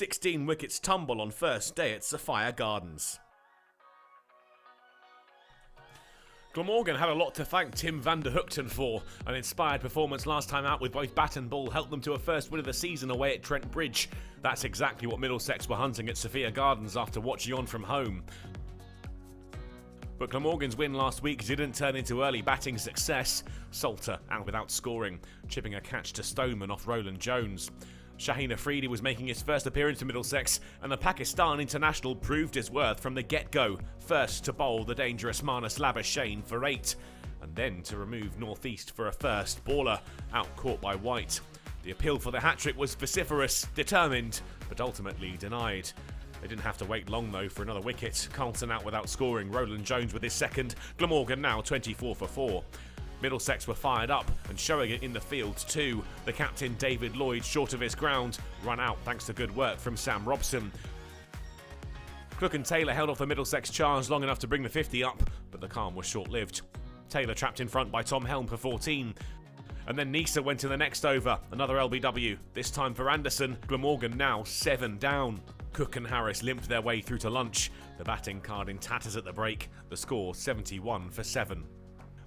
16 wickets tumble on first day at Sophia Gardens. Glamorgan had a lot to thank Tim van der Hoogten for. An inspired performance last time out with both bat and ball helped them to a first win of the season away at Trent Bridge. That's exactly what Middlesex were hunting at Sophia Gardens after watching on from home. But Glamorgan's win last week didn't turn into early batting success. Salter out without scoring, chipping a catch to Stoneman off Roland Jones. Shaheen Afridi was making his first appearance for Middlesex, and the Pakistan international proved his worth from the get-go, first to bowl the dangerous Marnus Labuschagne for 8, and then to remove Northeast for a first baller, out caught by White. The appeal for the hat-trick was vociferous, determined, but ultimately denied. They didn't have to wait long though for another wicket. Carlton out without scoring, Roland Jones with his second, Glamorgan now 24 for 4. Middlesex were fired up and showing it in the field too. The captain David Lloyd, short of his ground, run out thanks to good work from Sam Robson. Cook and Taylor held off the Middlesex charge long enough to bring the 50 up, but the calm was short-lived. Taylor trapped in front by Tom Helm for 14. And then Nisa went to the next over, another LBW, this time for Anderson. Glamorgan now 7 down. Cook and Harris limped their way through to lunch. The batting card in tatters at the break, the score 71 for 7.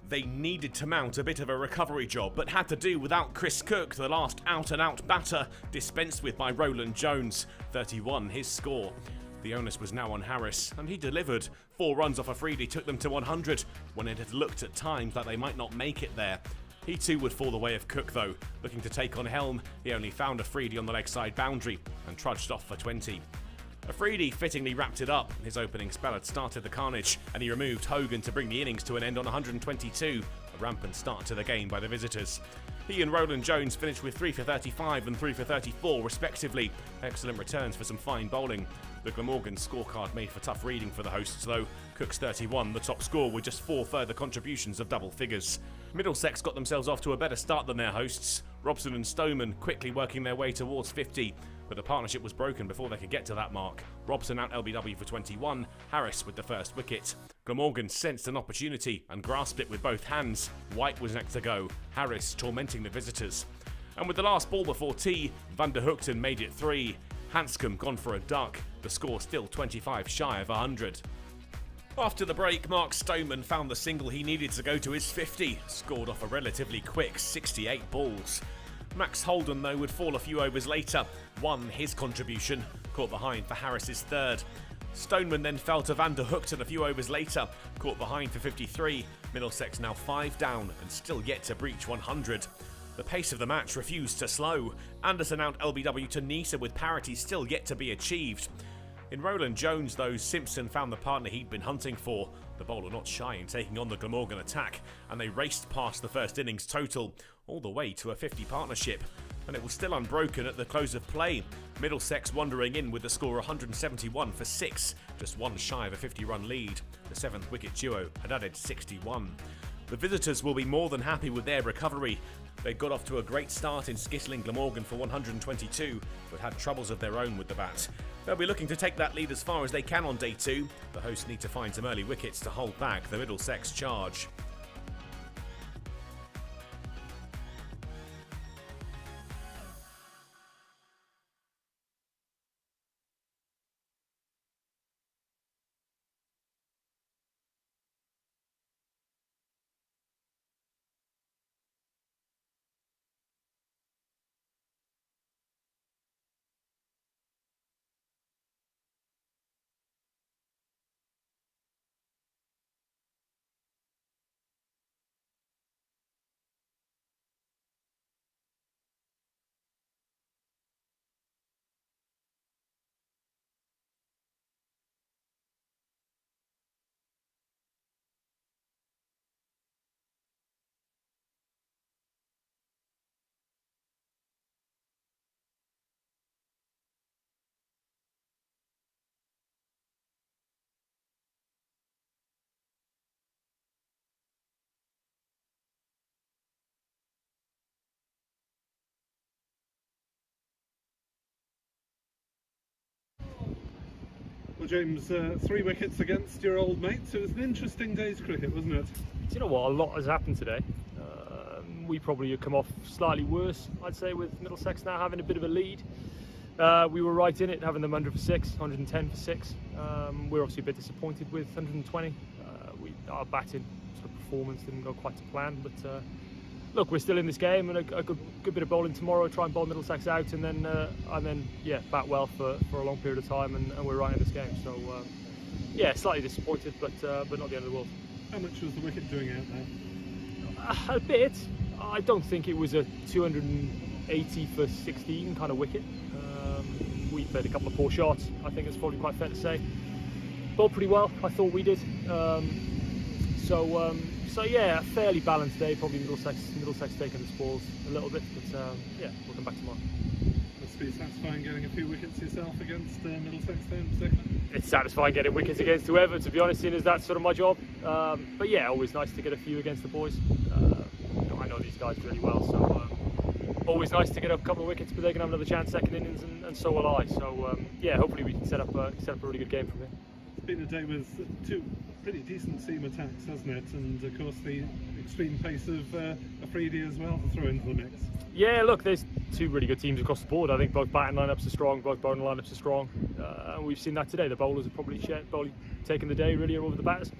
They needed to mount a bit of a recovery job, but had to do without Chris Cook, the last out-and-out batter, dispensed with by Roland Jones. 31 his score. The onus was now on Harris, and he delivered. 4 runs off Afridi took them to 100, when it had looked at times like they might not make it there. He too would fall the way of Cook though. Looking to take on Helm, he only found Afridi on the leg side boundary, and trudged off for 20. Afridi fittingly wrapped it up. His opening spell had started the carnage, and he removed Hogan to bring the innings to an end on 122, a rampant start to the game by the visitors. He and Roland Jones finished with 3 for 35 and 3 for 34 respectively. Excellent returns for some fine bowling. The Glamorgan scorecard made for tough reading for the hosts though. Cook's 31, the top score, with just 4 further contributions of double figures. Middlesex got themselves off to a better start than their hosts. Robson and Stoneman quickly working their way towards 50, but the partnership was broken before they could get to that mark. Robson out LBW for 21, Harris with the first wicket. Glamorgan sensed an opportunity and grasped it with both hands. White was next to go, Harris tormenting the visitors. And with the last ball before tea, van der Hoogten made it 3. Hanscom gone for a duck, the score still 25 shy of 100. After the break, Mark Stoneman found the single he needed to go to his 50, scored off a relatively quick 68 balls. Max Holden though would fall a few overs later, won his contribution, caught behind for Harris's third. Stoneman then fell to van der Hoogten a few overs later, caught behind for 53, Middlesex now 5 down and still yet to breach 100. The pace of the match refused to slow. Anderson out LBW to Nisa with parity still yet to be achieved. In Roland Jones though, Simpson found the partner he'd been hunting for. The bowler not shy in taking on the Glamorgan attack, and they raced past the first innings total, all the way to a 50 partnership. And it was still unbroken at the close of play. Middlesex wandering in with the score 171 for 6, just 1 shy of a 50-run lead. The 7th wicket duo had added 61. The visitors will be more than happy with their recovery. They got off to a great start in skittling Glamorgan for 122, but had troubles of their own with the bat. They'll be looking to take that lead as far as they can on day 2. The hosts need to find some early wickets to hold back the Middlesex charge. Well, James, 3 wickets against your old mates. It was an interesting day's cricket, wasn't it? Do you know what? A lot has happened today. We probably have come off slightly worse, I'd say, with Middlesex now having a bit of a lead. We were right in it, having them 100 for 6, 110 for 6. We're obviously a bit disappointed with 120. Our batting sort of performance didn't go quite to plan, but look, we're still in this game, and a good bit of bowling tomorrow. Try and bowl Middlesex out, and then bat well for a long period of time, and we're right in this game. So slightly disappointed, but not the end of the world. How much was the wicket doing out there? A bit. I don't think it was a 280 for 16 kind of wicket. We played a couple of poor shots. I think it's probably quite fair to say. Bowled pretty well. I thought we did. A fairly balanced day. Probably Middlesex taking the spoils a little bit, but we'll come back tomorrow. Must be satisfying getting a few wickets yourself against Middlesex then, in particular. It's satisfying getting wickets against whoever, to be honest, seeing as that's sort of my job. Always nice to get a few against the boys. I know these guys really well, so always nice to get a couple of wickets, but they can have another chance second innings, and so will I. So hopefully we can set up a really good game from here. It's been a day with two pretty decent seam attacks, hasn't it? And of course the extreme pace of Afridi as well to throw into the mix. Yeah, look, there's two really good teams across the board. I think both batting lineups are strong, both bowling lineups are strong. And we've seen that today. The bowlers have probably taken the day really over the batters.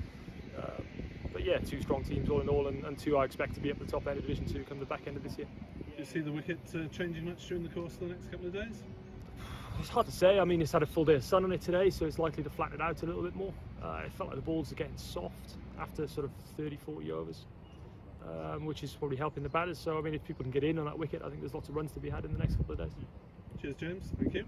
Two strong teams all in all, and two I expect to be at the top end of Division 2 come the back end of this year. Do you see the wicket changing much during the course of the next couple of days? It's hard to say. I mean, it's had a full day of sun on it today, so it's likely to flatten it out a little bit more. It felt like the balls are getting soft after sort of 30-40 overs, which is probably helping the batters. So, I mean, if people can get in on that wicket, I think there's lots of runs to be had in the next couple of days. Cheers, James. Thank you.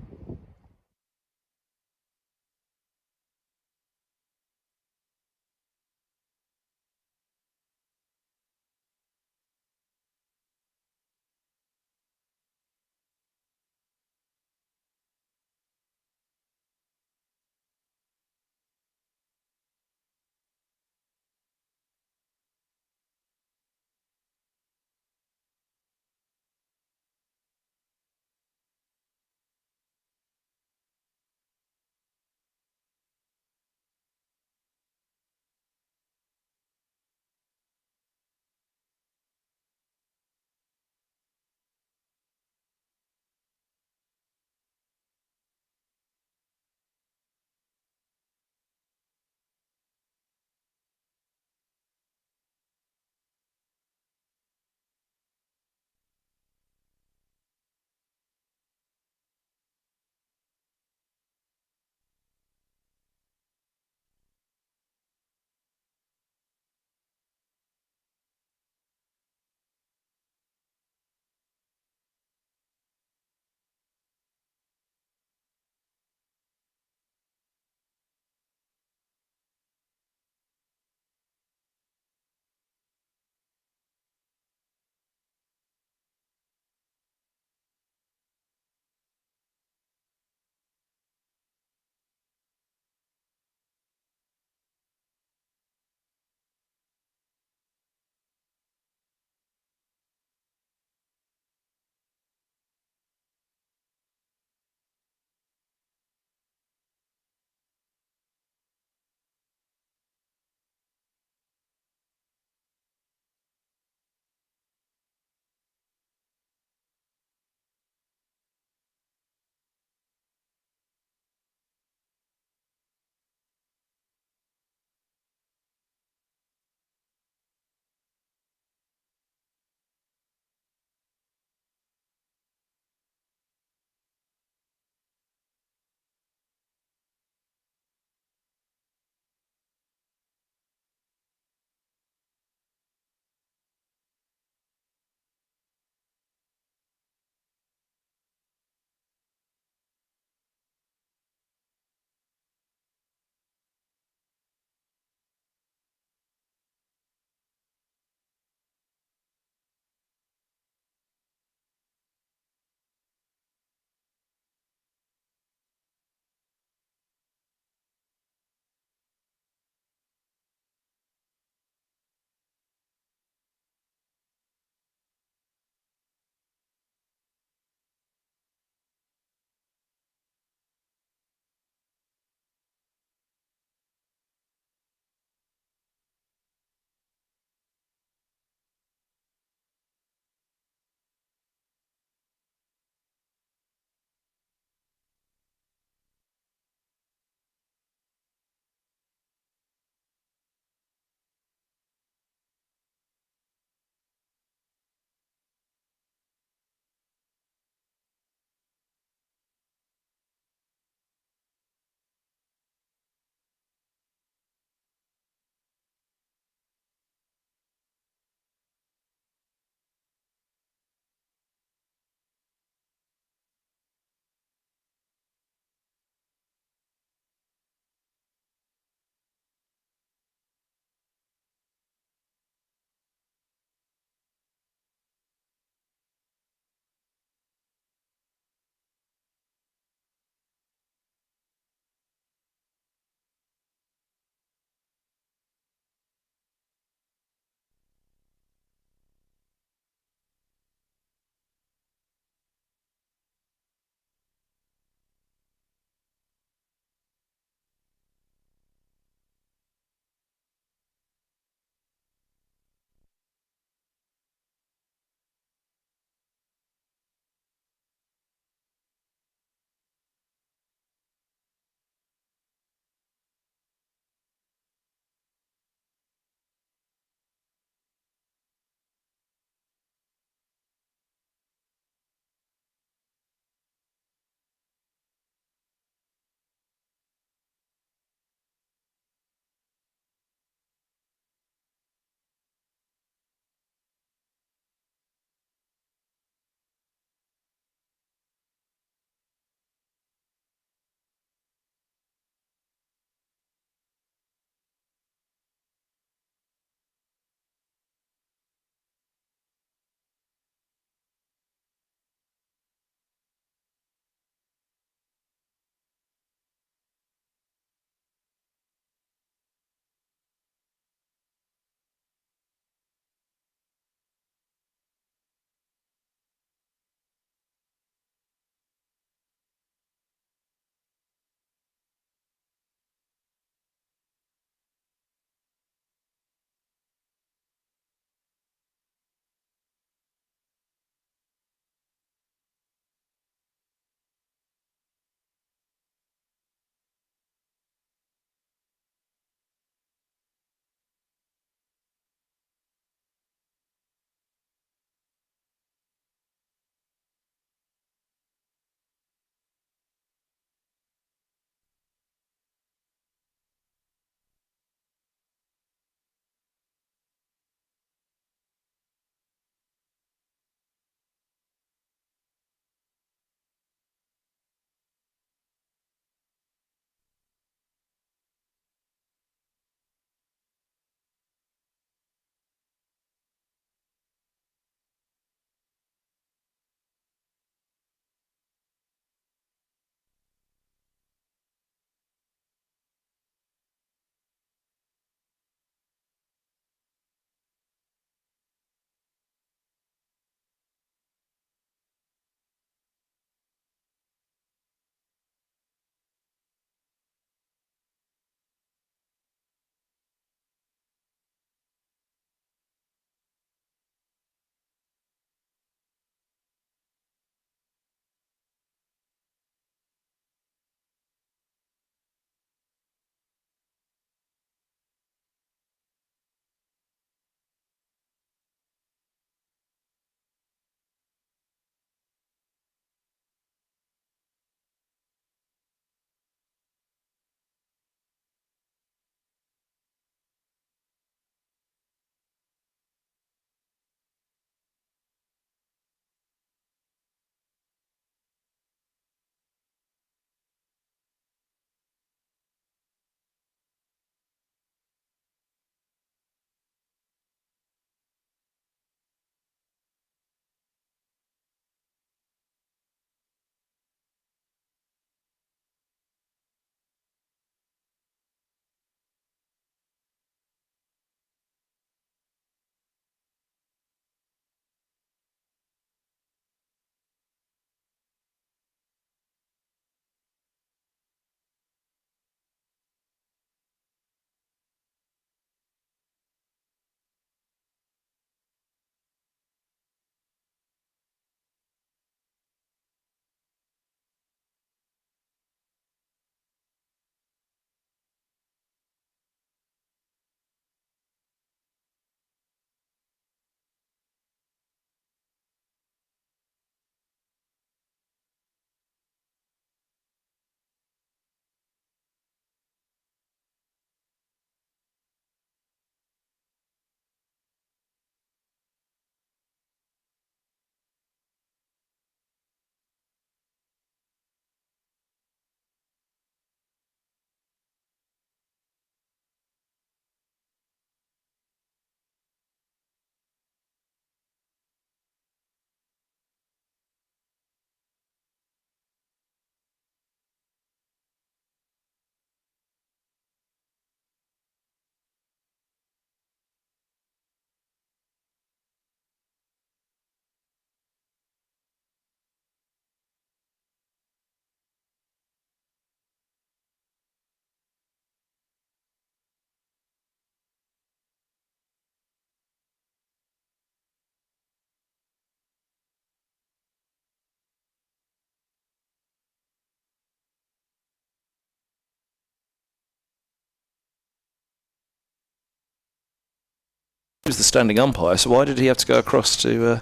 was the standing umpire, so why did he have to go across to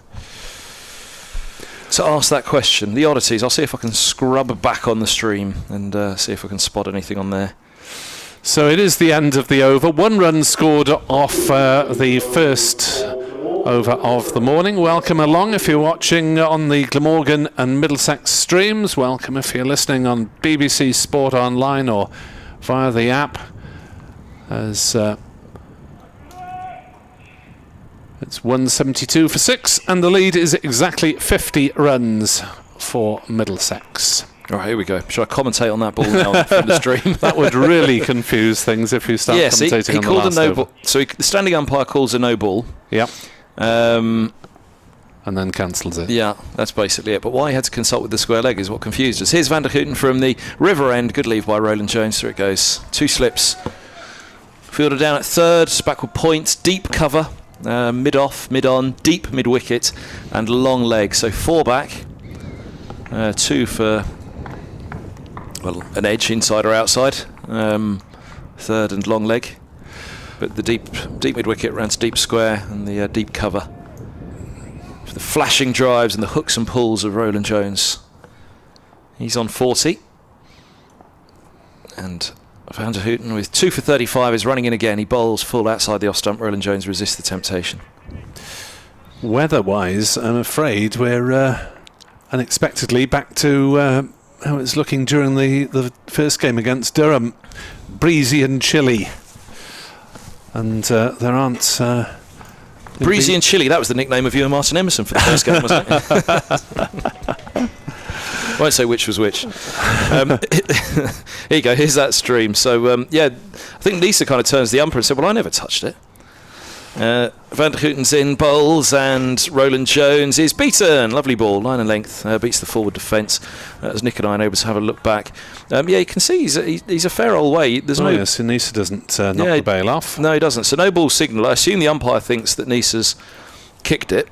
ask that question? The oddities. I'll see if I can scrub back on the stream and see if I can spot anything on there. So it is the end of the over. 1 run scored off the first over of the morning. Welcome along if you're watching on the Glamorgan and Middlesex streams. Welcome if you're listening on BBC Sport Online or via the app. As it's 172 for 6, and the lead is exactly 50 runs for Middlesex. All right, here we go. Should I commentate on that ball now from the stream? That would really confuse things if you start commentating he on the called last a no over. ball. So the standing umpire calls a no ball. Yep. And then cancels it. Yeah, that's basically it. But why he had to consult with the square leg is what confused us. Here's Van der Houten from the river end. Good leave by Roland Jones. There it goes. 2 slips. Fielder down at third. Backward points. Deep cover. Mid-off, mid-on. Deep mid-wicket. And long leg. So 4 back. 2 for... well, an edge inside or outside, third and long leg, but the deep mid-wicket ran to deep square and the deep cover. For the flashing drives and the hooks and pulls of Roland Jones. He's on 40. And Van der Houten with 2 for 35 is running in again. He bowls full outside the off stump. Roland Jones resists the temptation. Weather-wise, I'm afraid we're unexpectedly back to... how it's looking during the first game against Durham. Breezy and chilly. And there aren't... Breezy and chilly, that was the nickname of you and Martin Emerson for the first game, wasn't it? Won't say which was which. Here you go, here's that stream. So, yeah, I think Lisa kind of turns the umpire and said, well, I never touched it. Van der Houten's in, bowls, and Roland Jones is beaten. Lovely ball, line and length, beats the forward defence. As Nick and I are able to have a look back. Yeah, you can see he's a fair old way. There's no. Yes, Nisa doesn't knock the bail off. No, he doesn't. So no ball signal. I assume the umpire thinks that Nisa's kicked it.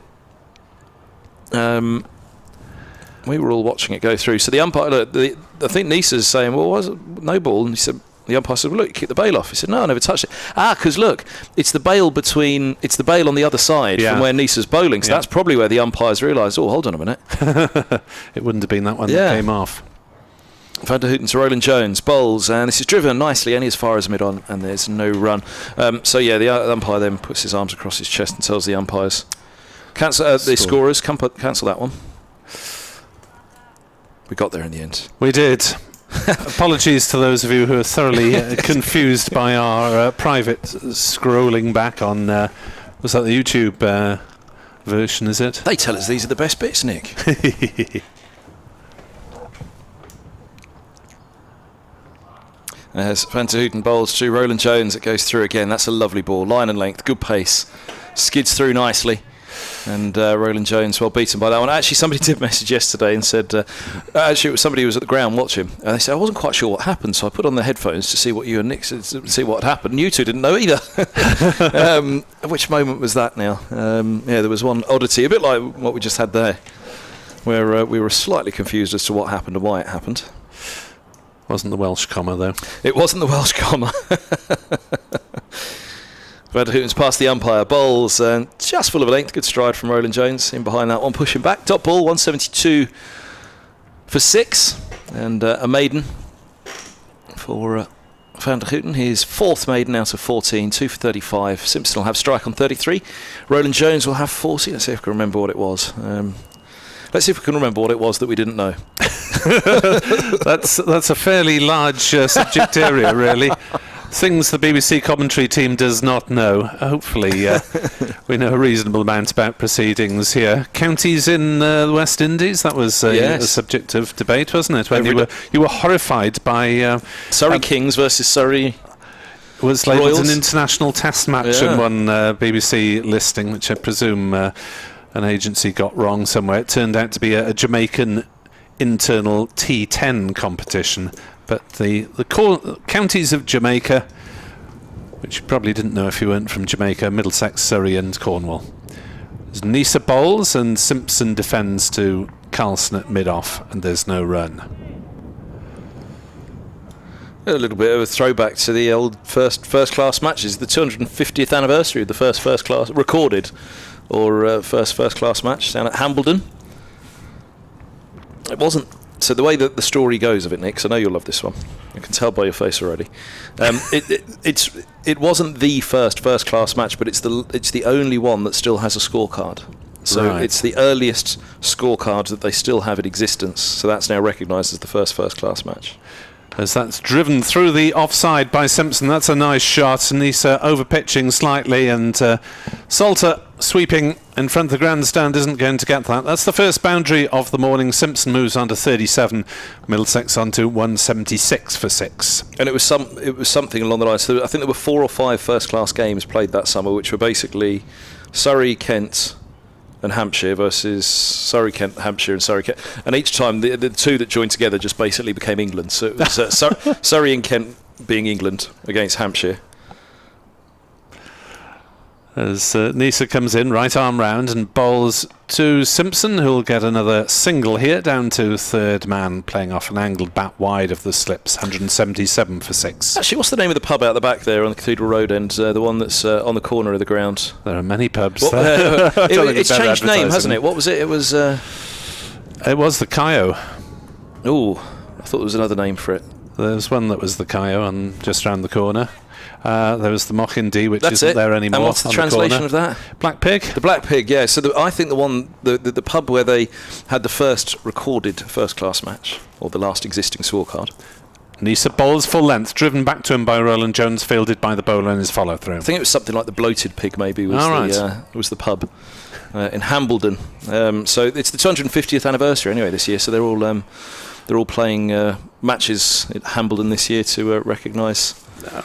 We were all watching it go through. So the umpire, look, I think Nisa's saying, well, was it no ball? And he said. The umpire said, well, look, you kicked the bail off. He said, no, I never touched it. Because look, it's the bail on the other side from where Nisa's bowling. So that's probably where the umpires realised, oh, hold on a minute. It wouldn't have been that one that came off. Van der Houten to Roland Jones, bowls, and this is driven nicely only as far as mid-on, and there's no run. So, yeah, the umpire then puts his arms across his chest and tells the umpires, cancel the scorers, cancel that one. We got there in the end. We did. Apologies to those of you who are thoroughly confused by our private scrolling back on, was that the YouTube version, is it? They tell us these are the best bits, Nick. As Van der Houten bowls to Roland Jones, it goes through again. That's a lovely ball, line and length, good pace, skids through nicely. And Roland Jones well beaten by that one. Actually, somebody did message yesterday and said, actually, it was somebody who was at the ground watching, and they said, I wasn't quite sure what happened, so I put on the headphones to see what you and Nick said, to see what had happened. And you two didn't know either. Which moment was that now? Yeah, there was one oddity, a bit like what we just had there, where we were slightly confused as to what happened and why it happened. Wasn't the Welsh comma, though. It wasn't the Welsh comma. Van der Houten's past the umpire, bowls, and just full of length. Good stride from Roland Jones. In behind that one, pushing back. Top ball, 172 for 6. And a maiden for Van der Houten. His 4th maiden out of 14, 2 for 35. Simpson will have strike on 33. Roland Jones will have 40. Let's see if I can remember what it was. Let's see if we can remember what it was that we didn't know. That's a fairly large subject area, really. Things the BBC commentary team does not know. Hopefully we know a reasonable amount about proceedings here. Counties in the West Indies, that was a subject of debate, wasn't it? When you were horrified by... Surrey Kings versus Surrey was labelled an international test match in one BBC listing, which I presume an agency got wrong somewhere. It turned out to be a Jamaican internal T10 competition. But the counties of Jamaica, which you probably didn't know if you weren't from Jamaica, Middlesex, Surrey and Cornwall. There's Nisa bowls and Simpson defends to Carlson at mid-off, and there's no run. A little bit of a throwback to the old first class matches, the 250th anniversary of the first class recorded, or first class match down at Hambledon. It wasn't. So the way that the story goes of it, Nick, 'cause I know you'll love this one. I can tell by your face already. It wasn't the first class match, but it's the only one that still has a scorecard. So it's the earliest scorecard that they still have in existence. So that's now recognised as the first class match. As that's driven through the offside by Simpson. That's a nice shot. Nisa over-pitching slightly, and Salter sweeping in front of the grandstand isn't going to get that. That's the first boundary of the morning. Simpson moves on to 37. Middlesex on to 176 for 6. And it was something along the lines. So I think there were 4 or 5 first-class games played that summer, which were basically Surrey, Kent, and Hampshire versus Surrey, Kent, Hampshire, and Surrey, Kent. And each time the two that joined together just basically became England. So it was Surrey and Kent being England against Hampshire. As Nisa comes in, right arm round and bowls to Simpson, who'll get another single here, down to third man, playing off an angled bat wide of the slips, 177 for 6. Actually, what's the name of the pub out the back there on the Cathedral Road end, the one that's on the corner of the ground? There are many pubs there. It's changed name, hasn't it? What was it? It was the Cayo. Oh, I thought there was another name for it. There was one that was the Cayo, and just round the corner. There was the Mochindee, which That's isn't there anymore. And what's the translation of that? Black Pig. The Black Pig, yeah. So I think the pub where they had the first recorded first-class match, or the last existing scorecard. Nisa bowls full length, driven back to him by Roland Jones, fielded by the bowler in his follow-through. I think it was something like the Bloated Pig, maybe, was the pub in Hambledon. So it's the 250th anniversary anyway this year, so they're all playing matches at Hambledon this year to recognise.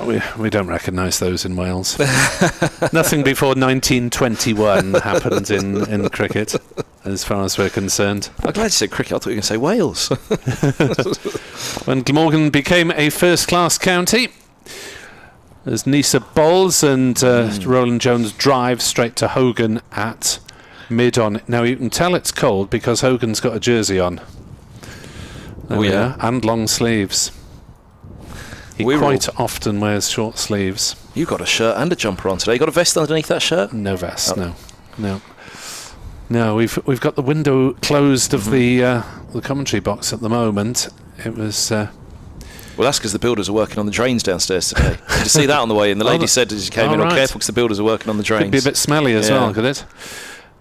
We don't recognise those in Wales. Nothing before 1921 happened in cricket, as far as we're concerned. I'm glad you said cricket. I thought you were going to say Wales. When Glamorgan became a first-class county, as Nisa bowls and Roland Jones drives straight to Hogan at mid-on. Now you can tell it's cold because Hogan's got a jersey on. There we are, and long sleeves. He quite often wears short sleeves. You've got a shirt and a jumper on today. You got a vest underneath that shirt? No vest, no. We've got the window closed of the commentary box at the moment. It was. Well, that's because the builders are working on the drains downstairs today. Did you see that on the way in? The lady said as you came in, careful because the builders are working on the drains. Could be a bit smelly as well, could it?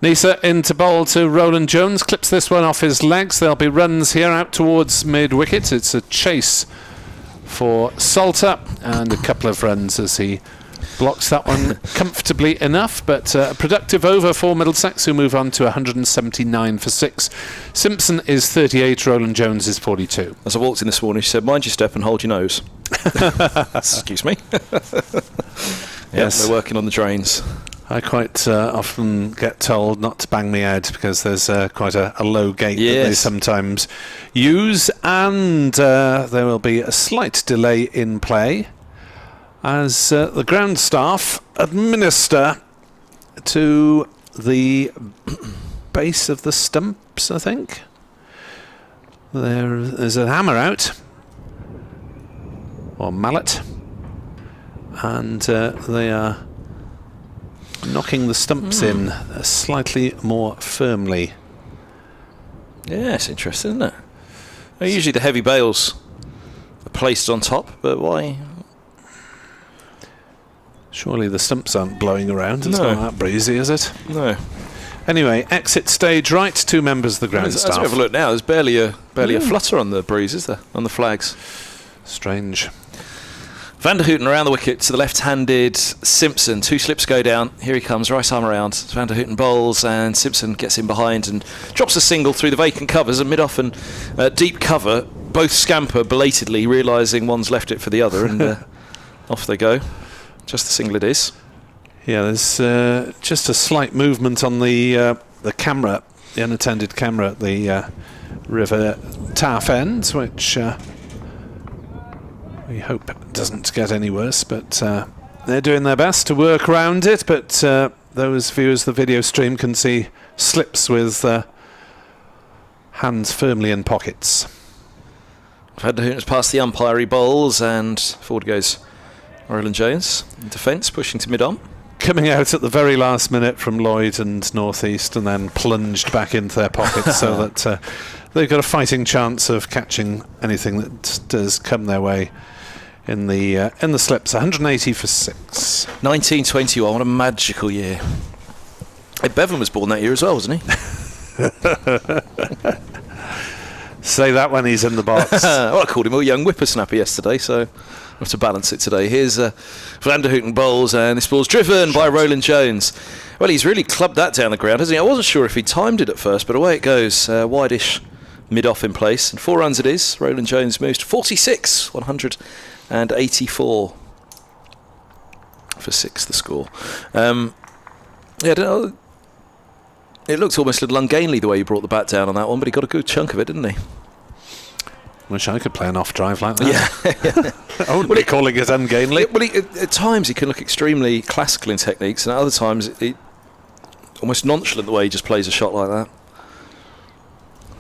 Nisa into bowl to Roland Jones, clips this one off his legs. There'll be runs here out towards mid-wicket. It's a chase for Salter, and a couple of runs as he blocks that one comfortably enough, but a productive over for Middlesex, who move on to 179 for 6. Simpson is 38, Roland Jones is 42. As I walked in this morning, she said, mind your step and hold your nose. Excuse me. Yes, they're working on the drains. I quite often get told not to bang me out because there's quite a low gate that they sometimes use, and there will be a slight delay in play as the ground staff administer to the base of the stumps, I think. There's a hammer out, or mallet, and they are knocking the stumps in slightly more firmly. Yeah, it's interesting, isn't it? Well, usually the heavy bales are placed on top, but why? Surely the stumps aren't blowing around. It's not that breezy, is it? No. Anyway, exit stage right, 2 members of the ground staff. As we have a look now, there's barely a flutter on the breeze, is there? On the flags. Strange. Van der Houten around the wicket to the left-handed Simpson. 2 slips go down. Here he comes, right arm around. Van der Houten bowls, and Simpson gets in behind and drops a single through the vacant covers. And mid-off and deep cover, both scamper belatedly, realising one's left it for the other, and off they go. Just the single it is. Yeah, there's just a slight movement on the camera, the unattended camera at the River Taff end, which we hope it doesn't get any worse, but they're doing their best to work around it. But those viewers of the video stream can see slips with hands firmly in pockets. Vanderhooten's past the umpire, he bowls, and forward goes Roland Jones in defence, pushing to mid-on. Coming out at the very last minute from Lloyd and North East, and then plunged back into their pockets so that they've got a fighting chance of catching anything that does come their way in the slips. 180 for 6. 1921, what a magical year. Hey, Bevan was born that year as well, wasn't he? Say that when he's in the box. Well, I called him a young whippersnapper yesterday, so I have to balance it today. Here's Vanderhooten bowls, and this ball's driven by Roland Jones. Well, he's really clubbed that down the ground, hasn't he? I wasn't sure if he timed it at first, but away it goes. Wide-ish mid-off in place, and 4 runs it is. Roland Jones moves to 46, 184 for 6, the score. Yeah, I don't know. It looked almost a little ungainly the way he brought the bat down on that one, but he got a good chunk of it, didn't he? Wish I could play an off drive like that. Yeah. I wouldn't be calling it ungainly. At times he can look extremely classical in techniques, and at other times almost nonchalant the way he just plays a shot like that.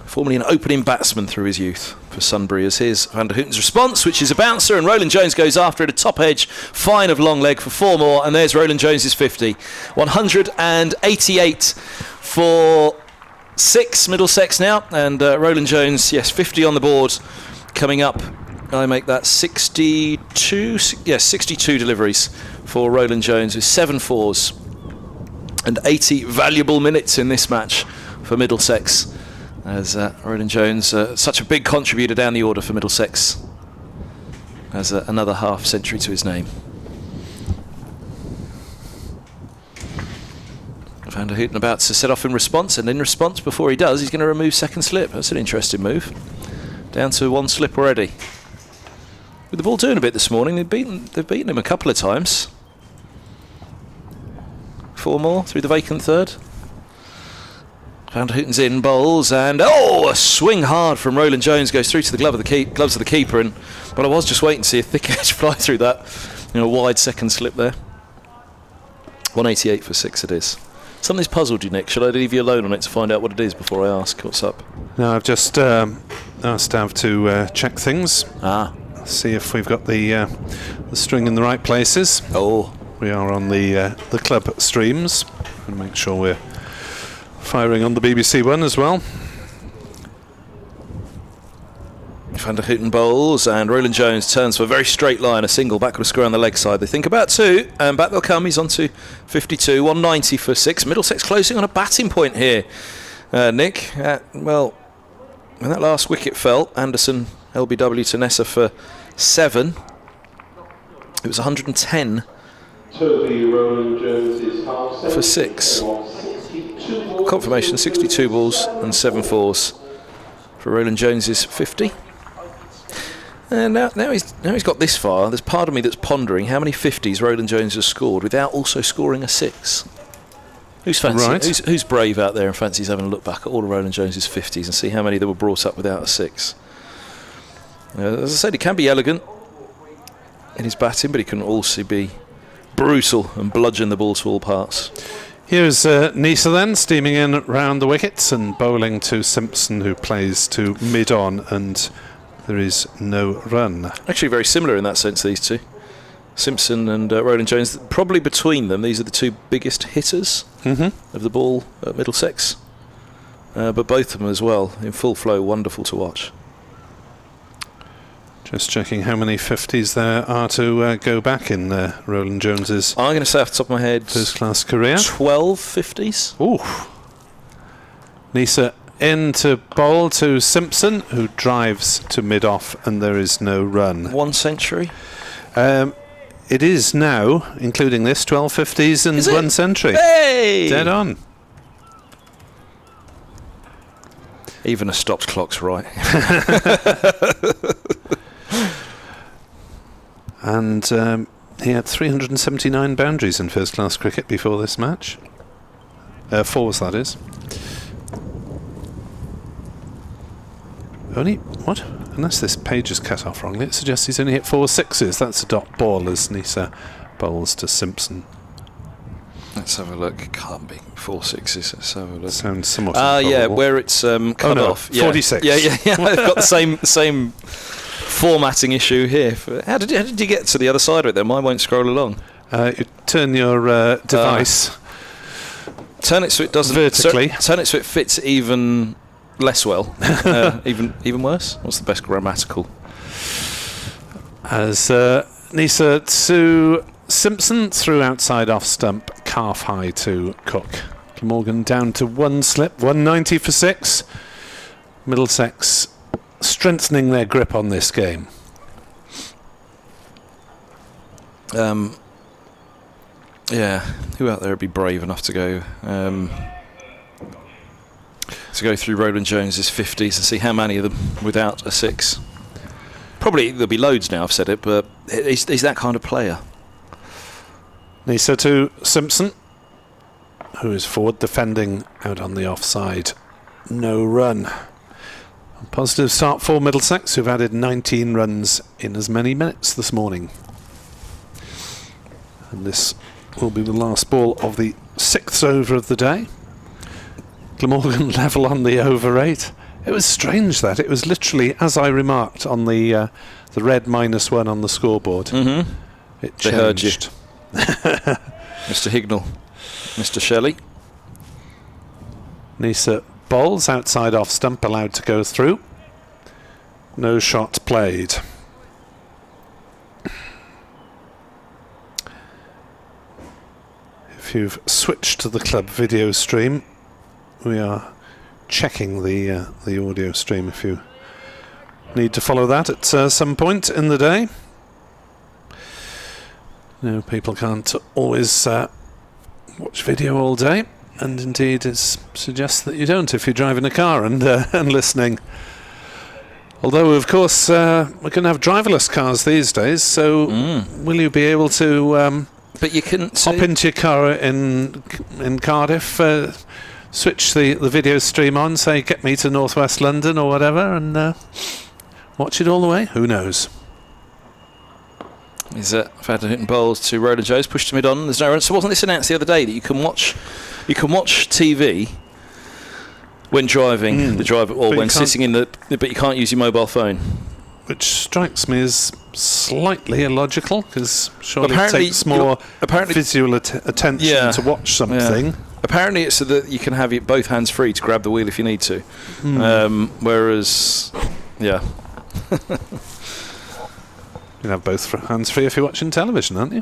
Formerly an opening batsman through his youth for Sunbury. As here's Vanderhooten's response, which is a bouncer, and Roland Jones goes after it, a top edge, fine of long leg for 4 more, and there's Roland Jones's 50. 188 for 6, Middlesex now, and Roland Jones, yes, 50 on the board, coming up. I make that 62 deliveries for Roland Jones with 7 fours and 80 valuable minutes in this match for Middlesex, as Roland Jones, such a big contributor down the order for Middlesex, has another half century to his name. Vanderhooten about to set off in response, and in response, before he does, he's going to remove second slip. That's an interesting move. Down to 1 slip already. With the ball doing a bit this morning, they've beaten him a couple of times. 4 more through the vacant third. Vanderhooten's in, bowls, and a swing hard from Roland Jones, goes through to the gloves of the keeper, and I was just waiting to see a thick edge fly through that, wide second slip there. 188 for 6 it is. Something's puzzled you, Nick. Should I leave you alone on it to find out what it is before I ask what's up? No, I've just asked Av to check things. See if we've got the string in the right places. Oh, we are on the club streams, and make sure we're firing on the BBC one as well. Vanderhooten bowls, and Roland Jones turns for a very straight line, a single backward square on the leg side. They think about 2, and back they'll come. He's on to 52, 190 for 6. Middlesex closing on a batting point here, Nick. Well, when that last wicket fell, Anderson, LBW to Nessa for 7. It was 110 for 6. Confirmation, 62 balls and 7 fours for Roland Jones's 50. And now he's got this far. There's part of me that's pondering how many 50s Roland Jones has scored without also scoring a 6. Who's brave out there and fancies having a look back at all of Roland Jones's 50s and see how many that were brought up without a 6? As I said, he can be elegant in his batting, but he can also be brutal and bludgeon the ball to all parts. Here's Nisa then, steaming in round the wickets and bowling to Simpson, who plays to mid-on, and there is no run. Actually very similar in that sense, these two. Simpson and Roland Jones, probably between them, these are the 2 biggest hitters of the ball at Middlesex. But both of them as well, in full flow, wonderful to watch. Just checking how many 50s there are to go back in Roland Jones's. I'm going to say off the top of my head, first-class career. 12 50s. Ooh. Nisa in to bowl to Simpson, who drives to mid-off, and there is no run. 1 century. It is now, including this, 12 50s and 1 century. Hey! Dead on. Even a stopped clock's right. And he had 379 boundaries in first-class cricket before this match. 4s, that is. Only, what? Unless this page is cut off wrongly, it suggests he's only hit 4 6s. That's a dot ball as Nisa bowls to Simpson. Let's have a look. Can't be 4 6s. Let's have a look. Sounds somewhat improbable. Yeah, where it's cut off. 46. Yeah. I've got the same formatting issue here. How did you get to the other side of it then? Mine won't scroll along. You turn your device. Turn it so it doesn't vertically. Turn it so it fits even less well. Even worse. What's the best grammatical? As Nisa to Simpson threw outside off stump, calf high to Cook. Glamorgan down to 1 slip, 190 for 6. Middlesex strengthening their grip on this game. Yeah, who out there would be brave enough to go through Roland Jones's 50s and see how many of them without a 6? Probably there'll be loads now, I've said it, but he's that kind of player. Nisa to Simpson, who is forward defending out on the offside. No run. A positive start for Middlesex, who've added 19 runs in as many minutes this morning. And this will be the last ball of the 6th over of the day. Glamorgan level on the over 8. It was strange that it was literally, as I remarked on the red -1 on the scoreboard. Mm-hmm. It changed. They heard you. Mr. Hignell, Mr. Shelley. Nisa bowls outside off stump, allowed to go through. No shot played. If you've switched to the club video stream, we are checking the audio stream if you need to follow that at some point in the day. No, people can't always watch video all day, and indeed it suggests that you don't if you're driving a car and listening. Although, of course, we can have driverless cars these days, so will you be able to but you can hop into your car in Cardiff, switch the video stream on, say get me to northwest London or whatever, and watch it all the way? Who knows? Is Vanderhouten bowls to Roland Jones, pushed to mid on. There's no run. So wasn't this announced the other day that you can watch TV when driving the driver, or when sitting in the, but you can't use your mobile phone? Which strikes me as slightly illogical, because surely it takes more visual attention to watch something. Yeah. Apparently it's so that you can have both hands free to grab the wheel if you need to. Whereas, yeah. You have both hands free if you're watching television, aren't you?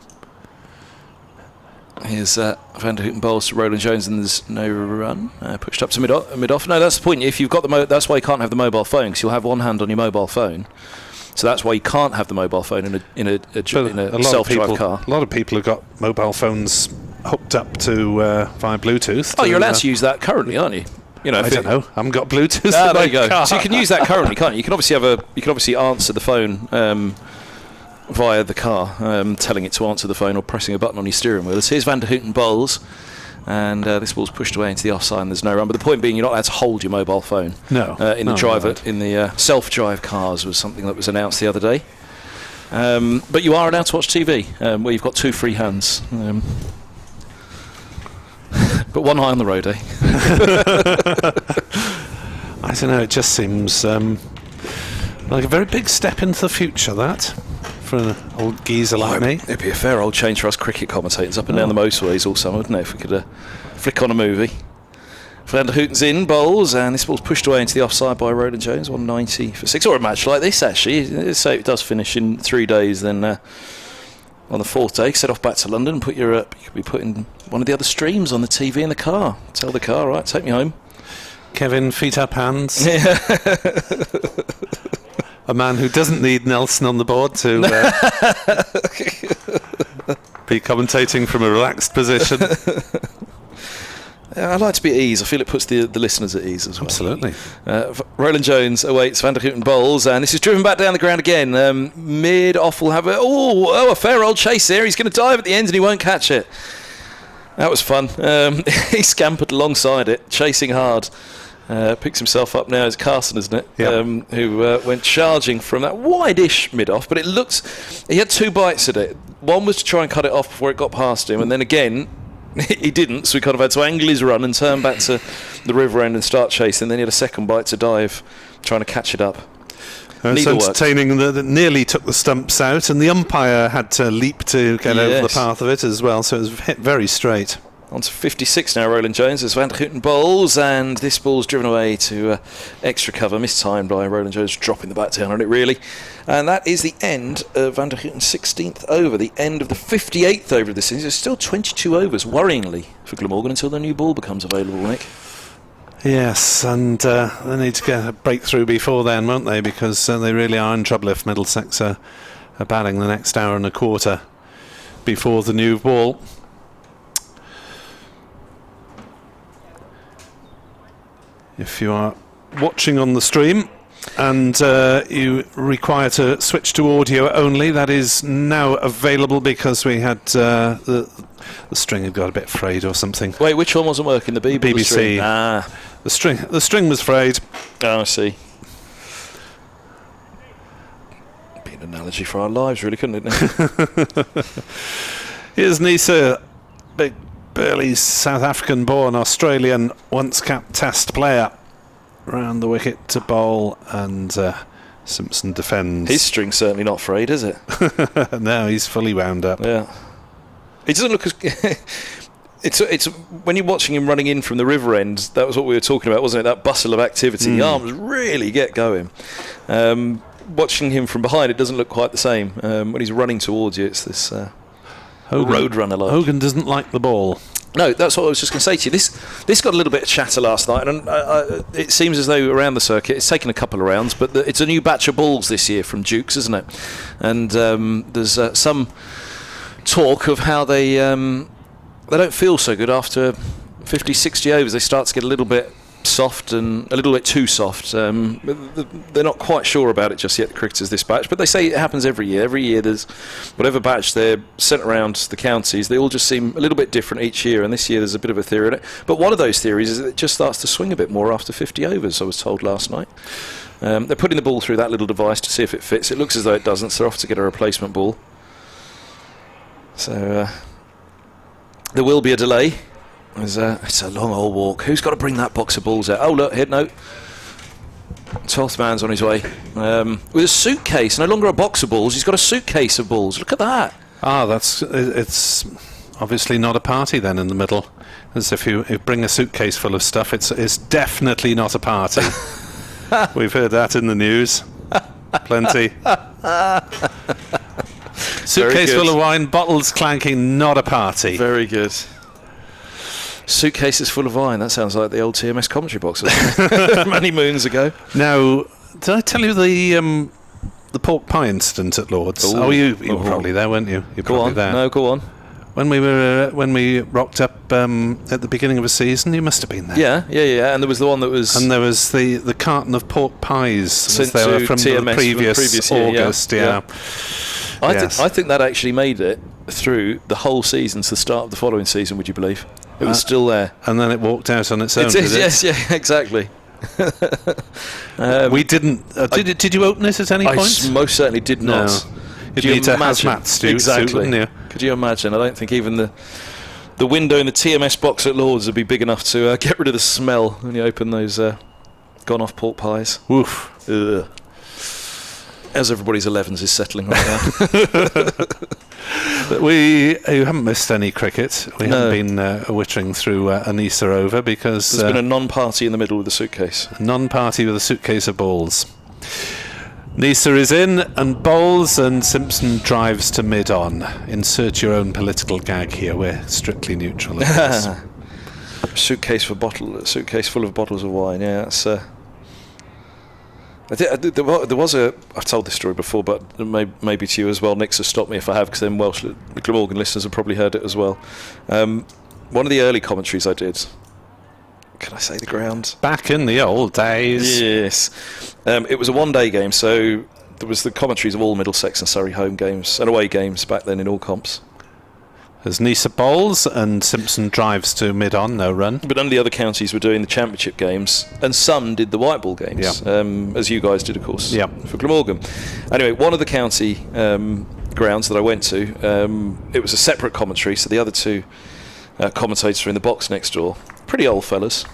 Here's Vanderhouten bowls to Roland Jones, and there's no run. Pushed up to mid off. No, that's the point. If you've got that's why you can't have the mobile phone, because you'll have one hand on your mobile phone. So that's why you can't have the mobile phone in a self-drive car. A lot of people have got mobile phones hooked up to via Bluetooth. Oh, you're allowed to use that currently, aren't you? You know, I don't know. I haven't got Bluetooth. There you go. Car. So you can use that currently, can't you? You can obviously answer the phone via the car, telling it to answer the phone or pressing a button on your steering wheel. So here's Vanderhouten bowls, and this ball's pushed away into the offside, and there's no run. But the point being, you're not allowed to hold your mobile phone. No. In the self-drive cars was something that was announced the other day. But you are allowed to watch TV, where you've got 2 free hands. But one eye on the road, eh? I don't know, it just seems like a very big step into the future, that, for an old geezer like me. It'd be a fair old change for us cricket commentators up and down the motorways all summer, wouldn't it, if we could flick on a movie. Vanderhouten's in, bowls, and this ball's pushed away into the offside by Roland Jones, 190 for 6. Or a match like this, actually. Say it does finish in 3 days, then on the 4th day, set off back to London, you could be putting one of the other streams on the TV in the car. Tell the car, right, take me home. Kevin, feet up, hands. Yeah. A man who doesn't need Nelson on the board to be commentating from a relaxed position. I like to be at ease. I feel it puts the listeners at ease as well. Absolutely. Roland Jones awaits Vanderhouten bowls, and this is driven back down the ground again. Mid-off will have a fair old chase there. He's going to dive at the end, and he won't catch it. That was fun. He scampered alongside it, chasing hard. Picks himself up now. It's Carson, isn't it? Yeah. Who went charging from that wide-ish mid-off, but it looks... He had 2 bites at it. One was to try and cut it off before it got past him, and then again... He didn't, so he kind of had to angle his run and turn back to the river end and start chasing. Then he had a second bite to dive, trying to catch it up. It's entertaining that it nearly took the stumps out, and the umpire had to leap to get over the path of it as well, so it was hit very straight. On to 56 now, Roland Jones, as Van der Houten bowls, and this ball's driven away to extra cover, mistimed by Roland Jones, dropping the bat down on it, really. And that is the end of Van der Houten's 16th over, the end of the 58th over of this season. There's still 22 overs, worryingly, for Glamorgan until the new ball becomes available, Nick. Yes, and they need to get a breakthrough before then, won't they? Because they really are in trouble if Middlesex are batting the next hour and a quarter before the new ball. If you are watching on the stream and you require to switch to audio only, that is now available because we had the string had got a bit frayed or something. Wait, which one wasn't working? The BBC? String? Ah. The string was frayed. Oh, I see. Be an analogy for our lives, really, couldn't it? Here's Nisa, big burly South African-born Australian, once-capped Test player, round the wicket to bowl, and Simpson defends. His string's certainly not frayed, is it? No, he's fully wound up. Yeah. He doesn't look as... It's when you're watching him running in from the river end, that was what we were talking about, wasn't it? That bustle of activity. The arms really get going. Watching him from behind, it doesn't look quite the same. When he's running towards you, it's this... road runner like. Hogan doesn't like the ball. No, that's what I was just going to say to you. This got a little bit of chatter last night, and it seems as though around the circuit it's taken a couple of rounds, but it's a new batch of balls this year from Dukes, isn't it? And there's some talk of how they don't feel so good after 50, 60 overs. They start to get a little bit soft and a little bit too soft. They're not quite sure about it just yet, the cricketers, this batch, but they say it happens every year. Every year there's whatever batch they're sent around the counties, they all just seem a little bit different each year, and this year there's a bit of a theory on it. But one of those theories is that it just starts to swing a bit more after 50 overs, I was told last night. They're putting the ball through that little device to see if it fits. It looks as though it doesn't, so they're off to get a replacement ball. So there will be a delay. It's a long old walk. Who's got to bring that box of balls out? Oh, look, hit note. 12th man's on his way. With a suitcase, no longer a box of balls. He's got a suitcase of balls. Look at that. Ah, it's obviously not a party then in the middle. As if you bring a suitcase full of stuff, it's definitely not a party. We've heard that in the news. Plenty. Suitcase full of wine, bottles clanking, not a party. Very good. Suitcases full of wine. That sounds like the old TMS commentary box many moons ago. Now, did I tell you the pork pie incident at Lord's? Ooh. Oh, you were probably there, weren't you? You're go probably on. there. No, go on. When we rocked up at the beginning of a season, you must have been there. Yeah. And there was the one that was... And there was the carton of pork pies sent they were to from TMS the previous year, August, yeah. I think that actually made it through the whole season to the start of the following season, would you believe? It was still there. And then it walked out on its own, did it? Yes, yeah, exactly. We didn't... did you open it at any point? I most certainly did not. No. You'd need a hazmat suit, wouldn't you? Could you imagine? I don't think even the window in the TMS box at Lord's would be big enough to get rid of the smell when you open those gone-off pork pies. Woof. Ugh. As everybody's 11s is settling right now. But we haven't missed any cricket. We haven't been wittering through Anissa over because... There's been a non-party in the middle with a suitcase. A non-party with a suitcase of balls. Nisa is in and bowls, and Simpson drives to mid-on. Insert your own political gag here. We're strictly neutral. Suitcase full of bottles of wine. Yeah, that's... there was a... I've told this story before, but maybe to you as well, Nick, so stop me if I have, because then Welsh Glamorgan listeners have probably heard it as well. One of the early commentaries I did... Can I say the ground? Back in the old days. Yes. It was a one-day game, so there was the commentaries of all Middlesex and Surrey home games and away games back then in all comps. As Nisa bowls and Simpson drives to mid-on, no run. But none of the other counties were doing the championship games, and some did the white ball games, as you guys did, of course, for Glamorgan. Anyway, one of the county grounds that I went to, it was a separate commentary, so the other two commentators were in the box next door. Pretty old fellas,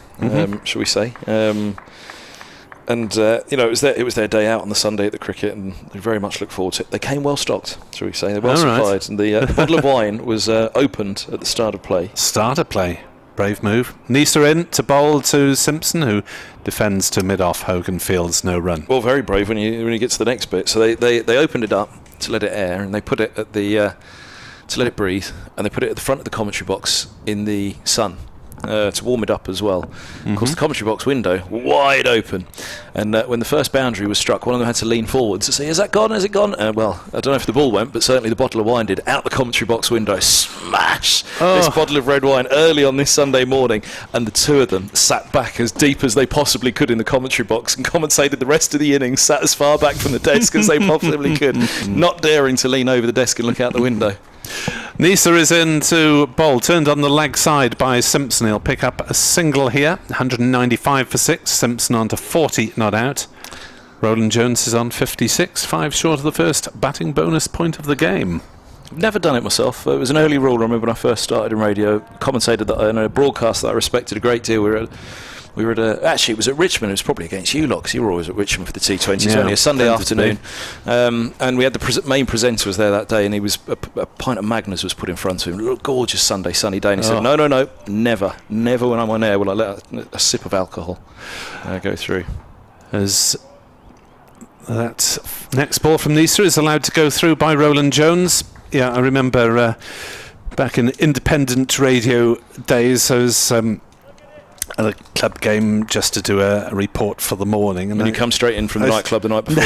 shall we say. And And it was their day out on the Sunday at the cricket, and they very much look forward to it. They came well stocked, shall we say? They're well supplied, and the bottle of wine was opened at the start of play. Start of play, brave move. Nisa in to bowl to Simpson, who defends to mid-off. Hogan Fields, no run. Well, very brave when you get to the next bit. So they opened it up to let it air, and they put it at the to let it breathe, and they put it at the front of the commentary box in the sun. To warm it up as well. Of course, the commentary box window wide open, and when the first boundary was struck, one of them had to lean forwards to say, "Has that gone? Has it gone?" Well, I don't know if the ball went, but certainly the bottle of wine did. Out the commentary box window, smash! This bottle of red wine early on this Sunday morning, and the two of them sat back as deep as they possibly could in the commentary box and commentated the rest of the innings, sat as far back from the desk as they possibly could, not daring to lean over the desk and look out the window. Nisa is in to bowl, turned on the leg side by Simpson. He'll pick up a single here, 195 for 6. Simpson on to 40 not out. Roland Jones is on 56, 5 short of the first batting bonus point of the game. Never done it myself. It was an early rule. I remember when I first started in radio, commentated that in a broadcast that I respected a great deal. We were at actually, it was at Richmond. It was probably against you lot, because you were always at Richmond for the T20s. Yeah, only a Sunday afternoon, and we had the main presenter was there that day, and he was a pint of Magners was put in front of him. Look, gorgeous Sunday, sunny day, and he said, "No, never when I'm on air will I let a sip of alcohol go through." As that next ball from Nisa is allowed to go through by Roland Jones. Yeah, I remember back in independent radio days, I was at a club game just to do a report for the morning, and you come straight in from the nightclub the night before.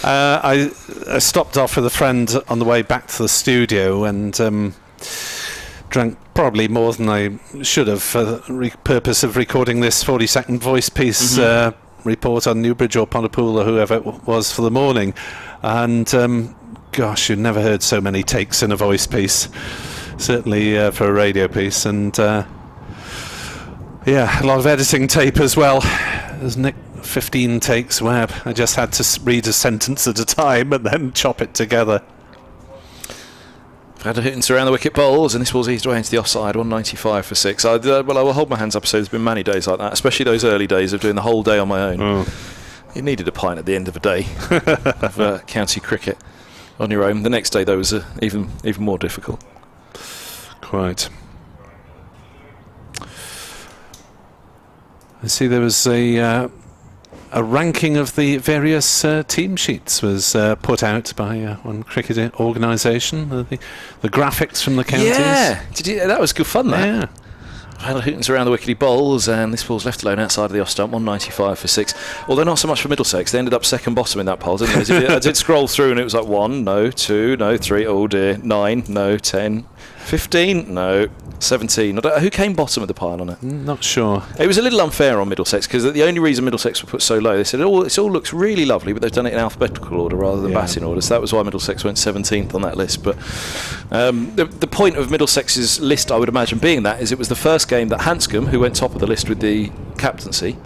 I stopped off with a friend on the way back to the studio and drank probably more than I should have for the purpose of recording this 40-second voice piece report on Newbridge or Pontypool or whoever it was for the morning, and gosh, you'd never heard so many takes in a voice piece, certainly for a radio piece, and yeah, a lot of editing tape as well. There's 15 takes where I just had to read a sentence at a time and then chop it together. Had a hit around the wicket bowls, and this ball's eased away into the offside, 195 for 6. I will hold my hands up. So there's been many days like that, especially those early days of doing the whole day on my own. You needed a pint at the end of a day of county cricket on your own. The next day, though, was even more difficult. Quite. I see there was a ranking of the various team sheets was put out by one cricket organisation. The graphics from the counties. Yeah, that was good fun. That. Yeah. Hootens around the wickety bowls, and this ball's left alone outside of the off stump, 195 for 6. Although not so much for Middlesex, they ended up second bottom in that poll, didn't they? I did scroll through, and it was like 1, no, 2, no, 3, oh dear, 9, no, 10, 15, no, 17. Who came bottom of the pile on it? Not sure. It was a little unfair on Middlesex, because the only reason Middlesex were put so low, they said, it all looks really lovely, but they've done it in alphabetical order rather than batting order, so that was why Middlesex went 17th on that list. But the point of Middlesex's list, I would imagine, being that, is it was the first game that Hanscom, who went top of the list with the captaincy,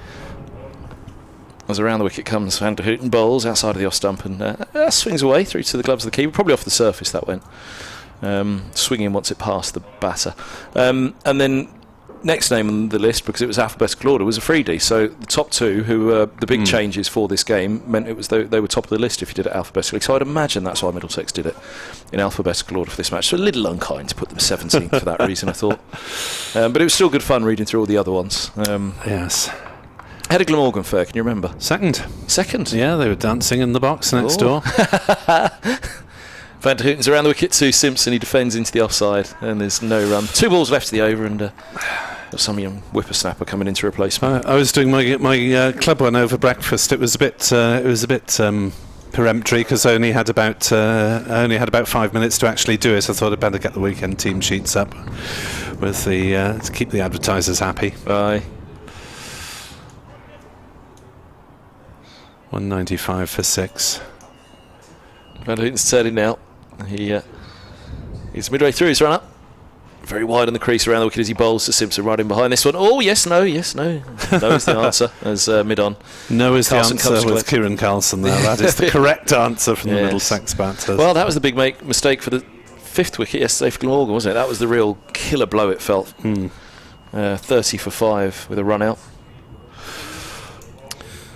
as around the wicket comes Van der Hooten bowls outside of the off stump and swings away through to the gloves of the keeper, probably off the surface that went, swinging once it passed the batter, and then next name on the list, because it was alphabetical order, was a freebie. So the top two, who were the big changes for this game, meant it was they were top of the list if you did it alphabetically. So I'd imagine that's why Middlesex did it in alphabetical order for this match. So a little unkind to put them 17th for that reason, I thought. But it was still good fun reading through all the other ones. Yes. How did Glamorgan fare? Can you remember? Second. Yeah, they were dancing in the box next door. Van der Hooten's around the wicket to Simpson. He defends into the offside, and there's no run. 2 balls left to the over, and some young whippersnapper coming in to replace me. I was doing my club one over breakfast. It was a bit peremptory, because I only had about 5 minutes to actually do it. I thought I'd better get the weekend team sheets up with to keep the advertisers happy. Aye. 195 for 6. Van der Hooten's turning now. He's midway through his run up. Very wide on the crease around the wicket as he bowls to Simpson right in behind this one. Oh, yes, no. No is the answer as mid-on. No is Carlson the answer with Kieran Carlson there. That is the correct answer from the Middlesex batters. Well, that was the big mistake for the 5th wicket yesterday for Glamorgan, wasn't it? That was the real killer blow, it felt. 30 for 5 with a run out.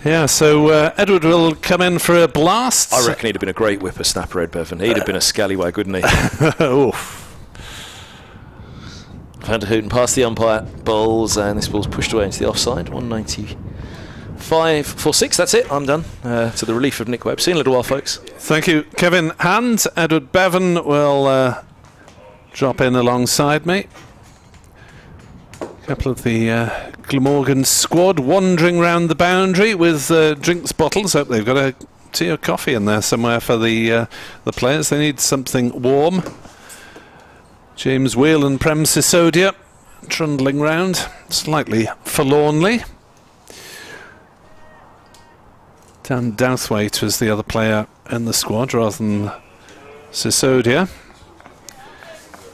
Yeah, so Edward will come in for a blast. I reckon he'd have been a great whippersnapper, Ed Bevan. He'd have been a scallywag, wouldn't he? Oof. Van der Houten past the umpire, bowls, and this ball's pushed away into the offside. 195 for 6. That's it. I'm done. To the relief of Nick Webb. See you in a little while, folks. Thank you, Kevin Hand. Edward Bevan will drop in alongside me. A couple of the Glamorgan squad wandering round the boundary with drinks bottles. Hope they've got a tea or coffee in there somewhere for the players. They need something warm. James Wheel and Prem Sisodia trundling round slightly forlornly. Dan Douthwaite was the other player in the squad rather than Sisodia.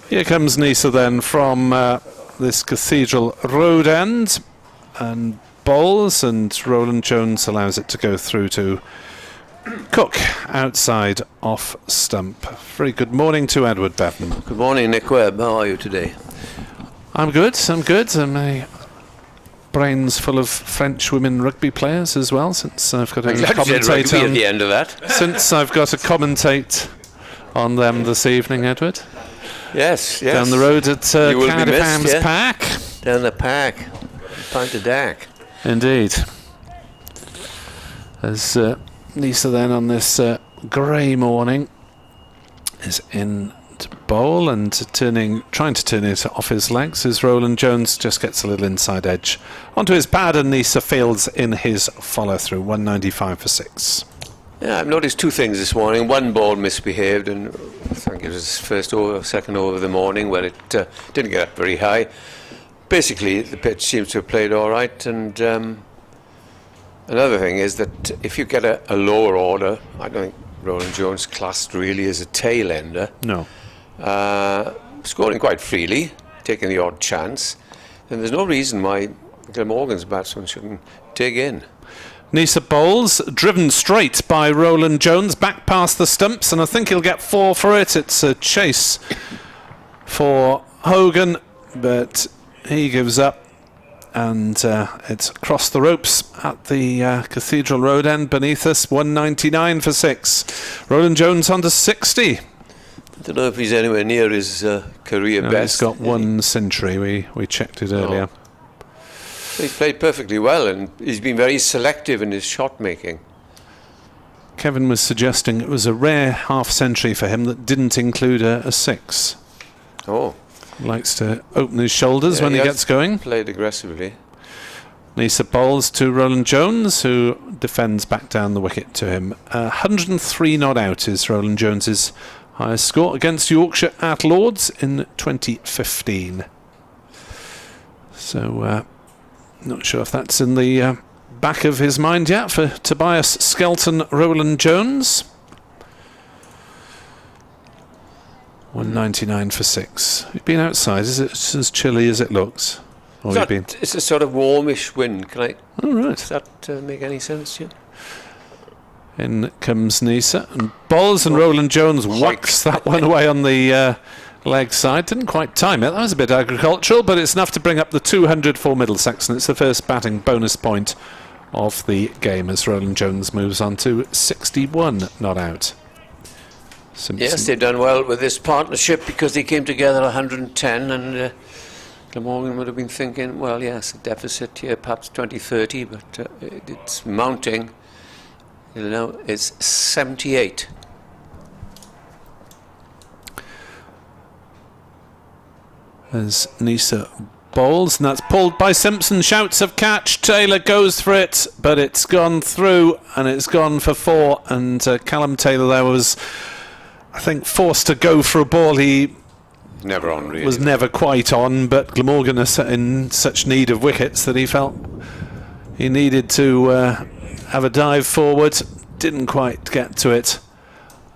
Here comes Nisa then from this Cathedral Road end, and bowls, and Roland Jones allows it to go through to Cook outside off stump. Very good morning to Edward Bevan. Good morning, Nick Webb. How are you today? I'm good. And my brain's full of French women rugby players as well, since I've got to commentate at the end of that. Since I've got to commentate on them this evening, Edward. Yes. Down the road at Cardiff Hams Park. Down the park. Pint of Dak. Indeed. As Nisa then on this grey morning is in to bowl and trying to turn it off his legs as Roland Jones just gets a little inside edge onto his pad, and Nisa fields in his follow through. 195 for 6. Yeah, I've noticed two things this morning. One ball misbehaved, and I think it was his first over, second over of the morning, where it didn't get up very high. Basically, the pitch seems to have played all right, and another thing is that if you get a lower order, I don't think Roland Jones classed really as a tail ender. No. Scoring quite freely, taking the odd chance, and there's no reason why Glamorgan's batsman shouldn't dig in. Nisa bowls, driven straight by Roland Jones, back past the stumps, and I think he'll get 4 for it. It's a chase for Hogan, but he gives up, and it's across the ropes at the Cathedral Road end beneath us. 199 for 6. Roland Jones on to 60. I don't know if he's anywhere near his career best. He's got 1 century. We checked it earlier. He's played perfectly well, and he's been very selective in his shot making. Kevin was suggesting it was a rare half-century for him that didn't include a 6. Oh. Likes to open his shoulders when he gets going. Played aggressively. Nisa bowls to Roland Jones, who defends back down the wicket to him. 103 not out is Roland Jones's highest score against Yorkshire at Lords in 2015. So, not sure if that's in the back of his mind yet for Tobias Skelton, Roland Jones. 199 for 6. You've been outside. Is it as chilly as it looks? Or you've been? It's a sort of warmish wind. Can I? Oh, right. Does that make any sense to you? In comes Nisa and bowls, and Roland Jones whacks that one away on the leg side. Didn't quite time it. That was a bit agricultural, but it's enough to bring up the 200 for Middlesex, and it's the first batting bonus point of the game as Roland Jones moves on to 61 not out. Simpson. Yes, they've done well with this partnership because they came together 110, and Glamorgan would have been thinking, well, yes, a deficit here, perhaps 20-30, but it's mounting. You know, it's 78. As Nisa bowls, and that's pulled by Simpson. Shouts of catch. Taylor goes for it, but it's gone through, and it's gone for 4. And Callum Taylor there was, I think, forced to go for a ball he never on, really. Was never quite on, but Glamorgan is in such need of wickets that he felt he needed to have a dive forward. Didn't quite get to it,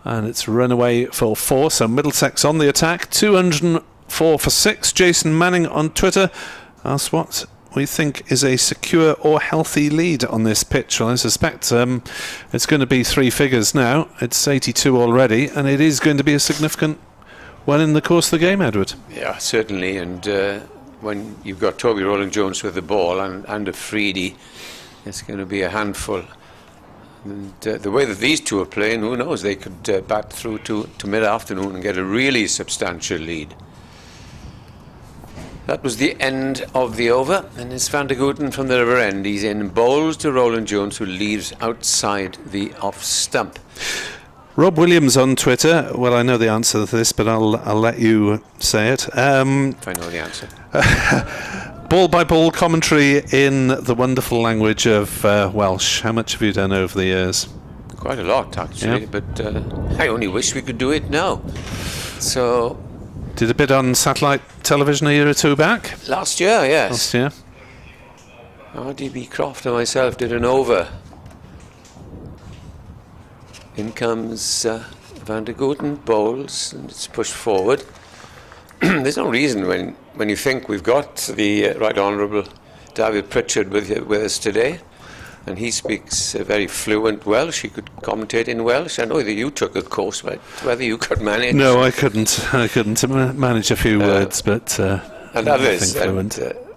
and it's run away for 4. So Middlesex on the attack. 204 for 6. Jason Manning on Twitter asks what we think is a secure or healthy lead on this pitch. Well, I suspect it's going to be 3 figures now. It's 82 already, and it is going to be a significant one in the course of the game, Edward. Yeah, certainly. And when you've got Toby Roland Jones with the ball and Afridi it's going to be a handful. And the way that these two are playing, who knows, they could bat through to mid-afternoon and get a really substantial lead. That was the end of the over, and it's Van der Gooten from the River End. He's in, bowls to Roland Jones, who leaves outside the off stump. Rob Williams on Twitter. Well, I know the answer to this, but I'll let you say it. If I know the answer. Ball-by-ball commentary in the wonderful language of Welsh. How much have you done over the years? Quite a lot, actually, but I only wish we could do it now. So... Did a bit on satellite television a year or two back? Last year, yes. Last year. RDB Croft and myself did an over. In comes Van der Gooten, bowls, and it's pushed forward. There's no reason when you think we've got the Right Honourable David Pritchard with us today, and he speaks very fluent Welsh. He could commentate in Welsh. I know that you took a course, but whether you could manage. No, I couldn't. I couldn't manage a few words, but and others. And,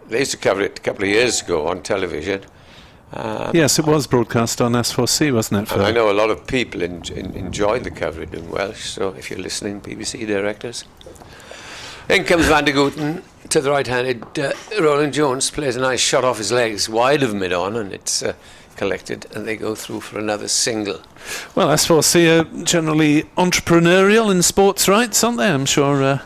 they used to cover it a couple of years ago on television. Yes, it was broadcast on S4C, wasn't it? And I know a lot of people enjoyed the coverage in Welsh. So if you're listening, BBC directors. In comes Van der Gooten to the right-handed. Roland Jones plays a nice shot off his legs, wide of mid-on, and it's collected, and they go through for another single. Well, S4C are generally entrepreneurial in sports rights, aren't they? I'm sure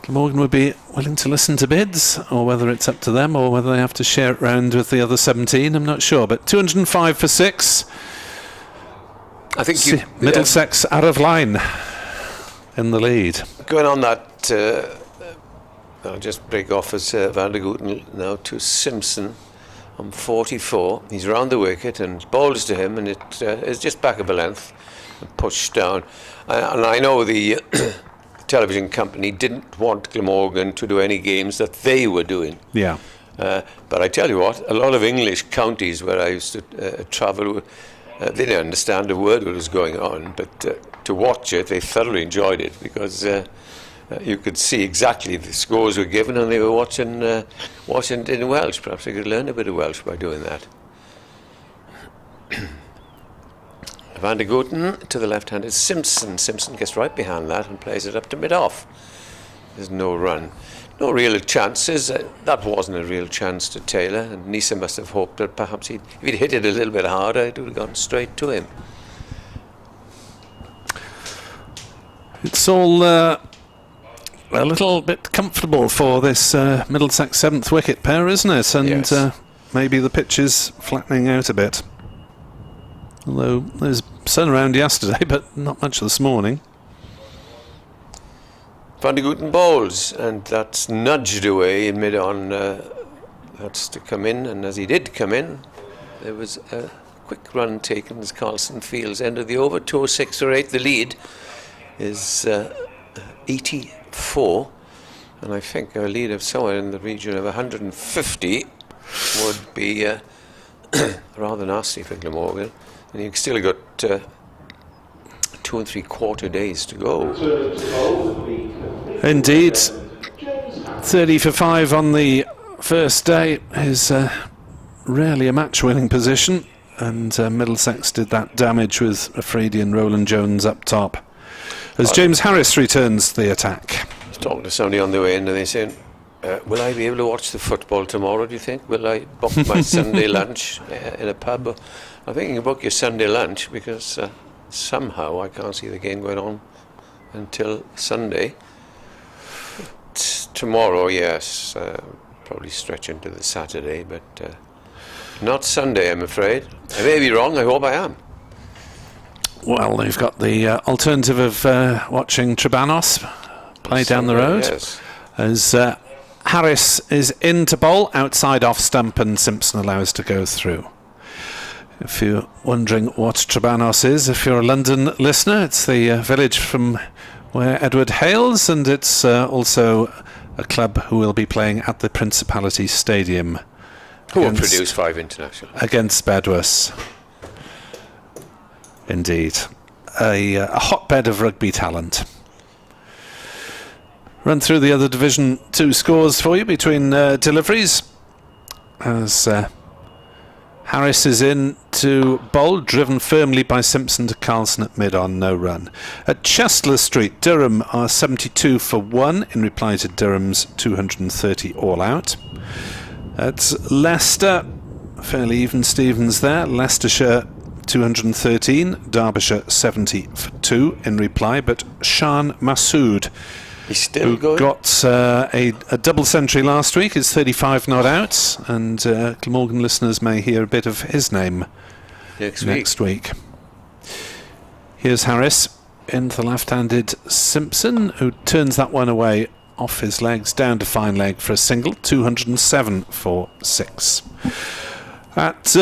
Glamorgan would be willing to listen to bids, or whether it's up to them, or whether they have to share it round with the other 17, I'm not sure. But 205 for 6. I think Middlesex out of line in the lead. Going on that, I'll just break off as Van der Gooten now to Simpson on 44. He's round the wicket and bowls to him, and it is just back of a length and pushed down. And I know the television company didn't want Glamorgan to do any games that they were doing. Yeah. But I tell you what, a lot of English counties where I used to travel, they didn't understand a word what was going on, but to watch it, they thoroughly enjoyed it, because you could see exactly the scores were given, and they were watching it in Welsh. Perhaps they could learn a bit of Welsh by doing that. Van der Gooten to the left-handed Simpson. Simpson gets right behind that and plays it up to mid-off. There's no run. No real chances. That wasn't a real chance to Taylor, and Nisa must have hoped that perhaps if he'd hit it a little bit harder, it would have gone straight to him. It's all a little bit comfortable for this Middlesex 7th wicket pair, isn't it? And yes. Maybe the pitch is flattening out a bit. Although there's sun around yesterday, but not much this morning. Van der Gooten bowls, and that's nudged away in mid-on. That's to come in, and as he did come in, there was a quick run taken as Carlson Fields ended the over. 206 for 8. The lead is 84, and I think a lead of somewhere in the region of 150 would be rather nasty for Glamorgan. And you've still got 2 3/4 days to go. Indeed. 30 for 5 on the first day is rarely a match-winning position, and Middlesex did that damage with Afridi and Roland Jones up top. As James Harris returns to the attack. I was talking to somebody on the way in, and they said, will I be able to watch the football tomorrow, do you think? Will I book my Sunday lunch in a pub? I think you can book your Sunday lunch, because somehow I can't see the game going on until Sunday. Tomorrow, yes, probably stretch into the Saturday, but not Sunday, I'm afraid. I may be wrong, I hope I am. Well, they've got the alternative of watching Trebanos play down the road. Yes. As Harris is in to bowl, outside off stump, and Simpson allows to go through. If you're wondering what Trebanos is, if you're a London listener, it's the village from where Edward hails, and it's also a club who will be playing at the Principality Stadium. Who will produce 5 international. Against Bedwas. Indeed. A hotbed of rugby talent. Run through the other Division 2 scores for you between deliveries. As Harris is in to bowl, driven firmly by Simpson to Carlson at mid on no run. At Chestler Street, Durham are 72 for 1 in reply to Durham's 230 all out. At Leicester, fairly even Stevens there. Leicestershire 213, Derbyshire 70 for 2 in reply, but Shan Massoud, he's still going. Got a double century last week, is 35 not out, and Glamorgan listeners may hear a bit of his name next week. Here's Harris into the left-handed Simpson, who turns that one away off his legs, down to fine leg for a single, 207 for 6. At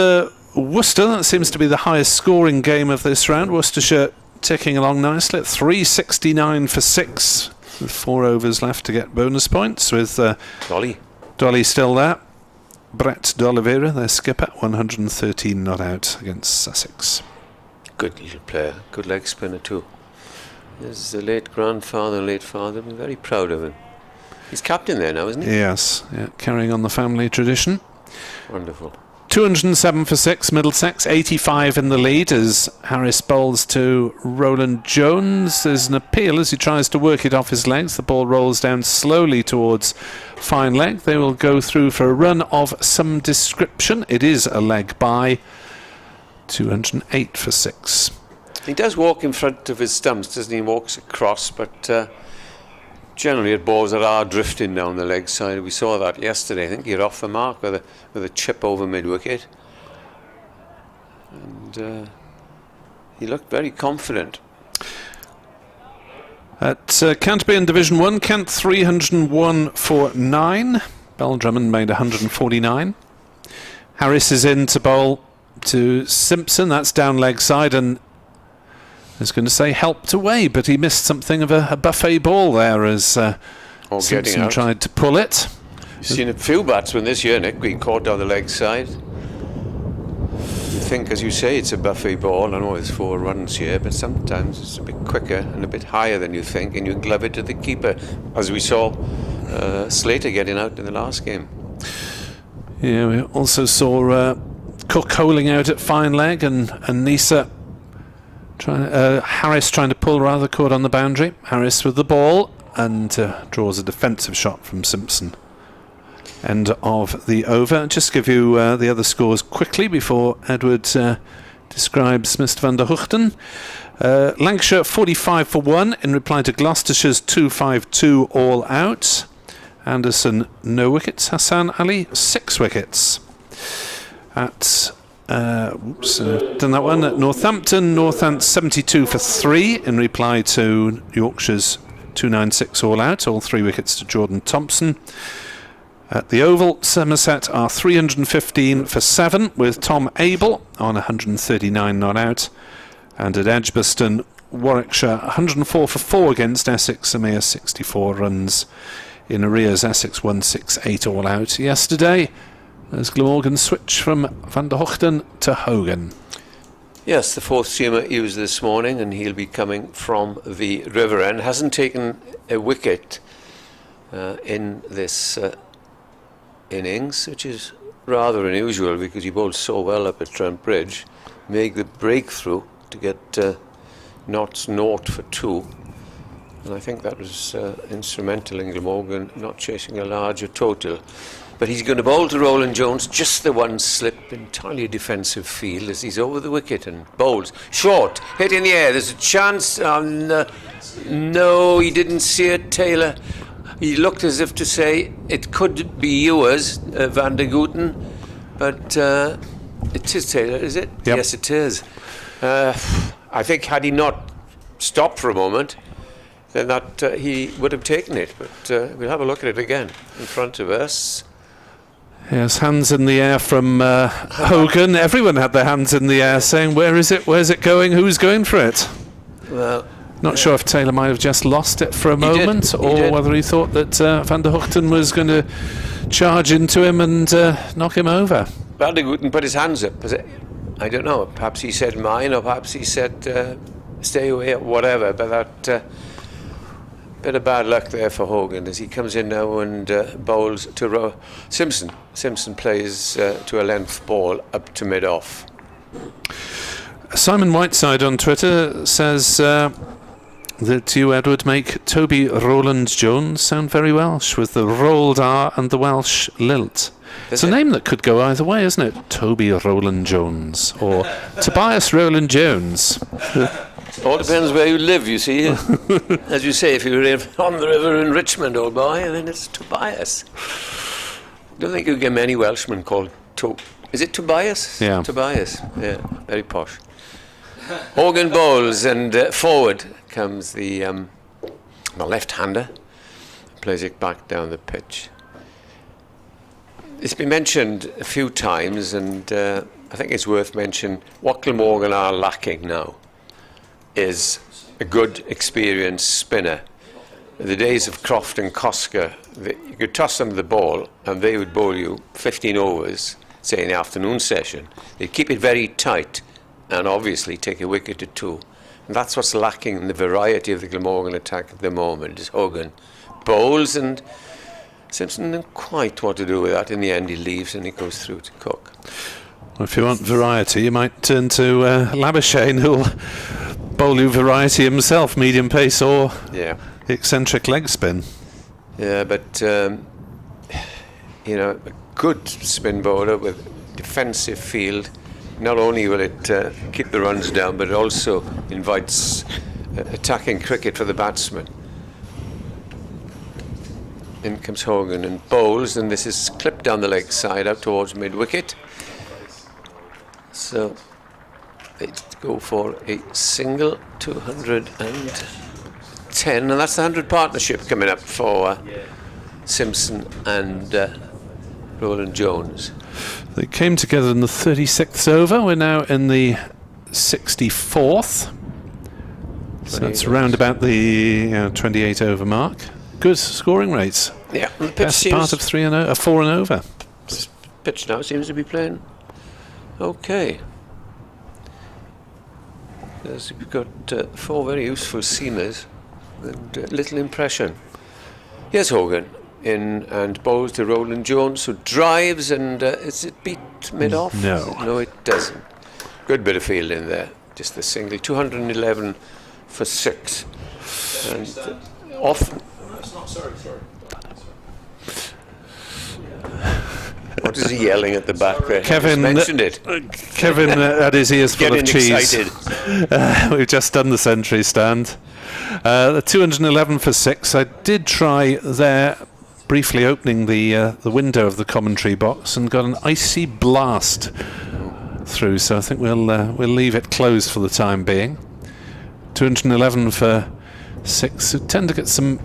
Worcester, that seems to be the highest scoring game of this round. Worcestershire ticking along nicely at 369 for 6. With 4 overs left to get bonus points, with Dolly still there. Brett D'Oliveira, their skipper, 113 not out against Sussex. Good little player, good leg spinner too. His late grandfather, late father, I'm very proud of him. He's captain there now, isn't he? Yes, yeah, carrying on the family tradition. Wonderful. 207 for 6, Middlesex, 85 in the lead as Harris bowls to Roland Jones. There's an appeal as he tries to work it off his legs. The ball rolls down slowly towards fine leg. They will go through for a run of some description. It is a leg by 208 for 6. He does walk in front of his stumps, doesn't he? He walks across, but generally at balls that are drifting down the leg side. We saw that yesterday. I think he had off the mark with a chip over mid-wicket. And he looked very confident. At Canterbury in Division 1, Kent 301 for 9. Bell Drummond made 149. Harris is in to bowl to Simpson. That's down leg side, and I was going to say helped away, but he missed something of a buffet ball there as Simpson tried to pull it. You've seen a few batsmen this year, Nick, being caught down the leg side. You think, as you say, it's a buffet ball. I know it's 4 runs here, but sometimes it's a bit quicker and a bit higher than you think, and you glove it to the keeper, as we saw Slater getting out in the last game. Yeah, we also saw Cook holing out at fine leg, and Nisa Harris trying to pull rather, caught on the boundary. Harris with the ball and draws a defensive shot from Simpson. End of the over. Just give you the other scores quickly before Edward describes Mr. van der Hoogten. Lancashire 45 for 1 in reply to Gloucestershire's 252 all out. Anderson no wickets. Hassan Ali 6 wickets. At done that one at Northampton 72 for 3 in reply to Yorkshire's 296 all out, all 3 wickets to Jordan Thompson. At the Oval, Somerset are 315 for 7 with Tom Abel on 139 not out, and at Edgbaston, Warwickshire 104 for 4 against Essex, a mere 64 runs in arrears. Essex 168 all out yesterday. As Glamorgan switch from Van der Hoogten to Hogan. Yes, the 4th seamer he was this morning, and he'll be coming from the River End. Hasn't taken a wicket in this innings, which is rather unusual because he bowled so well up at Trent Bridge. Make the breakthrough to get Notts 0 for 2. And I think that was instrumental in Glamorgan not chasing a larger total. But he's going to bowl to Roland Jones, just the one slip, entirely defensive field as he's over the wicket and bowls. Short, hit in the air, there's a chance. No, he didn't see it, Taylor. He looked as if to say, it could be yours, Van der Hoogten, but it is Taylor, is it? Yep. Yes, it is. I think had he not stopped for a moment, then that he would have taken it. But we'll have a look at it again in front of us. Yes, hands in the air from Hogan. Everyone had their hands in the air saying, where is it, where's it going, who's going for it? Well, not sure if Taylor might have just lost it for a moment, or whether he thought that Van der Hoogten was going to charge into him and knock him over. Van der Hoogten put his hands up. I don't know, perhaps he said mine, or perhaps he said stay away, or whatever, but that bit of bad luck there for Hogan as he comes in now and bowls to Simpson. Simpson plays to a length ball up to mid-off. Simon Whiteside on Twitter says that you, Edward, make Toby Rowland-Jones sound very Welsh with the rolled R and the Welsh lilt. It's a name that could go either way, isn't it? Toby Rowland-Jones or Tobias Rowland-Jones. All depends where you live, you see. As you say, if you live on the river in Richmond, old boy, then it's Tobias. Don't think you get many Welshmen called Is it Tobias? Yeah. Tobias, yeah, very posh. Hogan bowls, and forward comes the left-hander. Plays it back down the pitch. It's been mentioned a few times, and I think it's worth mentioning what Glamorgan are lacking now is a good, experienced spinner. In the days of Croft and Koska, you could toss them the ball and they would bowl you 15 overs, say in the afternoon session. They'd keep it very tight and obviously take a wicket or two. And that's what's lacking in the variety of the Glamorgan attack at the moment, is Hogan bowls, and Simpson didn't quite what to do with that. In the end, he leaves and he goes through to Cook. Well, if you want variety, you might turn to Labuschagne, who'll bowl you variety himself, medium pace or eccentric leg spin. Yeah, but a good spin bowler with defensive field, not only will it keep the runs down, but it also invites attacking cricket for the batsman. In comes Hogan and bowls, and this is clipped down the leg side out towards mid-wicket. So they go for a single, 210, and that's the 100 partnership coming up for Simpson and Rowland-Jones. They came together in the 36th over. We're now in the 64th. So that's round about the 28 over mark. Good scoring rates. Yeah, the pitch best part of 4 and over. Pitch now seems to be playing okay. We've got 4 very useful seamers and little impression. Here's Hogan in and bowls to Rowland-Jones, who drives, and is it beat mid-off? No, it doesn't. Good bit of field in there. Just the single, 211 for 6. And off. Sorry. What is he yelling at the back there? Kevin mentioned it. Kevin had his ears full of cheese. We've just done the century stand. 211 for 6. I did try there, briefly opening the window of the commentary box, and got an icy blast through. So I think we'll leave it closed for the time being. 211 for 6. We tend to get some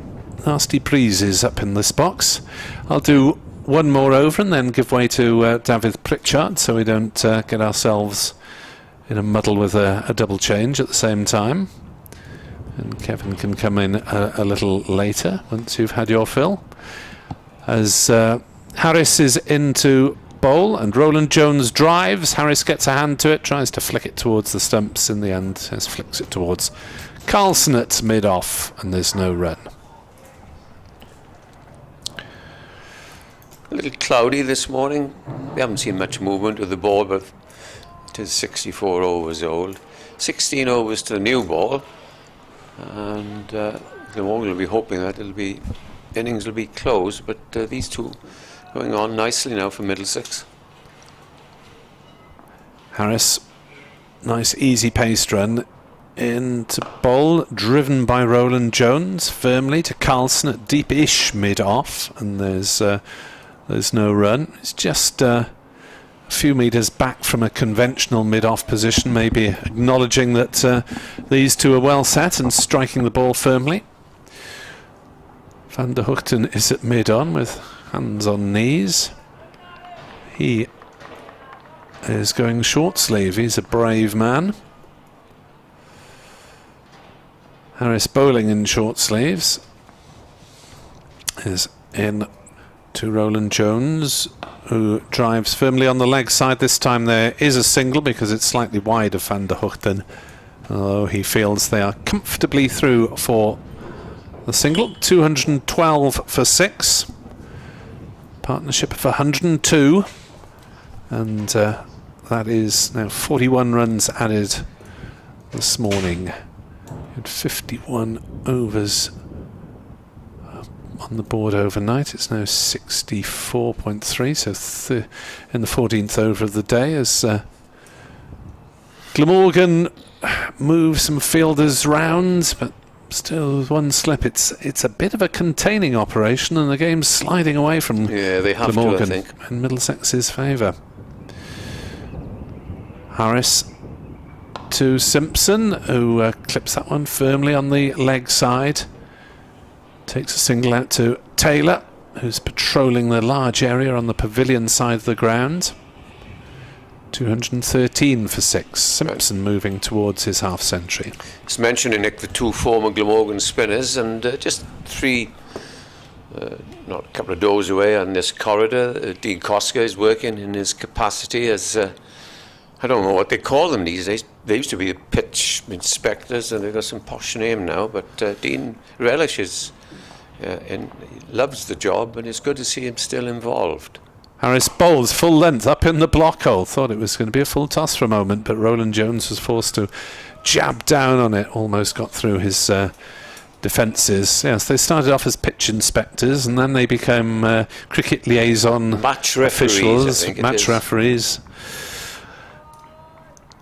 nasty breezes up in this box. I'll do one more over and then give way to David Pritchard, so we don't get ourselves in a muddle with a double change at the same time. And Kevin can come in a little later once you've had your fill. As Harris is into bowl and Rowland-Jones drives, Harris gets a hand to it, tries to flick it towards the stumps. In the end, flicks it towards Carlson at mid-off, and there's no run. A little cloudy this morning. We haven't seen much movement with the ball, but it is 64 overs old. 16 overs to the new ball, and Glamorgan will be hoping that innings will be closed, but these two going on nicely now for Middlesex. Harris, nice easy paced run into bowl, driven by Rowland-Jones firmly to Carlson at deep-ish mid-off, and there's no run. It's just a few metres back from a conventional mid-off position, maybe acknowledging that these two are well set and striking the ball firmly. Van der Hoogten is at mid-on with hands on knees. He is going short sleeve. He's a brave man. Harris bowling in short sleeves is in to Rowland-Jones, who drives firmly on the leg side. This time there is a single because it's slightly wide of Van der Hoogten, although he feels they are comfortably through for The single, 212 for 6. Partnership of 102. And that is now 41 runs added this morning. Had 51 overs on the board overnight. It's now 64.3, so in the 14th over of the day as Glamorgan moves some fielders round, but still with one slip. It's a bit of a containing operation, and the game's sliding away from they have Glamorgan to, I think. in Middlesex's favour. Harris to Simpson, who clips that one firmly on the leg side. Takes a single out to Taylor, who's patrolling the large area on the pavilion side of the ground. 213 for 6. Simpson moving towards his half-century. It's mentioning, Nick, the 2 former Glamorgan spinners, and just 3, not a couple of doors away on this corridor, Dean Koska is working in his capacity as, I don't know what they call them these days. They used to be pitch inspectors, and they've got some posh name now, but Dean relishes and he loves the job, and it's good to see him still involved. Harris bowls full length up in the block hole. Thought it was going to be a full toss for a moment, but Roland Jones was forced to jab down on it. Almost got through his defences. Yes, they started off as pitch inspectors, and then they became cricket liaison match referees, officials, I think match referees.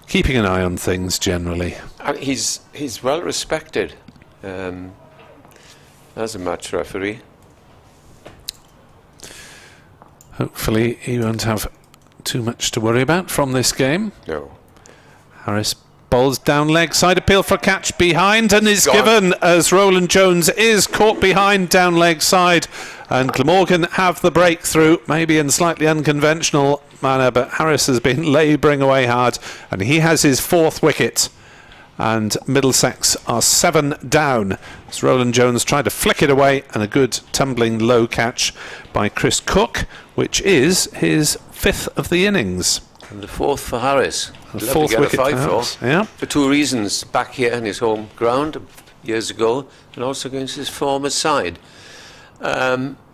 Keeping an eye on things generally. He's well respected as a match referee. Hopefully he won't have too much to worry about from this game. No. Harris bowls down leg side, appeal for catch behind, and is given as Roland Jones is caught behind down leg side, and Glamorgan have the breakthrough, maybe in slightly unconventional manner, but Harris has been labouring away hard, and he has his 4th wicket. And Middlesex are 7 down as Roland Jones tried to flick it away, and a good tumbling low catch by Chris Cook, which is his 5th of the innings. And the 4th for Harris. The 4th wicket for Harris. Yeah. For 2 reasons: back here in his home ground years ago, and also against his former side.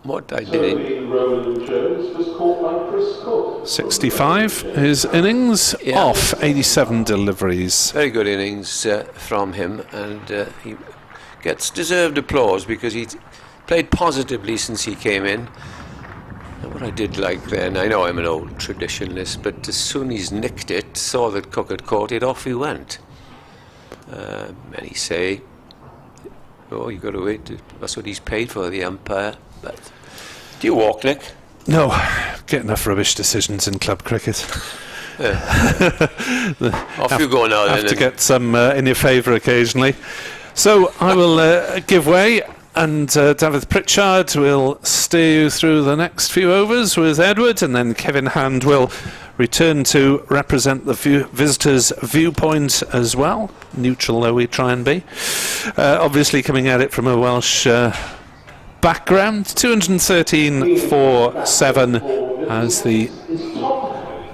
What I did. 65 his innings, off 87 deliveries. Very good innings from him, and he gets deserved applause because he played positively since he came in. And what I did like then, I know I'm an old traditionalist, but as soon as he's nicked it, saw that Cook had caught it, off he went. Many say, oh, you got to wait, that's what he's paid for, the umpire. But do you walk, Nick? No, get enough rubbish decisions in club cricket. Off you go now. Have to get some in your favour occasionally. So I will give way, and David Pritchard will steer you through the next few overs with Edward, and then Kevin Hand will return to represent the visitors' viewpoint as well, neutral though we try and be. Obviously coming at it from a Welsh background. 213 for 7 as the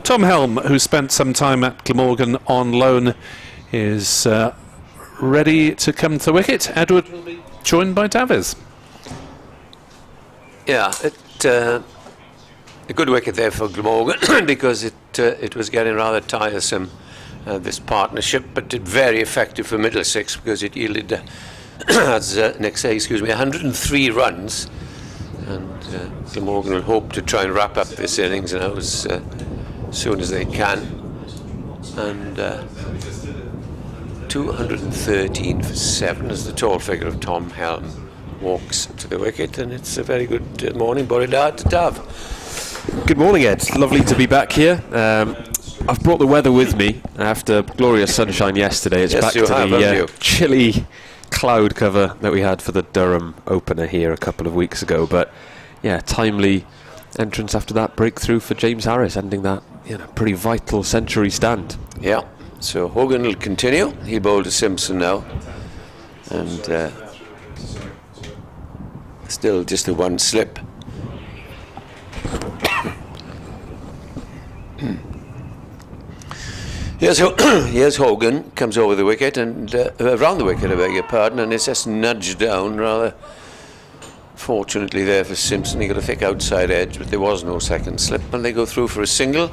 Tom Helm, who spent some time at Glamorgan on loan, is ready to come to the wicket. Edward will be joined by Davies. Yeah, a good wicket there for Glamorgan because it was getting rather tiresome, this partnership, but very effective for Middlesex because it yielded as Nick said, 103 runs, and Glamorgan will hope to try and wrap up this innings now as soon as they can. And 213 for 7 as the tall figure of Tom Helm walks to the wicket, and it's a very good morning, Boridad to Tav. Good morning, Ed. Lovely to be back here. I've brought the weather with me after glorious sunshine yesterday. It's back to the chilly cloud cover that we had for the Durham opener here a couple of weeks ago, but yeah, timely entrance after that breakthrough for James Harris, ending that pretty vital century stand. Yeah, so Hogan will continue. He bowled to Simpson now, and still just a 1 slip. Here's Hogan, comes over the wicket and around the wicket, I beg your pardon, and it's just nudged down rather fortunately there for Simpson. He got a thick outside edge, but there was no second slip, and they go through for a single.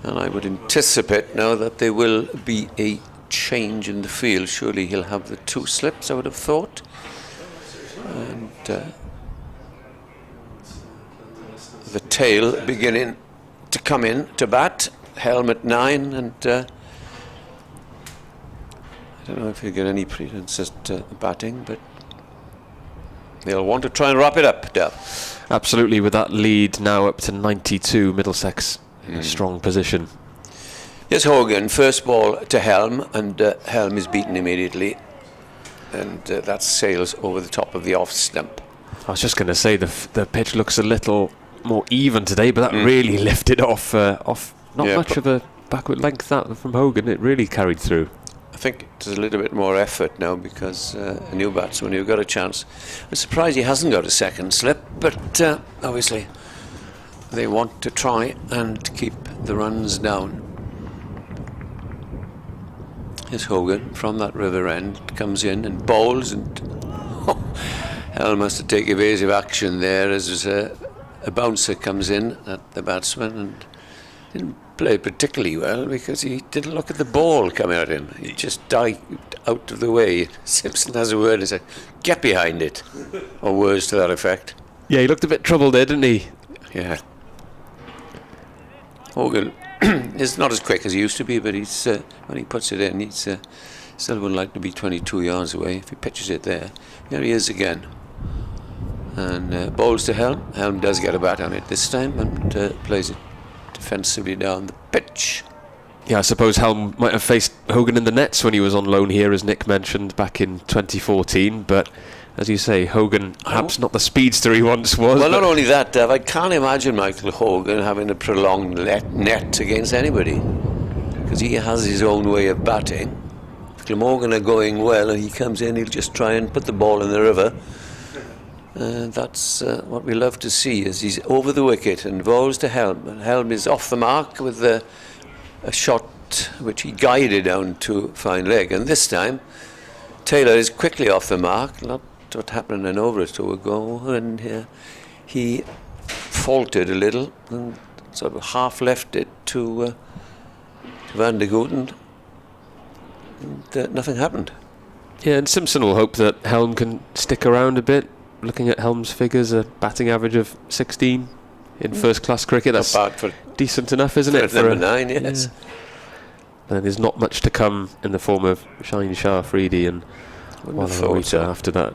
And I would anticipate now that there will be a change in the field. Surely he'll have the 2 slips, I would have thought. And the tail beginning to come in to bat. Helm at 9, and I don't know if he'll get any precedence at batting, but they'll want to try and wrap it up, Dell. Absolutely, with that lead now up to 92, Middlesex in a strong position. Yes, Hogan, first ball to Helm, and Helm is beaten immediately, and that sails over the top of the off stump. I was just going to say the pitch looks a little more even today, but that really lifted off not much of a backward length that from Hogan. It really carried through. I think there's a little bit more effort now because a new batsman who got a chance. I'm surprised he hasn't got a second slip, but obviously they want to try and keep the runs down. Here's Hogan from that river end, comes in and bowls, and Helm has to take evasive action there as a bouncer comes in at the batsman and didn't play particularly well because he didn't look at the ball coming at him. He just dived out of the way. Simpson has a word and said, "Get behind it," or words to that effect. Yeah, he looked a bit troubled there, didn't he? Yeah. Hogan is not as quick as he used to be, but he's when he puts it in, he's still would like to be 22 yards away. If he pitches it there, here he is again. And bowls to Helm. Helm does get a bat on it this time and plays it defensively down the pitch. Yeah, I suppose Helm might have faced Hogan in the nets when he was on loan here, as Nick mentioned, back in 2014. But as you say, Hogan, perhaps not the speedster he once was. Well, not only that, Dev, I can't imagine Michael Hogan having a prolonged net against anybody, because he has his own way of batting. If Glamorgan are going well and he comes in, he'll just try and put the ball in the river. That's what we love to see, as he's over the wicket and bowls to Helm. And Helm is off the mark with a shot which he guided down to fine leg. And this time, Taylor is quickly off the mark, not what happened an over or two ago. And he faltered a little and sort of half left it to Van der Gooten. And nothing happened. Yeah, and Simpson will hope that Helm can stick around a bit. Looking at Helm's figures, a batting average of 16 in first-class cricket. That's decent enough, isn't it? For number 9, yes. Yeah. And there's not much to come in the form of Shaheen Shah Afridi and Wallace after that.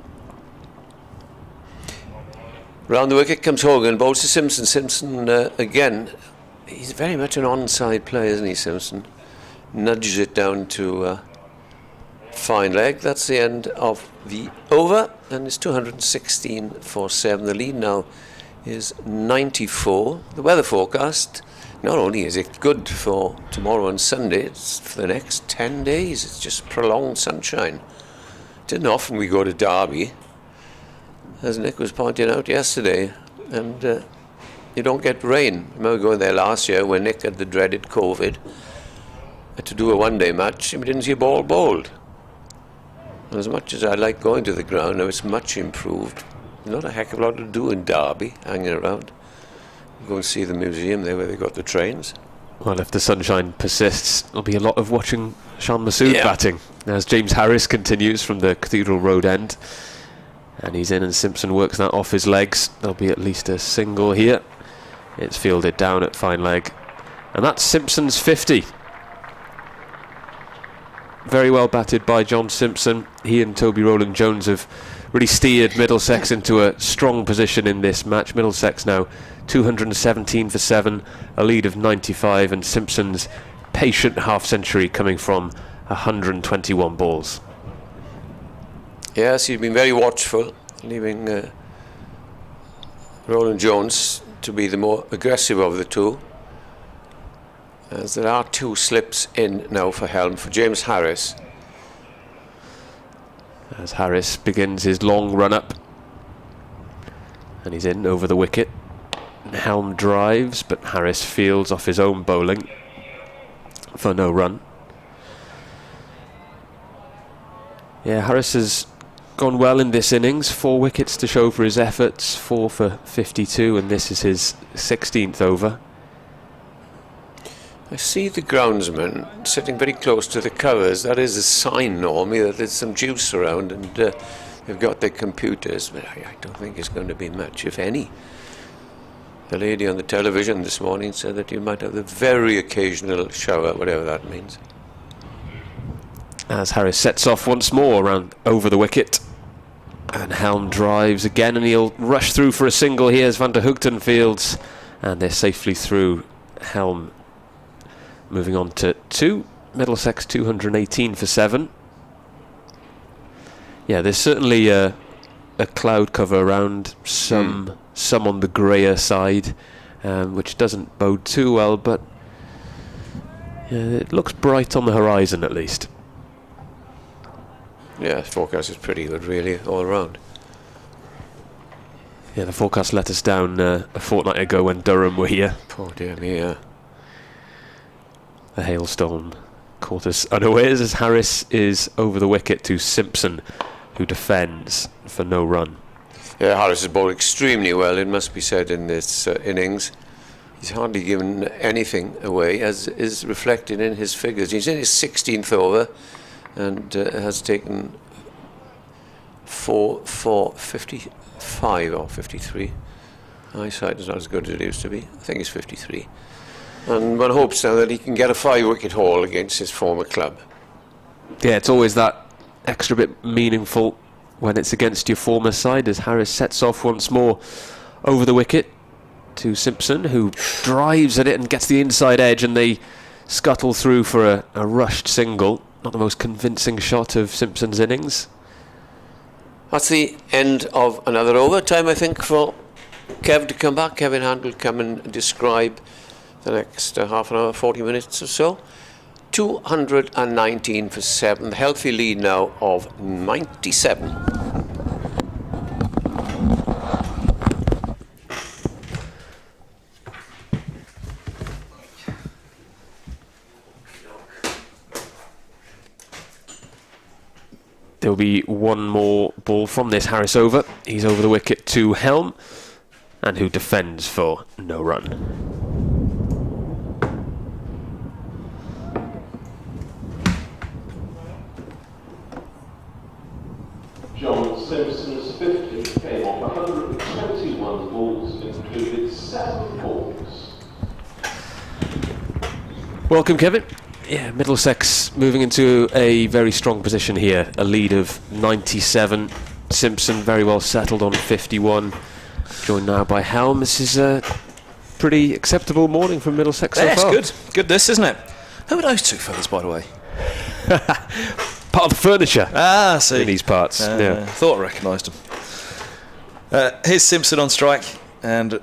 Round the wicket comes Hogan, bowls to Simpson. Simpson, again, he's very much an onside player, isn't he, Simpson? Nudges it down to fine leg. That's the end of the over, and it's 216 for 7. The lead now is 94. The weather forecast, not only is it good for tomorrow and Sunday, it's for the next 10 days. It's just prolonged sunshine. Didn't often we go to Derby, as Nick was pointing out yesterday, and you don't get rain. I remember going there last year when Nick had the dreaded COVID, had to do a one-day match, and we didn't see a ball bowled. As much as I like going to the ground, now it's much improved. Not a heck of a lot to do in Derby, hanging around. Go and see the museum there where they got the trains. Well, if the sunshine persists, there'll be a lot of watching Shan Masood batting. As James Harris continues from the Cathedral Road end. And he's in and Simpson works that off his legs. There'll be at least a single here. It's fielded down at fine leg. And that's Simpson's 50. Very well batted by John Simpson. He and Toby Rowland-Jones have really steered Middlesex into a strong position in this match. Middlesex now 217 for 7, a lead of 95, and Simpson's patient half-century coming from 121 balls. Yes, he's been very watchful, leaving Rowland-Jones to be the more aggressive of the two. As there are 2 slips in now for Helm, for James Harris. As Harris begins his long run-up. And he's in over the wicket. Helm drives, but Harris fields off his own bowling for no run. Yeah, Harris has gone well in this innings. 4 wickets to show for his efforts, 4 for 52, and this is his 16th over. I see the groundsman sitting very close to the covers. That is a sign normally that there's some juice around, and they've got their computers, but I don't think it's going to be much, if any. The lady on the television this morning said that you might have the very occasional shower, whatever that means. As Harris sets off once more around over the wicket, and Helm drives again, and he'll rush through for a single. Here's Van der Hoogten fields, and they're safely through. Helm moving on to 2. Middlesex 218 for 7. Yeah, there's certainly a cloud cover around, some on the greyer side, which doesn't bode too well, but yeah, it looks bright on the horizon at least. Yeah, the forecast is pretty good, really, all around. Yeah, the forecast let us down a fortnight ago when Durham were here. Poor dear me, yeah. The hailstorm caught us unawares as Harris is over the wicket to Simpson, who defends for no run. Yeah, Harris has bowled extremely well, it must be said, in this innings. He's hardly given anything away, as is reflected in his figures. He's in his 16th over and has taken 4 for 55 or 53. Eyesight is not as good as it used to be. I think it's 53. And one hopes now that he can get a 5-wicket haul against his former club. Yeah, it's always that extra bit meaningful when it's against your former side, as Harris sets off once more over the wicket to Simpson, who drives at it and gets the inside edge, and they scuttle through for a rushed single. Not the most convincing shot of Simpson's innings. That's the end of another overtime, I think, for Kev to come back. Kevin Hunt will come and describe the next half an hour, 40 minutes or so. 219 for 7, healthy lead now of 97. There'll be one more ball from this Harris over. He's over the wicket to Helm, and who defends for no run. John Simpson's 50 came off 121 balls, included 7 balls. Welcome, Kevin. Yeah, Middlesex moving into a very strong position here. A lead of 97. Simpson very well settled on 51. Joined now by Helm. This is a pretty acceptable morning from Middlesex so far. It's good. Good this, isn't it? Who are those two fellas, by the way? Part of the furniture. See. In these parts. Yeah. Thought I recognised them. Here's Simpson on strike, and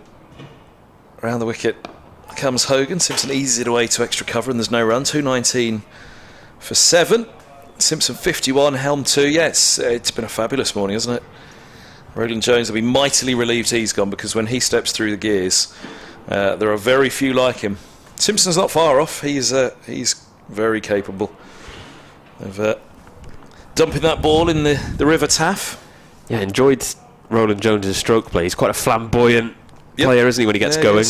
around the wicket comes Hogan. Simpson eases it away to extra cover, and there's no run. 219 for 7. Simpson 51, Helm 2. Yeah, it's been a fabulous morning, hasn't it? Roland Jones will be mightily relieved he's gone, because when he steps through the gears, there are very few like him. Simpson's not far off. He's very capable of dumping that ball in the River Taff. Yeah, enjoyed Roland Jones' stroke play. He's quite a flamboyant player, isn't he, when he gets going?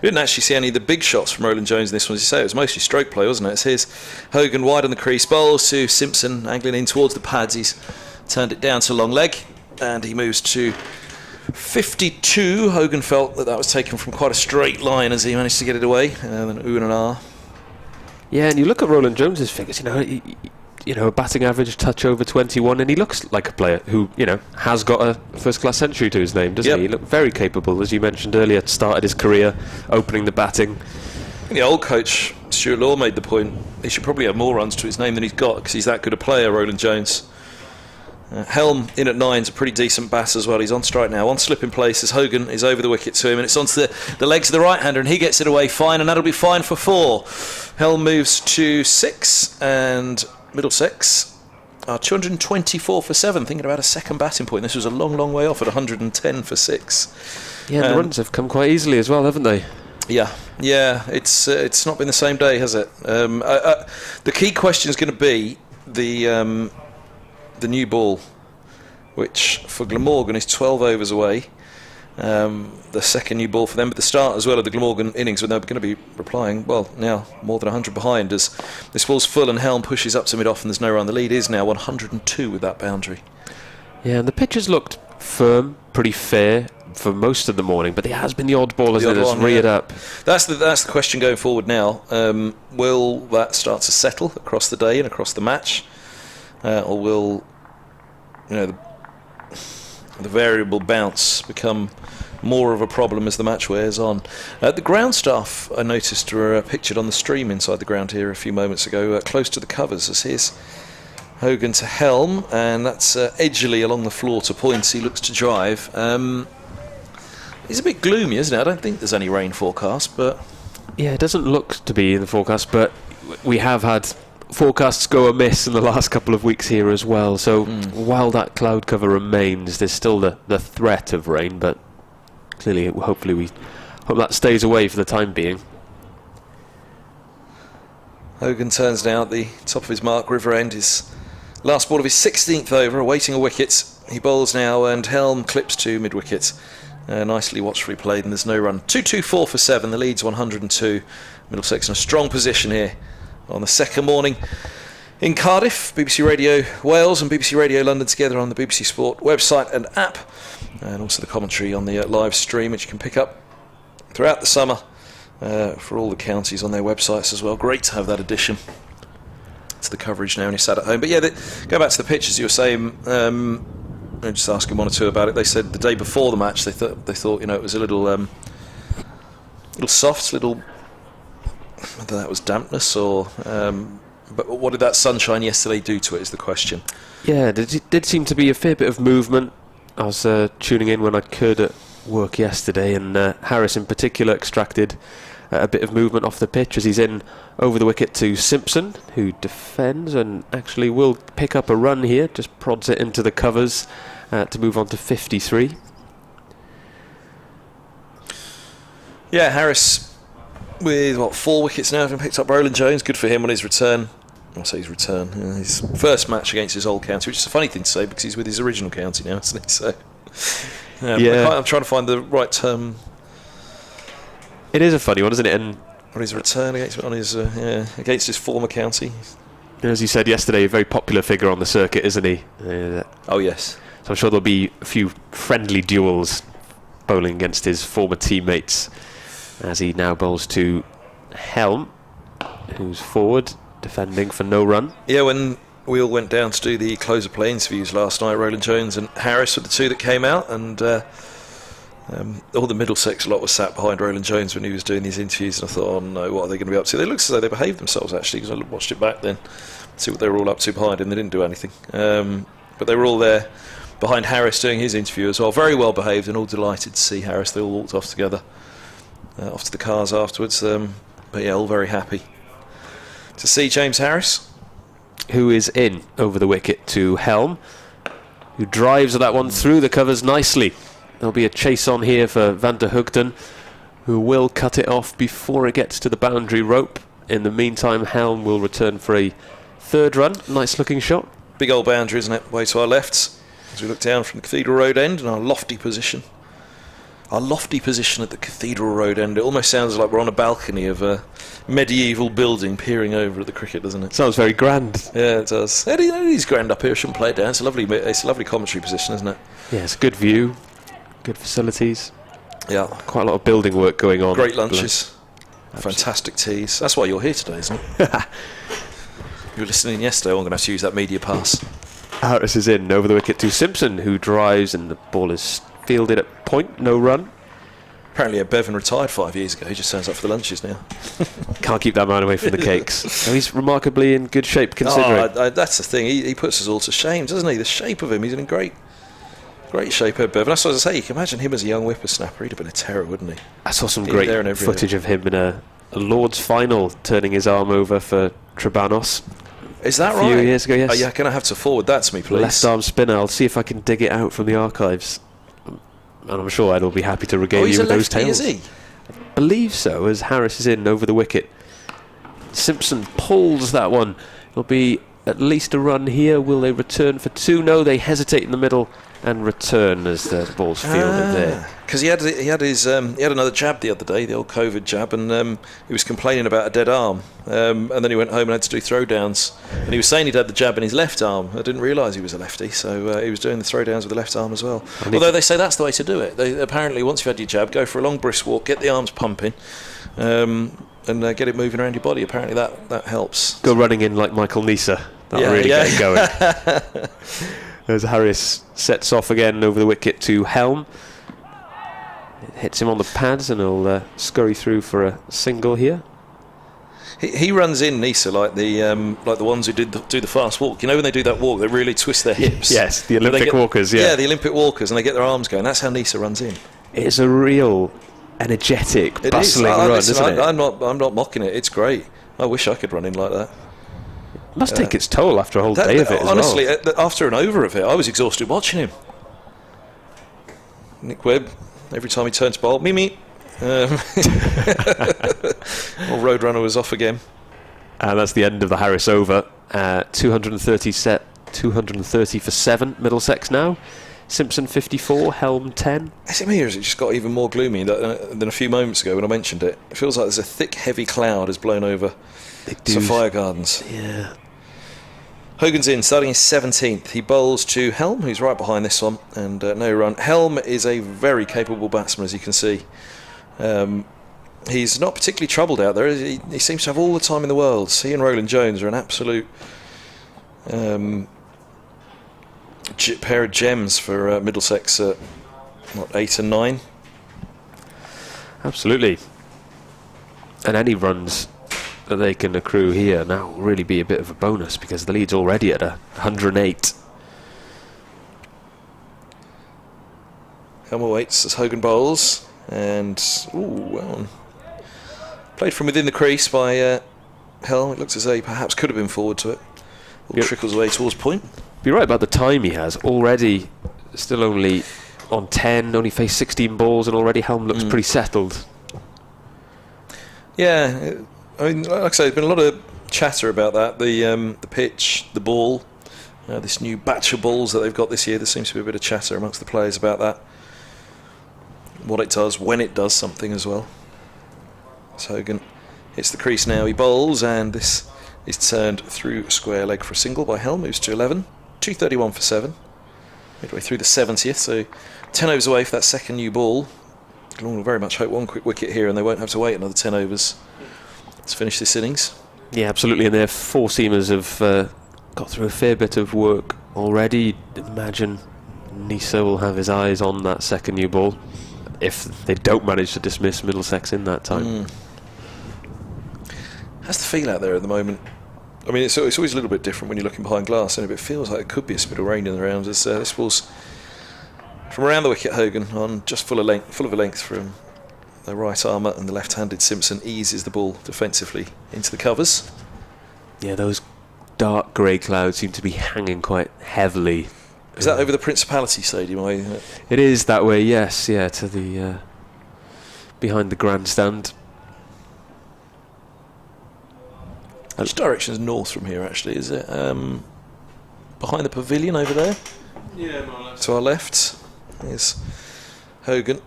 We didn't actually see any of the big shots from Roland Jones in this one, as you say. It was mostly stroke play, wasn't it? It's here's Hogan wide on the crease, bowls to Simpson, angling in towards the pads. He's turned it down to long leg, and he moves to 52. Hogan felt that was taken from quite a straight line as he managed to get it away, and then ooh and an ah. Yeah, and you look at Roland Jones's figures, a batting average touch over 21, and he looks like a player who, has got a first-class century to his name, doesn't he? He looked very capable, as you mentioned earlier, started his career opening the batting. The old coach, Stuart Law, made the point he should probably have more runs to his name than he's got, because he's that good a player, Roland Jones. Helm in at 9's a pretty decent bat as well. He's on strike now, on slip in place as Hogan is over the wicket to him, and it's onto the legs of the right-hander, and he gets it away fine, and that'll be fine for 4. Helm moves to 6, and Middlesex are 224 for 7, thinking about a second batting point. This was a long, long way off at 110 for 6. Yeah, the runs have come quite easily as well, haven't they? Yeah, it's not been the same day, has it? The key question is going to be the the new ball, which for Glamorgan is 12 overs away. The second new ball for them, but the start as well of the Glamorgan innings when they're going to be replying, well, now more than 100 behind as this ball's full and Helm pushes up to mid-off and there's no run. The lead is now 102 with that boundary. Yeah, and the pitches looked firm, pretty fair for most of the morning, but there has been the odd ball as it has reared up. That's the question going forward now. Will that start to settle across the day and across the match, or will the variable bounce become more of a problem as the match wears on? The ground staff, I noticed, were pictured on the stream inside the ground here a few moments ago, close to the covers, as here's Hogan to Helm, and that's edgily along the floor to points. He looks to drive. It's a bit gloomy, isn't it? I don't think there's any rain forecast, but... Yeah, it doesn't look to be in the forecast, but we have had forecasts go amiss in the last couple of weeks here as well, so while that cloud cover remains, there's still the threat of rain, but clearly, hopefully we hope that stays away for the time being. Hogan turns now at the top of his mark. River End, his last ball of his 16th over, awaiting a wicket. He bowls now and Helm clips to mid-wicket. Nicely watchfully played and there's no run. 2-2-4 for 7, the lead's 102. Middlesex in a strong position here on the second morning in Cardiff. BBC Radio Wales and BBC Radio London together on the BBC Sport website and app, and also the commentary on the live stream, which you can pick up throughout the summer for all the counties on their websites as well. Great to have that addition to the coverage now when you're sat at home. But yeah, go back to the pitch, as you were saying. I'm just asking one or two about it. They said the day before the match they thought it was a little soft, whether that was dampness or but what did that sunshine yesterday do to it is the question. Yeah, there did seem to be a fair bit of movement. I was tuning in when I could at work yesterday, and Harris in particular extracted a bit of movement off the pitch as he's in over the wicket to Simpson, who defends and actually will pick up a run here, just prods it into the covers to move on to 53. Yeah, Harris with 4 wickets now, having picked up Roland Jones. Good for him on his return. I'll say his return. His first match against his old county, which is a funny thing to say because he's with his original county now, isn't he? So yeah. I'm trying to find the right term. It is a funny one, isn't it? And on his return against his former county. As you said yesterday, a very popular figure on the circuit, isn't he? Oh yes. So I'm sure there'll be a few friendly duels bowling against his former teammates as he now bowls to Helm, who's forward, defending for no run. Yeah, when we all went down to do the close of play interviews last night, Roland Jones and Harris were the two that came out, and all the Middlesex lot was sat behind Roland Jones when he was doing these interviews, and I thought, oh no, what are they going to be up to? They looked as though they behaved themselves actually, because I watched it back then to see what they were all up to behind him. They didn't do anything, but they were all there behind Harris doing his interview as well. Very well behaved and all delighted to see Harris. They all walked off together, off to the cars afterwards. But yeah, all very happy to see James Harris, who is in over the wicket to Helm, who drives that one through the covers nicely. There'll be a chase on here for Van der Hugden, who will cut it off before it gets to the boundary rope. In the meantime, Helm will return for a third run. Nice looking shot. Big old boundary, isn't it? Way to our left as we look down from the Cathedral Road end and our lofty position. Our lofty position at the Cathedral Road end. It almost sounds like we're on a balcony of a medieval building peering over at the cricket, doesn't it? Sounds very grand. Yeah, it does. It is grand up here. I shouldn't play it down. It's a lovely commentary position, isn't it? Yeah, it's a good view, good facilities. Yeah. Quite a lot of building work going on. Great lunches. Fantastic teas. That's why you're here today, isn't it? You were listening yesterday. I'm going to have to use that media pass. Harris is in over the wicket to Simpson, who drives, and the ball is fielded at point, no run. Apparently Bevan retired 5 years ago. He just turns up for the lunches now. Can't keep that man away from the cakes. So he's remarkably in good shape considering. That's the thing. He puts us all to shame, doesn't he? The shape of him. He's in great shape, Bevan. That's what I say. You can imagine him as a young whippersnapper. He'd have been a terror, wouldn't he? I saw some great footage of him in a Lord's final, turning his arm over for Trebanos. Is that right? A few years ago, yes. Oh, yeah, going to have to forward that to me, please. Left arm spinner. I'll see if I can dig it out from the archives. And I'm sure Ed will be happy to regale you with those tales. Is he? I believe so, as Harris is in over the wicket. Simpson pulls that one. It'll be at least a run here. Will they return for 2? No, they hesitate in the middle and return as the ball's fielded there. Because he had another jab the other day, the old COVID jab, and he was complaining about a dead arm, and then he went home and had to do throwdowns, and he was saying he'd had the jab in his left arm. I didn't realise he was a lefty, so he was doing the throwdowns with the left arm as well. Although they say that's the way to do it. Apparently, once you've had your jab, go for a long brisk walk, get the arms pumping, and get it moving around your body. Apparently that helps. Go running in like Michael Nisa. That'll really get it going. As Harris sets off again over the wicket to Helm. It hits him on the pads and he'll scurry through for a single here. He runs in, Nisa, like the ones who do the fast walk. You know, when they do that walk, they really twist their hips. Yes, the Olympic walkers. Yeah, the Olympic walkers, and they get their arms going. That's how Nisa runs in. It's a real energetic, bustling run, isn't it? I'm not mocking it. It's great. I wish I could run in like that. It must take its toll after a whole day of it. Honestly, after an over of it, I was exhausted watching him. Nick Webb, every time he turns bowl, me. Well, Roadrunner was off again. And that's the end of the Harris over. 230 for 7, Middlesex now. Simpson 54, Helm 10. Is it me, or has it just got even more gloomy than a few moments ago when I mentioned it? It feels like there's a thick, heavy cloud has blown over Sophia Gardens. Yeah. Hogan's in, starting his 17th. He bowls to Helm, who's right behind this one, and no run. Helm is a very capable batsman, as you can see. He's not particularly troubled out there. He seems to have all the time in the world. He and Roland Jones are an absolute pair of gems for Middlesex at 8 and 9. Absolutely. And any runs that they can accrue here now will really be a bit of a bonus, because the lead's already at 108. Helm waits as Hogan bowls, and played from within the crease by Helm. It looks as though he perhaps could have been forward to it. Trickles away towards point. Be right about the time he has. Already still only on 10, only faced 16 balls, and already Helm looks pretty settled. Yeah, I mean, like I say, there's been a lot of chatter about that. The pitch, the ball, this new batch of balls that they've got this year. There seems to be a bit of chatter amongst the players about that. What it does, when it does something as well. So Hogan hits the crease now. He bowls, and this is turned through square leg for a single by Helm. Moves to 11. 231 for 7. Midway through the 70th, so 10 overs away for that second new ball. Glamorgan will very much hope one quick wicket here, and they won't have to wait another 10 overs to finish this innings. Yeah, absolutely, and their four-seamers have got through a fair bit of work already. Imagine Nisa will have his eyes on that second new ball if they don't manage to dismiss Middlesex in that time. How's the feel out there at the moment? I mean, it's always a little bit different when you're looking behind glass, and it feels like it could be a spit of rain in the round. As this ball's from around the wicket, Hogan on just full of a length from the right armour, and the left-handed Simpson eases the ball defensively into the covers. Yeah, those dark grey clouds seem to be hanging quite heavily. Is that over the Principality Stadium? It is that way, yes. Yeah, to the behind the grandstand. Which direction is north from here, actually? Is it behind the pavilion over there? Yeah, more or less. To our left is Hogan.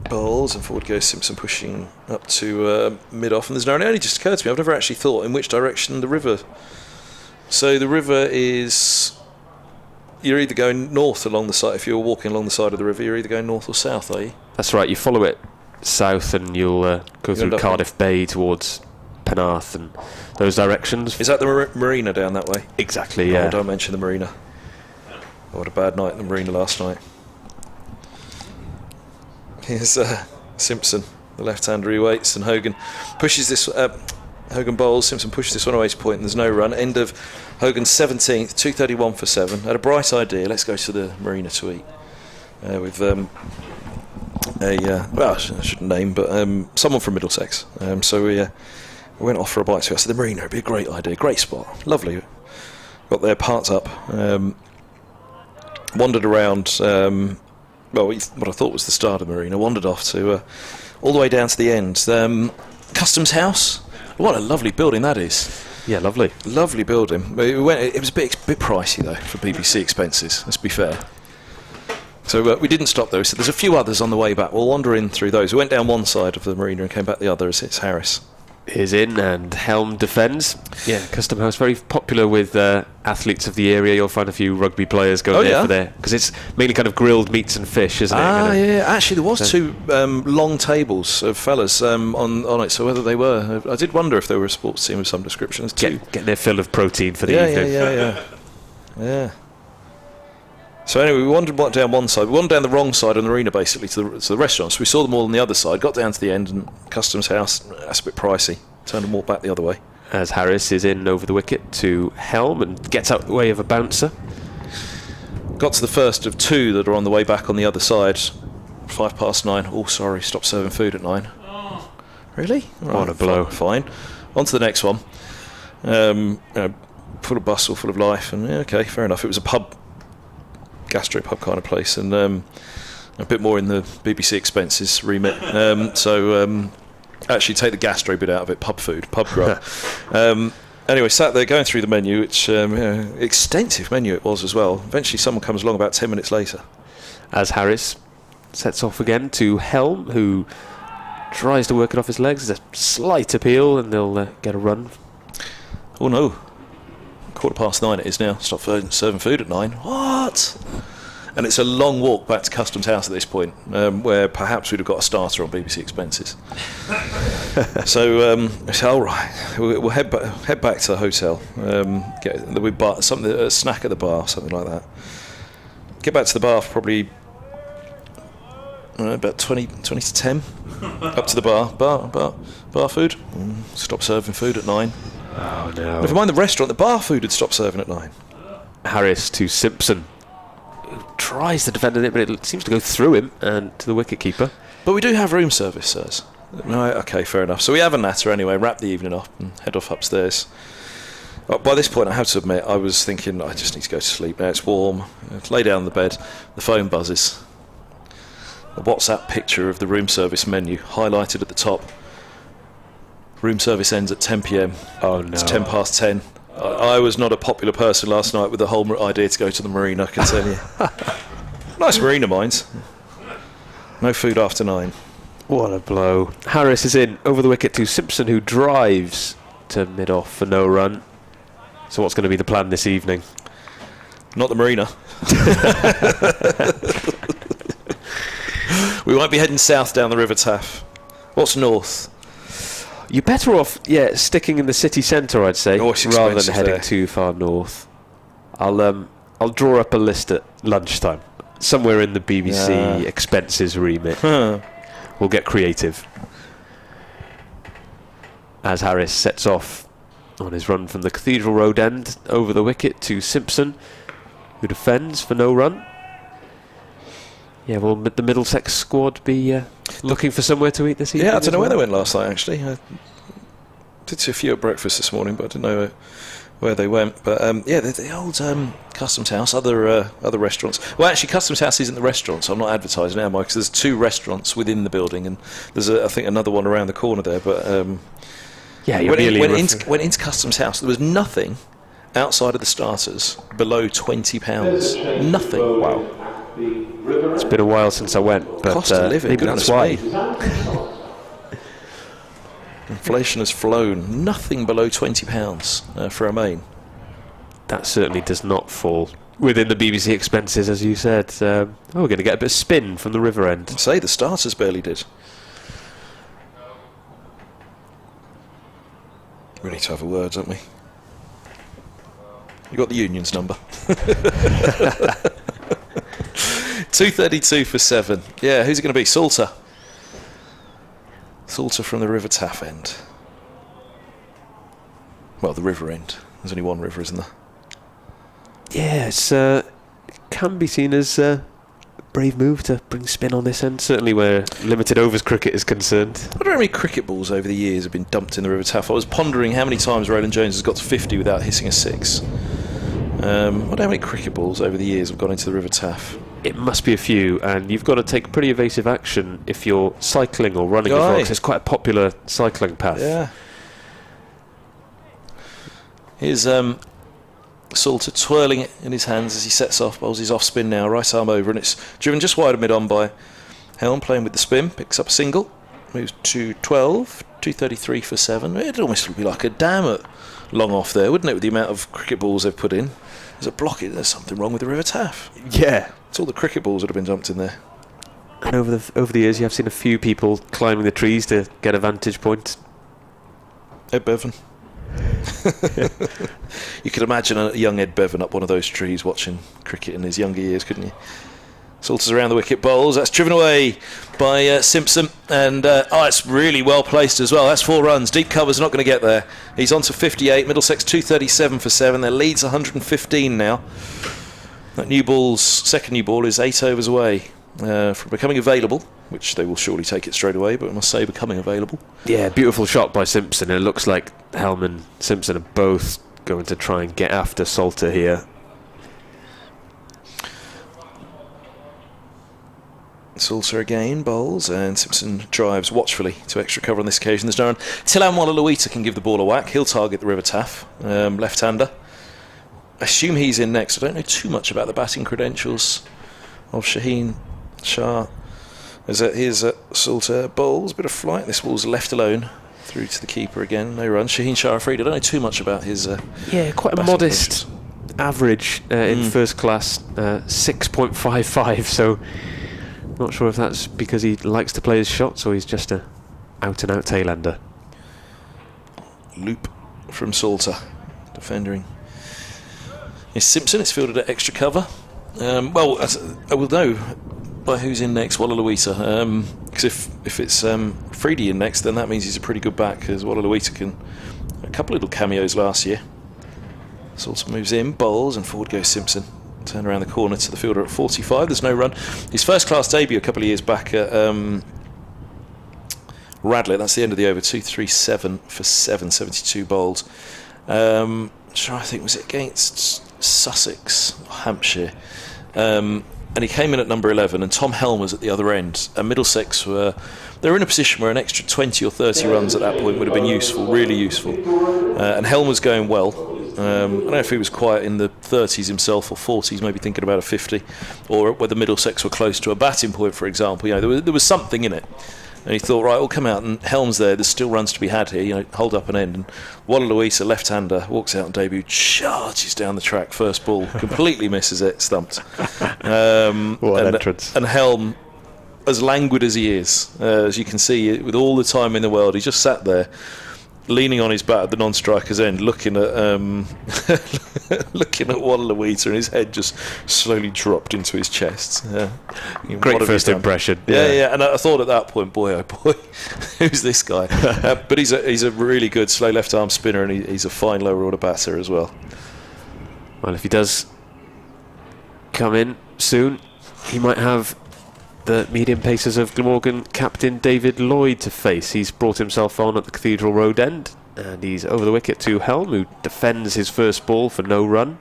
Bowls, and forward goes Simpson, pushing up to mid-off. And there's it only just occurred to me, I've never actually thought in which direction the river. So the river is... You're either going north along the side, if you're walking along the side of the river, you're either going north or south, are you? That's right, you follow it south and you'll go through Cardiff Bay towards Penarth and those directions. Is that the marina down that way? Exactly, yeah. Oh, don't mention the marina. I had a bad night in the marina last night. Here's Simpson, the left-hander, he waits, and Hogan pushes this. Hogan bowls, Simpson pushes this one away to point, and there's no run. End of Hogan's 17th, 231 for 7. Had a bright idea. Let's go to the marina to eat with well, I shouldn't name, but someone from Middlesex. So we went off for a bite to us. So the marina would be a great idea, great spot, lovely. Got there, parked up, wandered around. Well, what I thought was the start of the marina, wandered off to all the way down to the end. Customs House, what a lovely building that is. Yeah, lovely. Lovely building. It was a bit pricey, though, for BBC expenses, let's be fair. So we didn't stop there. So there's a few others on the way back. We'll wander in through those. We went down one side of the marina and came back the other. It's Harris. Is in and Helm defends. Yeah, Custom House very popular with athletes of the area. You'll find a few rugby players go there for there because it's mainly kind of grilled meats and fish, isn't it? Yeah. Actually, there was two long tables of fellas on it. So whether they were, I did wonder if they were a sports team of some description. Getting their fill of protein for the evening. Yeah. So anyway, we wandered down one side. We wandered down the wrong side of the arena, basically, to the restaurants. We saw them all on the other side, got down to the end, and Customs House, that's a bit pricey. Turned and walked back the other way. As Harris is in over the wicket to Helm and gets out the way of a bouncer. Got to the first of two that are on the way back on the other side. 9:05. Oh, sorry, stopped serving food at 9. Really? What a blow. Fine. On to the next one. Full of bustle, full of life, and okay, fair enough. It was a pub. Gastropub kind of place, and a bit more in the BBC expenses remit. Actually take the gastro bit out of it, pub food, pub grub. Anyway, sat there going through the menu, which extensive menu it was as well. Eventually someone comes along about 10 minutes later. As Harris sets off again to Helm, who tries to work it off his legs. There's a slight appeal and they'll get a run. Oh no. 9:15 it is now. Stop serving food at 9. What? And it's a long walk back to Customs House at this point, where perhaps we'd have got a starter on BBC expenses. So all right, we'll head back to the hotel. Get a snack at the bar, something like that. Get back to the bar for probably about 20 to 10. Up to the bar food. Stop serving food at 9. Oh no. Never mind the restaurant, the bar food had stopped serving at 9. Harris to Simpson, who tries to defend it, but it seems to go through him and to the wicket-keeper. But we do have room service, sirs. Right, okay, fair enough. So we have a natter anyway, wrap the evening up and head off upstairs. By this point, I have to admit, I was thinking, I just need to go to sleep now. It's warm. Lay down on the bed. The phone buzzes. A WhatsApp picture of the room service menu highlighted at the top. Room service ends at 10 p.m. Oh no. It's 10:10. I was not a popular person last night with the whole idea to go to the marina, I can tell you. Nice marina, mind. No food after 9. What a blow. Harris is in over the wicket to Simpson, who drives to mid-off for no run. So what's going to be the plan this evening? Not the marina. We might be heading south down the River Taff. What's north? You're better off, sticking in the city centre, I'd say, rather than heading too far north. I'll draw up a list at lunchtime, somewhere in the BBC expenses remit. We'll get creative. As Harris sets off on his run from the Cathedral Road end over the wicket to Simpson, who defends for no run. Yeah, will the Middlesex squad be looking for somewhere to eat this evening? Yeah, I don't know where they went last night, actually. I did see a few at breakfast this morning, but I didn't know where they went. But the old Customs House, other restaurants. Well, actually, Customs House isn't the restaurant, so I'm not advertising now, Mike, because there's 2 restaurants within the building, and there's, I think, another one around the corner there. But went into Customs House, there was nothing outside of the starters below £20. Nothing. Wow. It's been a while since I went, but cost of living, maybe that's why. Inflation has flown. Nothing below £20 for a main. That certainly does not fall within the BBC expenses, as you said. We're going to get a bit of spin from the river end. Say the starters barely did. We need to have a word, don't we? You got the union's number. 2:32 for 7. Yeah, who's it going to be? Salter. Salter from the River Taff end. Well, the river end. There's only one river, isn't there? Yeah, it can be seen as a brave move to bring spin on this end, certainly where limited overs cricket is concerned. I wonder how many cricket balls over the years have been dumped in the River Taff. I was pondering how many times Roland Jones has got to 50 without hitting a 6. I wonder how many cricket balls over the years have gone into the River Taff. It must be a few, and you've got to take pretty evasive action if you're cycling or running as well, because it's quite a popular cycling path. Yeah. Here's Salter twirling it in his hands as he sets off, bowls his off spin now, right arm over, and it's driven just wide of mid on by Helm, playing with the spin, picks up a single, moves to 12, 233 for 7. It'd almost be like a dam at long off there, wouldn't it, with the amount of cricket balls they've put in? There's a blockage, there's something wrong with the River Taff. Yeah. It's all the cricket balls that have been dumped in there. And over the years, you have seen a few people climbing the trees to get a vantage point. Ed Bevan. You could imagine a young Ed Bevan up one of those trees watching cricket in his younger years, couldn't you? Salters around the wicket, bowls. That's driven away by Simpson, and it's really well placed as well. That's 4 runs. Deep cover's not going to get there. He's on to 58. Middlesex 237 for 7. Their lead's 115 now. That second new ball is 8 overs away from becoming available, which they will surely take it straight away, but I must say becoming available. Yeah, beautiful shot by Simpson. It looks like Helm and Simpson are both going to try and get after Salter here. Salter again bowls, and Simpson drives watchfully to extra cover on this occasion. There's no run. Tilam Walaluita can give the ball a whack. He'll target the River Taff, left-hander. I assume he's in next. I don't know too much about the batting credentials of Shaheen Shah. Here's Salter bowls, bit of flight. This ball's left alone through to the keeper again. No run. Shaheen Shah afraid. I don't know too much about his. Quite a modest average in first class, 6.55. So. Not sure if that's because he likes to play his shots or he's just a out-and-out tail-ender. Loop from Salter, defending. Is Simpson? It's fielded at extra cover. I will know by who's in next. Walaluita. Because if it's Freedy in next, then that means he's a pretty good back. Because Walaluita can a couple of little cameos last year. Salter moves in, bowls, and forward goes Simpson. Turn around the corner to the fielder at 45. There's no run. His first class debut a couple of years back at Radlett. That's the end of the over. 237 for 7, 72 bowled. I think was it against Sussex or Hampshire, and he came in at number 11, and Tom Helm was at the other end, and Middlesex were in a position where an extra 20 or 30 runs at that point would have been useful, really useful, and Helm was going well. I don't know if he was quite in the 30s himself or 40s, maybe thinking about a 50, or whether Middlesex were close to a batting point, for example. There was something in it, and he thought, right, we'll come out, and Helm's there's still runs to be had here. Hold up an end. And Walaluita, left-hander, walks out on debut, charges down the track, first ball, completely misses it, stumped. What an entrance! And Helm, as languid as he is, as you can see, with all the time in the world, he just sat there, leaning on his bat at the non-striker's end, looking at Walaluita, and his head just slowly dropped into his chest. Great first impression. Yeah. And I thought at that point, boy, oh boy, who's this guy? But he's a really good slow left-arm spinner, and he's a fine lower-order batter as well. Well, if he does come in soon, he might have the medium pacers of Glamorgan captain David Lloyd to face. He's brought himself on at the Cathedral Road end, and he's over the wicket to Helm, who defends his first ball for no run.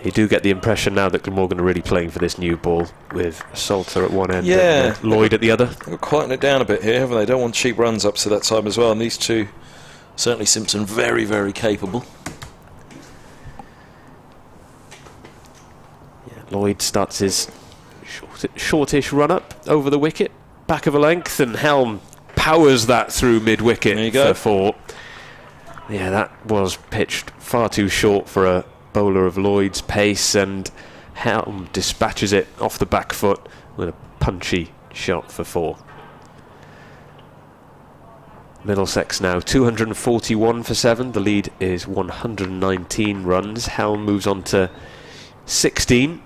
You do get the impression now that Glamorgan are really playing for this new ball, with Salter at one end and Lloyd at the other. They've quietened it down a bit here, haven't they? Don't want cheap runs up to that time as well, and these two, certainly Simpson, very, very capable. Lloyd starts his shortish run-up over the wicket, back of a length, and Helm powers that through mid-wicket for 4. Yeah, that was pitched far too short for a bowler of Lloyd's pace, and Helm dispatches it off the back foot with a punchy shot for 4. Middlesex now 241 for 7. The lead is 119 runs. Helm moves on to 16.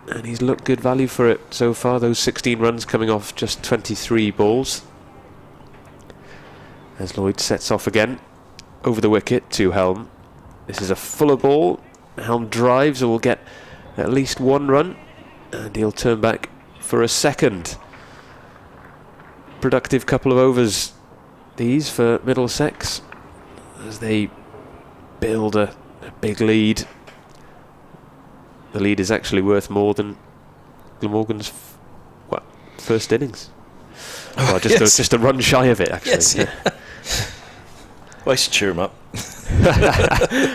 And he's looked good value for it so far, those 16 runs coming off just 23 balls. As Lloyd sets off again, over the wicket to Helm. This is a fuller ball. Helm drives and will get at least 1 run, and he'll turn back for a second. Productive couple of overs, these for Middlesex, as they build a big lead. The lead is actually worth more than Glamorgan's first innings. Well, just a run shy of it, actually. Yes, yeah. Well, I should cheer him up.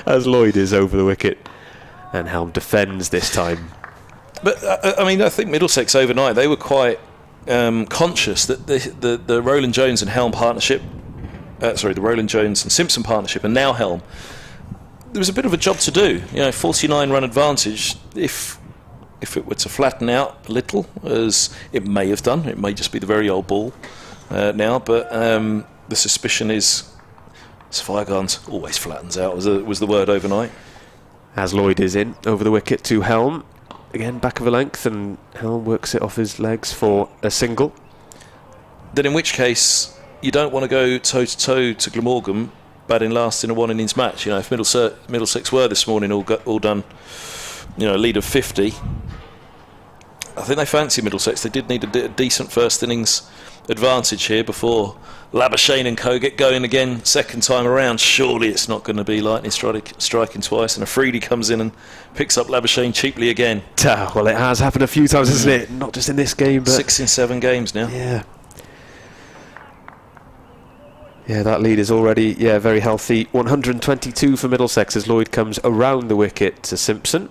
As Lloyd is over the wicket, and Helm defends this time. But I think Middlesex overnight, they were quite conscious that the Roland Jones and Helm partnership, the Roland Jones and Simpson partnership, and now Helm, there was a bit of a job to do. 49 run advantage. If it were to flatten out a little, as it may have done, it may just be the very old ball now. But the suspicion is Sophia always flattens out. Was the word overnight. As Lloyd is in over the wicket to Helm. Again, back of a length, and Helm works it off his legs for a single. Then in which case, you don't want to go toe-to-toe to Glamorgan batting last in a one-innings match. If Middlesex were this morning all done, a lead of 50, I think they fancy Middlesex. They did need a decent first innings advantage here before Labuschagne and co get going again second time around. Surely it's not going to be lightning striking twice, and Afridi comes in and picks up Labuschagne cheaply again. Well, it has happened a few times, hasn't it? Not just in this game, but 6 in 7 games now. Yeah, that lead is already very healthy. 122 for Middlesex as Lloyd comes around the wicket to Simpson,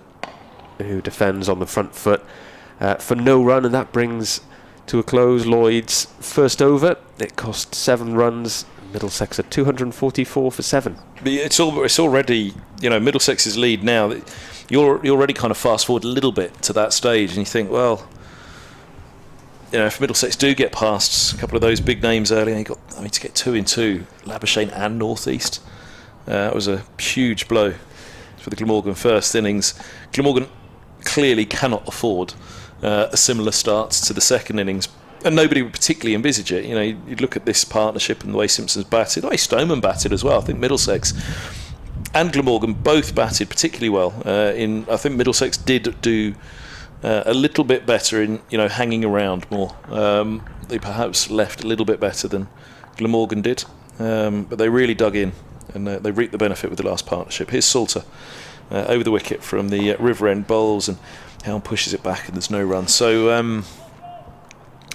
who defends on the front foot for no run, and that brings to a close Lloyd's first over. It cost 7 runs. Middlesex at 244 for 7. But it's already, Middlesex's lead now. You're already kind of fast forward a little bit to that stage, and you think, well, if Middlesex do get past a couple of those big names early, to get 2 in 2, Labuschagne and North East, that was a huge blow for the Glamorgan first innings. Glamorgan clearly cannot afford a similar start to the second innings, and nobody would particularly envisage it. You'd look at this partnership and the way Simpson's batted, the way Stoneman batted as well. I think Middlesex and Glamorgan both batted particularly well. I think Middlesex did do a little bit better in hanging around more. They perhaps left a little bit better than Glamorgan did, but they really dug in, and they reaped the benefit with the last partnership. Here's Salter over the wicket from the River End bowls, and Helm pushes it back and there's no run. So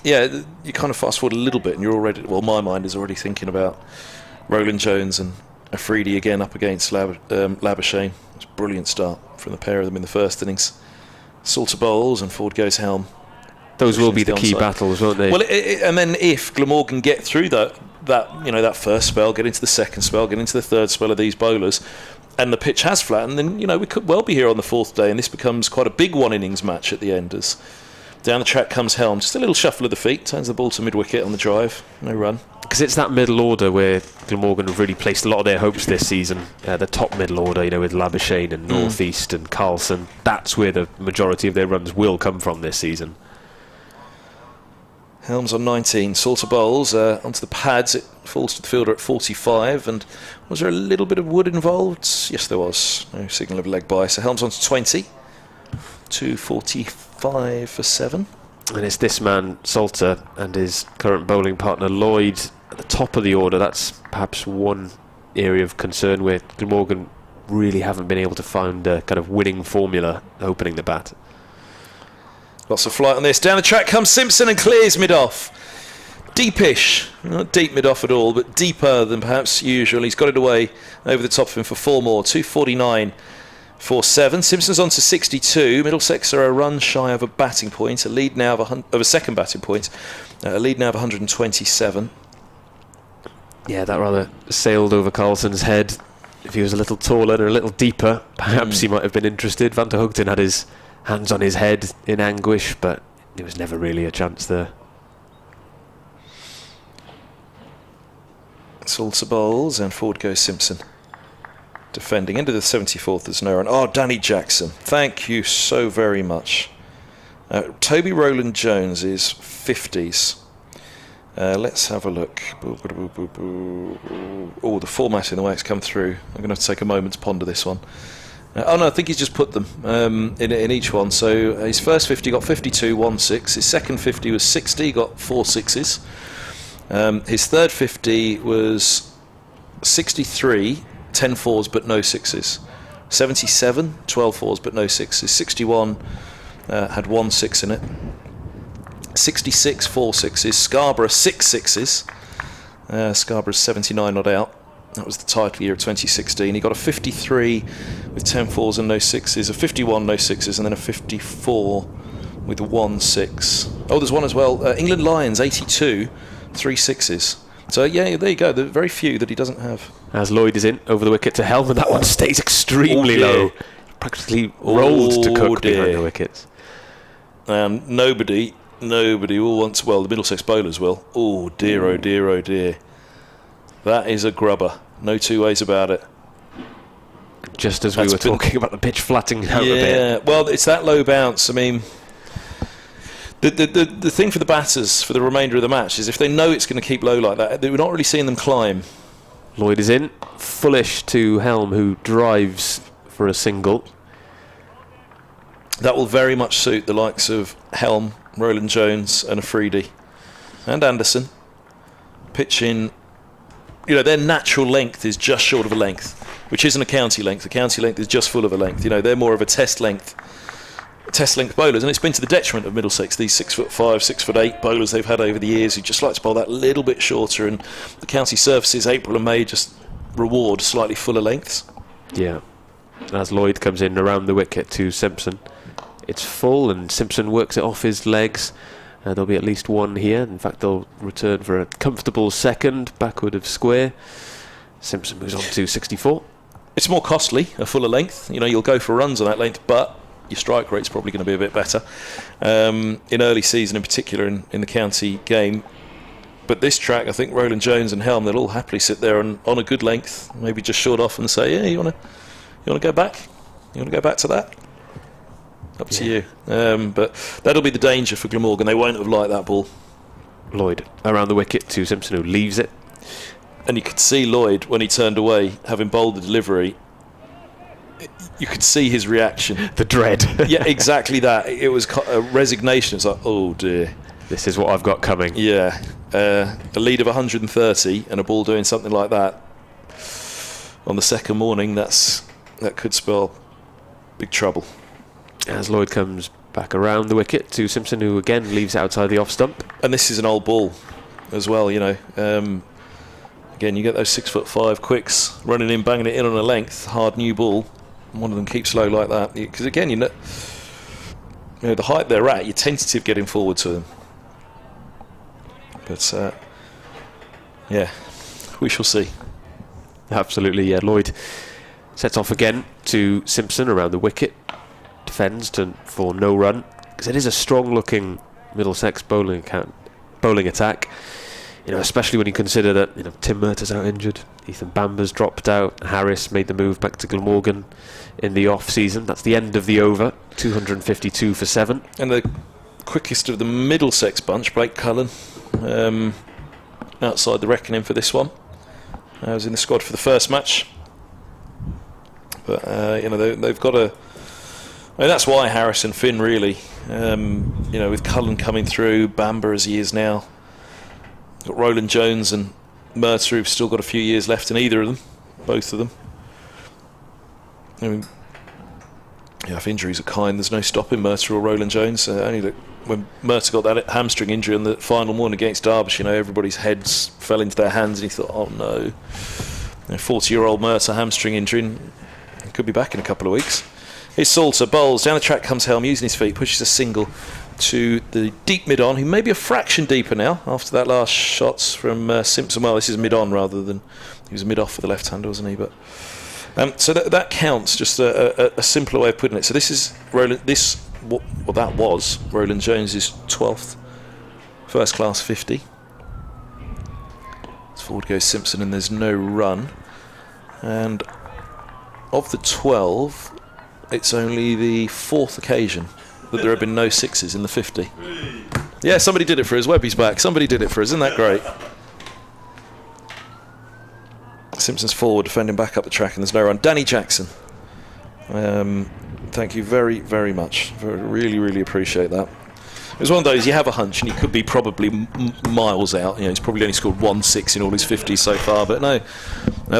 you kind of fast forward a little bit and you're already, my mind is already thinking about Roland Jones and Afridi again up against Labuschagne. It's a brilliant start from the pair of them in the first innings. Salter bowls and forward goes Helm. Those will be the key battles, won't they? Well, and then if Glamorgan get through that first spell, get into the second spell, get into the third spell of these bowlers, and the pitch has flattened, then we could well be here on the 4th day, and this becomes quite a big one innings match at the end. As down the track comes Helm, just a little shuffle of the feet, turns the ball to mid wicket on the drive, no run. Because it's that middle order where Glamorgan have really placed a lot of their hopes this season. The top middle order, with Labuschagne and North East and Carlson. That's where the majority of their runs will come from this season. Helm's on 19. Salter bowls onto the pads. It falls to the fielder at 45. And was there a little bit of wood involved? Yes, there was. No signal of leg by. So Helm's on to 20. 245 for 7. And it's this man, Salter, and his current bowling partner, Lloyd, at the top of the order. That's perhaps one area of concern where Glamorgan really haven't been able to find a kind of winning formula opening the bat. Lots of flight on this. Down the track comes Simpson and clears mid-off. Deepish. Not deep mid-off at all, but deeper than perhaps usual. He's got it away over the top of him for 4 more. 249 for 7. Simpson's on to 62. Middlesex are a run shy of a batting point. A lead now of a second batting point. A lead now of 127. Yeah, that rather sailed over Carlson's head. If he was a little taller and a little deeper, perhaps he might have been interested. Van der Hoogten had his hands on his head in anguish, but there was never really a chance there. Salter bowls and forward goes Simpson. Defending into the 74th, there's no run. Oh, Danny Jackson, thank you so very much. Toby Roland Jones is 50s. Let's have a look. Oh, the format in the way it's come through. I'm going to have to take a moment to ponder this one. I think he's just put them in each one. So his first 50 got 52, 16. His second 50 was 60, got 4 sixes. His third 50 was 63, 10 fours but no sixes. 77, 12 fours but no sixes. 61 had 1 6 in it. 66, 4 sixes. Scarborough, 6 sixes. Scarborough's 79 not out. That was the title year of 2016. He got a 53 with 10 fours and no sixes, a 51 no sixes, and then a 54 with 1 6. Oh, there's one as well. England Lions 82, 3 sixes. So yeah, there you go. There are very few that he doesn't have. As Lloyd is in over the wicket to Helm, and that one stays extremely low. Practically rolled to Cook behind the wickets. Nobody will want to, well, the Middlesex bowlers will. Oh dear, oh dear, oh dear. That is a grubber. No two ways about it. Just as we were talking about the pitch flattening out a bit. Yeah, well, it's that low bounce. I mean, the thing for the batters for the remainder of the match is if they know it's going to keep low like that, we're not really seeing them climb. Lloyd is in. Fullish to Helm, who drives for a single. That will very much suit the likes of Helm, Roland Jones and Afridi and Anderson. Pitching, their natural length is just short of a length, which isn't a county length. The county length is just full of a length. They're more of a test length bowlers, and it's been to the detriment of Middlesex, these 6'5", 6'8" bowlers they've had over the years who just like to bowl that little bit shorter, and the county surfaces April and May just reward slightly fuller lengths. Yeah. As Lloyd comes in around the wicket to Simpson, it's full and Simpson works it off his legs. There'll be at least one here. In fact, they'll return for a comfortable second backward of square. Simpson moves on to 64. It's more costly, a fuller length. You'll go for runs on that length, but your strike rate's probably going to be a bit better in early season, in particular in the county game. But this track, I think Roland Jones and Helm, they'll all happily sit there on a good length, maybe just short off and say, yeah, you want to go back? You want to go back to that? Up to you. But that'll be the danger for Glamorgan. They won't have liked that ball. Lloyd around the wicket to Simpson, who leaves it. And you could see Lloyd, when he turned away, having bowled the delivery, you could see his reaction. The dread. Yeah, exactly that. It was a resignation. It's like, oh dear. This is what I've got coming. Yeah. A lead of 130 and a ball doing something like that on the second morning, that could spell big trouble. As Lloyd comes back around the wicket to Simpson, who again leaves it outside the off stump. And this is an old ball as well, Again, you get those 6'5" quicks running in, banging it in on a length, hard new ball. And one of them keeps low like that. Because again, the height they're at, you're tentative getting forward to them. But, yeah, we shall see. Absolutely, yeah. Lloyd sets off again to Simpson around the wicket. Defends for no run, because it is a strong-looking Middlesex bowling attack. Especially when you consider that Tim Murtaugh's out injured, Ethan Bamber's dropped out, Harris made the move back to Glamorgan in the off-season. That's the end of the over, 252 for 7. And the quickest of the Middlesex bunch, Blake Cullen, outside the reckoning for this one. I was in the squad for the first match, but they've got a. That's why Harris and Finn really, with Cullen coming through, Bamber as he is now. Got Roland Jones and Murtagh, who've still got a few years left in either of them, both of them. I mean, if injuries are kind, there's no stopping Murtagh or Roland Jones. Only that when Murtagh got that hamstring injury on the final morning against Derbyshire, everybody's heads fell into their hands, and he thought, oh no, 40-year-old Murtagh hamstring injury, he could be back in a couple of weeks. Here's Salter, bowls, down the track comes Helm, using his feet, pushes a single to the deep mid-on, who may be a fraction deeper now after that last shots from Simpson. Well, this is mid-on rather than, he was mid-off for the left-hander, wasn't he? But so that counts, just a simpler way of putting it. So this is Roland, that was Roland Jones's 12th first-class 50. As forward goes Simpson, and there's no run. And of the 12, it's only the 4th occasion that there have been no sixes in the 50. Yeah, somebody did it for us. Webby's back. Somebody did it for us. Isn't that great? Simpson's forward, defending back up the track, and there's no run. Danny Jackson. Thank you very, very much. Really, really appreciate that. It was one of those, you have a hunch, and he could be probably miles out. He's probably only scored 1 6 in all his 50s so far, but no.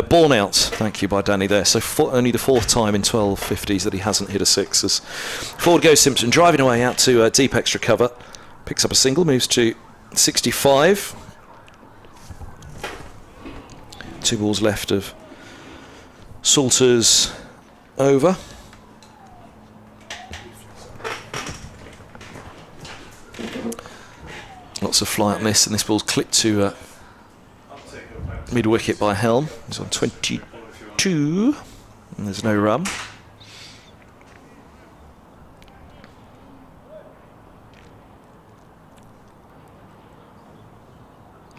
Born out, thank you by Danny there. So only the 4th time in 12 50s that he hasn't hit a 6. As forward goes Simpson, driving away out to deep extra cover. Picks up a single, moves to 65. 2 balls left of Salter's over. Lots of fly at miss, and this ball's clipped to mid-wicket by Helm. He's on 22, and there's no run.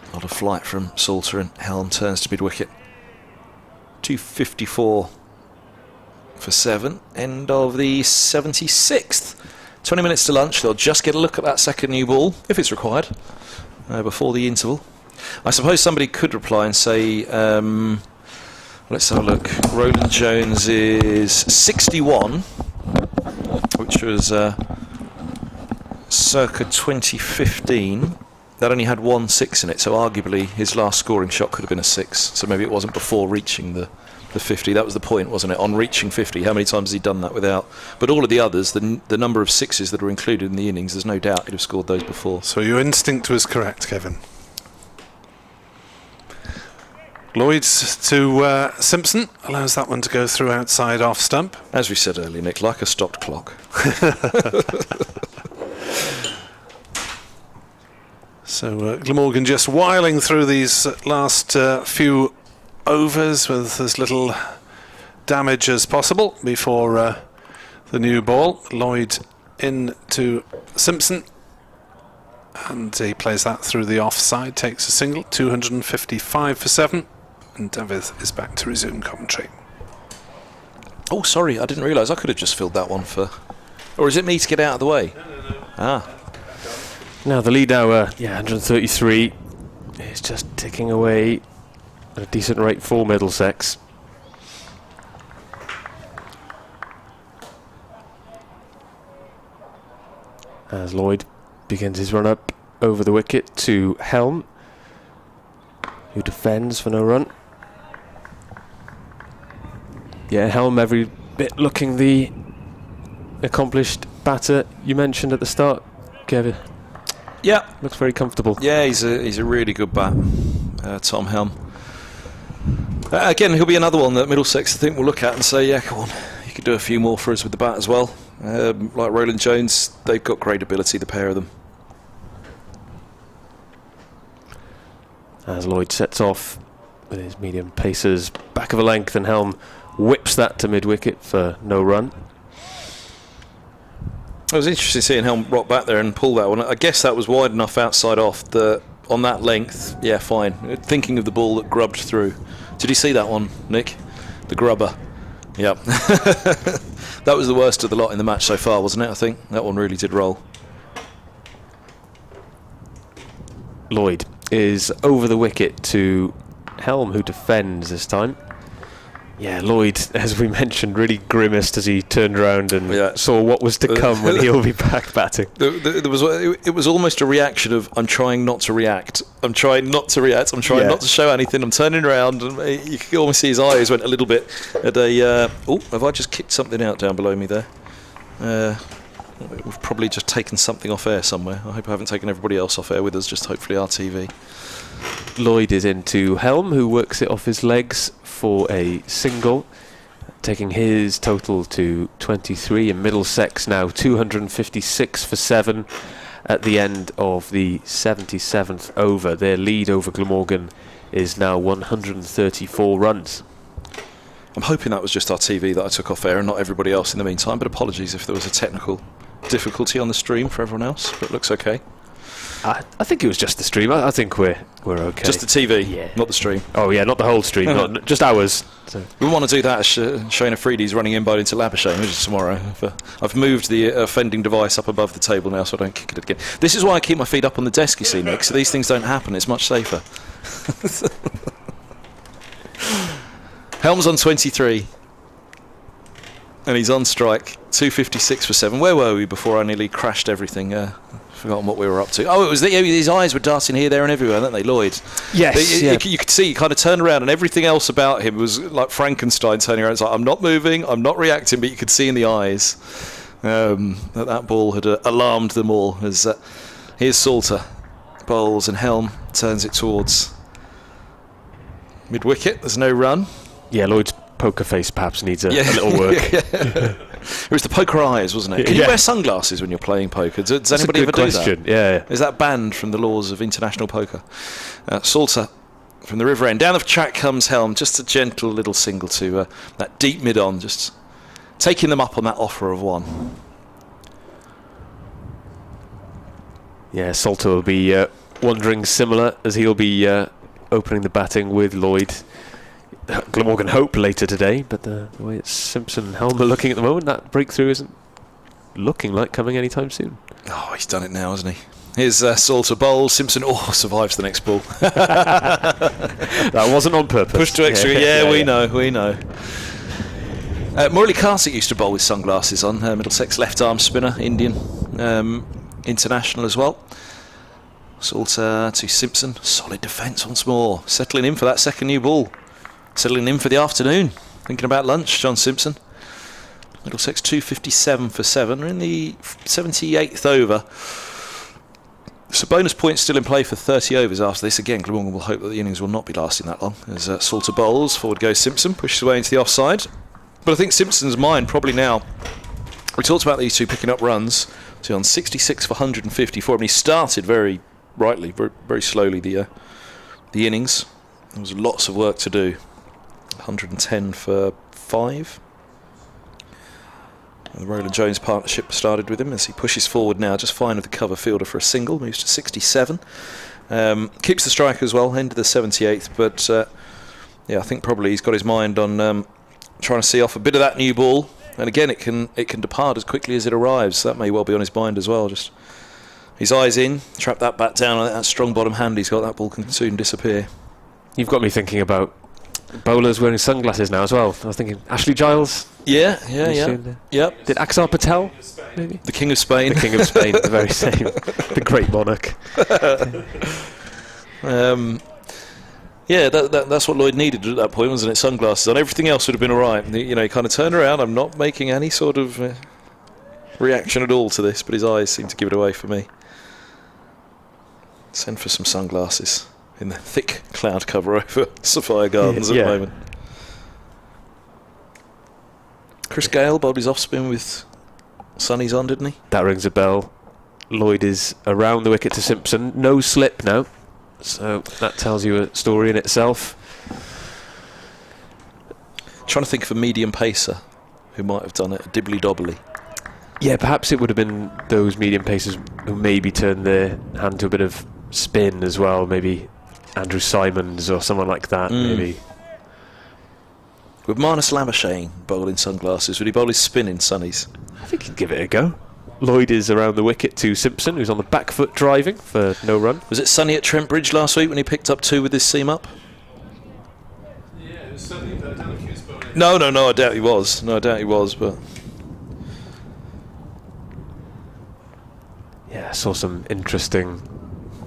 A lot of flight from Salter, and Helm turns to mid-wicket. 254 for 7, end of the 76th. 20 minutes to lunch. They'll just get a look at that second new ball, if it's required, before the interval. I suppose somebody could reply and say, let's have a look. Roland Jones is 61, which was circa 2015. That only had 1 6 in it, so arguably his last scoring shot could have been a 6. So maybe it wasn't before reaching the 50. That was the point, wasn't it? On reaching 50, how many times has he done that without? But all of the others, the number of 6s that are included in the innings, there's no doubt he'd have scored those before. So your instinct was correct, Kevin. Lloyd's to Simpson, allows that one to go through outside off stump. As we said earlier, Nick, like a stopped clock. So Glamorgan just whiling through these last few overs with as little damage as possible before the new ball. Lloyd in to Simpson, and he plays that through the offside, takes a single. 255 for 7, and David is back to resume commentary. Oh, sorry, I didn't realise I could have just filled that one for... Or is it me to get out of the way? No. Now the lead hour, 133, is just ticking away at a decent rate for Middlesex. As Lloyd begins his run up over the wicket to Helm, who defends for no run. Yeah, Helm every bit looking the accomplished batter you mentioned at the start, Kevin. Yeah, looks very comfortable. Yeah, he's a really good bat, Tom Helm. Again, he'll be another one that Middlesex, I think, will look at and say, yeah, come on, you could do a few more for us with the bat as well. Like Roland Jones, they've got great ability, the pair of them. As Lloyd sets off with his medium pacers back of a length, and Helm whips that to mid-wicket for no run. It was interesting seeing Helm rock back there and pull that one. I guess that was wide enough outside off that on that length, yeah, fine. Thinking of the ball that grubbed through. Did you see that one, Nick? The grubber. Yep. That was the worst of the lot in the match so far, wasn't it? I think that one really did roll. Lloyd is over the wicket to Helm, who defends this time. Yeah, Lloyd, as we mentioned, really grimaced as he turned around and saw what was to come when he'll be back batting. It was almost a reaction of, I'm trying not to react. I'm trying not to react. I'm trying not to show anything. I'm turning around, and you could almost see his eyes went a little bit at a... oh, have I just kicked something out down below me there? We've probably just taken something off air somewhere. I hope I haven't taken everybody else off air with us, just hopefully our TV. Lloyd is into Helm, who works it off his legs for a single, taking his total to 23, and Middlesex now 256 for 7 at the end of the 77th over. Their lead over Glamorgan is now 134 runs. I'm hoping that was just our TV that I took off air and not everybody else in the meantime, but apologies if there was a technical difficulty on the stream for everyone else, but it looks okay. I think it was just the stream. I think we're okay. Just the TV, not the stream. Oh yeah, not the whole stream, not just ours. So. We want to do that as Shane Afridi's running in by into Labuschagne, which is tomorrow. I've moved the offending device up above the table now, so I don't kick it again. This is why I keep my feet up on the desk, you see, Nick, so these things don't happen. It's much safer. Helm's on 23, and he's on strike. 256 for 7. Where were we before I nearly crashed everything? Forgotten what we were up to. Oh, it was his eyes were darting here, there and everywhere, weren't they, Lloyd? Yes. You could see, he kind of turned around and everything else about him was like Frankenstein turning around. It's like, I'm not moving, I'm not reacting, but you could see in the eyes that ball had alarmed them all. As here's Salter, bowls, and Helm turns it towards Mid-wicket, there's no run. Yeah, Lloyd's poker face perhaps needs a little work. It was the poker eyes, wasn't it? Can you wear sunglasses when you're playing poker? Does anybody ever do that? Yeah. Is that banned from the laws of international poker? Salter from the river end. Down the track comes Helm. Just a gentle little single to that deep mid-on. Just taking them up on that offer of 1. Yeah, Salter will be wondering similar as he'll be opening the batting with Lloyd. Glamorgan hope later today, but the way it's Simpson and Helm are looking at the moment, that breakthrough isn't looking like coming anytime soon. Oh, he's done it now, hasn't he? Here's Salter bowl. Simpson survives the next ball. That wasn't on purpose. Push to extra. Yeah, we know. Morley Carsick used to bowl with sunglasses on. Middlesex left arm spinner, Indian international as well. Salter to Simpson. Solid defence once more. Settling in for that second new ball. Settling in for the afternoon. Thinking about lunch, John Simpson. Middlesex 257 for 7. We're in the 78th over. So bonus points still in play for 30 overs after this. Again, Glamorgan will hope that the innings will not be lasting that long. As Salter bowls, forward goes Simpson, pushes away into the offside. But I think Simpson's mind probably now... We talked about these two picking up runs. So on 66 for 154. And he started very rightly, very slowly the innings. There was lots of work to do. 110 for 5. And the Roland Jones partnership started with him as he pushes forward now, just fine with the cover fielder for a single, moves to 67. Keeps the strike as well, end of the 78th, but I think probably he's got his mind on trying to see off a bit of that new ball. And again, it can depart as quickly as it arrives. So that may well be on his mind as well. Just his eyes in, trap that bat down. That strong bottom hand he's got, that ball can soon disappear. You've got me thinking about bowlers wearing sunglasses now as well. I was thinking Ashley Giles. Yeah. Yep. Did Axar Patel, maybe? The King of Spain. The King of Spain, the very same. The great monarch. That's what Lloyd needed at that point, wasn't it? Sunglasses on. Everything else would have been all right. He kind of turned around. I'm not making any sort of reaction at all to this, but his eyes seem to give it away for me. Send for some sunglasses in the thick cloud cover over Sophia Gardens at the moment. Chris Gale bowled his off spin with sunnies on, didn't he? That rings a bell. Lloyd is around the wicket to Simpson. No slip now. So that tells you a story in itself. Trying to think of a medium pacer who might have done it, a dibbly-dobbly. Yeah, perhaps it would have been those medium pacers who maybe turned their hand to a bit of spin as well. Maybe Andrew Simons or someone like that, maybe. With Marnus Lamachine bowling sunglasses, would he bowl his spin in sunnies? I think he'd give it a go. Lloyd is around the wicket to Simpson, who's on the back foot driving for no run. Was it sunny at Trent Bridge last week when he picked up 2 with his seam up? Yeah, it was sunny, but I don't think he was bowling. No, I doubt he was. But yeah, I saw some interesting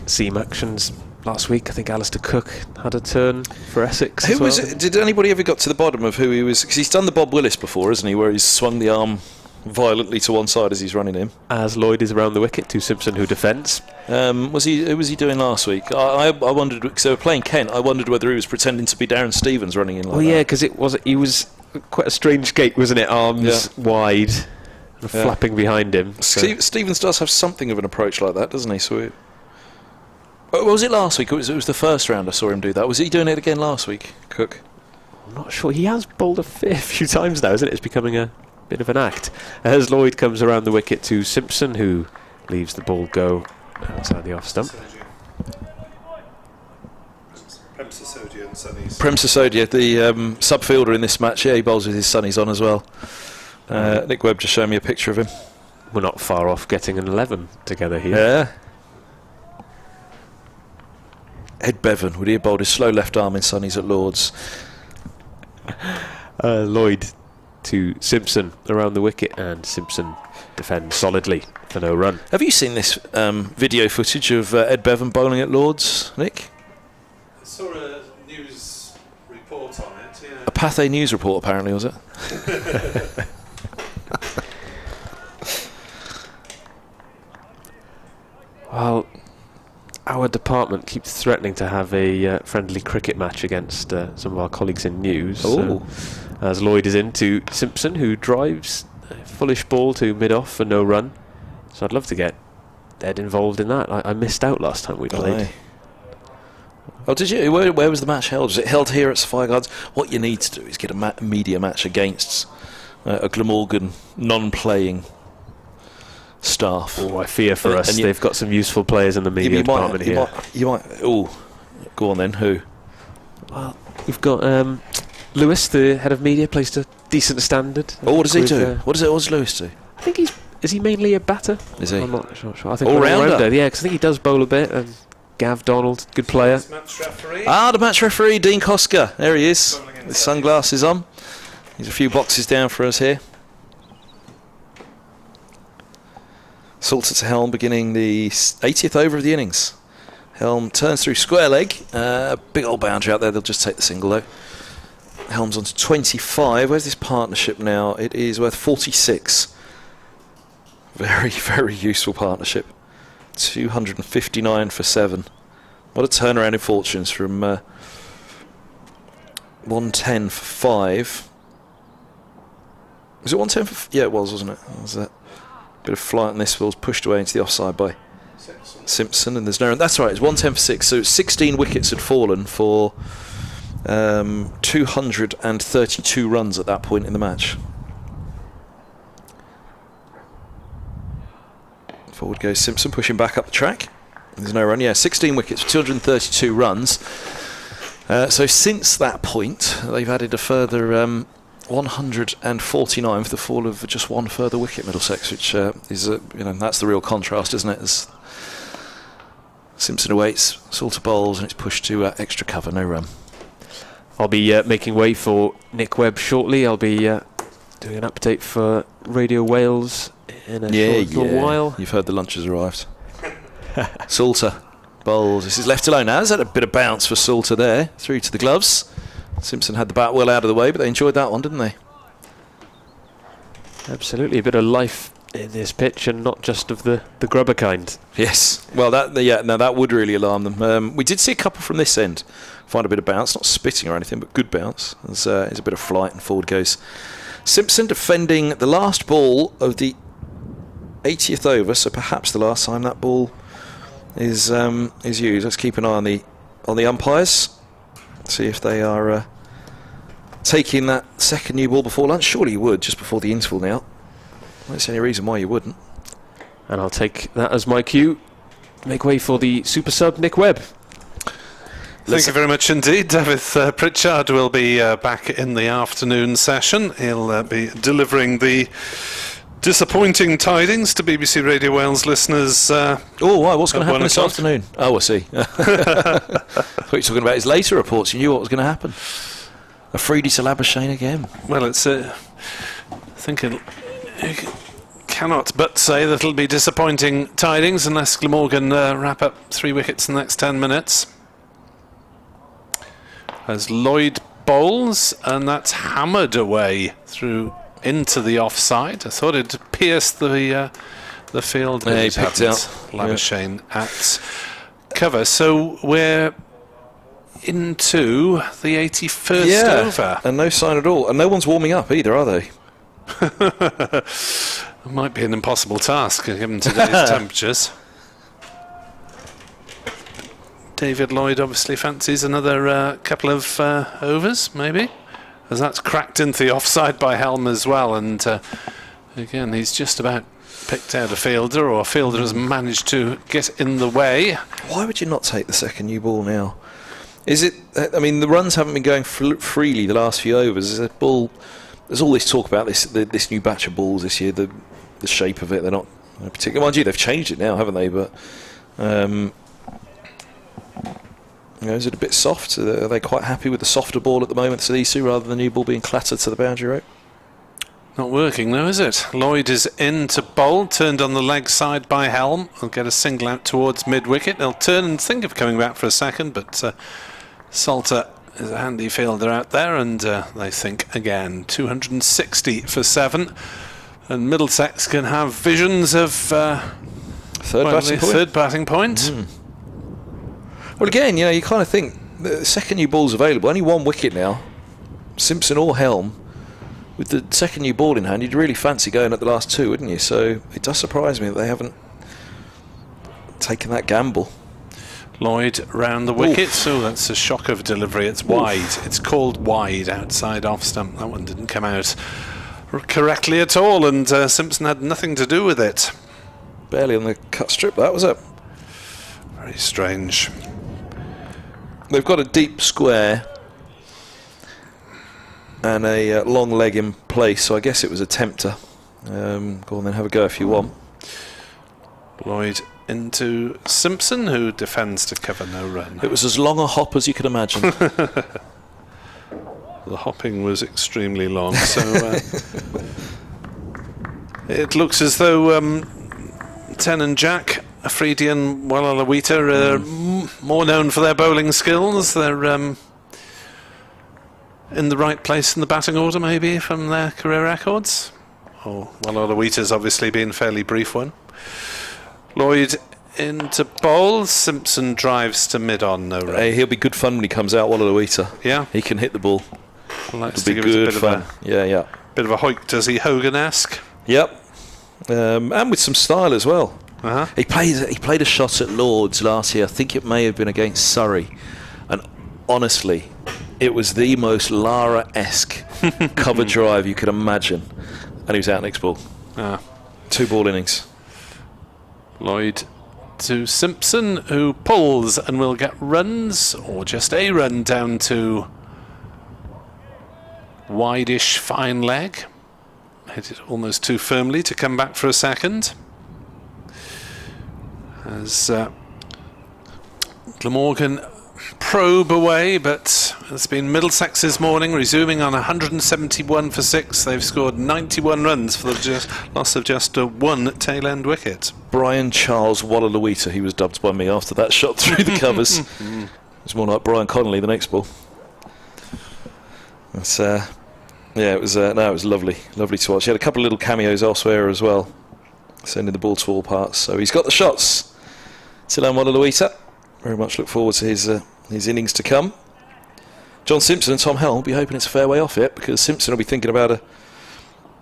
seam actions last week. I think Alistair Cook had a turn for Essex. Who was it? Did anybody ever got to the bottom of who he was? Because he's done the Bob Willis before, hasn't he? Where he's swung the arm violently to one side as he's running in. As Lloyd is around the wicket to Simpson, who defends. Who was he doing last week? I wondered, because they were playing Kent. I wondered whether he was pretending to be Darren Stevens running in like that. Yeah, because he was quite a strange gait, wasn't it? Arms wide and flapping behind him. So. Stevens does have something of an approach like that, doesn't he? So was it last week? It was the first round I saw him do that. Was he doing it again last week, Cook? I'm not sure. He has bowled a fair few times now, isn't it? It's becoming a bit of an act. As Lloyd comes around the wicket to Simpson, who leaves the ball go outside the off stump. Prem Sisodia, the sub fielder in this match. Yeah, he bowls with his sunnies on as well. Nick Webb just showed me a picture of him. We're not far off getting an 11 together here. Yeah. Ed Bevan, would he have bowled his slow left arm in sunnies at Lord's? Lloyd to Simpson around the wicket, and Simpson defends solidly for no run. Have you seen this video footage of Ed Bevan bowling at Lord's, Nick? I saw a news report on it, yeah. A Pathé News report, apparently, was it? Well, our department keeps threatening to have a friendly cricket match against some of our colleagues in news. So, as Lloyd is into Simpson, who drives a fullish ball to mid-off for no run. So I'd love to get Ed involved in that. I missed out last time we played. Oh, did you? Where was the match held? Was it held here at Sophia Gardens? What you need to do is get a media match against a Glamorgan non-playing staff. Oh, I fear for us. They've got some useful players in the media department here. You might. Oh, go on then. Who? Well, we've got Lewis, the head of media, plays to decent standard. Oh, what does he do? What does Lewis do? I think is he mainly a batter? Is he? I'm not sure. I think all-rounder. Yeah, because I think he does bowl a bit. And Gav Donald, good player. The match referee, Dean Koska. There he is, with sunglasses on. He's a few boxes down for us here. Salter to Helm, beginning the 80th over of the innings. Helm turns through square leg. Big old boundary out there. They'll just take the single though. Helm's on to 25. Where's this partnership now? It is worth 46. Very, very useful partnership. 259 for 7. What a turnaround in fortunes from 110 for 5. Was it 110 for... Yeah, it was, wasn't it? It was that bit of flight on this was pushed away into the offside by Simpson, and there's no... That's right, it's 110 for 6. So 16 wickets had fallen for 232 runs at that point in the match. Forward goes Simpson, pushing back up the track. There's no run. Yeah, 16 wickets for 232 runs. So since that point, they've added a further 149 for the fall of just one further wicket, Middlesex, which is, that's the real contrast, isn't it? As Simpson awaits, Salter bowls, and it's pushed to extra cover, no run. I'll be making way for Nick Webb shortly. I'll be doing an update for Radio Wales in a short while. You've heard the lunch has arrived. Salter bowls. This is left alone now. Has had a bit of bounce for Salter there, through to the gloves. Simpson had the bat well out of the way, but they enjoyed that one, didn't they? Absolutely, a bit of life in this pitch, and not just of the grubber kind. Yes. Well, that would really alarm them. We did see a couple from this end find a bit of bounce, not spitting or anything, but good bounce. There's a bit of flight, and forward goes Simpson, defending the last ball of the 80th over, so perhaps the last time that ball is used. Let's keep an eye on the umpires, see if they are taking that second new ball before lunch. Surely you would, just before the interval now. I don't see any reason why you wouldn't. And I'll take that as my cue. Make way for the super sub, Nick Webb. Thank you very much indeed. David Pritchard will be back in the afternoon session. He'll be delivering the disappointing tidings to BBC Radio Wales listeners. What's going to happen this afternoon? Oh, I see. I thought you were talking about his later reports. You knew what was going to happen. A Freedy to Labuschagne again. Well, I think it cannot but say that it'll be disappointing tidings unless Glamorgan wrap up 3 wickets in the next 10 minutes. As Lloyd bowls, and that's hammered away through into the offside. I thought it pierced the field. Yeah, he picked out Labuschagne at cover. So we're into the 81st over. And no sign at all. And no one's warming up either, are they? It might be an impossible task given today's temperatures. David Lloyd obviously fancies another couple of overs, maybe, as that's cracked into the offside by Helm as well. And again, he's just about picked out a fielder, or a fielder has managed to get in the way. Why would you not take the second new ball now? Is it? I mean, the runs haven't been going freely the last few overs. There's all this talk about this new batch of balls this year. The shape of it, they're not particular. Mind you, they've changed it now, haven't they? But is it a bit soft? Are they quite happy with the softer ball at the moment, so these two, rather than the new ball being clattered to the boundary rope? Not working though, is it? Lloyd is in to bowl, turned on the leg side by Helm. He'll get a single out towards mid-wicket. They'll turn and think of coming back for a second, but Salter is a handy fielder out there, and they think again. 260 for 7. And Middlesex can have visions of third batting point. Mm. Well, again, you know, you kind of think the second new ball's available, only one wicket now, Simpson or Helm. With the second new ball in hand, you'd really fancy going at the last two, wouldn't you? So it does surprise me that they haven't taken that gamble. Lloyd round the wicket. Oh, that's a shock of a delivery. It's wide. It's called wide outside off stump. That one didn't come out correctly at all, and Simpson had nothing to do with it. Barely on the cut strip, that was it. Very strange. They've got a deep square and a long leg in place, so I guess it was a tempter. Go on then, have a go if you want. Lloyd into Simpson, who defends to cover no run. It was as long a hop as you could imagine. The hopping was extremely long, so it looks as though Ten and Jack, Afridi and Walalawita are more known for their bowling skills. They're in the right place in the batting order, maybe, from their career records. Oh, Walalawita's obviously been a fairly brief one. Lloyd into bowl. Simpson drives to mid-on, no run. Hey, he'll be good fun when he comes out, Walalawita. Yeah? He can hit the ball. It'll be good fun. Yeah. Bit of a Hoyt, does he, Hogan-esque? Yep. And with some style as well. He played a shot at Lord's last year. I think it may have been against Surrey. And honestly, it was the most Lara-esque cover drive you could imagine. And he was out next ball. 2 ball innings. Lloyd to Simpson, who pulls and will get runs, or just a run down to wide-ish fine leg. Hit it almost too firmly to come back for a second. As Glamorgan probe away, but it's been Middlesex this morning, resuming on 171 for 6. They've scored 91 runs for the loss of just one tail-end wicket. Brian Charles Walalawita, he was dubbed by me after that shot through the covers. It's more like Brian Connolly the next ball. It's, it was lovely to watch. He had a couple of little cameos elsewhere as well, sending the ball to all parts. So he's got the shots. Tilan Walalawita, very much look forward to his innings to come. John Simpson and Tom Helm will be hoping it's a fair way off it, because Simpson will be thinking about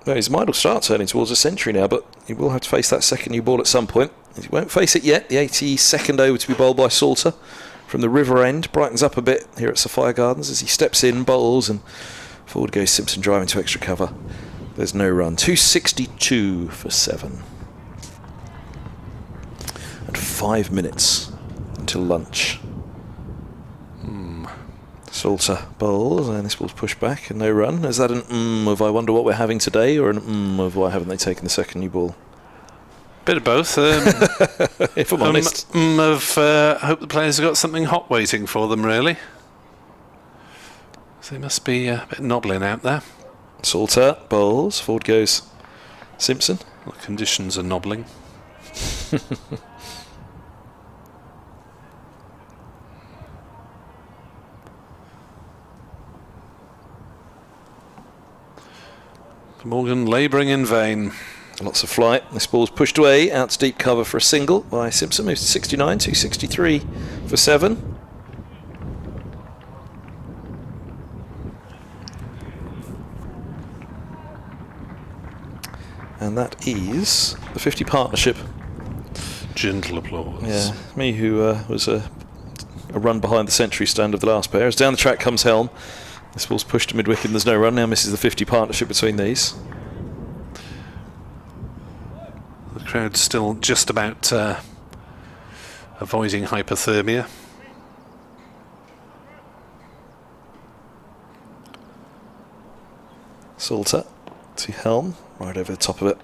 his mind will start turning towards a century now, but he will have to face that second new ball at some point. He won't face it yet. The 82nd over to be bowled by Salter from the River End. Brightens up a bit here at Sophia Gardens as he steps in, bowls, and forward goes Simpson driving to extra cover. There's no run. 262 for 7. And 5 minutes until lunch. Salter bowls, and this ball's pushed back and no run. Is that an of I wonder what we're having today, or an of why haven't they taken the second new ball? Bit of both. If I'm honest. Hope the players have got something hot waiting for them, really. So they must be a bit nobbling out there. Salter bowls, forward goes Simpson. The conditions are nobbling. Morgan labouring in vain. Lots of flight. This ball's pushed away out to deep cover for a single by Simpson. Moves to 69, 263 for 7. And that is the 50 partnership. Gentle applause. Yeah, me who was a run behind the century stand of the last pair. As down the track comes Helm. This ball's pushed to mid-wicket and there's no run. Now misses the 50 partnership between these. The crowd's still just about avoiding hypothermia. Salter to Helm, right over the top of it.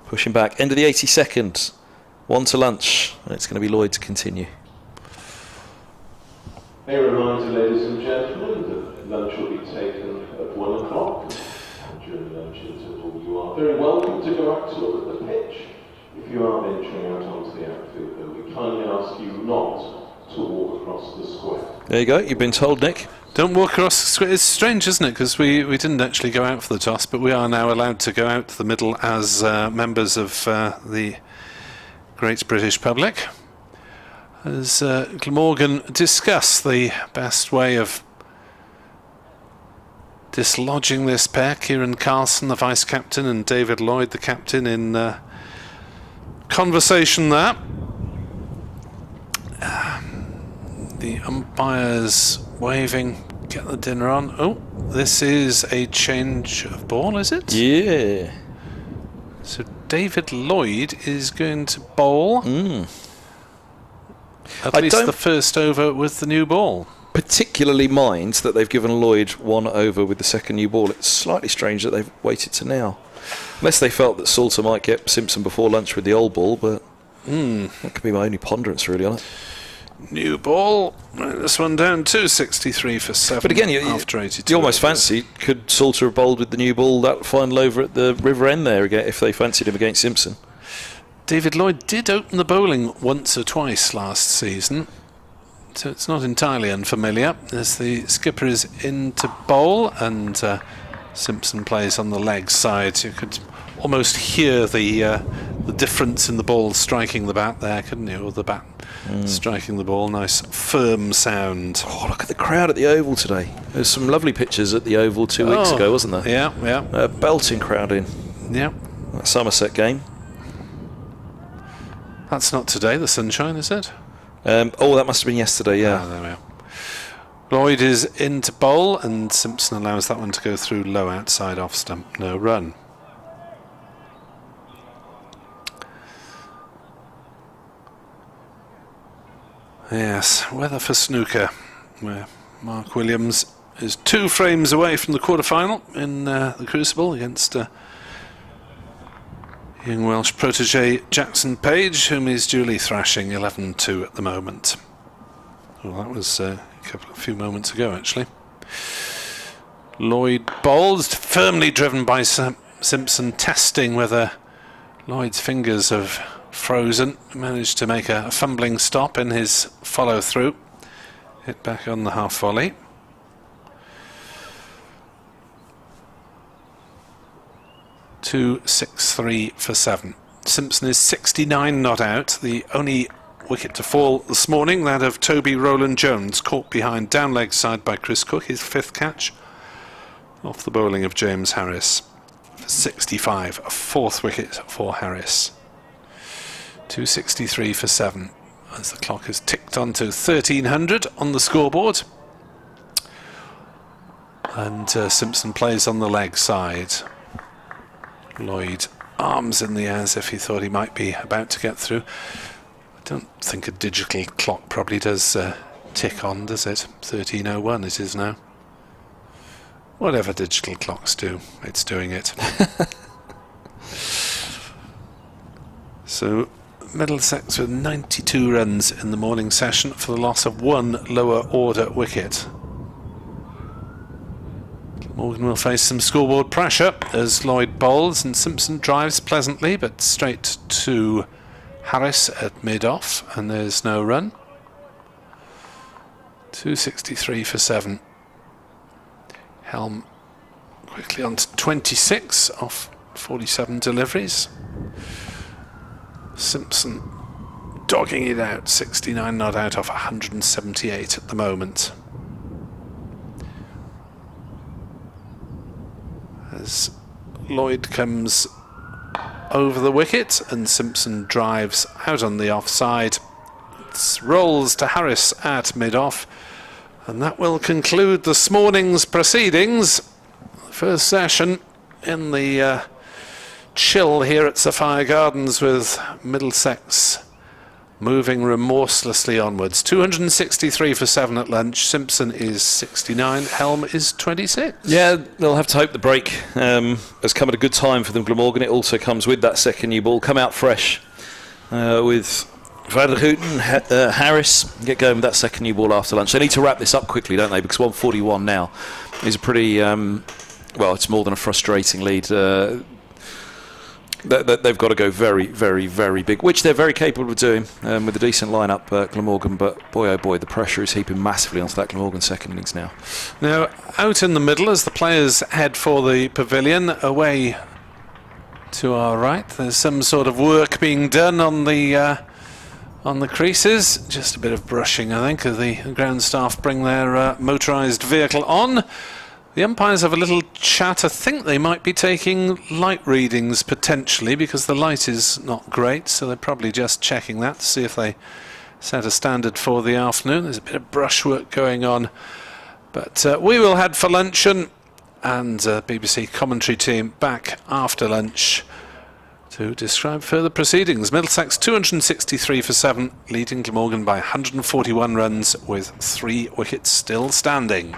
Pushing back. End of the 82nd. 1 to lunch. And it's going to be Lloyd to continue. A reminder, ladies and gentlemen, that lunch will be taken at 1 o'clock. And during lunch interval, you are very welcome to go out to look at the pitch. If you are venturing out onto the outfield, then we kindly ask you not to walk across the square. There you go. You've been told, Nick. Don't walk across the square. It's strange, isn't it? Because we didn't actually go out for the toss, but we are now allowed to go out to the middle as members of the great British public. As Glamorgan discuss the best way of dislodging this pair, Kieran Carlson, the vice-captain, and David Lloyd, the captain, in conversation there. The umpires waving, get the dinner on. Oh, this is a change of ball, is it? Yeah. So David Lloyd is going to bowl. At least the first over with the new ball. Particularly mind that they've given Lloyd 1 over with the second new ball. It's slightly strange that they've waited to now. Unless they felt that Salter might get Simpson before lunch with the old ball, but that could be my only ponderance really on it. New ball. This one down 263 for 7. But again, you almost fancy, could Salter have bowled with the new ball that final over at the River End there again if they fancied him against Simpson? David Lloyd did open the bowling once or twice last season, so it's not entirely unfamiliar. As the skipper is in to bowl and Simpson plays on the leg side, you could almost hear the difference in the ball striking the bat there, couldn't you? Or the bat striking the ball, nice firm sound. Oh, look at the crowd at the Oval today. There's some lovely pictures at the Oval 2 weeks ago, wasn't there? Yeah. Belting crowd in. Yeah. That Somerset game. That's not today, the sunshine, is it? That must have been yesterday, yeah. There we are. Lloyd is in to bowl, and Simpson allows that one to go through low outside off stump, no run. Yes, weather for snooker, where Mark Williams is 2 frames away from the quarter-final in the Crucible against young Welsh protege Jackson Page, whom he's duly thrashing 11-2 at the moment. Well, that was a few moments ago, actually. Lloyd bowls, firmly driven by Simpson, testing whether Lloyd's fingers have frozen. Managed to make a fumbling stop in his follow-through. Hit back on the half volley. .263 for 7. Simpson is 69 not out. The only wicket to fall this morning, that of Toby Rowland-Jones, caught behind down leg side by Chris Cook, his 5th catch, off the bowling of James Harris. For 65, a 4th wicket for Harris. 263 for 7, as the clock has ticked on to 1300 on the scoreboard. And Simpson plays on the leg side. Lloyd arms in the air as if he thought he might be about to get through. I don't think a digital clock probably does tick on, does it? 13:01 it is now. Whatever digital clocks do, it's doing it. So Middlesex with 92 runs in the morning session for the loss of 1 lower order wicket. Morgan will face some scoreboard pressure as Lloyd bowls and Simpson drives pleasantly, but straight to Harris at mid-off, and there's no run. 263 for 7. Helm quickly on to 26 off 47 deliveries. Simpson dogging it out, 69 not out off 178 at the moment. As Lloyd comes over the wicket and Simpson drives out on the offside. It rolls to Harris at mid-off, and that will conclude this morning's proceedings. First session in the chill here at Sophia Gardens, with Middlesex moving remorselessly onwards. 263 for 7 at lunch. Simpson is 69. Helm is 26. Yeah, they'll have to hope the break has come at a good time for them, Glamorgan. It also comes with that second new ball. Come out fresh with Van der Houten, Harris. Get going with that second new ball after lunch. They need to wrap this up quickly, don't they? Because 141 now is a pretty, well, it's more than a frustrating lead. They've got to go very, very, very big, which they're very capable of doing with a decent lineup, Glamorgan. But boy, oh boy, the pressure is heaping massively onto that Glamorgan second innings now. Now, out in the middle as the players head for the pavilion, away to our right, there's some sort of work being done on the on the creases. Just a bit of brushing, I think, as the ground staff bring their motorised vehicle on. The umpires have a little chat. I think they might be taking light readings potentially, because the light is not great, so they're probably just checking that to see if they set a standard for the afternoon. There's a bit of brushwork going on, but we will head for luncheon, and BBC commentary team back after lunch to describe further proceedings. Middlesex 263 for 7, leading Glamorgan by 141 runs with 3 wickets still standing.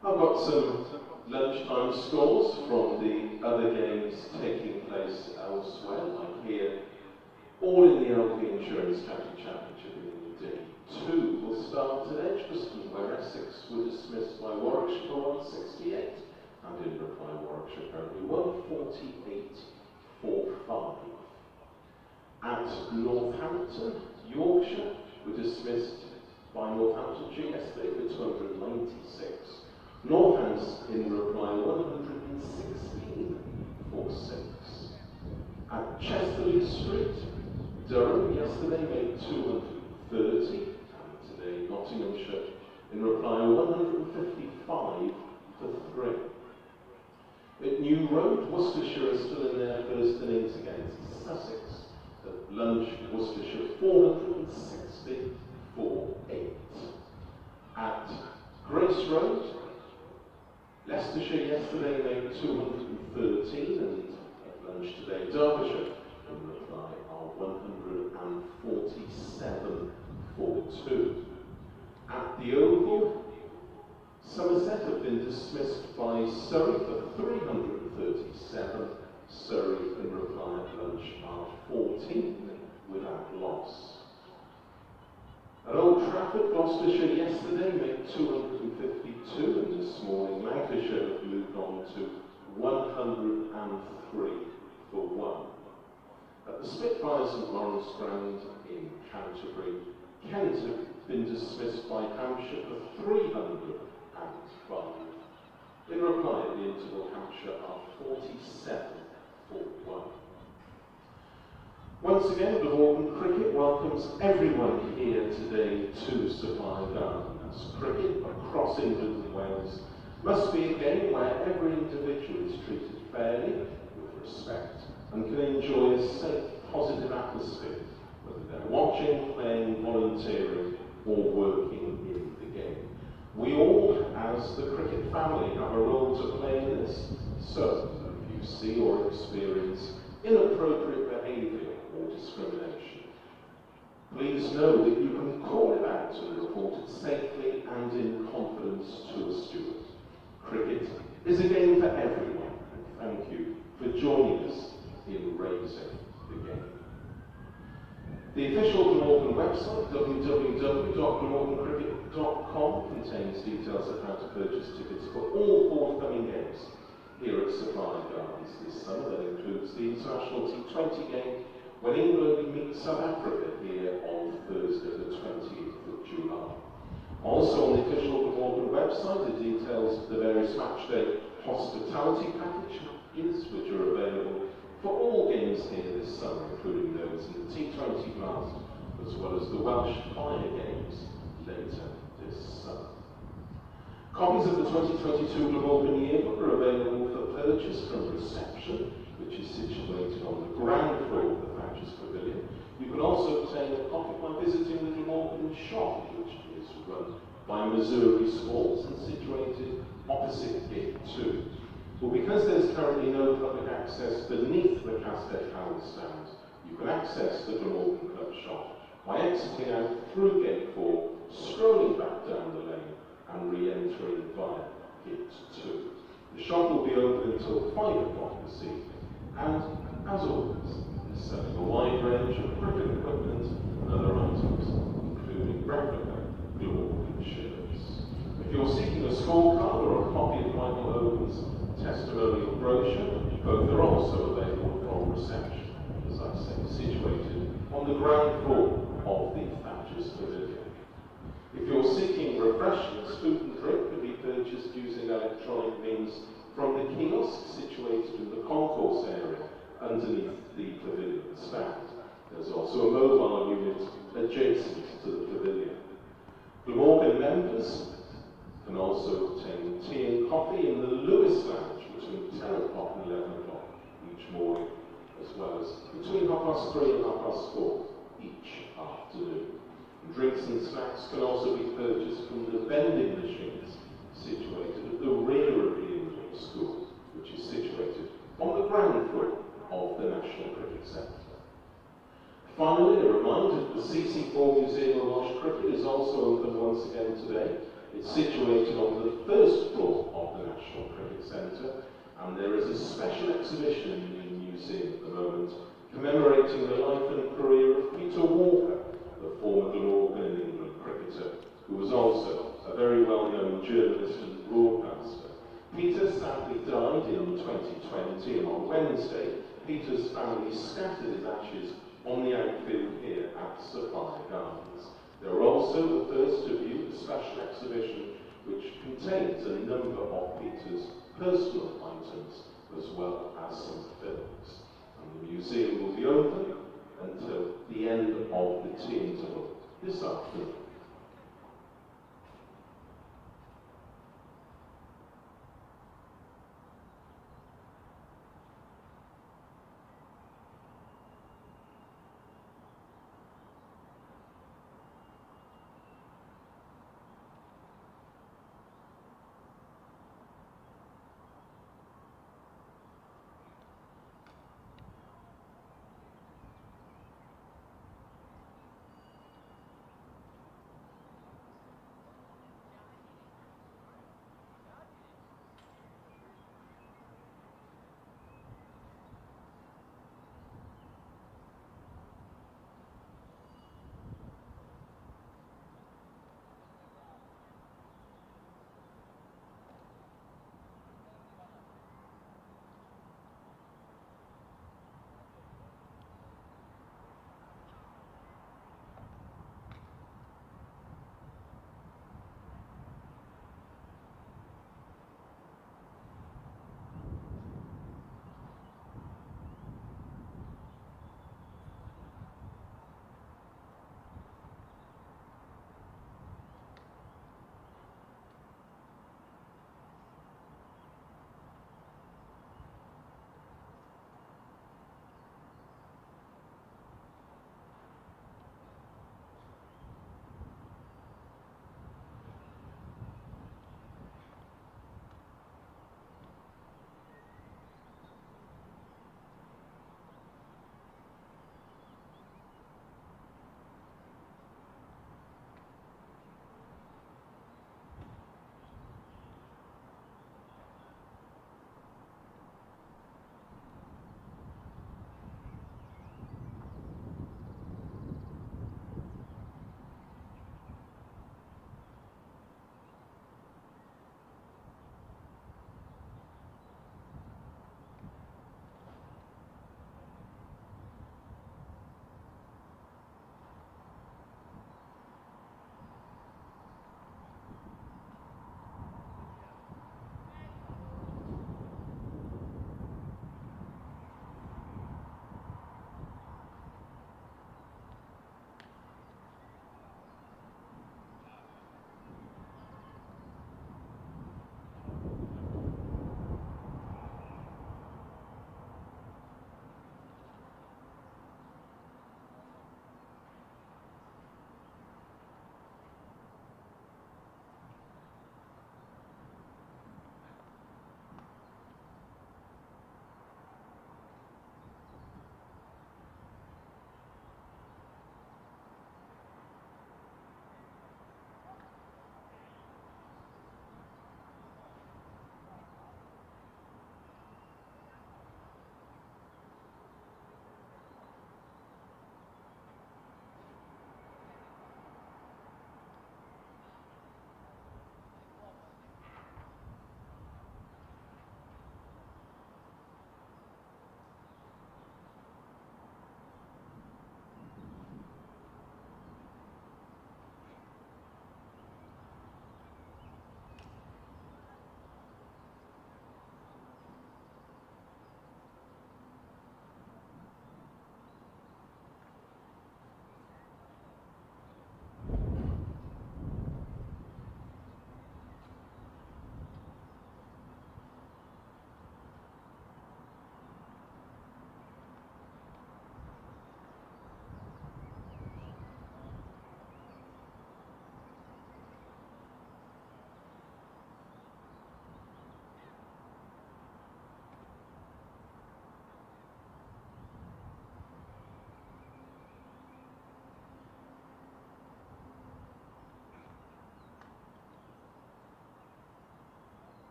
I've got some lunchtime scores from the other games taking place elsewhere, like here, all in the LP Insurance County Championship in Day 2. We'll start at Edgbaston, where Essex were dismissed by Warwickshire for 168, and in reply Warwickshire currently 148 for 5. At Northampton, Yorkshire were dismissed by Northamptonshire yesterday for 296. Northants in reply 116 for 6. At Chesterley Street, Durham yesterday made 230, and today Nottinghamshire in reply 155 for 3. At New Road, Worcestershire is still in their first innings against Sussex. At lunch, Worcestershire 460 for 8. At Grace Road, Leicestershire yesterday made 213, and at lunch today Derbyshire in reply are 147 for 2. At the Oval, Somerset have been dismissed by Surrey for 337. Surrey in reply at lunch are 14 without loss. At Old Trafford, Gloucestershire yesterday made 252, and this morning Lancashire have moved on to 103 for 1. At the Spitfires St Lawrence Ground in Canterbury, Kent have been dismissed by Hampshire for 305. In reply at the interval, Hampshire are 47 for 1. Once again, Glamorgan Cricket welcomes everyone here today to Sophia Gardens. Cricket across England and Wales must be a game where every individual is treated fairly, with respect, and can enjoy a safe, positive atmosphere, whether they're watching, playing, volunteering, or working in the game. We all, as the cricket family, have a role to play in this, so if you see or experience inappropriate behaviour or discrimination, please know that you can call it out and report it safely and in confidence to a steward. Cricket is a game for everyone, and thank you for joining us in raising the game. The official Glamorgan website, www.glamorgancricket.com, contains details of how to purchase tickets for all forthcoming games here at Sophia Gardens this summer. That includes the International T20 game when England meet South Africa here on Thursday the 20th of July. Also on the official Glamorgan website are details of the various matchday hospitality packages which are available for all games here this summer, including those in the T20 Blast, as well as the Welsh Fire Games later this summer. Copies of the 2022 Glamorgan Yearbook are available for purchase from reception, which is situated on the ground floor of the Thatcher's Pavilion. You can also obtain a copy by visiting the Glamorgan shop, which is run by Missouri Sports and situated opposite Gate 2. Well, because there's currently no public access beneath the Castet Hound stand, you can access the Glamorgan Club shop by exiting out through gate 4, scrolling back down the lane and re-entering via gate 2. The shop will be open until 5 o'clock this evening, and as always, is selling a wide range of cricket equipment and other items, including replica Glamorgan shirts. If you're seeking a scorecard or a copy of Michael Owen's testimonial brochure, both are also available from reception, as I say, situated on the ground floor of the Thatcher's Pavilion. If you're seeking refreshments, food and drink can be purchased using electronic means from the kiosk situated in the concourse area underneath the pavilion stand. There's also a mobile unit adjacent to the pavilion. Glamorgan members can also obtain tea and coffee in the Lewis Lounge between 10 o'clock and 11 o'clock each morning, as well as between 3:30 and 4:30 each afternoon. Drinks and snacks can also be purchased from the vending machines situated at the rear of the indoor school, which is situated on the ground floor of the National Cricket Centre. Finally, a reminder that the CC4 Museum of Welsh Cricket is also open once again today. It's situated on the first floor of the National Cricket Centre, and there is a special exhibition in the museum at the moment commemorating the life and career of Peter Walker, the former Glamorgan England cricketer, who was also a very well-known journalist and broadcaster. Peter sadly died in 2020, and on Wednesday, Peter's family scattered his ashes on the outfield here at Sophia Gardens. There are also the first to view the special exhibition, which contains a number of Peter's personal items, as well as some films. And the museum will be open until the end of the tea interval this afternoon.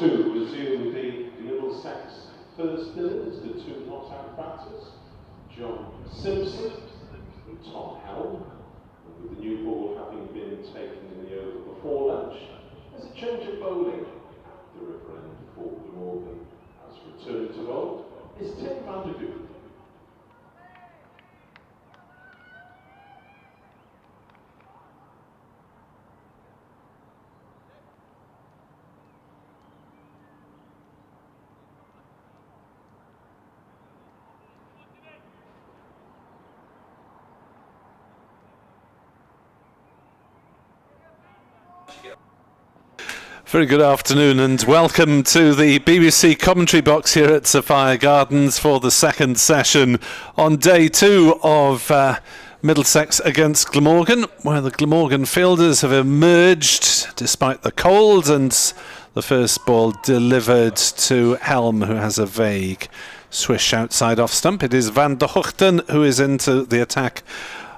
to resume the Middlesex first innings, the two not-out batters, John Simpson and Tom Helm, with the new ball having been taken in the over before lunch. There's a change of bowling at the River End for Glamorgan. As returned to bowl is Tim Vandergood. Very good afternoon and welcome to the BBC commentary box here at Sophia Gardens for the second session on day 2 of Middlesex against Glamorgan, where the Glamorgan fielders have emerged despite the cold, and the first ball delivered to Helm, who has a vague swish outside off stump. It is Van der Hoogten who is into the attack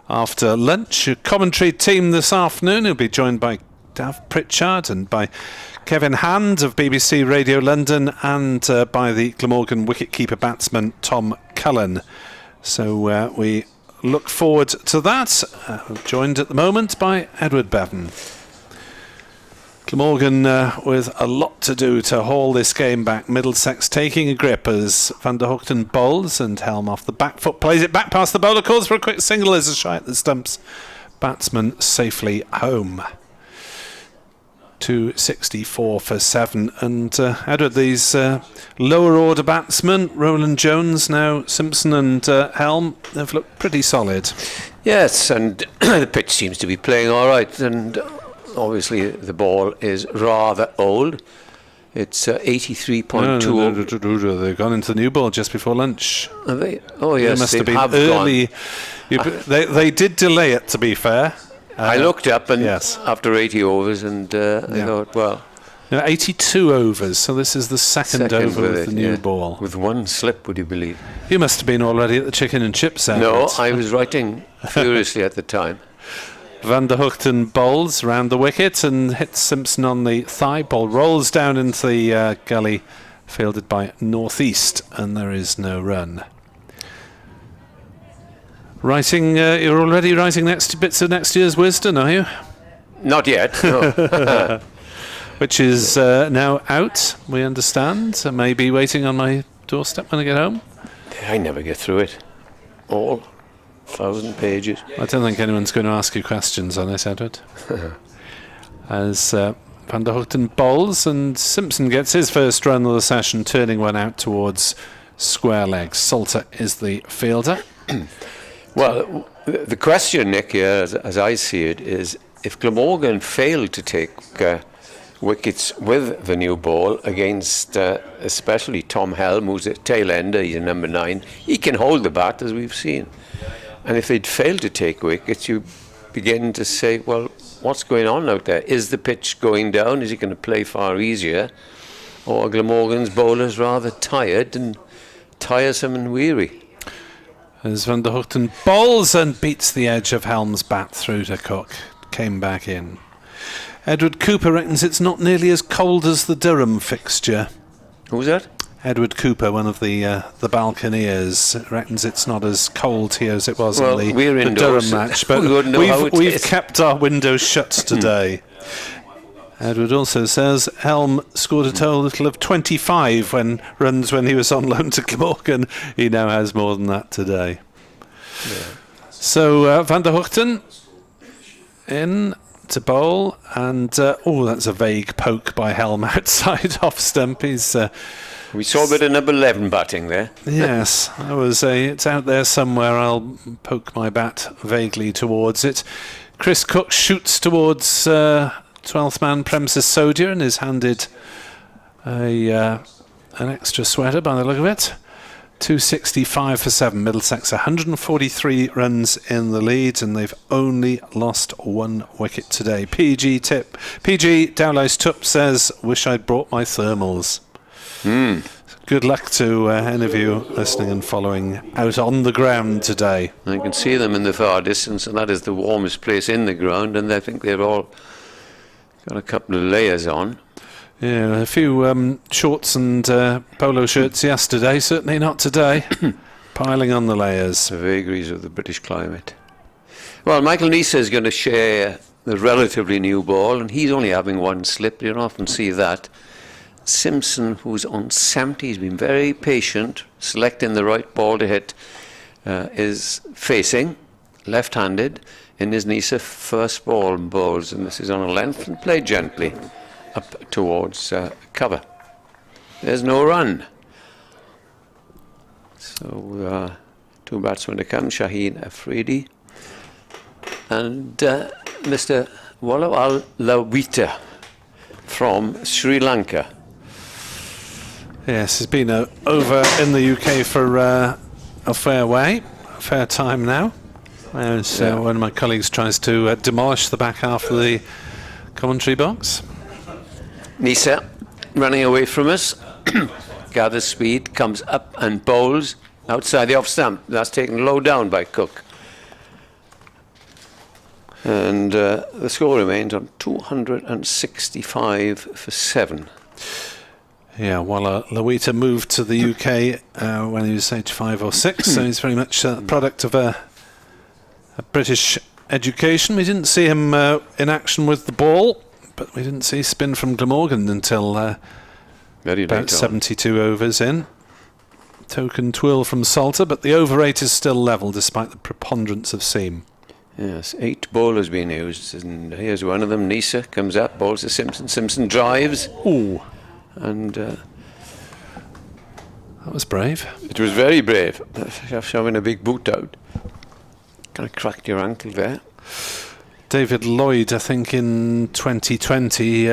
after lunch. A commentary team this afternoon will be joined by Dav Pritchard and by Kevin Hand of BBC Radio London, and by the Glamorgan wicketkeeper batsman Tom Cullen. So we look forward to that. Joined at the moment by Edward Bevan. Glamorgan with a lot to do to haul this game back. Middlesex taking a grip as Van der Hoogten bowls, and Helm off the back foot plays it back past the bowler, calls for a quick single as a shy at the stumps. Batsman safely home. 264 for 7, and Edward, these lower order batsmen, Roland Jones, now Simpson and Helm, they've looked pretty solid. Yes, and the pitch seems to be playing all right, and obviously the ball is rather old. It's 83.2. No, they've gone into the new ball just before lunch. Are they? Oh yes, they must have been early. They did delay it, to be fair. I looked up and yes, after 80 overs, and I thought, well, 82 overs, so this is the second over with the new ball. With one slip, would you believe? You must have been already at the chicken and chips out. No, I was writing furiously at the time. Van der Hoogten bowls round the wicket and hits Simpson on the thigh. Ball rolls down into the gully, fielded by Northeast, and there is no run. You're already writing bits of next year's Wisden, are you? Not yet, no. Which is now out, we understand. So maybe waiting on my doorstep when I get home. I never get through it. All 1,000 pages. I don't think anyone's going to ask you questions on it, Edward. As Van der Hoogten bowls, and Simpson gets his first run of the session, turning one out towards square leg. Salter is the fielder. Well, the question, Nick, here, as I see it, is if Glamorgan failed to take wickets with the new ball against especially Tom Helm, who's a tail ender, he's a number 9, he can hold the bat, as we've seen. And if they'd failed to take wickets, you begin to say, well, what's going on out there? Is the pitch going down? Is he going to play far easier? Or are Glamorgan's bowlers rather tired and tiresome and weary? As Van der Hoogten bowls and beats the edge of Helm's bat through to Cook. Came back in. Edward Cooper reckons it's not nearly as cold as the Durham fixture. Who's that? Edward Cooper, one of the Balconeers, reckons it's not as cold here as it was in the Durham match. But we've kept our windows shut today. Edward also says Helm scored a total of 25 when he was on loan to Glamorgan. He now has more than that today. Yeah. So Van der Hoogten in to bowl, and that's a vague poke by Helm outside off stump. We saw a bit of number 11 batting there. Yes, it's out there somewhere. I'll poke my bat vaguely towards it. Chris Cook shoots towards 12th man Premises Sodia and is handed an extra sweater by the look of it. 265 for 7. Middlesex 143 runs in the lead, and they've only lost 1 wicket today. PG Dowlais Tup says, wish I'd brought my thermals. Good luck to any of you listening and following out on the ground today. I can see them in the far distance, and that is the warmest place in the ground, and I think they're all got a couple of layers on. Yeah, a few shorts and polo shirts yesterday, certainly not today. Piling on the layers. The vagaries of the British climate. Well, Michael Nisa is going to share the relatively new ball, and he's only having one slip. You don't often see that. Simpson, who's on 70, he's been very patient, selecting the right ball to hit, is facing left-handed in his Nisa first ball and bowls, and this is on a length and played gently up towards cover. There's no run. So two batsmen to come, Shaheen Afridi and Mr. Walawal Lawita from Sri Lanka. Yes, he's been over in the UK for a fair time now. As one of my colleagues tries to demolish the back half of the commentary box. Nisa running away from us, gathers speed, comes up and bowls outside the off stump. That's taken low down by Cook. And the score remains on 265 for 7. Yeah, while Lawita moved to the UK when he was age 5 or 6, so he's very much a product of a British education. We didn't see him in action with the ball, but we didn't see spin from Glamorgan until about 72 overs in. Token twirl from Salter, but the over 8 is still level despite the preponderance of seam. Yes, 8 bowlers being used, and here's one of them. Nisa comes up, bowls to Simpson. Simpson drives. Ooh. And that was brave. It was very brave. Shoving a big boot out. Kind of cracked your ankle there. David Lloyd, I think in 2020,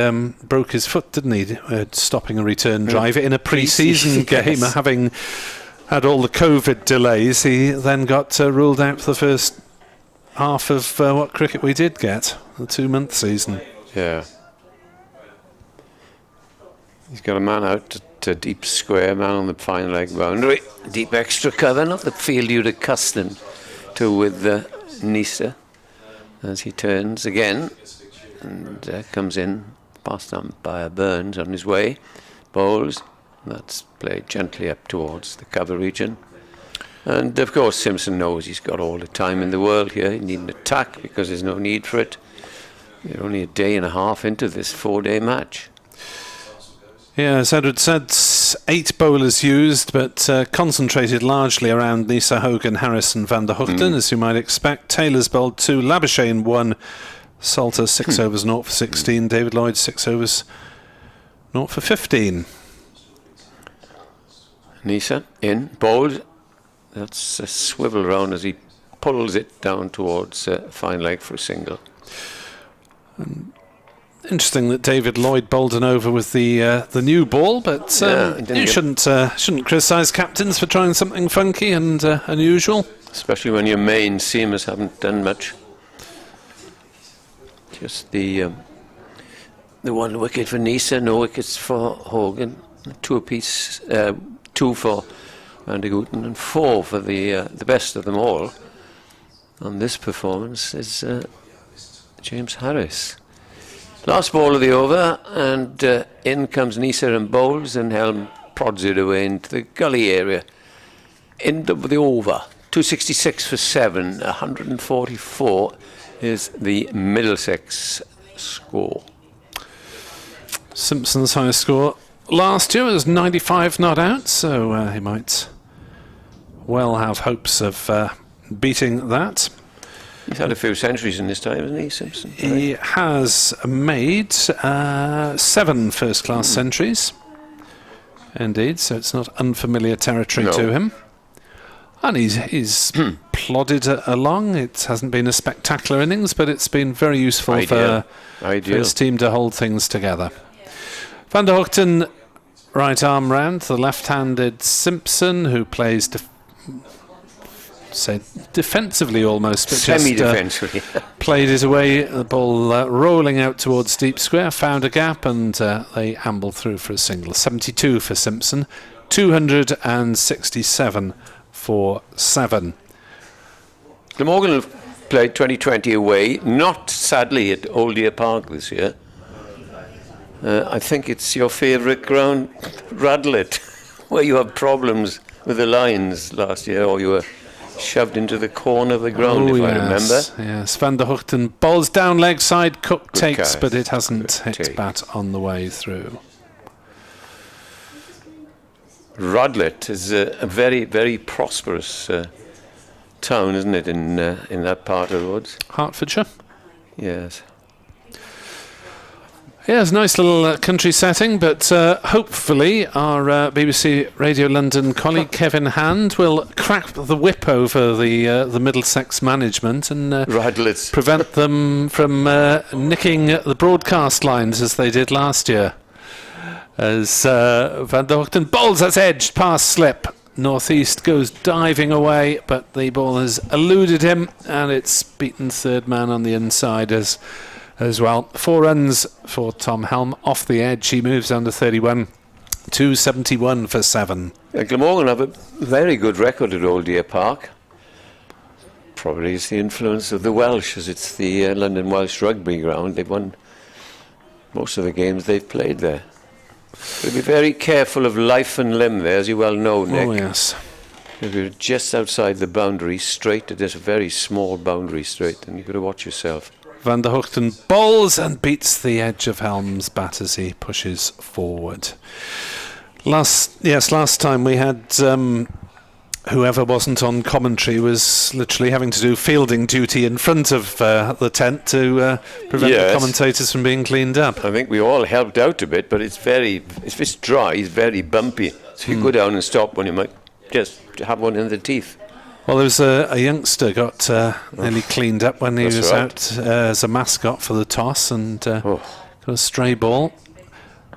broke his foot, didn't he? Stopping a return drive in a pre-season game, yes. Having had all the COVID delays. He then got ruled out for the first half of what cricket we did get, the 2-month season. Yeah. He's got a man out to deep square, man on the fine leg boundary. Deep extra cover, not the field you'd accustomed to with Nisa. As he turns again and comes in past umpire Burns on his way. Bowls. That's played gently up towards the cover region. And of course Simpson knows he's got all the time in the world here. He needn't attack because there's no need for it. We're only a day and a half into this 4-day match. Yeah, as Edward said, 8 bowlers used, but concentrated largely around Nisa, Hogan, Harris and Van der Hoogten, as you might expect. Taylor's bowled 2, Labuschagne 1, Salter 6 overs 0 for 16, David Lloyd 6 overs 0 for 15. Nisa in, bowled. That's a swivel round as he pulls it down towards fine leg for a single. Interesting that David Lloyd bowled an over with the new ball, but you shouldn't criticise captains for trying something funky and unusual. Especially when your main seamers haven't done much. Just the 1 wicket for Nisa, no wickets for Hogan, 2 apiece, 2 for Van der Hoogten and 4 for the best of them all. On this performance is James Harris. Last ball of the over, and in comes Nisa and bowls, and Helm prods it away into the gully area. End of the over, 266 for 7, 144 is the Middlesex score. Simpson's highest score last year was 95 not out, so he might well have hopes of beating that. He's had a few centuries in this time, hasn't he, Simpson? He has made 7 first-class centuries. Indeed, so it's not unfamiliar territory to him. And he's plodded along. It hasn't been a spectacular innings, but it's been very useful for his team to hold things together. Van der Hoogten, right arm round, the left-handed Simpson, who plays defensively almost, but semi-defensively. Played it away, the ball rolling out towards deep square, found a gap, and they ambled through for a single. 72 for Simpson, 267 for 7. Glamorgan played 2020 away, not sadly at Old Deer Park this year. I think it's your favourite ground, Radlett, where you had problems with the lines last year, or you were shoved into the corner of the ground, I remember. Yes, Van der Hoogten bowls down leg side, Cook takes, but it hasn't hit bat on the way through. Radlett is a very, very prosperous town, isn't it, in that part of the woods? Hertfordshire? Yes. Yes, nice little country setting, but hopefully our BBC Radio London colleague Kevin Hand will crack the whip over the Middlesex management and prevent them from nicking the broadcast lines as they did last year. As Van der Hoogten bowls, that's edged past slip. Northeast goes diving away, but the ball has eluded him, and it's beaten third man on the inside as well. 4 runs for Tom Helm off the edge. He moves under 31, 271 for 7. Glamorgan have a very good record at Old Deer Park. Probably it's the influence of the Welsh, as it's the London Welsh rugby ground. They've won most of the games they've played there. But be very careful of life and limb there, as you well know, Nick. Oh, yes. If you're just outside the boundary straight, it is a very small boundary straight, and you've got to watch yourself. Van der Hoogten bowls and beats the edge of Helm's bat as he pushes forward. Last time we had whoever wasn't on commentary was literally having to do fielding duty in front of the tent to prevent the commentators from being cleaned up. I think we all helped out a bit, but if it's dry, it's very bumpy. So you go down and stop when you might just have one in the teeth. Well, there was a youngster got nearly cleaned up when he was out as a mascot for the toss and got a stray ball.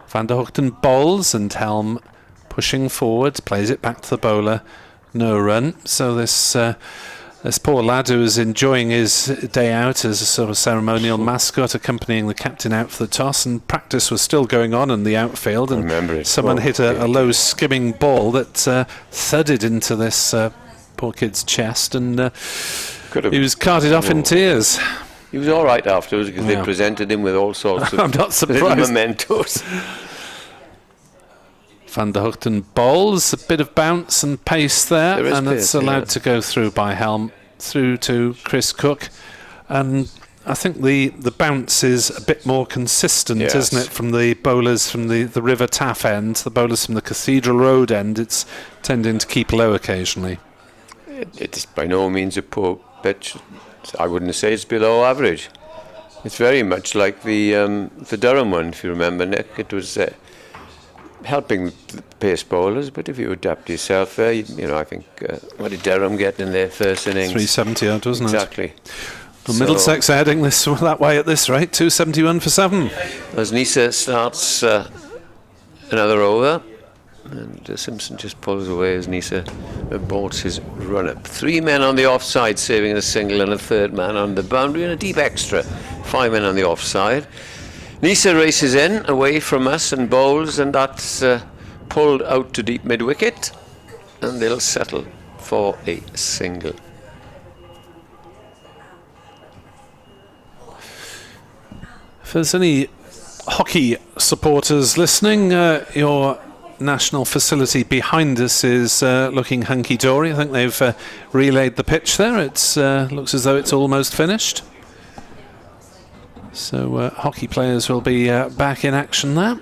Van der Hoogten bowls and Helm pushing forward, plays it back to the bowler. No run. So this poor lad who was enjoying his day out as a sort of ceremonial mascot, accompanying the captain out for the toss, and practice was still going on in the outfield. And someone hit a low skimming ball that thudded into this poor kid's chest, and he was carted off in tears. He was all right afterwards because they presented him with all sorts of I'm not surprised. mementos. Van der Hoogten bowls, a bit of bounce and pace there, and it's allowed to go through by Helm, through to Chris Cook. And I think the bounce is a bit more consistent, isn't it, from the bowlers from the River Taff end, the bowlers from the Cathedral Road end. It's tending to keep low occasionally. It's by no means a poor pitch. I wouldn't say it's below average. It's very much like the Durham one, if you remember, Nick. It was helping the pace bowlers, but if you adapt yourself there, I think, what did Durham get in their first innings? 370 odd, wasn't it? Exactly. Well, Middlesex are heading that way at this rate, 271 for 7. As Nisa starts another over, and Simpson just pulls away as Nisa aborts his run-up. 3 men on the offside, saving a single, and a third man on the boundary, and a deep extra. 5 men on the offside. Nisa races in, away from us, and bowls, and that's pulled out to deep mid-wicket, and they'll settle for a single. If there's any hockey supporters listening, your national facility behind us is looking hunky-dory. I think they've relayed the pitch there. It looks as though it's almost finished. So hockey players will be back in action there.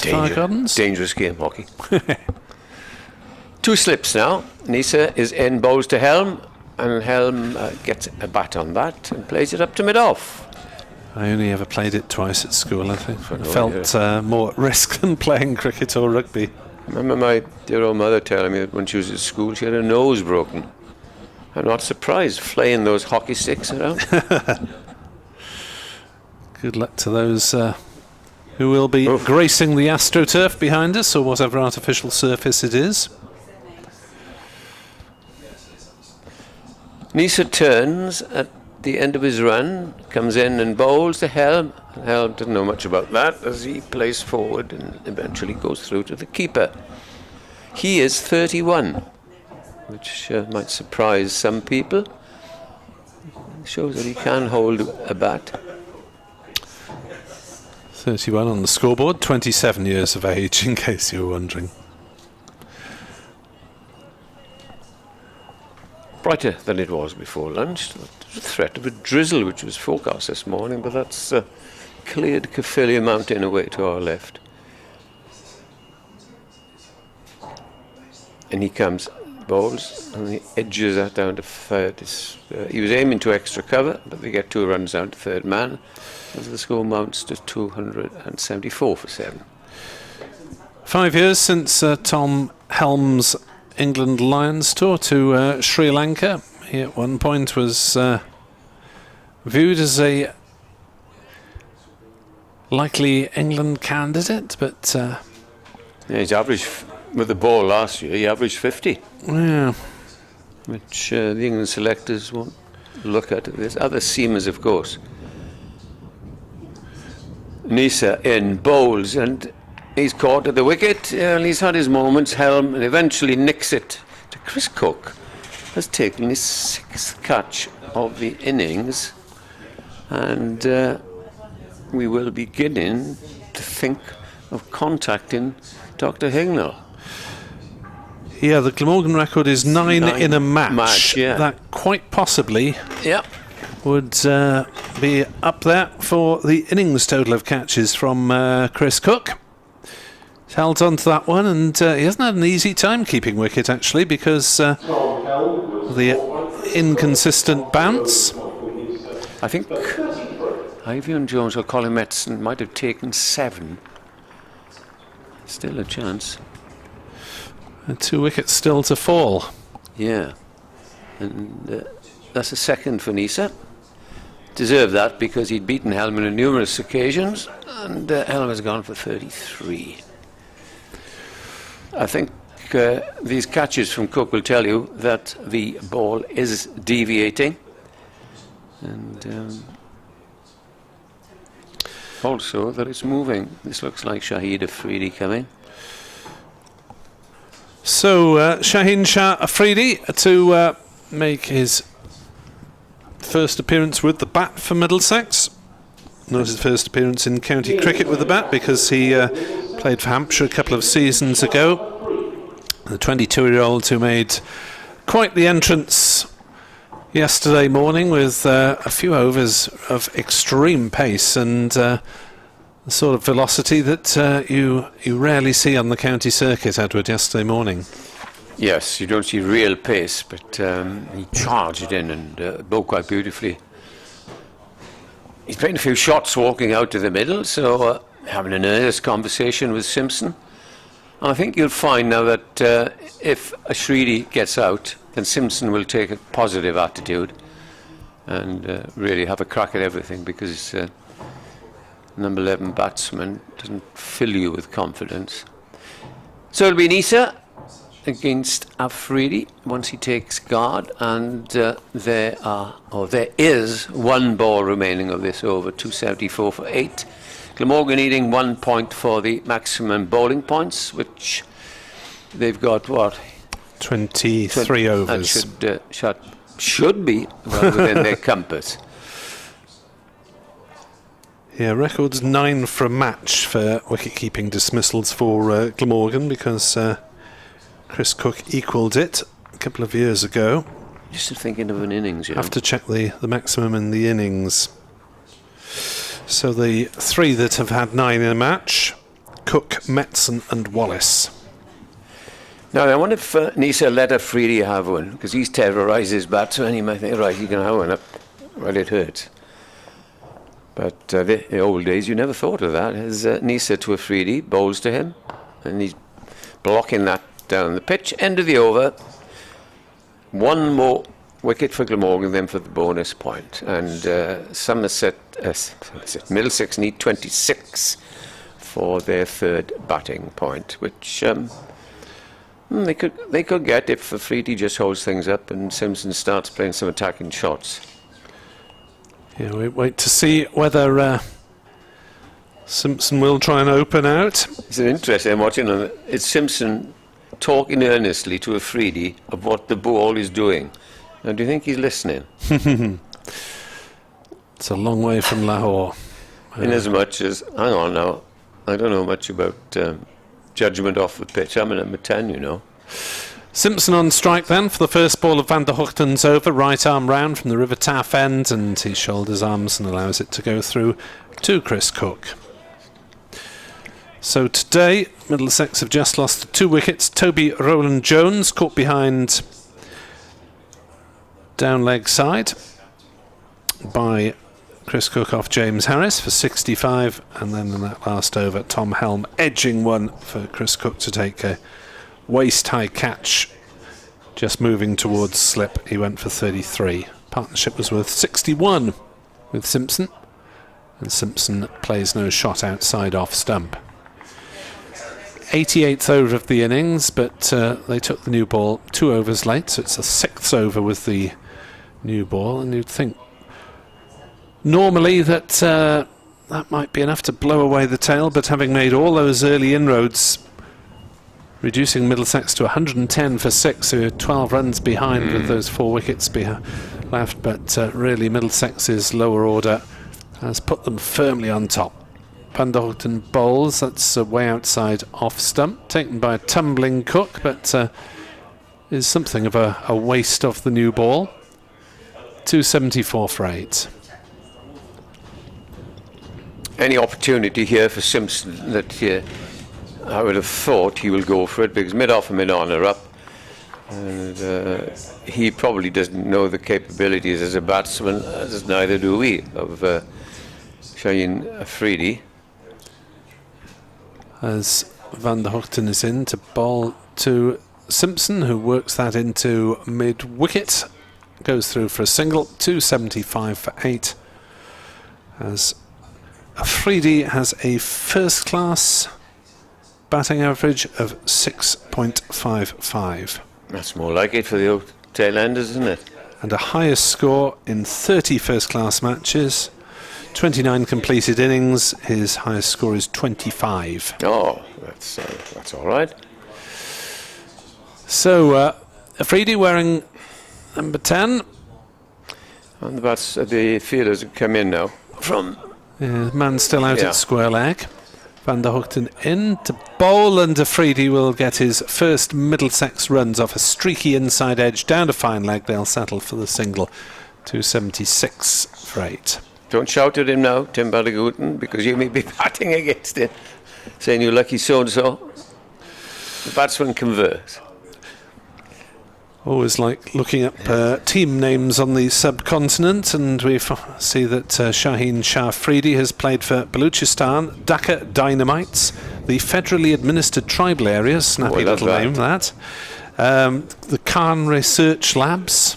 Dangerous game, hockey. 2 slips now. Nisa is in, bowls to Helm, and Helm gets a bat on that and plays it up to mid-off. I only ever played it twice at school, I think. I felt more at risk than playing cricket or rugby. I remember my dear old mother telling me that when she was at school she had her nose broken. I'm not surprised, flaying those hockey sticks around. Good luck to those who will be gracing the AstroTurf behind us, or whatever artificial surface it is. Nisa turns at the end of his run, comes in and bowls to Helm. Helm didn't know much about that as he plays forward and eventually goes through to the keeper. He is 31, which might surprise some people. Shows that he can hold a bat. 31 on the scoreboard, 27 years of age, in case you were wondering. Brighter than it was before lunch. There was a threat of a drizzle which was forecast this morning, but that's cleared Caerphilly Mountain away to our left. And he comes, bowls, and he edges that down to third. He was aiming to extra cover, but they get 2 runs down to third man, as the score mounts to 274 for 7. 5 years since Tom Helm's England Lions tour to Sri Lanka. He at one point was viewed as a likely England candidate, but yeah, his average with the ball last year, he averaged 50. Yeah. Which the England selectors won't look at. There's other seamers, of course. Nisa in bowls, and he's caught at the wicket, and he's had his moments. Helm, and eventually nicks it to Chris Cook. Has taken his 6th catch of the innings, and we will be beginning to think of contacting Dr. Hignell. Yeah, the Glamorgan record is 9 in a match. Yeah. That quite possibly Yep. would be up there for the innings total of catches from Chris Cook. He's held on to that one, and he hasn't had an easy time keeping wicket, actually, because the inconsistent bounce. I think Ivan Jones or Colin Metson might have taken 7. Still a chance. And 2 wickets still to fall. Yeah. And that's a second for Nisa. Deserved that because he'd beaten Helm on numerous occasions, and Helm has gone for 33. I think these catches from Cook will tell you that the ball is deviating, and also that it's moving. This looks like Shahid Afridi coming. So Shaheen Shah Afridi to make his first appearance with the bat for Middlesex. Not his first appearance in county cricket with the bat, because he played for Hampshire a couple of seasons ago. The 22-year-old who made quite the entrance yesterday morning with a few overs of extreme pace and the sort of velocity that you rarely see on the county circuit, Edward, yesterday morning. Yes, you don't see real pace, but he charged in and bowled quite beautifully. He's playing a few shots walking out to the middle, so having an earnest conversation with Simpson. I think you'll find now that if Afridi gets out, then Simpson will take a positive attitude and really have a crack at everything, because number 11 batsman doesn't fill you with confidence. So it'll be Nisa against Afridi once he takes guard, and there is 1 ball remaining of this over, 274 for 8. Glamorgan needing 1 point for the maximum bowling points, which they've got, what? 23 overs. That should be well within their compass. Yeah, records 9 for a match for wicket-keeping dismissals for Glamorgan, because Chris Cook equalled it a couple of years ago. Just thinking of an innings, you know. Have to check the maximum in the innings. So the 3 that have had 9 in a match: Cook, Metson and Wallace. Now I wonder if Nisa let Afridi have one, because he's terrorised his batsman. He might think, right, you can have one up. Well, it hurts. But the old days, you never thought of that. As Nisa to Afridi, bowls to him, and he's blocking that down the pitch. End of the over. 1 more wicket for Glamorgan, then for the bonus point. And Middlesex need 26 for their 3rd batting point, which they could get if Afridi just holds things up and Simpson starts playing some attacking shots. Yeah, we wait to see whether Simpson will try and open out. It's an interesting watching. It's Simpson talking earnestly to Afridi of what the ball is doing. Now, do you think he's listening? It's a long way from Lahore. In as much as, hang on now, I don't know much about judgment off the pitch. I'm a number 10, you know. Simpson on strike then for the first ball of Van der Hoogten's over. Right arm round from the River Taff end, and he shoulders arms and allows it to go through to Chris Cook. So today, Middlesex have just lost 2 wickets. Toby Rowland-Jones caught behind down leg side by Chris Cook off James Harris for 65, and then in that last over, Tom Helm edging one for Chris Cook to take a waist-high catch, just moving towards slip. He went for 33. Partnership was worth 61 with Simpson, and Simpson plays no shot outside off stump. 88th over of the innings, but they took the new ball 2 overs late, so it's a 6th over with the new ball, and you'd think normally that that might be enough to blow away the tail, but having made all those early inroads, reducing Middlesex to 110 for 6, so 12 runs behind with those 4 wickets left, but really Middlesex's lower order has put them firmly on top. Van der Hoogten bowls, that's way outside off stump, taken by a tumbling Cook, but is something of a waste of the new ball. 274 for 8. Any opportunity here for Simpson that I would have thought he will go for it, because mid-off and mid-on are up, and he probably doesn't know the capabilities as a batsman, as neither do we, of Shaheen Afridi. As Van der Hoogten is in to bowl to Simpson, who works that into mid-wicket, goes through for a single. 275 for 8, as Afridi has a first-class batting average of 6.55. That's more like it for the old tail-enders, isn't it? And a highest score in 30 first-class matches. 29 completed innings. His highest score is 25. Oh, that's all right. So, Afridi wearing number 10. And the fielders have come in now from... man still out at square leg. Van der Hoogten in to bowl, and Afridi will get his first Middlesex runs off a streaky inside edge down to fine leg. They'll settle for the single. 276 for 8. Don't shout at him now, Tim Van der Hoogten, because you may be batting against it, saying you're lucky so-and-so. The batsman converse. Always like looking up team names on the subcontinent, and we see that Shaheen Shah Afridi has played for Baluchistan, Dhaka Dynamites, the federally administered tribal area, snappy little name that, the Khan Research Labs,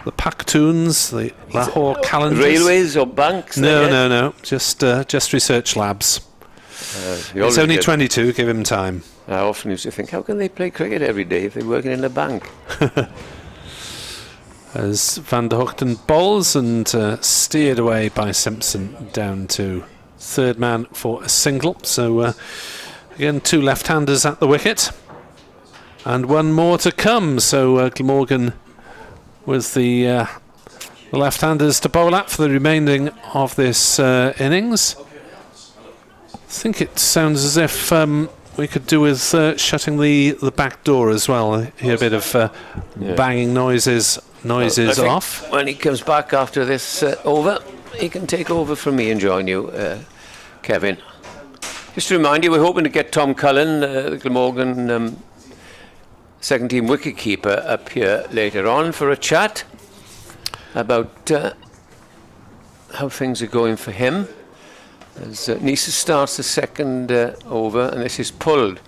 the Pakhtuns, the Lahore Calendars. Railways or banks? No. Just research labs. It's only 22. Give him time. I often used to think, how can they play cricket every day if they're working in a bank? As Van der Hoogten bowls and steered away by Simpson down to third man for a single. So again, 2 left-handers at the wicket, and 1 more to come. So Glamorgan with the left-handers to bowl at for the remaining of this innings. I think it sounds as if we could do with shutting the back door as well. Hear a bit of banging noises off. When he comes back after this over, he can take over from me and join you, Kevin. Just to remind you, we're hoping to get Tom Cullen, the Glamorgan second team wicketkeeper, up here later on for a chat about how things are going for him. As Nisa starts the second over, and this is pulled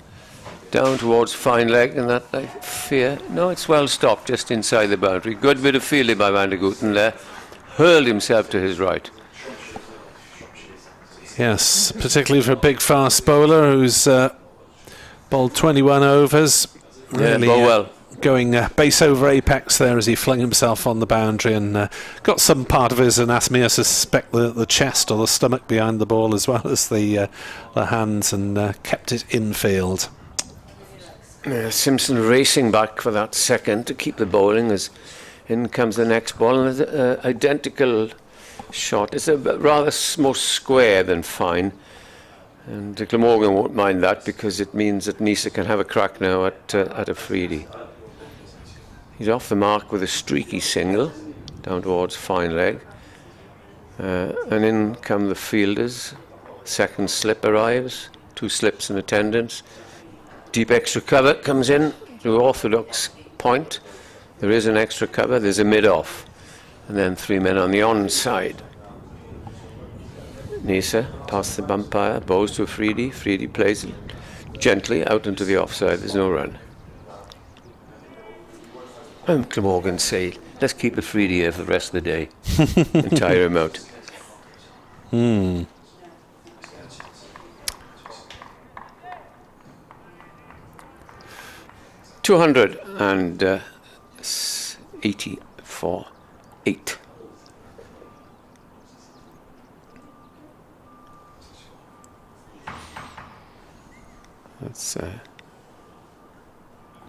down towards fine leg, and that I fear, no, it's well stopped just inside the boundary. Good bit of fielding by Van der Hoogten there, hurled himself to his right. Yes, particularly for a big fast bowler who's bowled 21 overs. Really well. Going base over apex there as he flung himself on the boundary, and got some part of his anatomy, I suspect the chest or the stomach behind the ball, as well as the hands, and kept it infield. Simpson racing back for that second to keep the bowling, as in comes the next ball, and identical shot. It's a rather more square than fine. And Glamorgan won't mind that because it means that Nisa can have a crack now at a freedie. He's off the mark with a streaky single down towards fine leg. And in come the fielders. Second slip arrives. 2 slips in attendance. Deep extra cover comes in to orthodox point. There is an extra cover. There's a mid-off. And then 3 men on the onside. Nisa past the umpire, bowls to a freedie. Freedie plays it gently out into the offside. There's no run. And Glamorgan say, let's keep the freedie here for the rest of the day and tire him out. 284.8. That's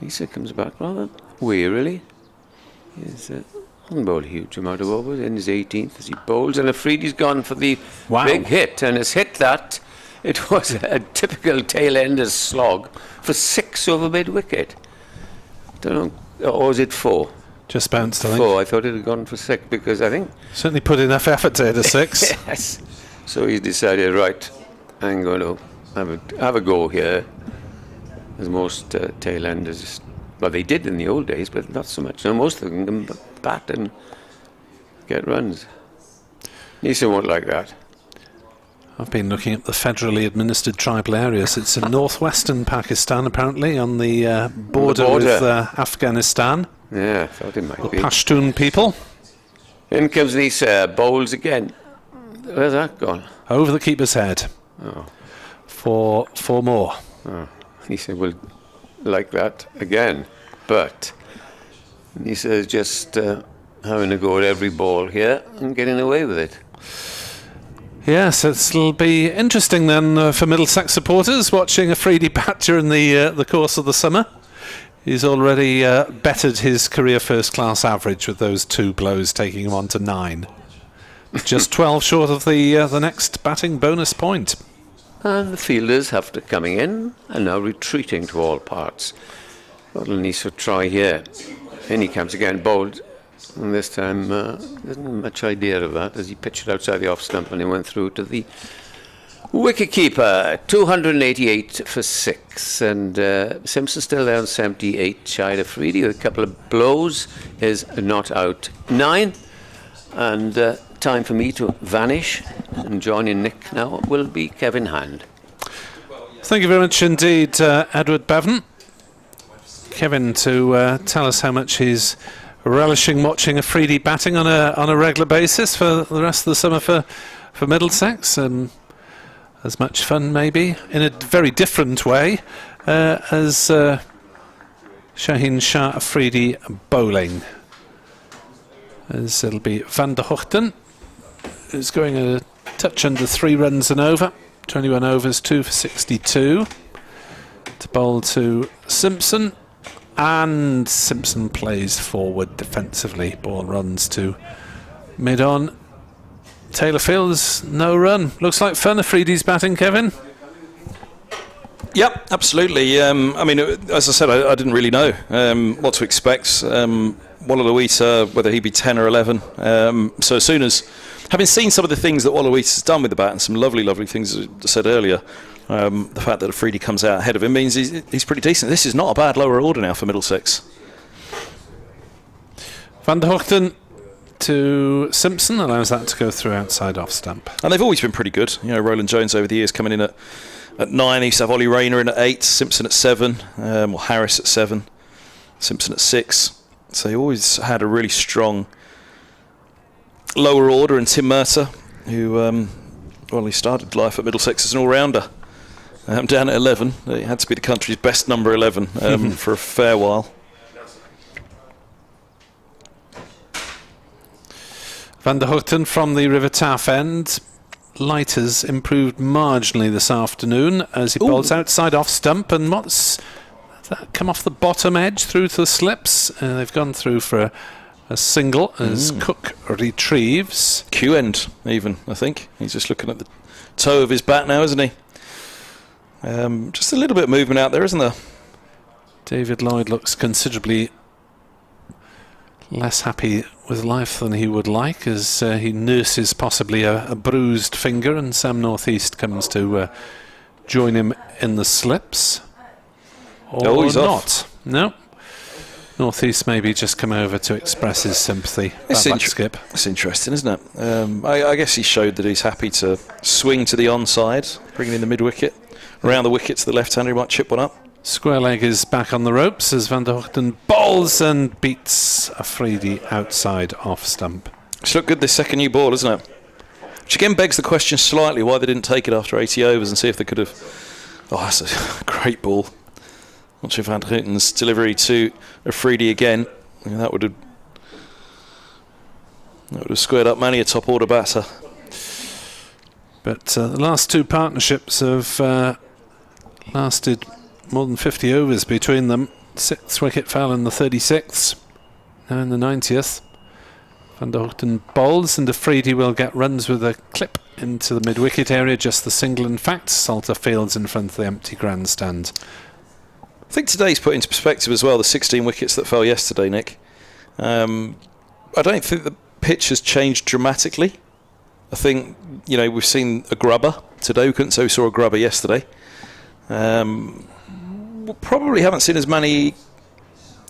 Lisa comes back rather wearily. He's hasn't bowled a huge amount of overs in his 18th as he bowls, and a freedie's gone for the big hit, and has hit that. It was a typical tail-ender's slog for 6 over mid-wicket. Don't know, or was it 4? Just bounced, I think. 4. I thought it had gone for 6 because I think certainly put enough effort to hit a 6. Yes. So he's decided, right, I'm going to have a go here. As most tail-enders, well, they did in the old days, but not so much. Now most of them can bat and get runs. Nisa won't like that. I've been looking at the federally administered tribal areas. It's in northwestern Pakistan, apparently, on the border with Afghanistan. Yeah, I thought it might be. Pashtun people. In comes Nisa, bowls again. Where's that gone? Over the keeper's head. Oh. For 4 more. Oh. Nisa will like that again, but Nisa is just having a go at every ball here and getting away with it. Yes, it'll be interesting then for Middlesex supporters watching a freedie bat during the course of the summer. He's already bettered his career first-class average with those 2 blows, taking him on to 9. Just 12 short of the next batting bonus point. And the fielders, after coming in, are now retreating to all parts. What'll Nisa try here? In he comes again, bowled. And this time, isn't much idea of that, as he pitched it outside the off stump and he went through to the wicket-keeper. 288 for 6. And Simpson still there on 78, shy of freedie with a couple of blows. Is not out 9. And time for me to vanish, and joining Nick now will be Kevin Hand. Thank you very much indeed, Edward Bevan. Kevin, to tell us how much he's relishing watching a freedie batting on a regular basis for the rest of the summer for Middlesex, and as much fun maybe in a very different way as Shaheen Shah Afridi bowling. As it'll be Van der Hoogten, who's going a touch under 3 runs and over. 21 overs, 2 for 62. To bowl to Simpson. And Simpson plays forward defensively. Ball runs to mid-on. Taylor Fields, no run. Looks like fun, Afridi's batting, Kevin. Yep, absolutely. I mean, as I said, I didn't really know what to expect. Wallaluita, whether he'd be 10 or 11. So as soon as, having seen some of the things that Wallaluita's done with the bat, and some lovely, lovely things as I said earlier, the fact that Afridi comes out ahead of him means he's pretty decent. This is not a bad lower order now for Middlesex. Van der Hoogten to Simpson allows that to go through outside off stump. And they've always been pretty good. You know, Roland Jones over the years coming in at 9. He used to have Ollie Rayner in at 8, Simpson at 7, or Harris at 7, Simpson at 6. So he always had a really strong lower order, and Tim Murtagh, who he started life at Middlesex as an all-rounder. Down at 11, he had to be the country's best number 11 for a fair while. Van der Hoogten from the River Taff end. Light has improved marginally this afternoon as he bowls outside off stump, and what's that come off the bottom edge through to the slips. They've gone through for a single as Cook retrieves. Q end, even, I think. He's just looking at the toe of his bat now, isn't he? Just a little bit of movement out there, isn't there? David Lloyd looks considerably less happy with life than he would like as he nurses possibly a bruised finger, and Sam Northeast comes to join him in the slips. Or he's not. Off. No. Northeast maybe just come over to express his sympathy. Skip. It's interesting, isn't it? I guess he showed that he's happy to swing to the onside, bringing in the mid-wicket. Around the wicket to the left-hander, he might chip one up. Square leg is back on the ropes as Van der Hoogten bowls and beats Afridi outside off stump. It's looked good, this second new ball, isn't it? Which again begs the question slightly why they didn't take it after 80 overs and see if they could have... Oh, that's a great ball. Watching Van der Hoogten's delivery to Afridi again. That would have squared up many a top order batter. But the last two partnerships have lasted more than 50 overs between them. 6th wicket fell in the 36th. Now in the 90th. Van der Hoogten bowls and Afridi will get runs with a clip into the mid-wicket area. Just the single, in fact. Salter fields in front of the empty grandstand. I think today's put into perspective as well the 16 wickets that fell yesterday, Nick. I don't think the pitch has changed dramatically. I think, we've seen a grubber today. We couldn't say we saw a grubber yesterday. We probably haven't seen as many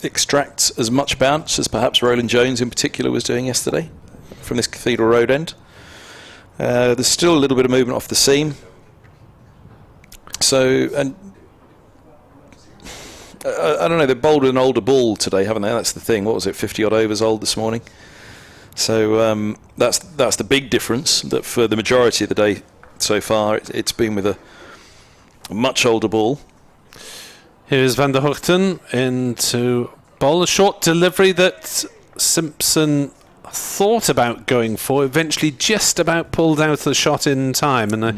extract as much bounce as perhaps Roland Jones in particular was doing yesterday from this Cathedral Road end. There's still a little bit of movement off the seam. So, and I don't know, they've bowled an older ball today, haven't they? That's the thing. What was it, 50 odd overs old this morning? So that's the big difference, that for the majority of the day so far it's been with a much older ball. Here's Van der Hoogten into bowl. A short delivery that Simpson thought about going for, eventually just about pulled out the shot in time, and I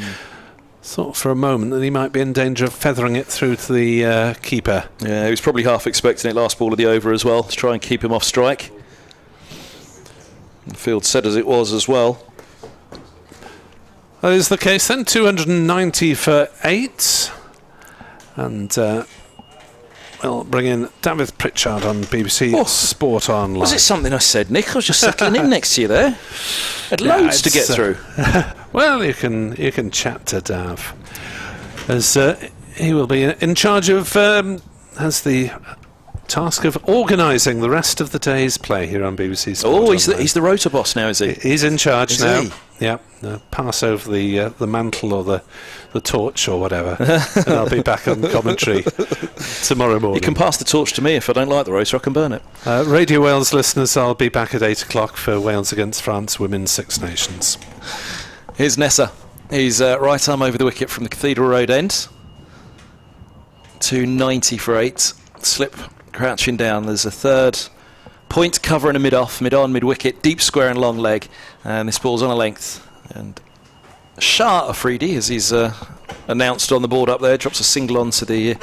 thought for a moment that he might be in danger of feathering it through to the keeper. Yeah, he was probably half expecting it last ball of the over as well, to try and keep him off strike. The field said as it was as well. That is the case then. 290 for 8. And we'll bring in David Pritchard on BBC Sport Online. Was it something I said, Nick? I was just settling in next to you there. Had loads to get through. Well, you can chat to Dav, as he will be in charge of, has the task of organising the rest of the day's play here on BBC Sport. Oh, he's the rotor boss now, is he? He's in charge now. He? Yeah, pass over the mantle or the torch or whatever, and I'll be back on commentary tomorrow morning. You can pass the torch to me. If I don't like the rotor, I can burn it. Radio Wales listeners, I'll be back at 8 o'clock for Wales against France Women's Six Nations. Here's Nessa. He's right arm over the wicket from the Cathedral Road end. 290 for 8. Slip crouching down. There's a third point cover and a mid-off, mid-on, mid-wicket, deep square and long leg. And this ball's on a length. And Shah Afridi, as he's announced on the board up there, drops a single into the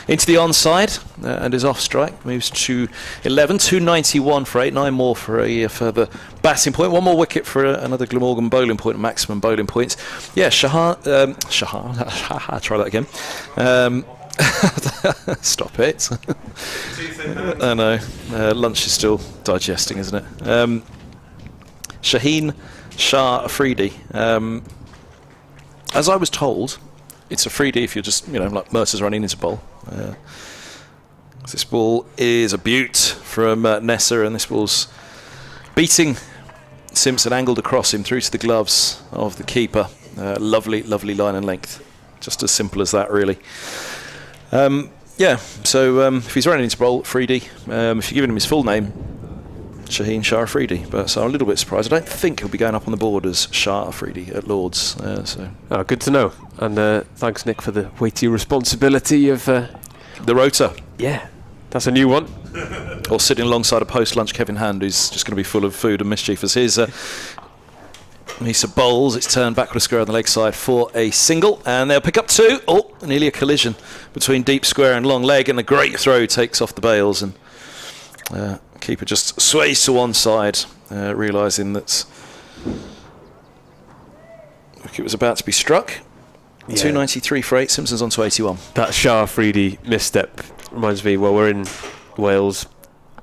onside and is off strike. Moves to 11, 291 for 8, 9 more for a further batting point. One more wicket for another Glamorgan bowling point, maximum bowling points. Yeah, Shah, try that again. Stop it. I know. Lunch is still digesting, isn't it? Shaheen Shah Afridi. As I was told, it's Afridi if you're just, like Mercer's running into bowl. This ball is a beaut from Nessa, and this ball's beating Simpson, angled across him through to the gloves of the keeper. Lovely, lovely line and length. Just as simple as that, really. So if he's running into bowl, Afridi, if you're giving him his full name, Shaheen Shah Afridi. So I'm a little bit surprised. I don't think he'll be going up on the board as Shah Afridi at Lord's. Good to know. And thanks, Nick, for the weighty responsibility of the rotor. Yeah, that's a new one. Or sitting alongside a post-lunch Kevin Hand, who's just going to be full of food and mischief as his. Misa bowls, it's turned backward a square on the leg side for a single, and they'll pick up 2. Oh, nearly a collision between deep square and long leg, and a great throw takes off the bails and Keeper just sways to one side, realising that it was about to be struck. Yeah. 293 for 8. Simpson's on to 81. That Shah Afridi misstep reminds me, well, we're in Wales,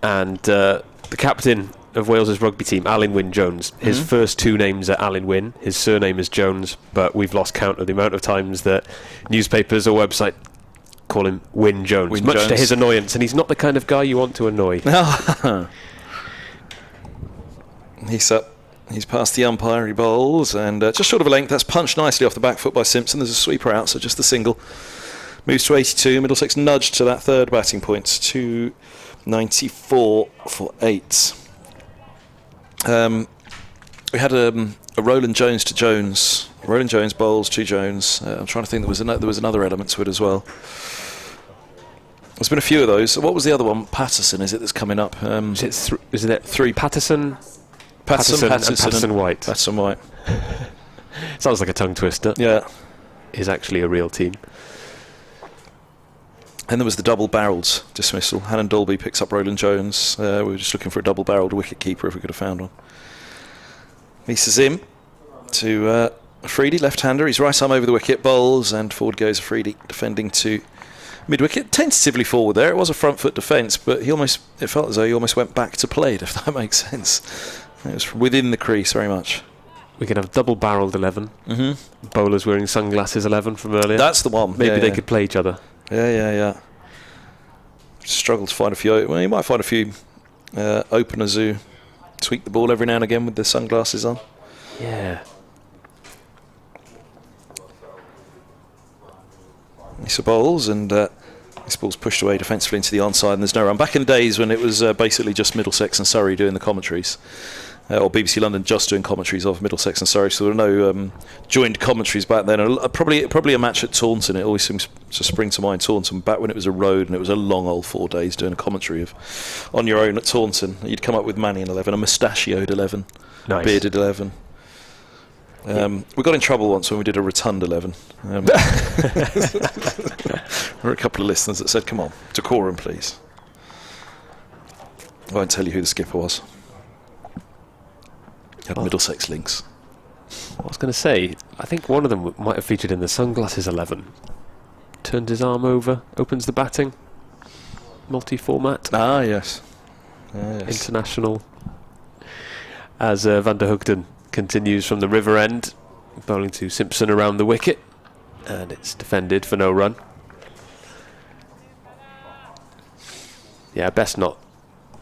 and the captain of Wales's rugby team, Alun Wyn Jones, his first 2 names are Alun Wyn, his surname is Jones, but we've lost count of the amount of times that newspapers or website call him Wyn Jones, much to his annoyance, and he's not the kind of guy you want to annoy. He's up. He's past the umpire, he bowls, and just short of a length. That's punched nicely off the back foot by Simpson. There's a sweeper out, so just the single. Moves to 82. Middlesex nudged to that third batting point. 294 for 8. We had a Roland Jones to Jones. Roland Jones bowls to Jones. I'm trying to think, there was another element to it as well. There's been a few of those. What was the other one? Patterson, is it, that's coming up? Isn't it 3? Patterson, White. Patterson White. Sounds like a tongue twister. Yeah. Is actually a real team. And there was the double-barrelled dismissal. Hannon Dolby picks up Roland Jones. We were just looking for a double-barrelled wicket-keeper if we could have found one. Misa Zim to Afridi, left-hander. He's right arm over the wicket, bowls, and forward goes Afridi, defending to mid-wicket. Tentatively forward there. It was a front-foot defence, but it felt as though he almost went back to play, if that makes sense. It was within the crease very much. We could have double-barrelled 11. Bowlers wearing sunglasses 11 from earlier. That's the one. Maybe they could play each other. Yeah. Struggle to find a few. Well, you might find a few openers who tweak the ball every now and again with their sunglasses on. Yeah. Misa bowls, and this ball's pushed away defensively into the onside, and there's no run. Back in the days when it was basically just Middlesex and Surrey doing the commentaries, or BBC London just doing commentaries of Middlesex and Surrey, so there were no joined commentaries back then. Probably a match at Taunton. It always seems to spring to mind, Taunton, back when it was a road and it was a long old 4 days doing a commentary of on your own at Taunton. You'd come up with Mannion 11, a mustachioed 11, nice. Bearded 11. We got in trouble once when we did a rotund 11. There were a couple of listeners that said, "Come on, decorum, please." I won't tell you who the skipper was. Had Middlesex links. I was going to say, I think one of them might have featured in the sunglasses 11. Turned his arm over, opens the batting. Multi-format. Ah, yes. International. As Van der Hoogden continues from the river end, bowling to Simpson around the wicket, and it's defended for no run. Yeah, best not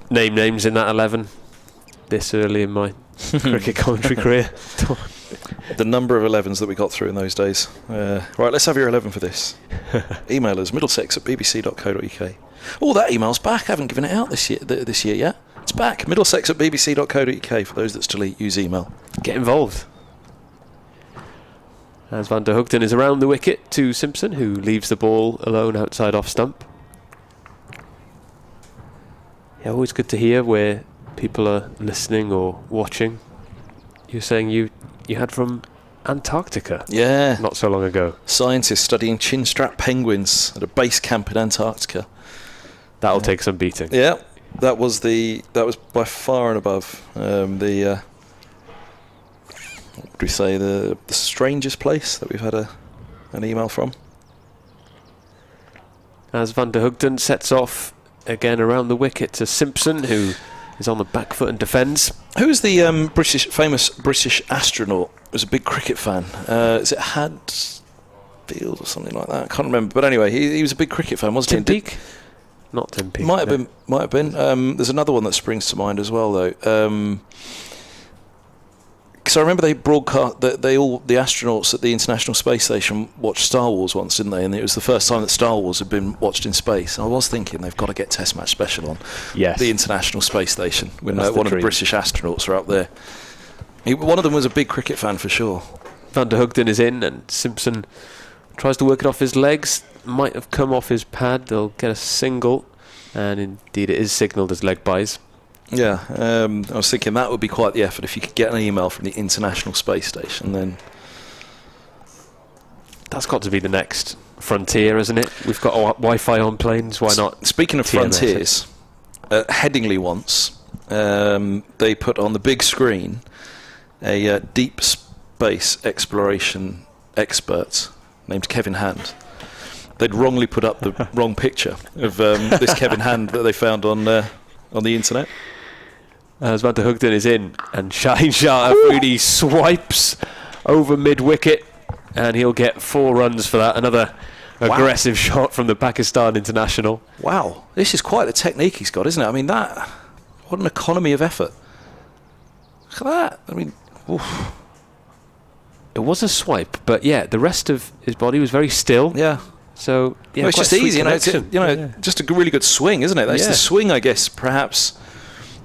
name names in that 11 this early in my cricket commentary career. The number of 11s that we got through in those days. Right, let's have your 11 for this. Email us, middlesex@bbc.co.uk. Oh, that email's back. I haven't given it out this year yet. It's back, middlesex@bbc.co.uk for those that still use email. Get involved. As Van der Hoogden is around the wicket to Simpson, who leaves the ball alone outside off stump. Yeah, always good to hear where people are listening or watching. You're saying you had from Antarctica. Yeah. Not so long ago. Scientists studying chinstrap penguins at a base camp in Antarctica. That'll take some beating. Yeah. That was by far and above what would we say, the strangest place that we've had an email from. As Van der Hoogden sets off again around the wicket to Simpson, who is on the back foot and defends. Who's the famous British astronaut? Was a big cricket fan. Is it Hadfield or something like that? I can't remember. But anyway, he was a big cricket fan, wasn't he? Tim Peake? Not Tim Peake. Might have been. There's another one that springs to mind as well, though. Because I remember they broadcast that the astronauts at the International Space Station watched Star Wars once, didn't they? And it was the first time that Star Wars had been watched in space. I was thinking they've got to get Test Match Special on the International Space Station when one of the British astronauts are up there. One of them was a big cricket fan for sure. Van der Hoogden is in, and Simpson tries to work it off his legs. Might have come off his pad. They'll get a single, and indeed it is signalled as leg byes. Yeah, I was thinking that would be quite the effort if you could get an email from the International Space Station. Then that's got to be the next frontier, isn't it? We've got Wi-Fi on planes. Why not? Speaking of frontiers, at Headingley once, they put on the big screen a deep space exploration expert named Kevin Hand. They'd wrongly put up the wrong picture of this Kevin Hand that they found on the internet. As Van der Hugden is in, and Shaheen Shah Afridi swipes over mid-wicket, and he'll get 4 runs for that. Another aggressive shot from the Pakistan international. Wow, this is quite the technique he's got, isn't it? I mean, what an economy of effort. Look at that. I mean, oof. It was a swipe, but yeah, the rest of his body was very still. Yeah. So yeah, well, it's just easy, just a really good swing, isn't it? That's the swing, I guess, perhaps.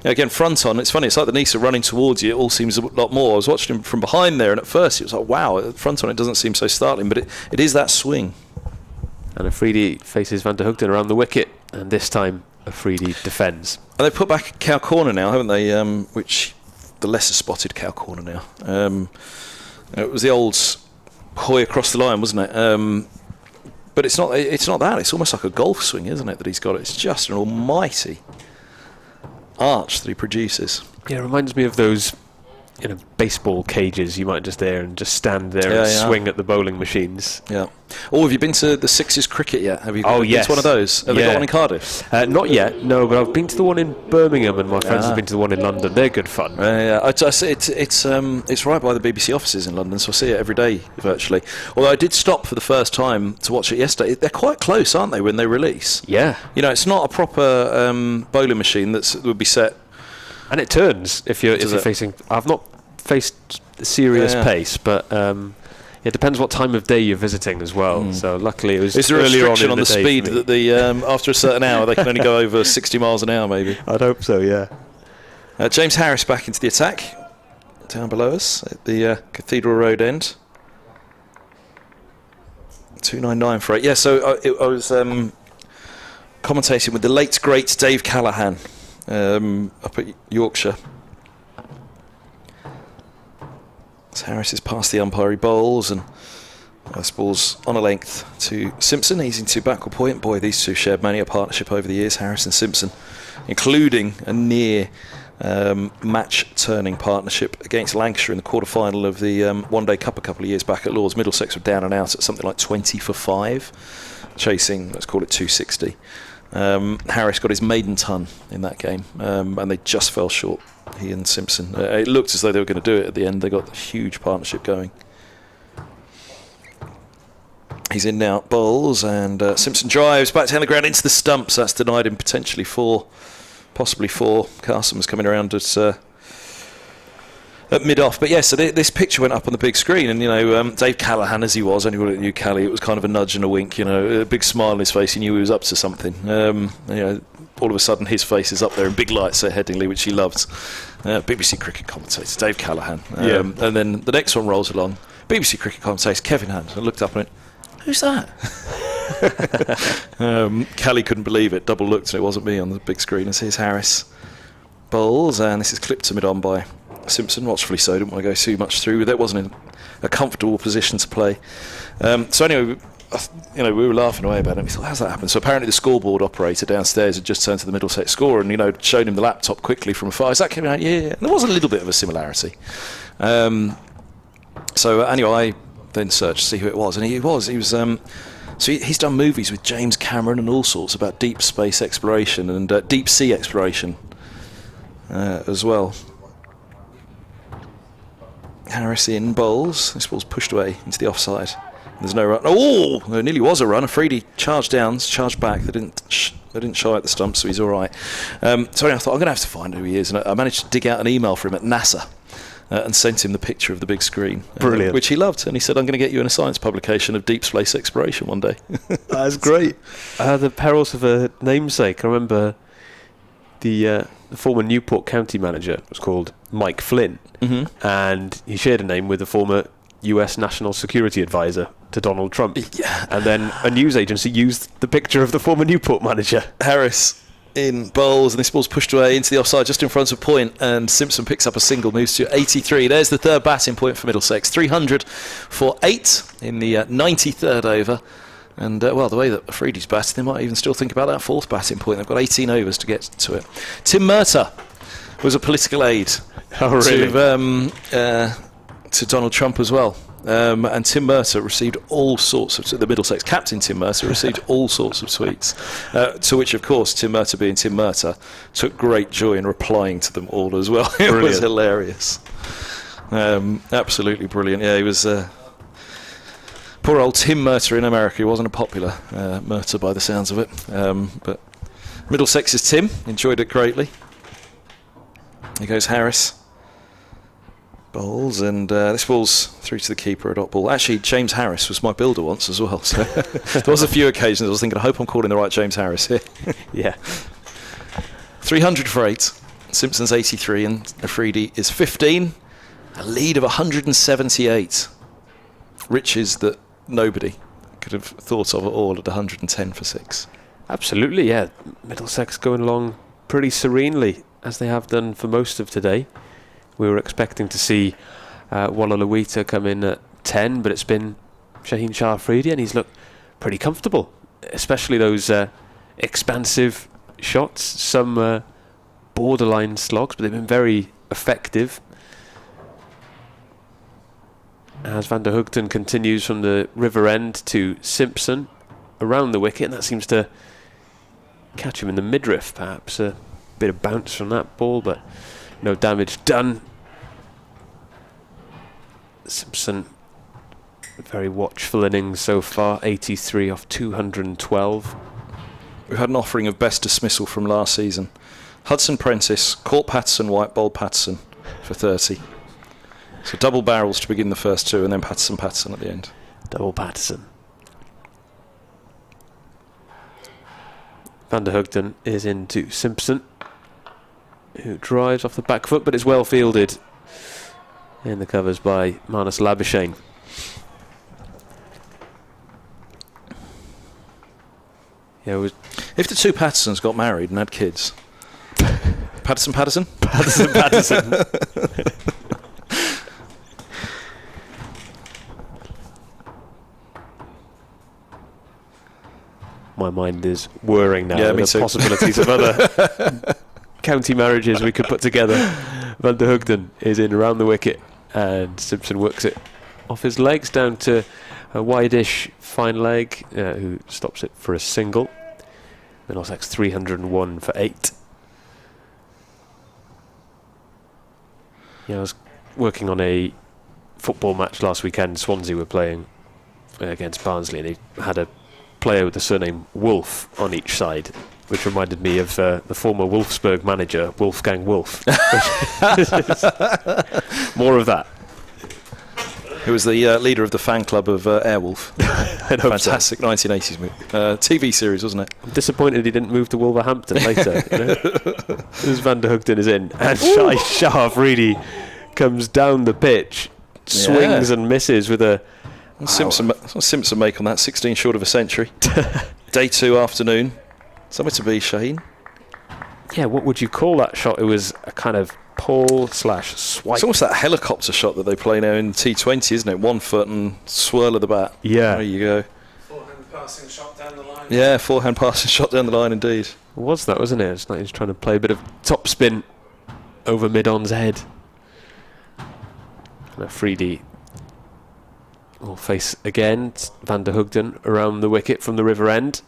Again, front on, it's funny, it's like the Nisa running towards you, it all seems a lot more. I was watching him from behind there, and at first it was like, wow, front on it doesn't seem so startling, but it is that swing. And Afridi faces Van der Hugden around the wicket, and this time Afridi defends. And they've put back Cow Corner now, haven't they? Which, the lesser spotted Cow Corner now. It was the old Hoy across the line, wasn't it? But it's not that. It's almost like a golf swing, isn't it, that he's got? It's just an almighty arch that he produces. Yeah, it reminds me of those baseball cages. You might just stand there and swing at the bowling machines. Yeah. Oh, have you been to the Sixes cricket yet? Have you been to one of those? Have they got one in Cardiff? Not yet, no, but I've been to the one in Birmingham, and my friends have been to the one in London. They're good fun. It's right by the BBC offices in London, so I see it every day virtually. Although I did stop for the first time to watch it yesterday. They're quite close, aren't they, when they release? Yeah. It's not a proper bowling machine that would be set. And it turns if you're facing. I've not faced serious pace, but it depends what time of day you're visiting as well. So luckily it was. Is there a restriction on the speed that after a certain hour they can only go over 60 miles an hour? Maybe. I'd hope so. Yeah. James Harris back into the attack, down below us at the Cathedral Road end. 299 for 8. Yeah. So I was commentating with the late great Dave Callaghan. Up at Yorkshire. As Harris is past the umpire, he bowls, and this ball's on a length to Simpson. He's into backward point. Boy, these two shared many a partnership over the years, Harris and Simpson, including a near match-turning partnership against Lancashire in the quarter-final of the One Day Cup a couple of years back at Lords. Middlesex were down and out at something like 20 for 5, chasing, let's call it 260. Harris got his maiden ton in that game, and they just fell short, he and Simpson. It looked as though they were going to do it at the end. They got a huge partnership going. He's in now, bowls, and Simpson drives back down the ground into the stumps. That's denied him potentially 4, possibly 4. Carson was coming around at mid-off. But yes, so this picture went up on the big screen, and Dave Callaghan, as he was, anyone that knew Cally, it was kind of a nudge and a wink, a big smile on his face. He knew he was up to something. All of a sudden his face is up there in big lights at Headingley, which he loved. BBC cricket commentator Dave Callaghan. And then the next one rolls along. BBC cricket commentator Kevin Hand. I looked up and went, who's that? Cally couldn't believe it. Double looked and it wasn't me on the big screen. And here's Harris bowls, and this is clipped to mid-on by Simpson, watchfully so. Didn't want to go too much through with it. Wasn't in a comfortable position to play. So anyway, we were laughing away about it. We thought, how's that happen? So apparently the scoreboard operator downstairs had just turned to the Middlesex score and showed him the laptop quickly from afar. Is that coming out? Yeah. And there was a little bit of a similarity. So anyway, I then searched to see who it was, and he was. So he's done movies with James Cameron and all sorts about deep space exploration and deep sea exploration as well. Harris in bowls. This ball's pushed away into the offside. There's no run. Oh, there nearly was a run. Afridi charged back. They didn't shy at the stump, so he's all right. So anyway, I thought I'm going to have to find who he is, and I managed to dig out an email from him at NASA and sent him the picture of the big screen. Brilliant. Which he loved, and he said, I'm going to get you in a science publication of deep space exploration one day. That's great. The perils of a namesake. I remember the former Newport County manager was called Mike Flynn, and he shared a name with the former US National Security Advisor to Donald Trump. Yeah. And then a news agency used the picture of the former Newport manager. Harris in bowls, and this ball's pushed away into the offside just in front of point, and Simpson picks up a single, moves to 83. There's the third batting point for Middlesex. 300 for 8 in the 93rd over And, well, the way that Afridi's batting, they might even still think about that 4th batting point. They've got 18 overs to get to it. Tim Murtagh was a political aide to Donald Trump as well. And Tim Murtagh received all sorts of... The Middlesex captain, Tim Murtagh, received all sorts of tweets, to which, of course, Tim Murtagh, being Tim Murtagh, took great joy in replying to them all as well. It was hilarious. Absolutely brilliant. Yeah, he was... poor old Tim Murtagh in America. He wasn't a popular Murtagh by the sounds of it. But Middlesex's Tim enjoyed it greatly. Here goes Harris. Bowls, and this ball's through to the keeper, a dot ball. Actually, James Harris was my builder once as well, so there was a few occasions I was thinking, I hope I'm calling the right James Harris here. Yeah. 300 for 8. Simpson's 83 and Afridi is 15. A lead of 178. Riches that nobody could have thought of at all at 110 for 6. Absolutely, yeah. Middlesex going along pretty serenely, as they have done for most of today. We were expecting to see Walla Luita come in at 10, but it's been Shaheen Shah Afridi, and he's looked pretty comfortable, especially those expansive shots, some borderline slogs, but they've been very effective. As Van der Hoogten continues from the river end to Simpson around the wicket, and that seems to catch him in the midriff, perhaps. A bit of bounce from that ball, but no damage done. Simpson, very watchful innings so far, 83 off 212. We've had an offering of best dismissal from last season. Hudson Prentice, Court Patterson, White bowled Patterson for 30. So double barrels to begin the first 2, and then Patterson at the end. Double Patterson. Van der Hoogten is into Simpson, who drives off the back foot, but it's well fielded in the covers by Marnus Labuschagne. Yeah, if the 2 Pattersons got married and had kids, Patterson. My mind is whirring now with the possibilities of other county marriages we could put together. Van der Hoogten is in around the wicket, and Simpson works it off his legs down to a wide-ish fine leg, who stops it for a single. Middlesex 301 for 8. Yeah, I was working on a football match last weekend. Swansea were playing against Barnsley, and they had a player with the surname Wolf on each side, which reminded me of the former Wolfsburg manager, Wolfgang Wolf. More of that. Who was the leader of the fan club of Airwolf. Fantastic 1980s movie. TV series, wasn't it? I'm disappointed he didn't move to Wolverhampton later. As Van der Hoogten is in, and Shah Afridi comes down the pitch, swings and misses with a... Simpson make on that, 16 short of a century. Day 2 afternoon. Somewhere to be, Shaheen. Yeah, what would you call that shot? It was a kind of pull/swipe. It's almost that helicopter shot that they play now in T20, isn't it? 1 foot and swirl of the bat. Yeah. There you go. Forehand passing shot down the line. Yeah, forehand passing shot down the line indeed. Was that, wasn't it? It's like he's trying to play a bit of top spin over mid-on's head. And Afridi will face again. Van der Hoogten around the wicket from the river end.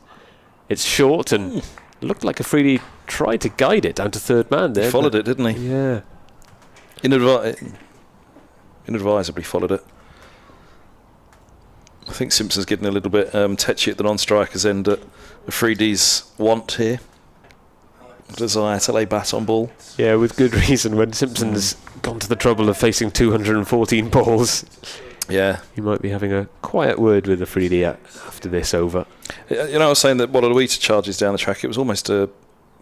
It's short and looked like Afridi tried to guide it down to third man there. He followed it, didn't he? Yeah. Inadvisably followed it. I think Simpson's getting a little bit tetchy at the non-striker's end at Afridi's want here. Desire to lay bat on ball. Yeah, with good reason. When Simpson's gone to the trouble of facing 214 balls, yeah, he might be having a quiet word with Afridi after this over. You know, I was saying that Walla Luita charges down the track. It was almost a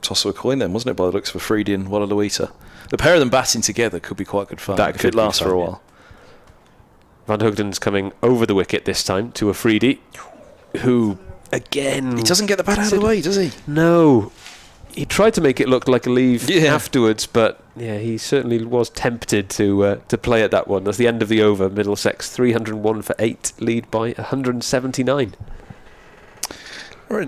toss of a coin then, wasn't it, by the looks of Afridi and Walla Luita? The pair of them batting together could be quite good fun. That could last for a while. Van der Hoogten's coming over the wicket this time to Afridi, who, again... He doesn't get the bat out of the way, does he? No. He tried to make it look like a leave afterwards, but yeah, he certainly was tempted to play at that one. That's the end of the over. Middlesex 301 for 8, lead by 179.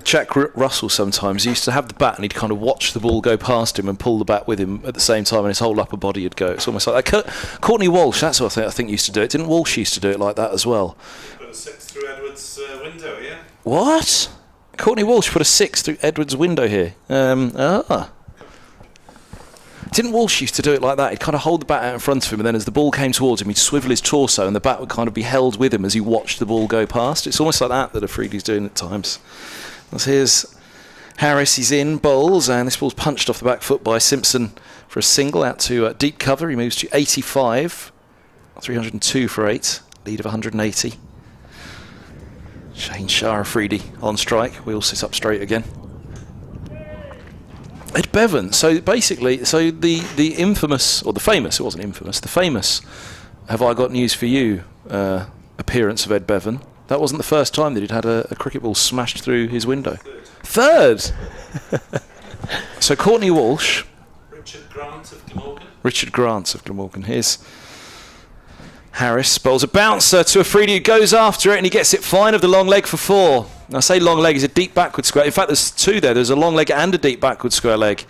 Jack Russell sometimes used to have the bat and he'd kind of watch the ball go past him and pull the bat with him at the same time, and his whole upper body would go. It's almost like that. Courtney Walsh, that's what I think used to do it. Didn't Walsh used to do it like that as well? Put a 6 through Edwards' window, yeah. What? Courtney Walsh put a 6 through Edwards' window here. Didn't Walsh used to do it like that? He'd kind of hold the bat out in front of him, and then as the ball came towards him, he'd swivel his torso, and the bat would kind of be held with him as he watched the ball go past. It's almost like that Afridi's doing at times. Here's Harris, he's in, bowls, and this ball's punched off the back foot by Simpson for a single out to deep cover. He moves to 85, 302 for 8, lead of 180. Shane Afridi on strike, wheel sit up straight again. Ed Bevan, so basically, the infamous, or the famous, it wasn't infamous, the famous Have I Got News For You appearance of Ed Bevan, that wasn't the first time that he'd had a cricket ball smashed through his window. Third! So Courtney Walsh. Richard Grant of Glamorgan. Richard Grant of Glamorgan. Here's Harris, bowls a bouncer to Afridi, who goes after it, and he gets it fine of the long leg for 4. Now I say long leg, is a deep backward square. In fact, there's 2 there. There's a long leg and a deep backward square leg.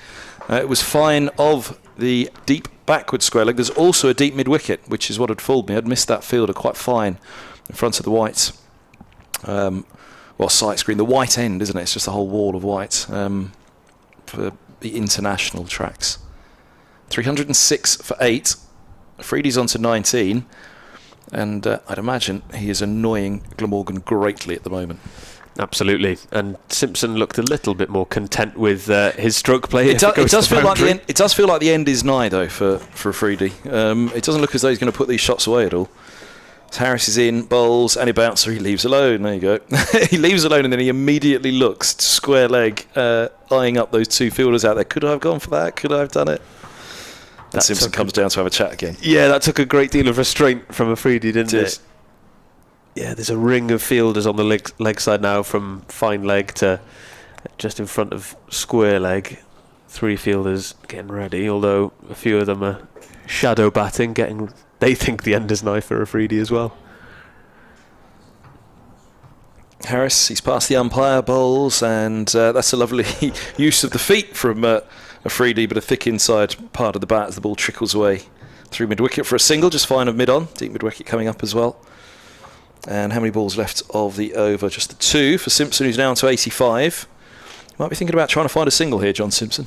It was fine of the deep backward square leg. There's also a deep mid-wicket, which is what had fooled me. I'd missed that fielder quite fine in front of the white. Sight screen, the white end, isn't it? It's just a whole wall of white for the international tracks. 306 for 8. Afridi's on to 19, and I'd imagine he is annoying Glamorgan greatly at the moment. Absolutely, and Simpson looked a little bit more content with his stroke play. It does feel like the end is nigh, though, for Afridi. It doesn't look as though he's going to put these shots away at all. Harris is in, bowls, and he bouncer, he leaves alone. There you go. He leaves alone, and then he immediately looks to square leg, eyeing up those 2 fielders out there. Could I have gone for that? Could I have done it? And Simpson comes down to have a chat again. Yeah, that took a great deal of restraint from Afridi, didn't it? Yeah, there's a ring of fielders on the leg side now, from fine leg to just in front of square leg. 3 fielders getting ready, although a few of them are shadow batting, they think the end is nigh for Afridi as well. Harris, he's past the umpire, bowls, and that's a lovely use of the feet from Afridi, but a thick inside part of the bat as the ball trickles away through mid-wicket for a single, just fine of mid-on. Deep mid-wicket coming up as well. And how many balls left of the over? Just the 2 for Simpson, who's down to 85. Might be thinking about trying to find a single here, John Simpson.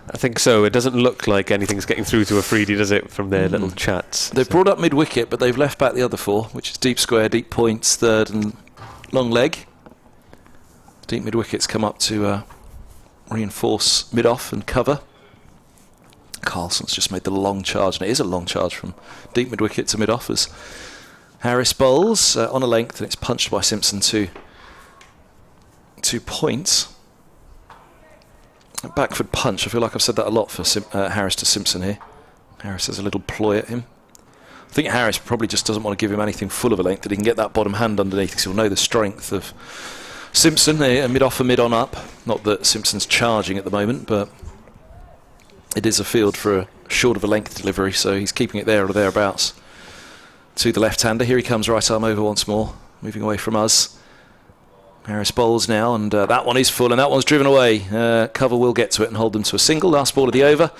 I think so. It doesn't look like anything's getting through to Afridi, does it, from their little chats? They've brought up mid-wicket, but they've left back the other 4, which is deep square, deep points, third, and long leg. Deep mid-wickets come up to reinforce mid-off and cover. Carlson's just made the long charge, and it is a long charge from deep mid-wicket to mid-off as Harris bowls on a length, and it's punched by Simpson to 2 points. A backfoot punch, I feel like I've said that a lot for Harris to Simpson here. Harris has a little ploy at him. I think Harris probably just doesn't want to give him anything full of a length, that he can get that bottom hand underneath, because he'll know the strength of Simpson, mid-off and mid-on up. Not that Simpson's charging at the moment, but it is a field for a short of a length delivery, so he's keeping it there or thereabouts. To the left-hander, here he comes, right arm over once more, moving away from us. Harris bowls now, and that one is full, and that one's driven away. Cover will get to it and hold them to a single. Last ball of the over.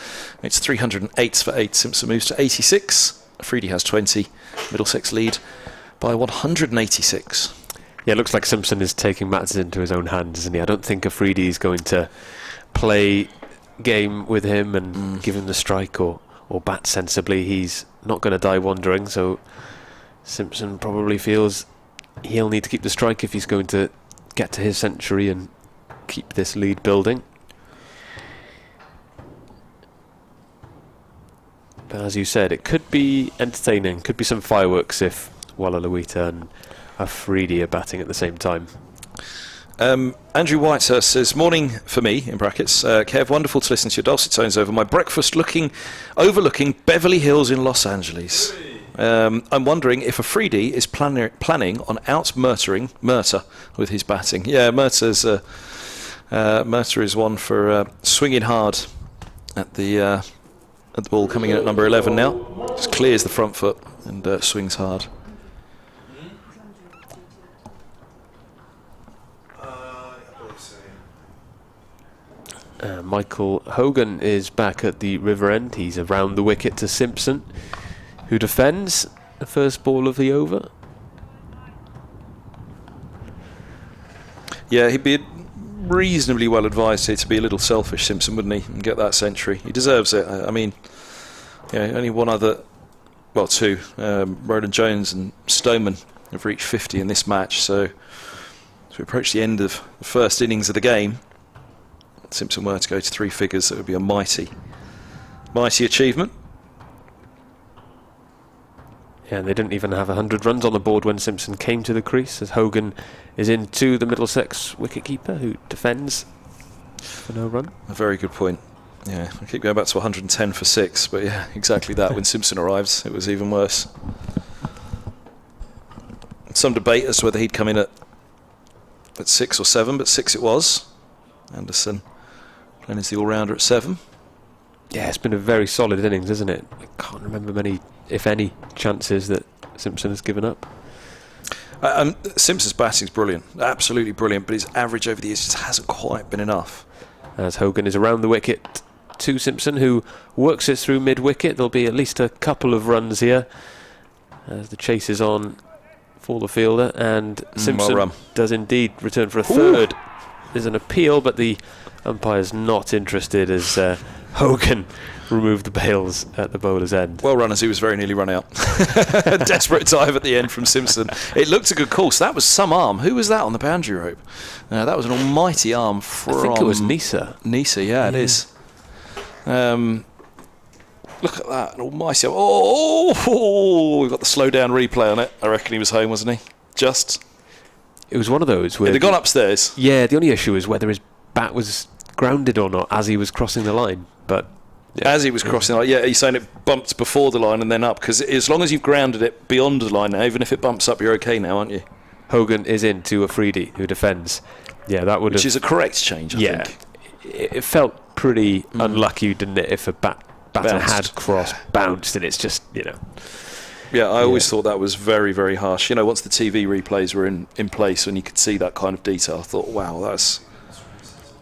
It's 308 for 8. Simpson moves to 86. Afridi has 20. Middlesex lead by 186. Yeah, it looks like Simpson is taking matters into his own hands, isn't he? I don't think Afridi is going to play game with him and give him the strike or bat sensibly. He's not going to die wandering, so Simpson probably feels he'll need to keep the strike if he's going to get to his century and keep this lead building. But as you said, it could be entertaining, could be some fireworks if Wallaluita and Afridi are batting at the same time. Andrew Whitehurst says, morning for me, in brackets. Kev, wonderful to listen to your dulcet tones over my breakfast overlooking Beverly Hills in Los Angeles. I'm wondering if Afridi is planning on out-murtering Murtagh with his batting. Yeah, Murtagh is one for swinging hard at the ball coming in at number 11 now. Just clears the front foot and swings hard. Michael Hogan is back at the river end. He's around the wicket to Simpson, who defends the first ball of the over. Yeah, he'd be reasonably well advised here to be a little selfish, Simpson, wouldn't he, and get that century. He deserves it. I mean, only one other, well, two, Roland Jones and Stoneman have reached 50 in this match, so as we approach the end of the first innings of the game, Simpson were to go to 3 figures, it would be a mighty achievement. Yeah, and they didn't even have 100 runs on the board when Simpson came to the crease, as Hogan is into the Middlesex wicketkeeper, who defends for no run. A very good point. Yeah, I keep going back to 110 for 6, but yeah, exactly that. When Simpson arrives, it was even worse. Some debate as to whether he'd come in at 6 or 7, but 6 it was. Anderson playing as the all-rounder at 7. Yeah, it's been a very solid innings, isn't it? I can't remember many, if any, chances that Simpson has given up. Simpson's batting's brilliant, absolutely brilliant, but his average over the years just hasn't quite been enough. As Hogan is around the wicket to Simpson, who works it through mid-wicket. There'll be at least a couple of runs here as the chase is on for the fielder, and Simpson does indeed return for a third. There's an appeal, but the umpire's not interested as Hogan removed the bails at the bowler's end. Well run, as he was very nearly run out. Desperate dive at the end from Simpson. It looked a good course. That was some arm. Who was that on the boundary rope? That was an almighty arm from... I think it was Nisa. Nisa, yeah, it is. Look at that, an almighty arm. Oh, we've got the slow down replay on it. I reckon he was home, wasn't he? Just... It was one of those where... They'd gone upstairs. Yeah, the only issue is whether his bat was grounded or not as he was crossing the line, but... Yeah. As he was crossing the line, yeah, he's saying it bumped before the line and then up, because as long as you've grounded it beyond the line now, even if it bumps up, you're okay now, aren't you? Hogan is into Afridi, who defends. Yeah, that would Which is a correct change, I think. It felt pretty unlucky, didn't it, if a batter had bounced, and it's just, Yeah, I always thought that was very, very harsh. Once the TV replays were in place and you could see that kind of detail, I thought, wow, that's...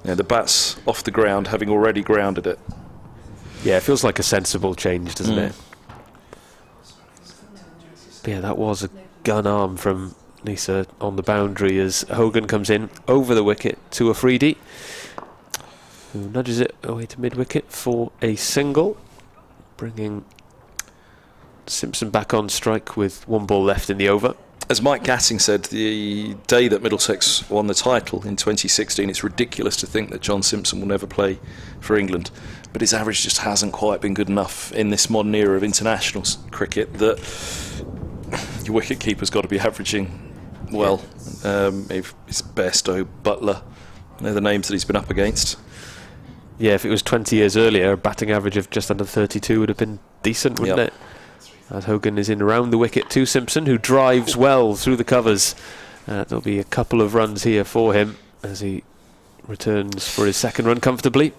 the bat's off the ground, having already grounded it. Yeah, it feels like a sensible change, doesn't it? But yeah, that was a gun arm from Nisa on the boundary as Hogan comes in over the wicket to Afridi, who nudges it away to mid-wicket for a single, bringing Simpson back on strike with 1 ball left in the over. As Mike Gatting said, the day that Middlesex won the title in 2016, it's ridiculous to think that John Simpson will never play for England. But his average just hasn't quite been good enough in this modern era of international cricket that your wicket-keeper's got to be averaging well. If it's Bairstow, Butler, they're the names that he's been up against. Yeah, if it was 20 years earlier, a batting average of just under 32 would have been decent, wouldn't it? As Hogan is in around the wicket to Simpson, who drives well through the covers. There'll be a couple of runs here for him as he returns for his second run comfortably.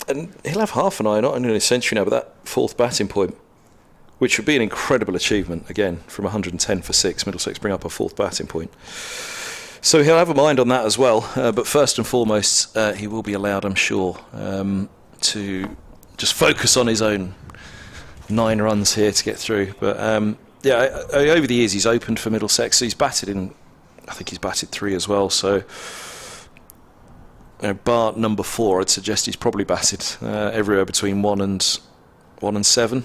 And he'll have half an eye, not only in a century now, but that 4th batting point, which would be an incredible achievement, again, from 110 for 6. Middlesex bring up a 4th batting point. So he'll have a mind on that as well. But first and foremost, he will be allowed, I'm sure, to just focus on his own 9 runs here to get through. But over the years he's opened for Middlesex, so he's batted 3 as well, so bar number 4, I'd suggest he's probably batted everywhere between 1 and 7,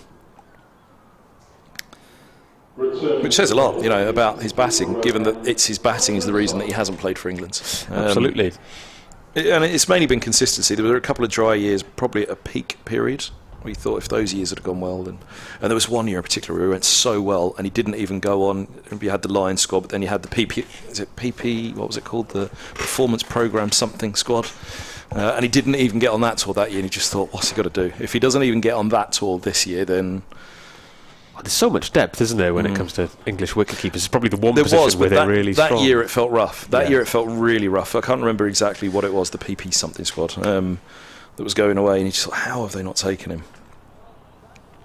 which says a lot about his batting, given that it's his batting is the reason that he hasn't played for England. Absolutely. And it's mainly been consistency. There were a couple of dry years, probably at a peak period. We thought if those years had gone well, and there was one year in particular where he went so well, and he didn't even go on. You had the Lions squad, but then you had the PP? What was it called? The Performance Programme something squad, and he didn't even get on that tour that year. And you just thought, what's he got to do? If he doesn't even get on that tour this year, then there's so much depth, isn't there, when it comes to English wicketkeepers? It's probably the one position where they're really strong. That year it felt rough. That year it felt really rough. I can't remember exactly what it was. The PP something squad that was going away, and you just thought, how have they not taken him?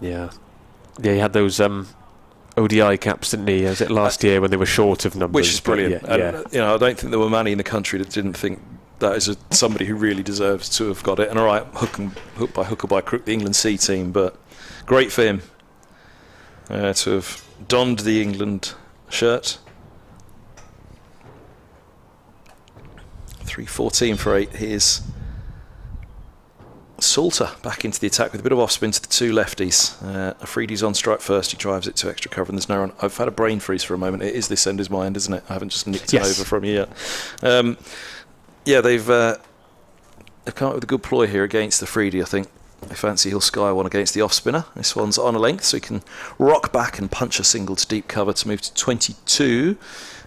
Yeah, he had those ODI caps, didn't he? Was it last year when they were short of numbers? Which is brilliant. I don't think there were many in the country that didn't think that is somebody who really deserves to have got it. And all right, hook by hook or by crook, the England C team, but great for him to have donned the England shirt. 3:14 for 8. Here's Salter back into the attack with a bit of off spin to the two lefties. Afridi's on strike first. He drives it to extra cover, and there's no run. I've had a brain freeze for a moment. It is this end is my end, isn't it? I haven't just nicked it over from you yet. They've come up with a good ploy here against the Afridi. I think they fancy he'll sky one against the off spinner. This one's on a length, so he can rock back and punch a single to deep cover to move to 22.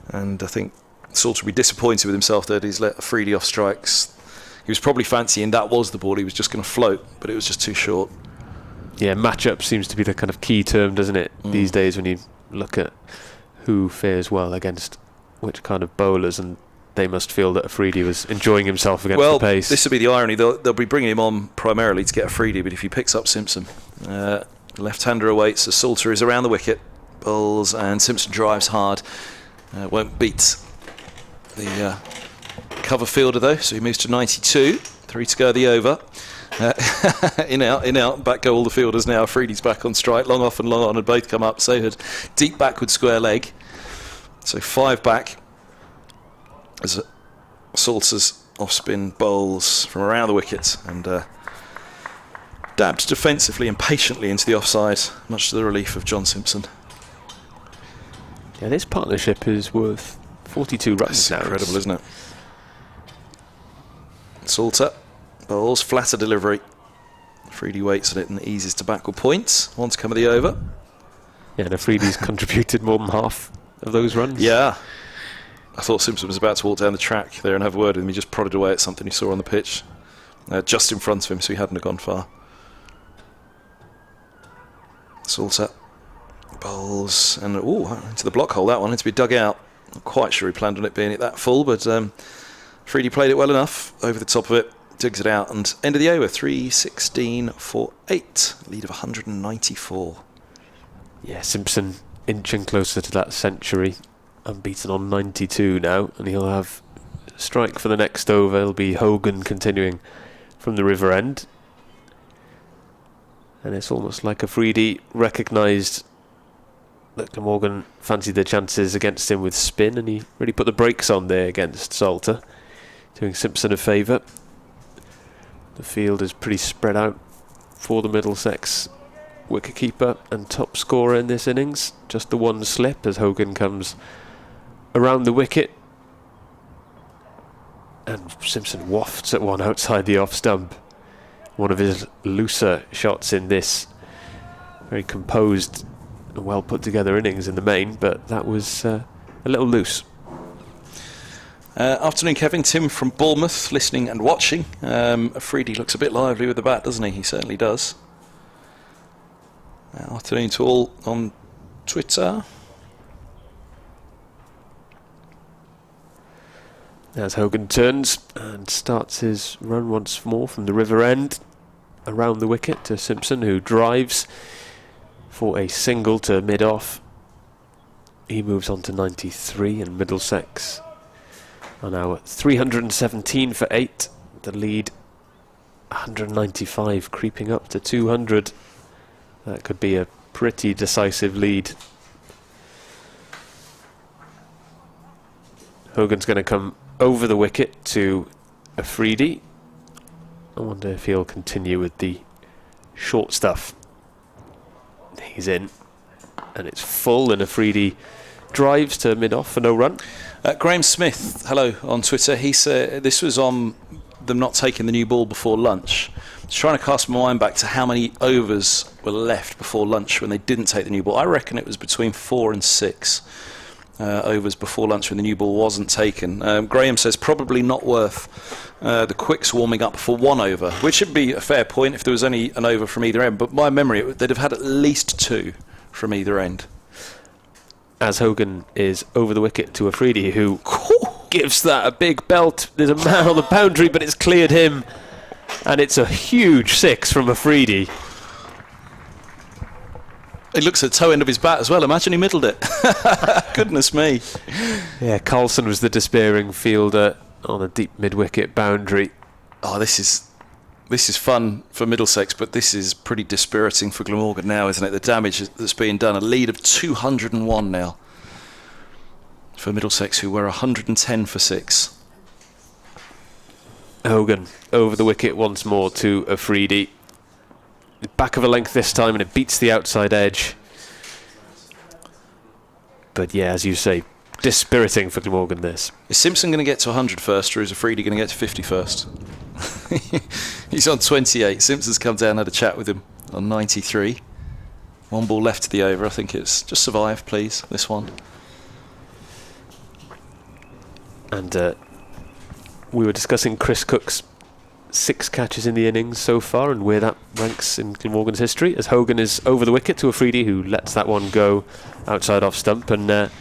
And I think Salter will be disappointed with himself that he's let Afridi off strikes. He was probably fancying that was the ball. He was just going to float, but it was just too short. Yeah, matchup seems to be the kind of key term, doesn't it, these days when you look at who fares well against which kind of bowlers, and they must feel that Afridi was enjoying himself against the pace. This will be the irony. They'll be bringing him on primarily to get Afridi, but if he picks up Simpson, left-hander awaits as Salter is around the wicket, bowls, and Simpson drives hard. Won't beat the cover fielder though, so he moves to 92. 3 to go the over. In out, back go all the fielders now. Afridi's back on strike, long off and long on, and both come up. So had deep backward square leg. So 5 back as Salter's off spin bowls from around the wicket and dabbed defensively and patiently into the offside, much to the relief of John Simpson. Yeah, this partnership is worth 42 runs now. Incredible, isn't it? Salter bowls, flatter delivery. Afridi waits on it and eases to backward points. One to come of the over. Yeah, and Afridi's contributed more than half of those runs. Yeah. I thought Simpson was about to walk down the track there and have a word with him. He just prodded away at something he saw on the pitch. Just in front of him, so he hadn't have gone far. Salter bowls and into the block hole. That one had to be dug out. Not quite sure he planned on it being that full, but Afridi played it well enough over the top of it, digs it out, and end of the over. 3:16 for 8, lead of 194. Yeah, Simpson inching closer to that century, unbeaten on 92 now, and he'll have strike for the next over. It'll be Hogan continuing from the river end, and it's almost like Afridi recognised that Glamorgan fancied the chances against him with spin, and he really put the brakes on there against Salter, doing Simpson a favour. The field is pretty spread out for the Middlesex wicketkeeper and top scorer in this innings. Just the one slip as Hogan comes around the wicket, and Simpson wafts at one outside the off stump. One of his looser shots in this very composed, well put together innings in the main, but that was a little loose. Afternoon, Kevin. Tim from Bournemouth, listening and watching. Afridi looks a bit lively with the bat, doesn't he? He certainly does. Afternoon to all on Twitter. As Hogan turns and starts his run once more from the river end, around the wicket to Simpson, who drives for a single to mid-off. He moves on to 93, and Middlesex are now at 317 for 8. The lead 195, creeping up to 200. That could be a pretty decisive lead. Hogan's going to come over the wicket to Afridi. I wonder if he'll continue with the short stuff. He's in, and it's full, and Afridi drives to mid-off for no run. Graham Smith, hello, on Twitter. He said this was on them not taking the new ball before lunch. I was trying to cast my mind back to how many overs were left before lunch when they didn't take the new ball. I reckon it was between 4 and 6 overs before lunch when the new ball wasn't taken. Graham says probably not worth the quicks warming up for 1 over, which would be a fair point if there was only an over from either end, but my memory, they'd have had at least 2 from either end. As Hogan is over the wicket to Afridi, who gives that a big belt. There's a man on the boundary, but it's cleared him, and it's a huge 6 from Afridi. He looks at the toe end of his bat as well. Imagine he middled it. Goodness me. Yeah, Carlson was the despairing fielder on the deep mid-wicket boundary. Oh, this is fun for Middlesex, but this is pretty dispiriting for Glamorgan now, isn't it? The damage that's being done. A lead of 201 now for Middlesex, who were 110 for 6. Hogan over the wicket once more to Afridi. Back of a length this time, and it beats the outside edge. But yeah, as you say, dispiriting for Glamorgan this. Is Simpson going to get to 100 first, or is Afridi going to get to 50 first? He's on 28. Simpson's come down and had a chat with him on 93. 1 ball left to the over. I think it's just survive, please, this one. And we were discussing Chris Cook's 6 catches in the innings so far and where that ranks in Glamorgan's history, as Hogan is over the wicket to Afridi, who lets that one go outside off stump. And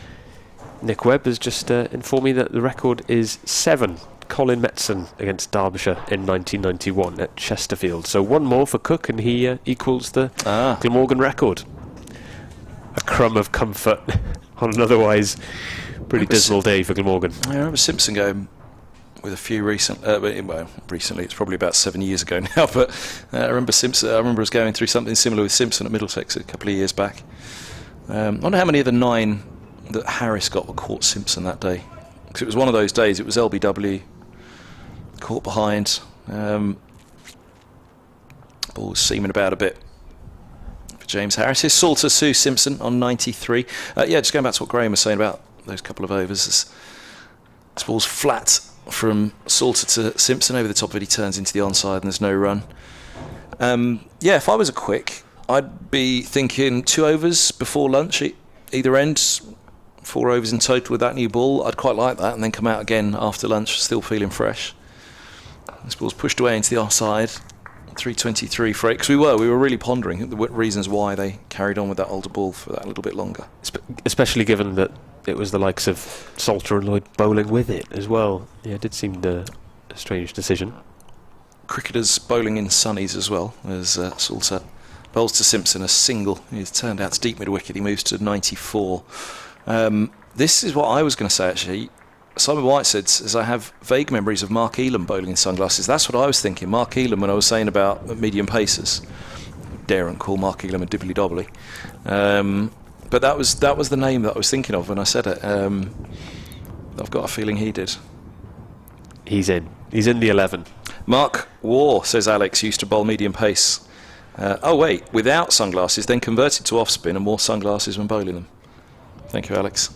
Nick Webb has just informed me that the record is 7. Colin Metson against Derbyshire in 1991 at Chesterfield. So 1 more for Cook and he equals the Glamorgan record. A crumb of comfort on an otherwise pretty dismal day for Glamorgan. I remember Simpson going with a few recently, it's probably about 7 years ago now, but I remember us going through something similar with Simpson at Middlesex a couple of years back. I wonder how many of the 9 that Harris got were caught Simpson that day. Because it was one of those days, it was LBW, caught behind, ball was seaming about a bit for James Harris. Here's Salter to Simpson on 93. Just going back to what Graham was saying about those couple of overs. This ball's flat from Salter to Simpson. Over the top of it, he turns into the onside and there's no run. If I was a quick, I'd be thinking 2 overs before lunch, either end. 4 overs in total with that new ball. I'd quite like that, and then come out again after lunch still feeling fresh. This ball's pushed away into the offside. 3:23 for it, because we were really pondering the reasons why they carried on with that older ball for that little bit longer. Especially given that it was the likes of Salter and Lloyd bowling with it as well. Yeah, it did seem a strange decision. Cricketers bowling in sunnies as well, as Salter bowls to Simpson, a single. He's turned out to deep mid-wicket. He moves to 94. This is what I was going to say, actually. Simon White said, as I have vague memories of Mark Elam bowling in sunglasses. That's what I was thinking. Mark Elam, when I was saying about medium pacers. Daren't call Mark Elam a dibbly-dobbly. But that was the name that I was thinking of when I said it. I've got a feeling he did. He's in the 11. Mark Waugh, says Alex, used to bowl medium pace. Without sunglasses, then converted to off-spin and wore sunglasses when bowling them. Thank you, Alex.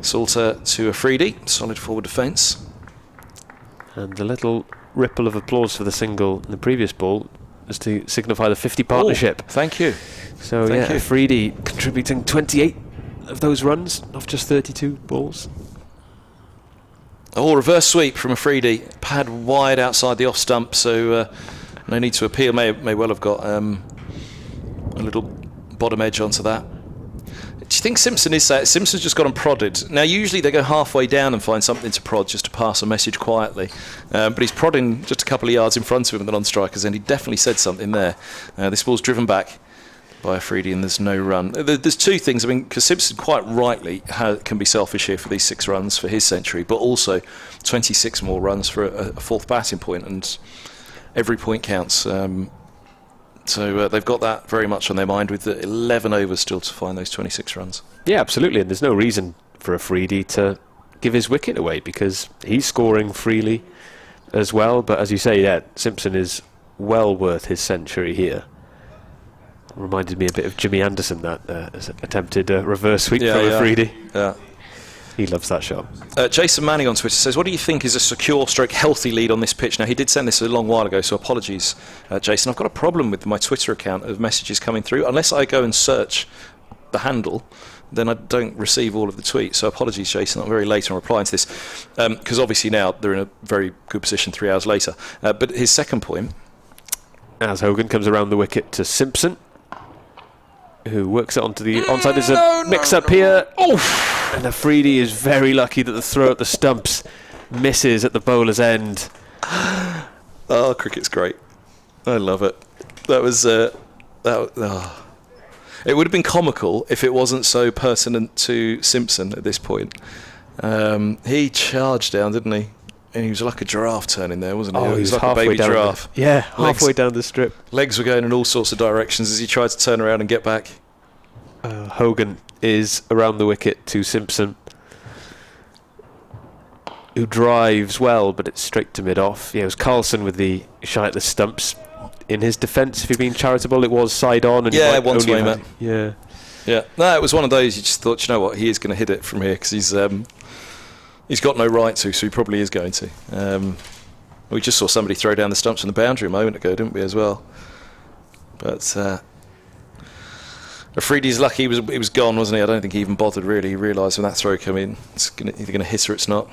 Salter to Afridi, solid forward defence. And the little ripple of applause for the single in the previous ball is to signify the 50 partnership. Thank you. So thank you. Afridi contributing 28 of those runs off just 32 balls. Reverse sweep from Afridi. Pad wide outside the off stump, so no need to appeal. May well have got a little bottom edge onto that. Do you think Simpson's just got him prodded? Now, usually they go halfway down and find something to prod just to pass a message quietly. But he's prodding just a couple of yards in front of him, the non-strikers, and he definitely said something there. This ball's driven back by Afridi and there's no run. There's 2 things, because Simpson quite rightly can be selfish here for these 6 runs for his century, but also 26 more runs for a 4th batting point, and every point counts. So they've got that very much on their mind, with the 11 overs still to find those 26 runs. Yeah, absolutely, and there's no reason for Afridi to give his wicket away, because he's scoring freely as well. But as you say, Simpson is well worth his century here. Reminded me a bit of Jimmy Anderson, that attempted reverse sweep from Afridi. Yeah. He loves that shot. Jason Manning on Twitter says, what do you think is a secure stroke healthy lead on this pitch? Now, he did send this a long while ago, so apologies, Jason. I've got a problem with my Twitter account of messages coming through. Unless I go and search the handle, then I don't receive all of the tweets. So apologies, Jason. I'm very late on replying to this, because obviously now they're in a very good position 3 hours later. But his second point... As Hogan comes around the wicket to Simpson, who works it onto the onside. There's a mix-up here. Oof! And Afridi is very lucky that the throw at the stumps misses at the bowler's end. Oh, cricket's great. I love it. That was... It would have been comical if it wasn't so pertinent to Simpson at this point. He charged down, didn't he? And he was like a giraffe turning there, wasn't he? Oh, he was like halfway a baby down giraffe. halfway down the strip. Legs were going in all sorts of directions as he tried to turn around and get back. Hogan is around the wicket to Simpson, who drives well, but it's straight to mid-off. Yeah, it was Carlson with the shot at the stumps. In his defence, if he'd been charitable, it was side on. And one to aim at. Yeah. No, it was one of those you just thought, you know what, he is going to hit it from here because he's got no right to, so he probably is going to. We just saw somebody throw down the stumps on the boundary a moment ago, didn't we, as well? But Afridi's lucky it was gone, wasn't he? I don't think he even bothered, really. He realised when that throw came in, it's either going to hit or it's not.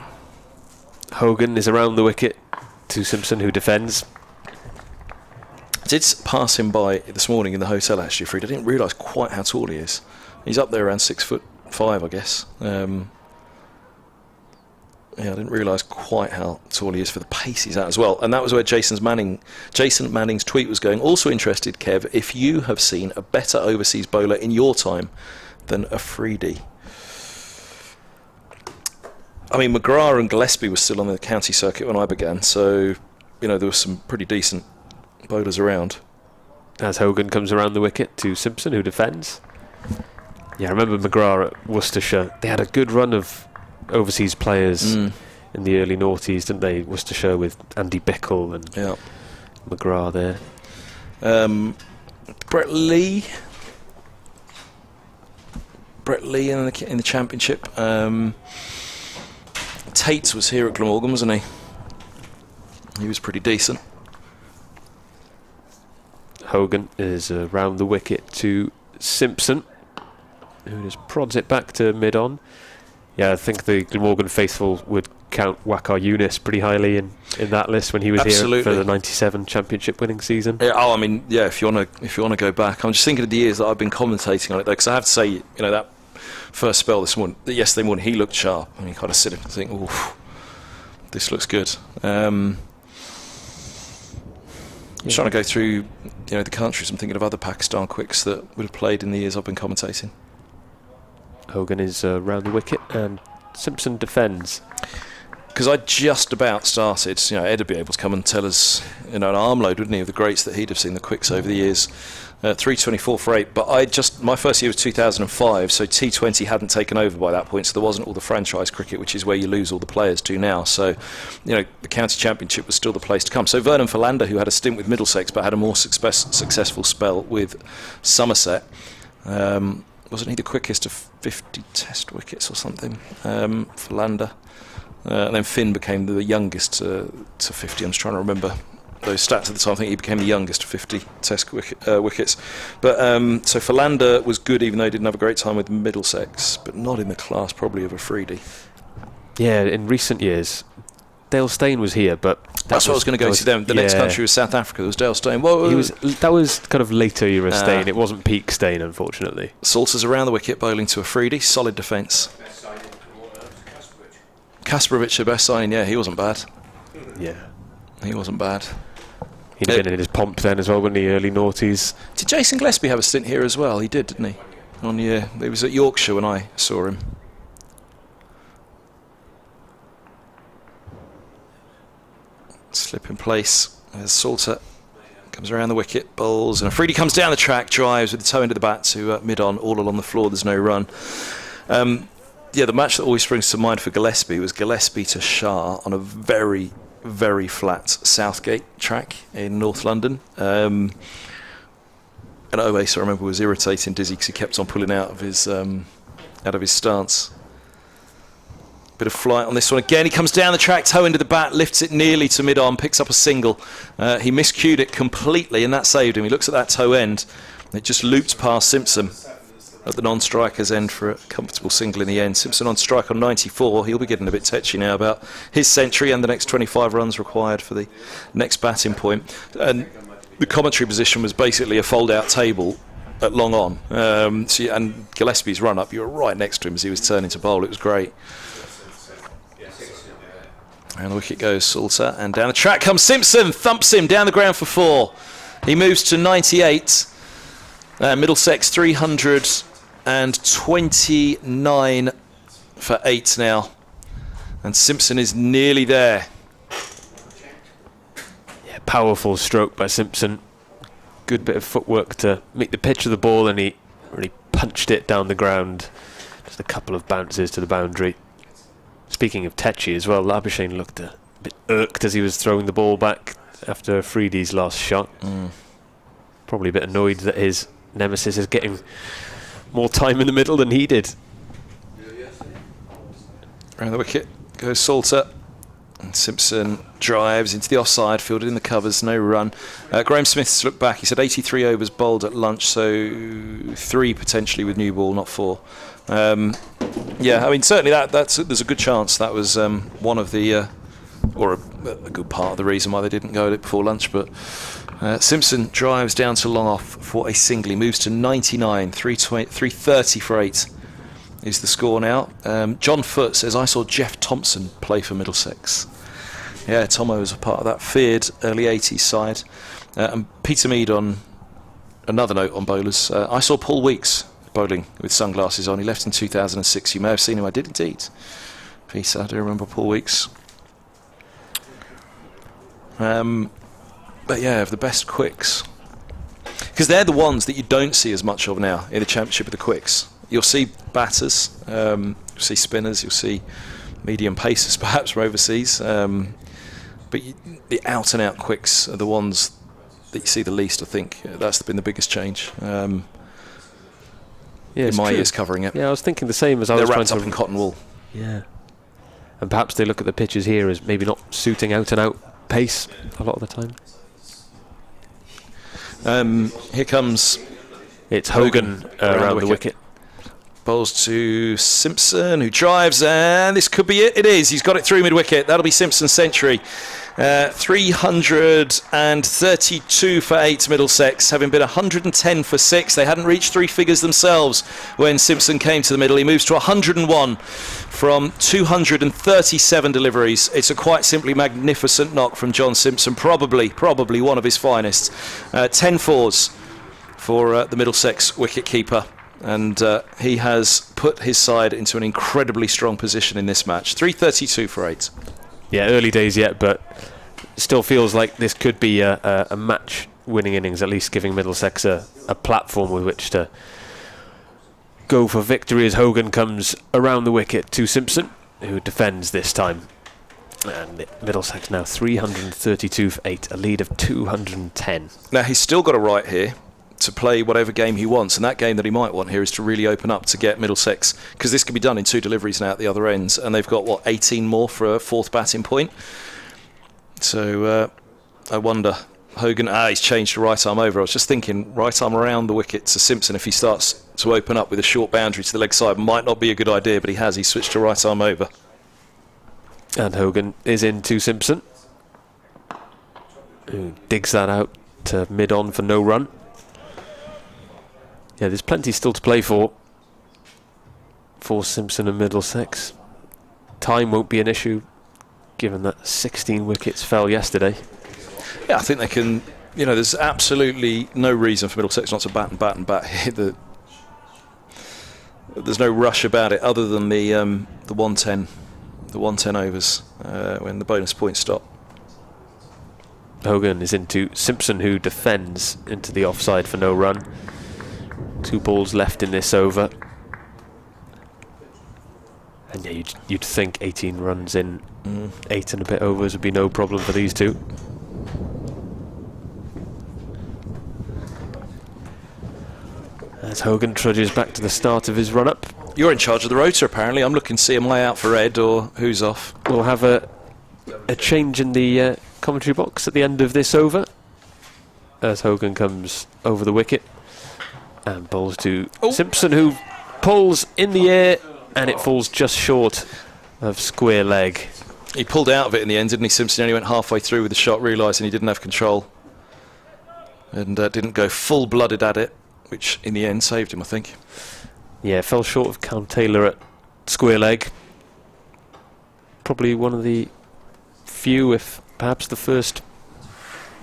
Hogan is around the wicket to Simpson, who defends. I did pass him by this morning in the hotel, actually, Afridi. I didn't realise quite how tall he is. He's up there around 6'5", I guess. I didn't realise quite how tall he is for the pace he's at as well. And that was where Jason Manning's tweet was going. Also interested, Kev, if you have seen a better overseas bowler in your time than Afridi. I mean, McGrath and Gillespie were still on the county circuit when I began, so, there were some pretty decent bowlers around. As Hogan comes around the wicket to Simpson, who defends. Yeah, I remember McGrath at Worcestershire. They had a good run of overseas players in the early noughties, didn't they? Worcestershire with Andy Bickle and McGrath there. Brett Lee in the championship. Tate was here at Glamorgan, wasn't he? He was pretty decent. Hogan is around the wicket to Simpson, who just prods it back to mid-on. Yeah, I think the Glamorgan faithful would count Waqar Younis pretty highly in that list when he was here for the '97 championship winning season. Yeah, if you want to go back, I'm just thinking of the years that I've been commentating on it though, because I have to say, that first spell yesterday morning, he looked sharp. I mean, you kind of sit and think, oh, this looks good. I'm trying to go through, the countries. I'm thinking of other Pakistan quicks that would have played in the years I've been commentating. Hogan is round the wicket and Simpson defends. Because I just about started, Ed would be able to come and tell us, an armload, wouldn't he, of the greats that he'd have seen the quicks over the years. 324 for 8, but my first year was 2005, so T20 hadn't taken over by that point, so there wasn't all the franchise cricket, which is where you lose all the players to now. So, the county championship was still the place to come. So Vernon Philander, who had a stint with Middlesex, but had a more successful spell with Somerset, wasn't he the quickest of 50 test wickets or something? Philander. And then Finn became the youngest to 50. I'm just trying to remember those stats at the time. I think he became the youngest of 50 test wickets. But so Philander was good, even though he didn't have a great time with Middlesex, but not in the class probably of Afridi. Yeah, in recent years, Dale Steyn was here, but that's what I was going to go to them. The next country was South Africa. There was Dale Steyn. That was kind of later era Steyn. It wasn't peak Steyn, unfortunately. Salters around the wicket, bowling to Afridi. Solid defence. Kasparovich, the best signing. Yeah, he wasn't bad. Yeah, he wasn't bad. He'd have been in his pomp then as well, when the early noughties. Did Jason Gillespie have a stint here as well? He did, didn't he? He was at Yorkshire when I saw him. Slip in place. There's Salter. Comes around the wicket, bowls, and Afridi comes down the track, drives with the toe into the bat to mid-on, all along the floor. There's no run. The match that always springs to mind for Gillespie was Gillespie to Shah on a very, very flat Southgate track in North London. And Oasis, I remember, was irritating Dizzy because he kept on pulling out of his stance. Bit of flight on this one again. He comes down the track, toe into the bat, lifts it nearly to mid-on, picks up a single. He miscued it completely, and that saved him. He looks at that toe end. It just looped past Simpson at the non-striker's end for a comfortable single in the end. Simpson on strike on 94. He'll be getting a bit tetchy now about his century and the next 25 runs required for the next batting point. And the commentary position was basically a fold-out table at long on. And Gillespie's run-up, you were right next to him as he was turning to bowl. It was great. And the wicket goes Salter, and down the track comes Simpson, thumps him down the ground for 4. He moves to 98. Middlesex 329 for 8 now. And Simpson is nearly there. Yeah, powerful stroke by Simpson. Good bit of footwork to make the pitch of the ball, and he really punched it down the ground. Just a couple of bounces to the boundary. Speaking of Tecci as well, Labuschagne looked a bit irked as he was throwing the ball back after Freedy's last shot. Probably a bit annoyed that his nemesis is getting more time in the middle than he did. Around the wicket goes Salter. And Simpson drives into the offside, fielded in the covers, no run. Graham Smith's looked back. He said 83 overs bowled at lunch, so 3 potentially with new ball, not 4. Yeah, I mean, certainly there's a good chance that was one of the, or a good part of the reason why they didn't go at it before lunch. But Simpson drives down to long off for a single. He moves to 99, 330 for 8. Is the score now. John Foote says, I saw Jeff Thompson play for Middlesex. Yeah, Tomo was a part of that feared early 80s side. And Peter Mead on another note on bowlers. I saw Paul Weeks bowling with sunglasses on. He left in 2006. You may have seen him. I did indeed. Peter, I do remember Paul Weeks. But yeah, of the best quicks. Because they're the ones that you don't see as much of now in the Championship of the quicks. You'll see batters, you'll see spinners, you'll see medium pacers perhaps from overseas, but the out-and-out quicks are the ones that you see the least, I think. That's been the biggest change in my years covering it. Yeah, I was thinking the same as I was trying to... They're wrapped up in cotton wool. Yeah. And perhaps they look at the pitches here as maybe not suiting out-and-out pace a lot of the time. Here comes... It's Hogan around the wicket. Bowls to Simpson, who drives, and this could be it. It is. He's got it through mid-wicket. That'll be Simpson's century. 332 for 8 Middlesex, having been 110 for 6. They hadn't reached 3 figures themselves when Simpson came to the middle. He moves to 101 from 237 deliveries. It's a quite simply magnificent knock from John Simpson, probably one of his finest. 10 fours for the Middlesex wicket-keeper. And he has put his side into an incredibly strong position in this match. 332 for 8. Yeah, early days yet, but still feels like this could be a match-winning innings, at least giving Middlesex a platform with which to go for victory as Hogan comes around the wicket to Simpson, who defends this time. And Middlesex now 332 for 8, a lead of 210. Now, he's still got a right here to play whatever game he wants, and that game that he might want here is to really open up to get Middlesex, because this can be done in 2 deliveries now at the other ends, and they've got 18 more for a 4th batting point. So I wonder, Hogan, he's changed to right arm over. I was just thinking right arm around the wicket to Simpson. If he starts to open up with a short boundary to the leg side, might not be a good idea, but he's switched to right arm over. And Hogan is into Simpson, who digs that out to mid on for no run. Yeah, there's plenty still to play for Simpson and Middlesex. Time won't be an issue, given that 16 wickets fell yesterday. Yeah, I think they can... there's absolutely no reason for Middlesex not to bat here. There's no rush about it, other than the 110 overs when the bonus points stop. Hogan is into Simpson, who defends into the offside for no run. 2 balls left in this over. And yeah, you'd think 18 runs in 8 and a bit overs would be no problem for these two. As Hogan trudges back to the start of his run-up. You're in charge of the rotor, apparently. I'm looking to see, am I out for Ed or who's off? We'll have a change in the commentary box at the end of this over, as Hogan comes over the wicket and bowls to Simpson, who pulls in the air, and it falls just short of square leg. He pulled out of it in the end, didn't he? Simpson only went halfway through with the shot, realising he didn't have control, and didn't go full-blooded at it, which in the end saved him, I think. Yeah, fell short of Callum Taylor at square leg. Probably one of the few, if perhaps the first,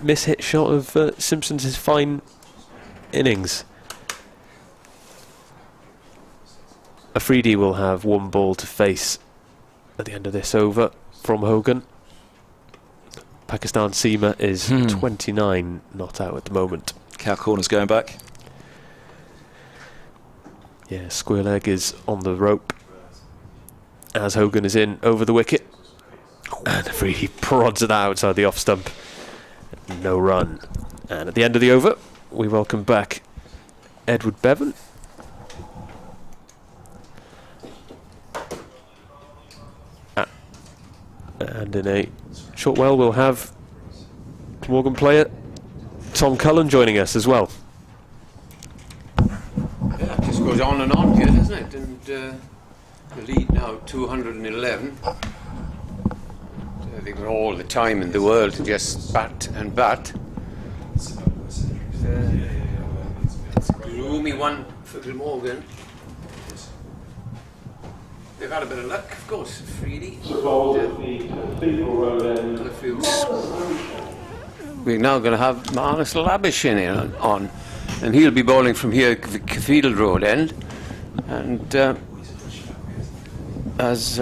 miss-hit shot of Simpson's fine innings. Afridi will have 1 ball to face at the end of this over from Hogan. Pakistan seamer is 29 not out at the moment. Cow corner's going back. Yeah, square leg is on the rope as Hogan is in over the wicket. And he prods it outside the off stump. No run. And at the end of the over, we welcome back Edward Bevan. And in a short while, we'll have Glamorgan player Tom Cullen joining us as well. Yeah, it just goes on and on here, doesn't it? And the lead now 211. They've got all the time in the world to just bat and bat. It's a gloomy one for Glamorgan. They've had a bit of luck, of course. Freely. We're now going to have Marnus Labuschagne on, and he'll be bowling from here at the Cathedral Road end. And as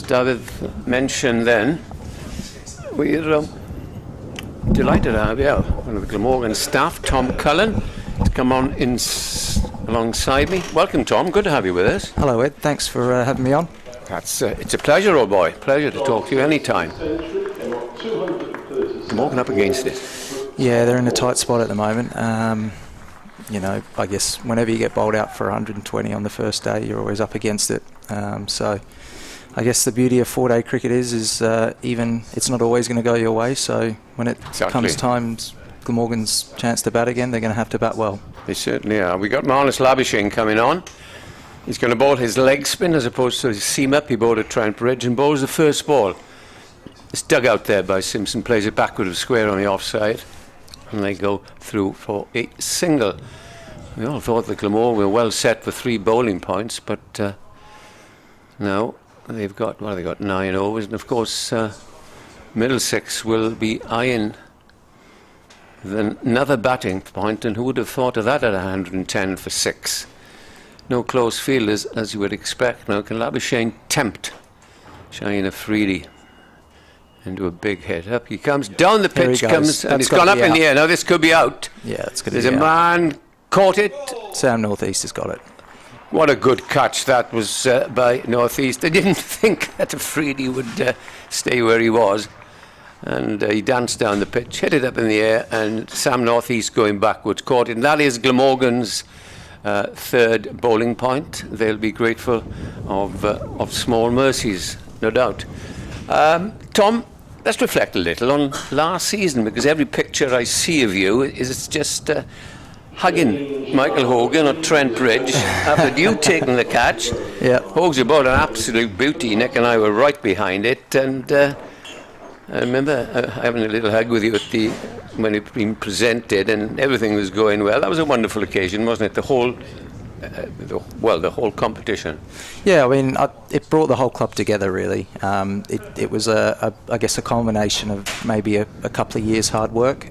David mentioned, then we're delighted to have one of the Glamorgan staff, Tom Cullen, to come on in alongside me. Welcome, Tom. Good to have you with us. Hello, Ed. Thanks for having me on. It's a pleasure, old boy. Pleasure to talk to you anytime. Glamorgan up against it. Yeah, they're in a tight spot at the moment. You know, I guess whenever you get bowled out for 120 on the first day, you're always up against it. So I guess the beauty of 4-day cricket is even it's not always going to go your way. So when it comes time, Glamorgan's chance to bat again, they're going to have to bat well. They certainly are. We got Marnus Labuschagne coming on. He's going to bowl his leg spin as opposed to his seam up. He bowled at Trent Bridge and bowls the first ball. It's dug out there by Simpson, plays it backward of square on the offside, and they go through for a single. We all thought the Glamorgan were well set for 3 bowling points, but no, they've got 9 overs, and of course Middlesex will be eyeing another batting point, and who would have thought of that at 110 for 6? No close fielders, as you would expect. Now can Labuschagne tempt Shaheen Afridi into a big hit? Up he comes, down the pitch comes, and it's gone up in the air. Now this could be out. Yeah, it's going to be There's a man caught it. Sam Northeast has got it. What a good catch that was by Northeast. I didn't think that Afridi would stay where he was. And he danced down the pitch, hit it up in the air, and Sam Northeast going backwards caught it. And that is Glamorgan's 3rd bowling point. They'll be grateful of small mercies, no doubt. Tom, let's reflect a little on last season, because every picture I see of you is just hugging Michael Hogan at Trent Bridge after you taking the catch. Yeah. Hogan's about an absolute beauty. Nick and I were right behind it, and I remember having a little hug with you when it had been presented and everything was going well. That was a wonderful occasion, wasn't it? The whole competition. Yeah, I mean, it brought the whole club together, really. It was, I guess, a culmination of maybe a couple of years' hard work.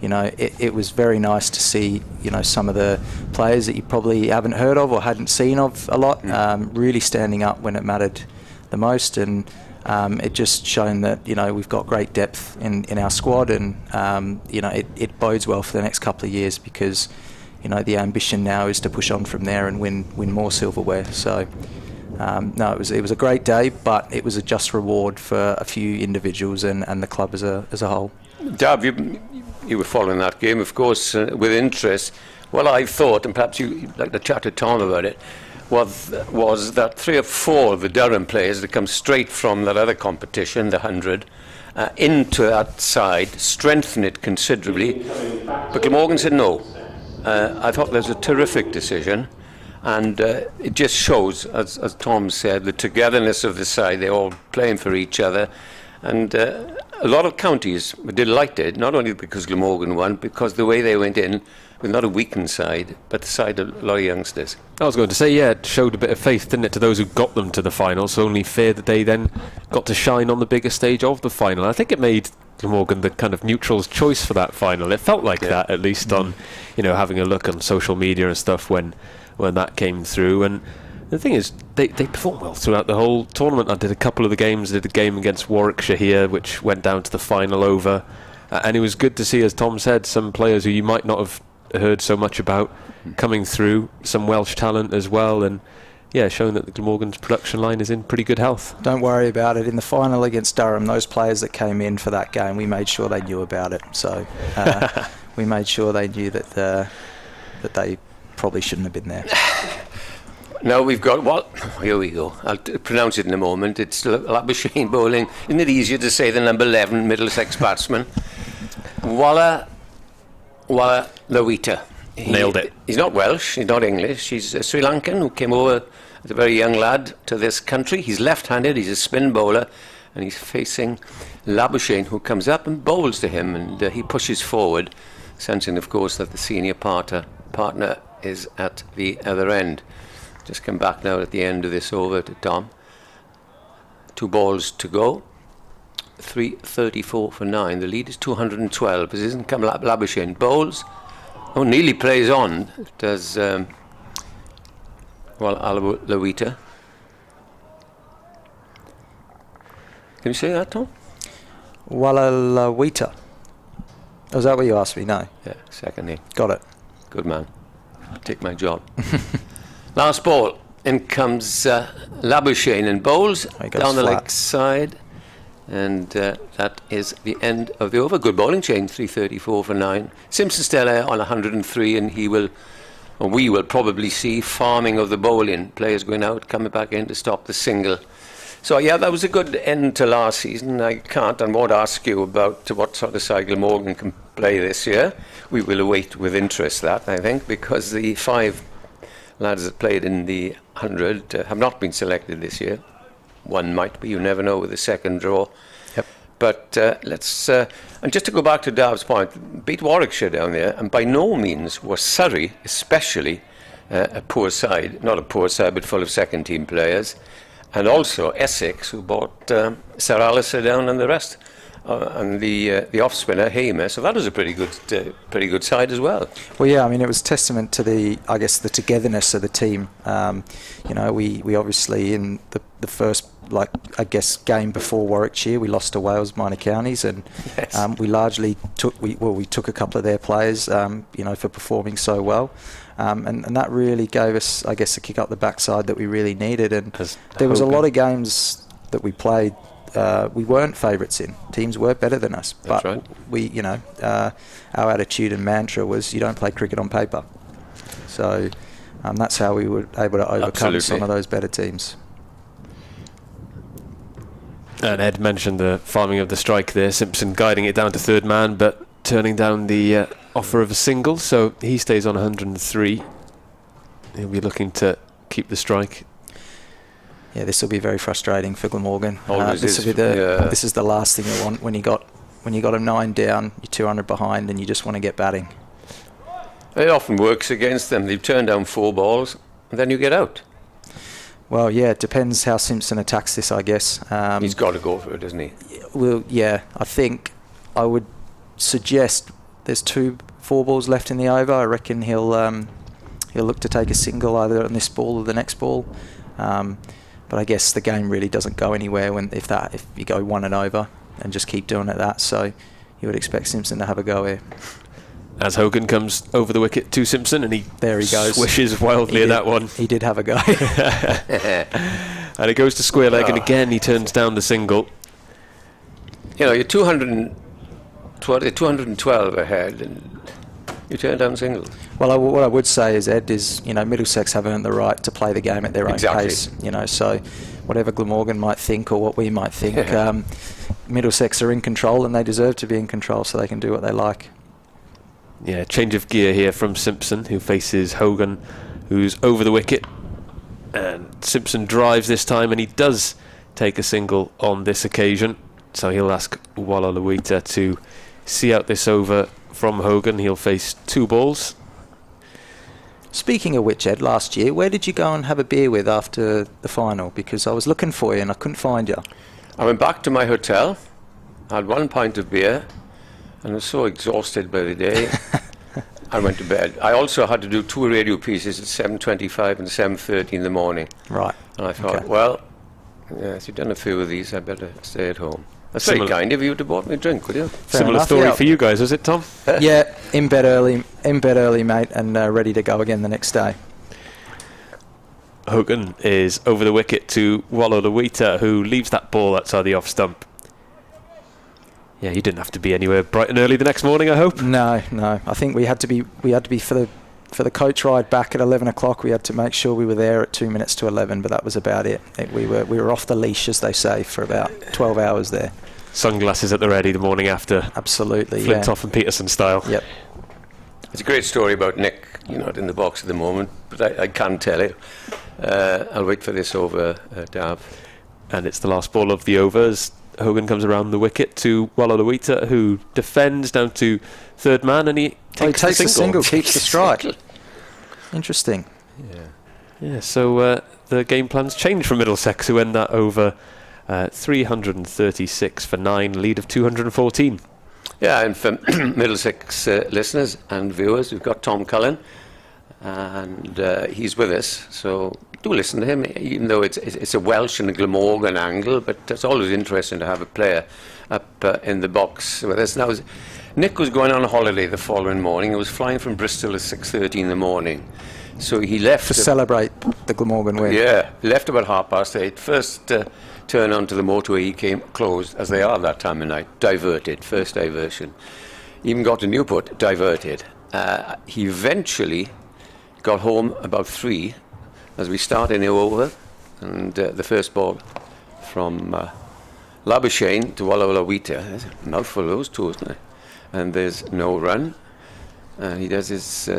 You know, it was very nice to see, you know, some of the players that you probably haven't heard of or hadn't seen of a lot, really standing up when it mattered the most, and it just shown that, you know, we've got great depth in our squad, and you know, it bodes well for the next couple of years, because, you know, the ambition now is to push on from there and win more silverware. So no, it was a great day, but it was a just reward for a few individuals and the club as a whole. Dab, you were following that game, of course, with interest. Well, I thought, and perhaps you'd like to chat to Tom about it, was that 3 or 4 of the Durham players that come straight from that other competition, the 100, into that side, strengthen it considerably. But Glamorgan said no. I thought that was a terrific decision, and it just shows, as Tom said, the togetherness of the side. They're all playing for each other, and a lot of counties were delighted, not only because Glamorgan won, because the way they went in with not a weakened side, but the side of a lot of youngsters. I was going to say, yeah, it showed a bit of faith, didn't it, to those who got them to the final. So only fair that they then got to shine on the bigger stage of the final. I think it made Glamorgan the kind of neutral's choice for that final. It felt like that, at least on, you know, having a look on social media and stuff when that came through. And The thing is, they performed well throughout the whole tournament. I did a couple of the games. I did a game against Warwickshire here, which went down to the final over. And it was good to see, as Tom said, some players who you might not have heard so much about coming through. Some Welsh talent as well. And yeah, showing that the Glamorgan's production line is in pretty good health. Don't worry about it. In the final against Durham, those players that came in for that game, we made sure they knew about it. So we made sure they knew that that they probably shouldn't have been there. Now we've got, well, here we go. I'll pronounce it in a moment. It's Labuschagne bowling. Isn't it easier to say the number 11 Middlesex batsman? Walla Lawita. Nailed it. He's not Welsh, he's not English. He's a Sri Lankan who came over as a very young lad to this country. He's left-handed, he's a spin bowler, and he's facing Labuschagne, who comes up and bowls to him, and he pushes forward, sensing, of course, that the senior partner is at the other end. Just come back now at the end of this over to Tom. 2 balls to go. 3:34 for 9. The lead is 212. This isn't come Labuschagne. Bowls. Oh, nearly plays on. Does Lawita. Can you say that, Tom? Walla Lawita. Oh, is that what you asked me? No. Yeah, second name. Got it. Good man. Take my job. Last ball. In comes Labuschagne and bowls down the leg side. And that is the end of the over. Good bowling change, 3:34 for 9. Simpson still on 103, and we will probably see farming of the bowling. Players going out, coming back in to stop the single. So yeah, that was a good end to last season. I can't and won't ask you about what sort of side Glamorgan can play this year. We will await with interest that, I think, because the 5 lads that played in the 100 have not been selected this year. One might be, you never know with the second draw. Yep. But let's, and just to go back to Dav's point, beat Warwickshire down there, and by no means was Surrey, especially, a poor side. Not a poor side, but full of second team players. And also Essex, who brought Sir Alistair down and the rest. And the off spinner Hamer, so that was a pretty good side as well. Well, yeah, I mean, it was testament to the togetherness of the team. We obviously in the first game before Warwickshire, we lost to Wales Minor Counties, and yes. We largely took a couple of their players, for performing so well. And that really gave us, I guess, a kick up the backside that we really needed. And there was a lot of games that we played. We weren't favourites in. Teams were better than us. That's but right. We, our attitude and mantra was you don't play cricket on paper. So that's how we were able to overcome Absolutely. some of those better teams. And Ed mentioned the farming of the strike there. Simpson guiding it down to third man, but turning down the offer of a single. So he stays on 103. He'll be looking to keep the strike. Yeah, this will be very frustrating for Glamorgan. This is the last thing you want when you got a 9 down, you're 200 behind, and you just want to get batting. It often works against them. They've turned down 4 balls, and then you get out. Well, yeah, it depends how Simpson attacks this, I guess. He's got to go for it, doesn't he? Well, yeah, I think I would suggest there's 2 4 balls left in the over. I reckon he'll look to take a single either on this ball or the next ball. But I guess the game really doesn't go anywhere if you go 1 and over and just keep doing it that. So you would expect Simpson to have a go here. As Hogan comes over the wicket to Simpson, and there he goes. Swishes wildly at that one. He did have a go. And it goes to square leg, and again he turns down the single. You're 212 ahead, and you turn down singles. Well, what I would say is, Ed, is Middlesex have earned the right to play the game at their own pace. So whatever Glamorgan might think or what we might think, Middlesex are in control, and they deserve to be in control, so they can do what they like. Yeah, change of gear here from Simpson, who faces Hogan, who's over the wicket. And Simpson drives this time, and he does take a single on this occasion. So he'll ask Walla Lawita to see out this over from Hogan. He'll face 2 balls. Speaking of which, Ed, last year, where did you go and have a beer with after the final? Because I was looking for you and I couldn't find you. I went back to my hotel, had 1 pint of beer, and was so exhausted by the day. I went to bed. I also had to do 2 radio pieces at 7:25 and 7:30 in the morning. Right. And I thought, well, yes, you've done a few of these, I better stay at home. That's Similar. very kind of you to bought me a drink, would you? Similar enough, story yeah. for you guys, was it, Tom? Yeah, in bed early, mate, and ready to go again the next day. Hogan is over the wicket to Wallo Lewita, who leaves that ball outside the off stump. Yeah, you didn't have to be anywhere bright and early the next morning, I hope. No. I think we had to be for the coach ride back at 11 o'clock. We had to make sure we were there at 2 minutes to 11, but that was about it. We were off the leash, as they say, for about 12 hours there. Sunglasses at the ready the morning after. Absolutely, Flintoff and Peterson style. Yep. It's a great story about Nick. You're not in the box at the moment, but I can tell it. I'll wait for this over, Dav. And it's the last ball of the overs. Hogan comes around the wicket to Wallo Lewita, who defends down to third man, and he takes the single, keeps the strike. Interesting. Yeah, so the game plans change for Middlesex, who end that over 336 for 9, lead of 214. Yeah, and for Middlesex listeners and viewers, we've got Tom Cullen, and he's with us, so do listen to him, even though it's a Welsh and a Glamorgan angle, but it's always interesting to have a player up in the box with us. Now, Nick was going on a holiday the following morning. He was flying from Bristol at 6:30 in the morning, so he left to celebrate the Glamorgan win. Yeah, left about 8:30. First turn onto the motorway, he came closed, as they are that time of night, diverted, first diversion. Even got to Newport, diverted. He eventually got home about 3 as we start in the over, and the first ball from Labuschagne to Wallo Lewita. There's a mouthful of those two, isn't it? And there's no run. He does his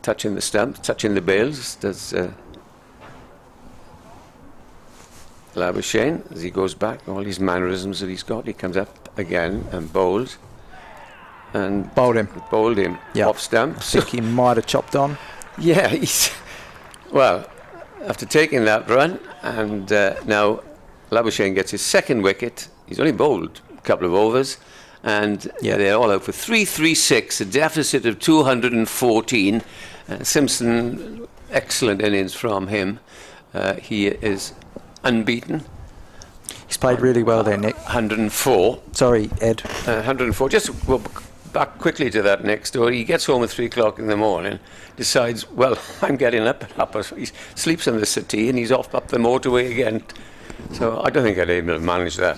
touching the stump, touching the bails, does Labuschagne, as he goes back, all these mannerisms that he's got. He comes up again and bowls. And bowled him. Yep. Off stump. I think he might have chopped on. Yeah, well, after taking that run, and now Labuschagne gets his second wicket. He's only bowled a couple of overs, and they're all out for 336, a deficit of 214. Simpson, excellent innings from him. He is unbeaten. He's played really well there, Nick. 104. Sorry, Ed. 104. Just go back quickly to that next story. He gets home at 3 o'clock in the morning, decides, well, I'm getting up at 8:30. He sleeps in the city and he's off up the motorway again. So I don't think I'd be able to manage that.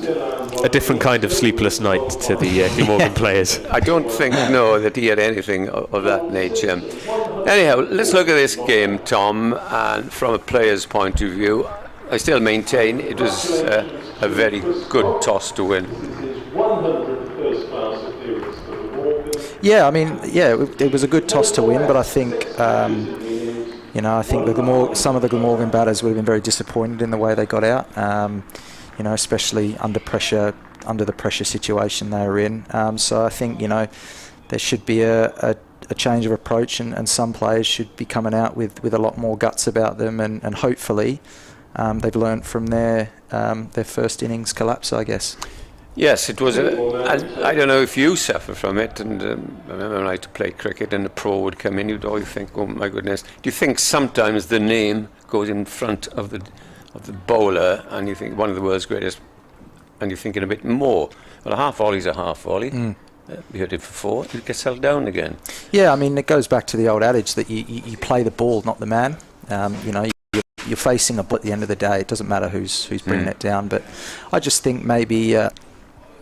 A different kind of sleepless night to the Glamorgan players. I don't think, no, that he had anything of that nature. Anyhow, let's look at this game, Tom, and from a player's point of view, I still maintain it was a very good toss to win. Yeah, I mean, it was a good toss to win, but I think, I think some of the Glamorgan batters would have been very disappointed in the way they got out. Especially under the pressure situation they were in. So I think there should be a change of approach, and some players should be coming out with a lot more guts about them, and hopefully they've learned from their first innings collapse, I guess. Yes, it was. I don't know if you suffer from it. And I remember when I used to play cricket, and the pro would come in. You'd always think, "Oh my goodness!" Do you think sometimes the name goes in front of the bowler, and you think one of the world's greatest, and you're thinking a bit more? Well, a half volley's a half volley. You hit it for 4, it gets held down again. Yeah, I mean, it goes back to the old adage that you play the ball, not the man. You're facing a ball at the end of the day. It doesn't matter who's bringing it down. But I just think maybe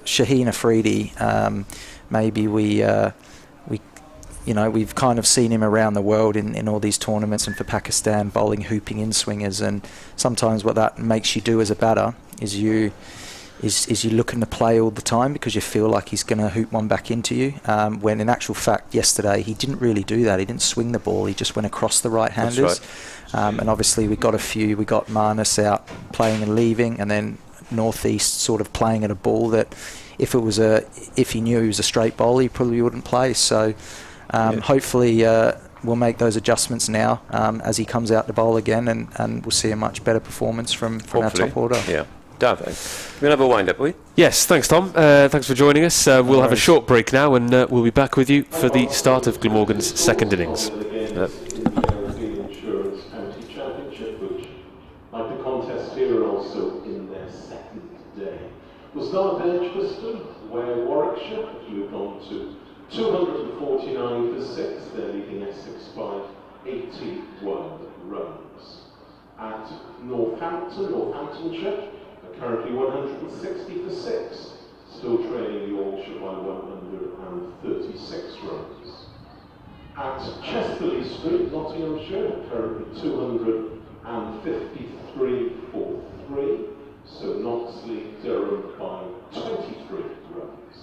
Shaheen Afridi, maybe we've kind of seen him around the world in all these tournaments, and for Pakistan bowling hooping in swingers, and sometimes what that makes you do as a batter is you're looking to play all the time because you feel like he's going to hoop one back into you, when in actual fact yesterday he didn't really do that. He didn't swing the ball, he just went across the right-handers. That's right. And obviously we got Marnus out playing and leaving, and then Northeast sort of playing at a ball that if he knew he was a straight bowler, he probably wouldn't play. So hopefully we'll make those adjustments now as he comes out to bowl again, and we'll see a much better performance from our top order. Yeah. Dav, we're going to have a wind-up, are we? Yes, thanks Tom. Thanks for joining us. We'll have a short break now and we'll be back with you for the start of Glamorgan's second innings. Insurance County Championship, which, like the contest here, are also in their second day. We'll start at Edgbaston, where Warwickshire have moved on to 249 for 6. They're leading Essex by 81 runs. At Northamptonshire are currently 160 for 6, still trailing Yorkshire by 136 runs. At Chesterley Street, Nottinghamshire, currently 253 for 3, so Knoxley Durham by 23 runs.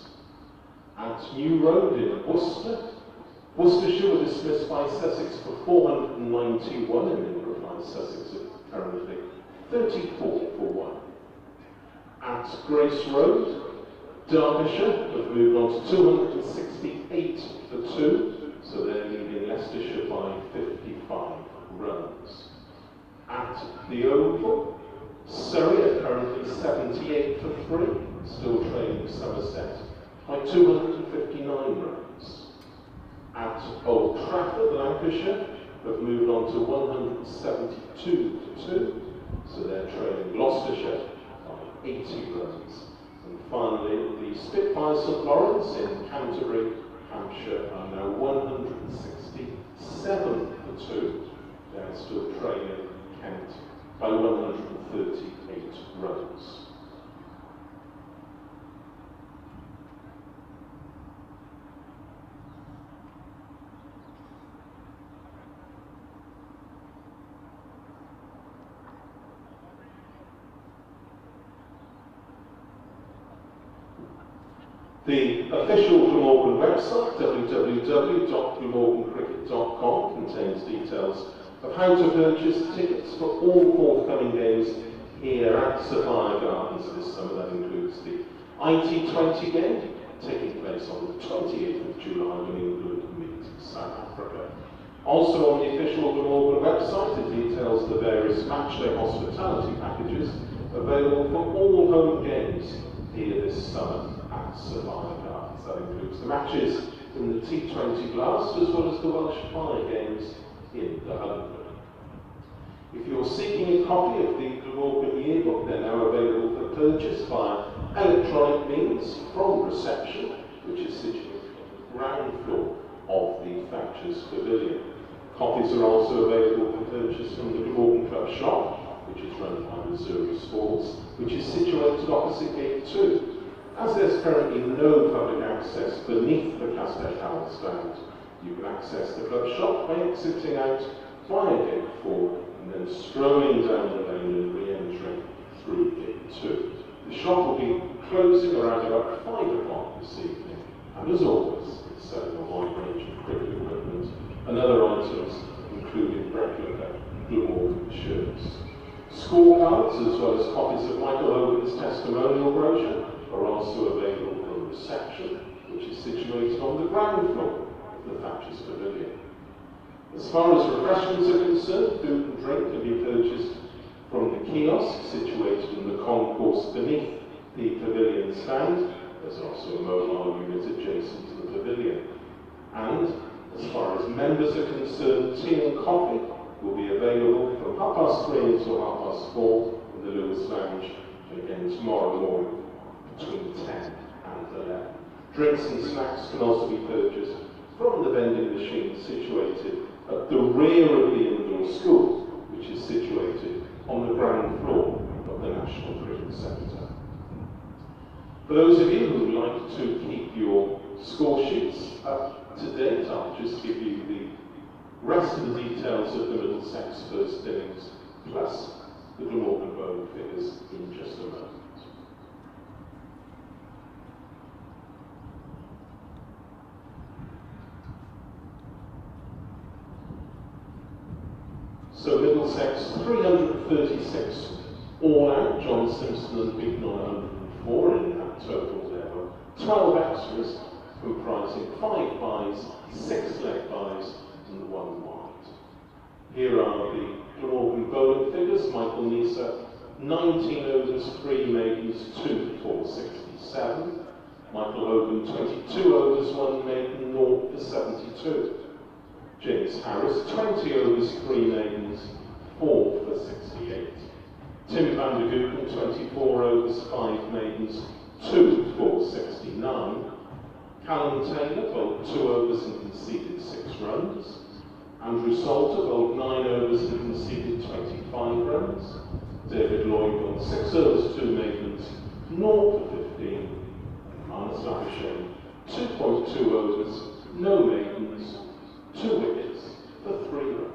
At New Road in Worcestershire were dismissed by Sussex for 491, and in reply Sussex are currently 34 for 1. At Grace Road, Derbyshire have moved on to 268 for 2. So they're leading Leicestershire by 55 runs. At the Oval, Surrey are currently 78 for 3, still trailing Somerset by 259 runs. At Old Trafford, Lancashire have moved on to 172 for 2, so they're trailing Gloucestershire by 80 runs. And finally, the Spitfire St Lawrence in Canterbury, Hampshire are now 167 for 2. They're still trailing Kent by 138 runs. The official Glamorgan website, www.glamorgancricket.com, contains details of how to purchase tickets for all forthcoming games here at Sophia Gardens this summer. That includes the IT20 game, taking place on the 28th of July when England meet South Africa. Also on the official Glamorgan website are details of the various matchday hospitality packages available for all home games here this summer at Sophia Gardens. That includes the matches in the T20 Blast as well as the Welsh Fire games in the Huddersfield. If you're seeking a copy of the Glamorgan yearbook, they're now available for purchase via electronic means from reception, which is situated on the ground floor of the Thatcher's Pavilion. Copies are also available for purchase from the Glamorgan Club shop, which is run by Missouri Sports, which is situated opposite Gate 2. As there's currently no public access beneath the Castell Tower stand, you can access the club shop by exiting out via Gate 4 and then strolling down the lane and re-entering through Gate 2. The shop will be closing around about 5 o'clock this evening, and as always, it's selling a wide range of cricket equipment and other items, including replica Glamorgan shirts. Scorecards, as well as copies of Michael Hogan's testimonial brochure, are also available from reception, which is situated on the ground floor of the Thatcher's Pavilion. As far as refreshments are concerned, food and drink can be purchased from the kiosk situated in the concourse beneath the pavilion stand. There's also a mobile unit adjacent to the pavilion. And as far as members are concerned, tea and coffee will be available from 3:30 until 4:30 in the Lewis Lounge, again tomorrow morning between 10 and 11. Drinks and snacks can also be purchased from the vending machine situated at the rear of the indoor school, which is situated on the ground floor of the National Cricket Centre. For those of you who would like to keep your score sheets up to date, I'll just give you the rest of the details of the Middlesex first innings, plus the Glamorgan bowling figures in just a moment. So Middlesex 336 all out, John Simpson and Beaton on 104, and in that total there were 12 extras comprising 5 byes, 6 leg byes and 1 wide. Here are the Glamorgan bowling figures. Michael Nisa 19 overs, 3 maidens, 2 for 67. Michael Hogan, 22 overs, 1 maiden, 0 for 72. James Harris, 20 overs, 3 maidens, 4 for 68. Tim van der Gooten, 24 overs, 5 maidens, 2 for 69. Callum Taylor bowled 2 overs and conceded 6 runs. Andrew Salter bowled 9 overs and conceded 25 runs. David Lloyd bowled 6 overs, 2 maidens, 0 for 15. Marnus Lavishane, 2.2 overs, no maidens, 2 wickets for 3 runs.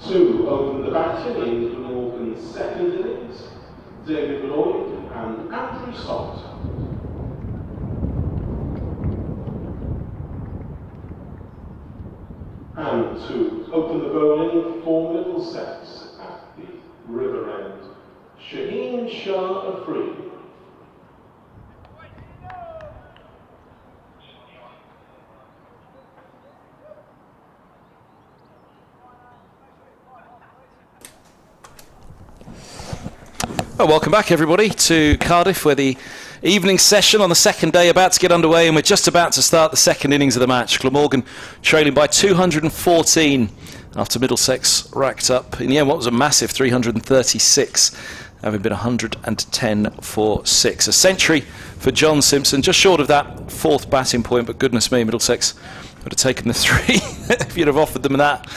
To open the batting in Glamorgan's second innings, David Lloyd and Andrew Salt. And to open the bowling for Middlesex at the River End, Shaheen Shah Afridi. Well, welcome back everybody to Cardiff, where the evening session on the second day about to get underway, and we're just about to start the second innings of the match. Glamorgan trailing by 214 after Middlesex racked up in the end what was a massive 336, having been 110 for 6. A century for John Simpson, just short of that fourth batting point, but goodness me, Middlesex would have taken the 3 if you'd have offered them that.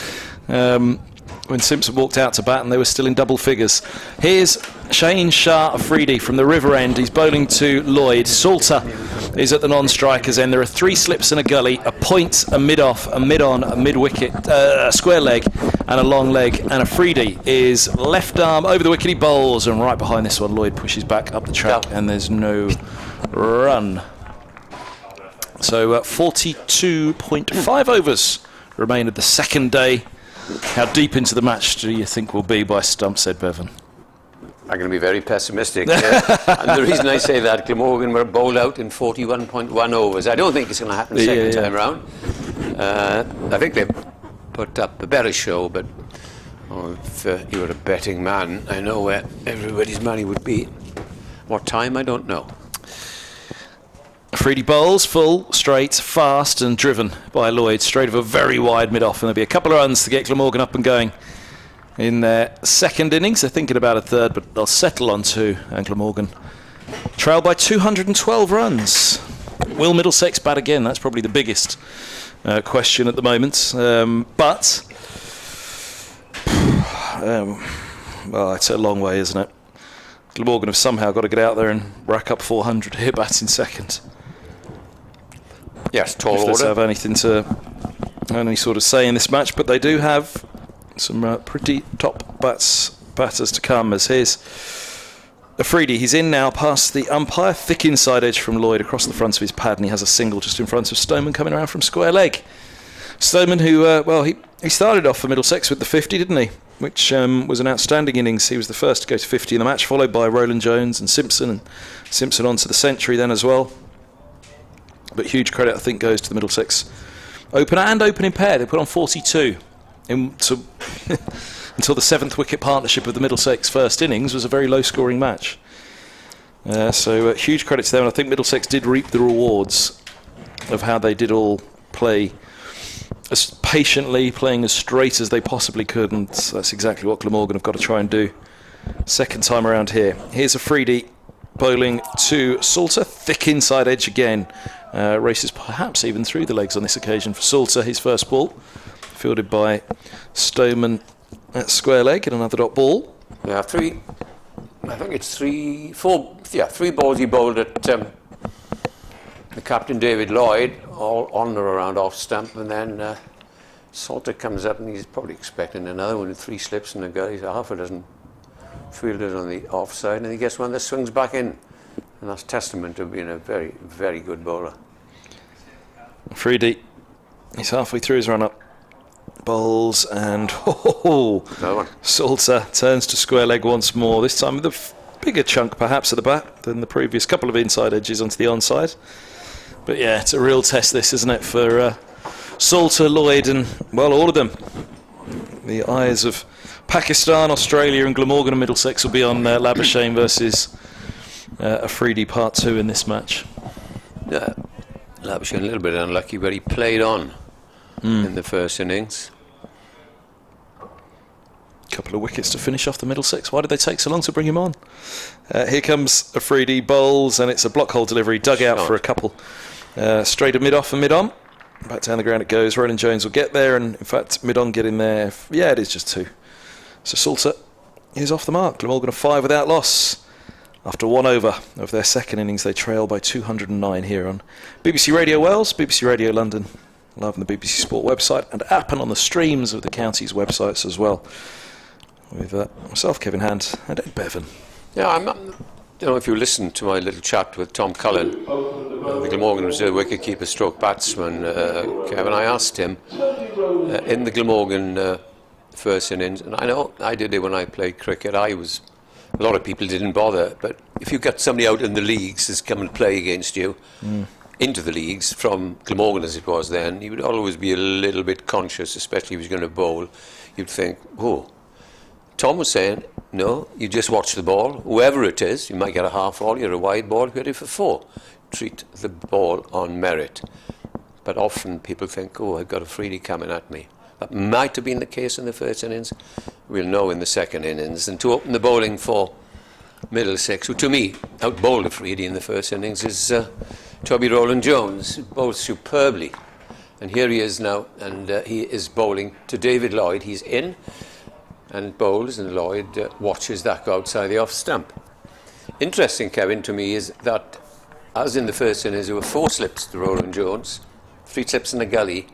When Simpson walked out to bat and they were still in double figures. Here's Shaheen Shah Afridi from the River End. He's bowling to Lloyd. Salter is at the non-strikers end. There are 3 slips and a gully, a point, a mid-off, a mid-on, a mid-wicket, a square leg and a long leg. And Afridi is left arm over the wicket. He bowls, and right behind this one Lloyd pushes back up the track and there's no run. So 42.5 overs remain of the second day. How deep into the match do you think we'll be by stump, said Bevan? I'm going to be very pessimistic. And the reason I say that, Glamorgan were bowled out in 41.1 overs. I don't think it's going to happen second time round. I think they put up a better show, but if you were a betting man, I know where everybody's money would be. What time, I don't know. Afridi bowls full, straight, fast and driven by Lloyd, straight of a very wide mid-off, and there'll be a couple of runs to get Glamorgan up and going in their second innings. They're thinking about a third, but they'll settle on 2, and Glamorgan trail by 212 runs. Will Middlesex bat again? That's probably the biggest question at the moment. But it's a long way, isn't it? Glamorgan have somehow got to get out there and rack up 400 here batting second. Yes, tall order. If they have anything to any sort of say in this match, but they do have some pretty top batters to come. As here's Afridi, he's in now past the umpire, thick inside edge from Lloyd across the front of his pad, and he has a single just in front of Stoneman coming around from square leg. Stoneman, who he started off for Middlesex with the 50, didn't he? Which was an outstanding innings. He was the first to go to 50 in the match, followed by Roland Jones and Simpson on to the century then as well. But huge credit, I think, goes to the Middlesex opener and opening pair. They put on 42 until the 7th wicket partnership of the Middlesex first innings was a very low-scoring match. So huge credit to them, and I think Middlesex did reap the rewards of how they did all play as patiently, playing as straight as they possibly could, and that's exactly what Glamorgan have got to try and do second time around here. Here's Afridi bowling to Salter, thick inside edge again. Races perhaps even through the legs on this occasion for Salter. His first ball fielded by Stoneman at square leg and another dot ball. Yeah, 3 balls he bowled at the captain David Lloyd, all on or around off stump, and then Salter comes up and he's probably expecting another one with 3 slips and a gully. Half a dozen fielders on the offside, and he gets one that swings back in, and that's testament to being a very, very good bowler. Afridi, he's halfway through his run-up. Bowls and Salter turns to square leg once more, this time with a bigger chunk perhaps at the bat than the previous couple of inside edges onto the onside. But yeah, it's a real test this, isn't it, for Salter, Lloyd and, well, all of them. The eyes of Pakistan, Australia and Glamorgan and Middlesex will be on Labuschagne versus Afridi part 2 in this match. Yeah, Labuschagne a little bit unlucky, but he played on in the first innings. Couple of wickets to finish off the Middlesex. Why did they take so long to bring him on? Here comes Afridi, bowls, and it's a block hole delivery, dug out for a couple. Straight of mid-off and mid-on. Back down the ground it goes. Roland Jones will get there, and in fact, mid-on get in there. Yeah, it is just 2. So Salter is off the mark. Glamorgan 5 without loss. After 1 over of their second innings, they trail by 209 here on BBC Radio Wales, BBC Radio London, live on the BBC Sport website and app and on the streams of the county's websites as well. With myself, Kevin Hand, and Ed Bevan. Yeah, I don't know if you listened to my little chat with Tom Cullen, the Glamorgan Reserve wicketkeeper stroke batsman, Kevin. I asked him in the Glamorgan first innings, and I know I did it when I played cricket. A lot of people didn't bother, but if you got somebody out in the leagues that's come and play against you, into the leagues from Glamorgan as it was then, you would always be a little bit conscious, especially if he was going to bowl. You'd think, oh. Tom was saying, no, you just watch the ball, whoever it is. You might get a half volley or a wide ball, hit it for 4. Treat the ball on merit. But often people think, oh, I've got a freebie coming at me. That might have been the case in the first innings. We'll know in the second innings. And to open the bowling for Middlesex, who to me out-bowled a freebie in the first innings, is Toby Rowland-Jones, who bowled superbly. And here he is now, and he is bowling to David Lloyd. He's in and bowls, and Lloyd watches that go outside the off stump. Interesting, Kevin, to me is that, as in the first innings, there were 4 slips to Rowland-Jones, 3 slips in the gully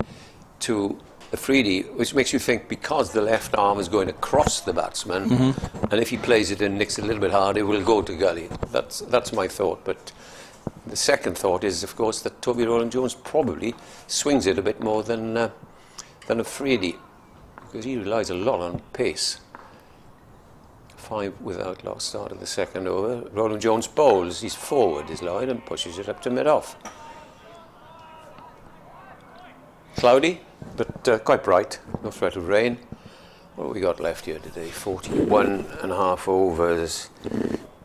to a freebie, which makes you think because the left arm is going across the batsman, and if he plays it and nicks it a little bit hard, it will go to gully. That's my thought. But the second thought is, of course, that Toby Rowland-Jones probably swings it a bit more than a freebie, because he relies a lot on pace. 5 without loss, start of the second over. Rowland-Jones bowls, he's forward, is Lloyd, and pushes it up to mid-off. Cloudy, but quite bright, no threat of rain. What have we got left here today? 41 and a half overs,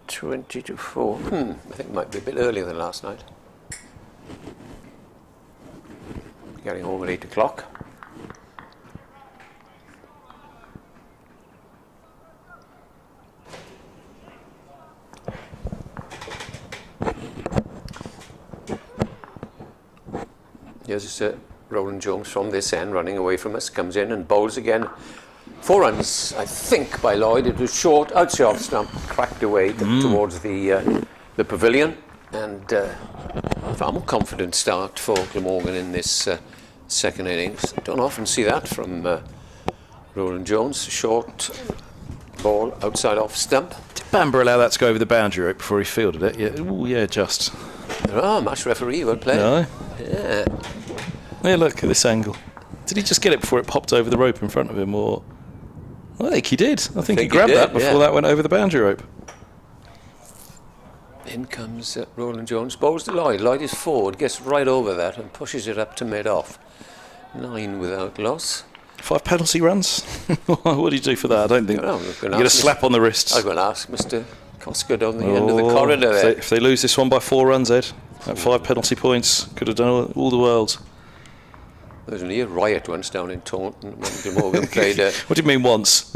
20 to 4. I think it might be a bit earlier than last night. Getting home at 8 o'clock. Here's Rowland-Jones from this end, running away from us, comes in and bowls again. 4 runs, I think, by Lloyd. It was short, outside off stump, cracked away towards the pavilion, and far more confident start for Glamorgan in this second innings. Don't often see that from Rowland-Jones. Short ball, outside off stump. Did Bamber allow that to go over the boundary right before he fielded it? Yeah, ooh, yeah, just. Match referee, well played. No. Yeah. Yeah, look at this angle. Did he just get it before it popped over the rope in front of him, or? I think he did. I think he grabbed that before that went over the boundary rope. In comes Rowland-Jones, bowls to Lloyd. Lloyd is forward, gets right over that and pushes it up to mid-off. 9 without loss. 5 penalty runs? What do you do for that? I don't think. You get a slap on the wrist. I was going to ask Mr. Coscott on the end of the corridor there. If they lose this one by 4 runs, Ed, at 5 penalty points, could have done all the world. There was only a riot once down in Taunton when Glamorgan played. What do you mean once?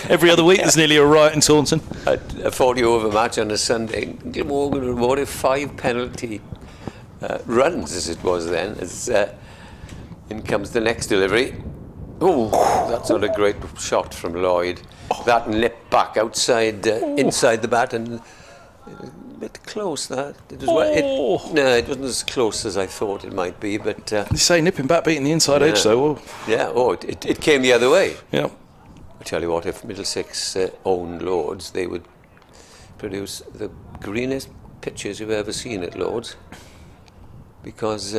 Every other week there's nearly a riot in Taunton. A 40-over match on a Sunday. Glamorgan rewarded 5 penalty runs, as it was then. As in comes the next delivery. Oh, that's not a great shot from Lloyd. That nipped back outside, inside the bat, and a bit close. That it was. No, it wasn't as close as I thought it might be. But you say nipping back, beating the inside edge, though. Oh. Yeah. Oh, it came the other way. Yeah. I tell you what, if Middlesex owned Lords, they would produce the greenest pitches you've ever seen at Lords. Because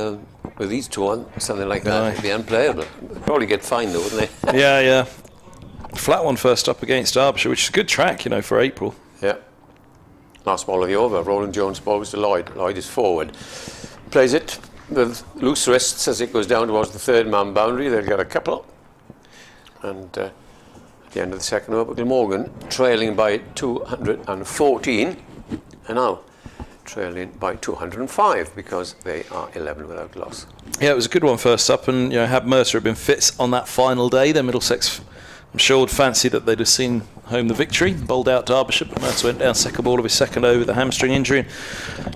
with these two on, something like that would be unplayable. They'd probably get fined though, wouldn't they? Yeah. Flat one first up against Derbyshire, which is a good track, for April. Yeah. Last ball of the over. Rowland-Jones bowls to Lloyd. Lloyd is forward. Plays it with loose wrists as it goes down towards the third man boundary. They'll get a couple. And at the end of the second over, Glamorgan trailing by 214. And now trailing by 205 because they are 11 without loss. Yeah, it was a good one first up, and had Mercer had been fit on that final day, then Middlesex, I'm sure, would fancy that they'd have seen home the victory. Bowled out Derbyshire, but Mercer went down second ball of his second over with a hamstring injury.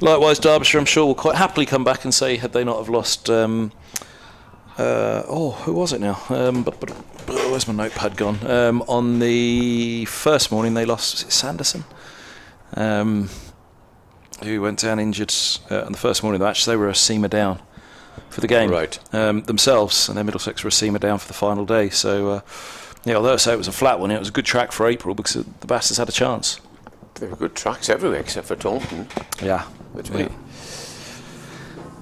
Likewise, Derbyshire, I'm sure, will quite happily come back and say, had they not have lost, who was it now? But where's my notepad gone? On the first morning, they lost, was it Sanderson? Who went down injured on the first morning of the match. They were a seamer down for the game themselves, and then Middlesex were a seamer down for the final day. So, although I say it was a flat one, it was a good track for April because the Bastards had a chance. There were good tracks everywhere except for Taunton. Yeah.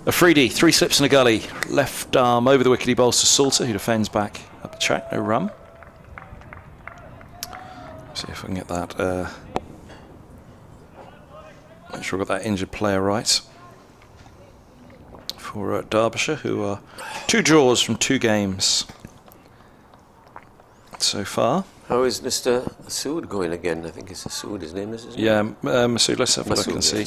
Afridi, 3 slips and a gully. Left arm over the wickety bowls to Salter, who defends back up the track. No run. See if I can get that. Make sure I got that injured player right. For Derbyshire, who are 2 draws from 2 games so far. How is Mr. Masood going again? I think it's Masood, his name is, isn't it? Yeah, Masood, let's have a look and see.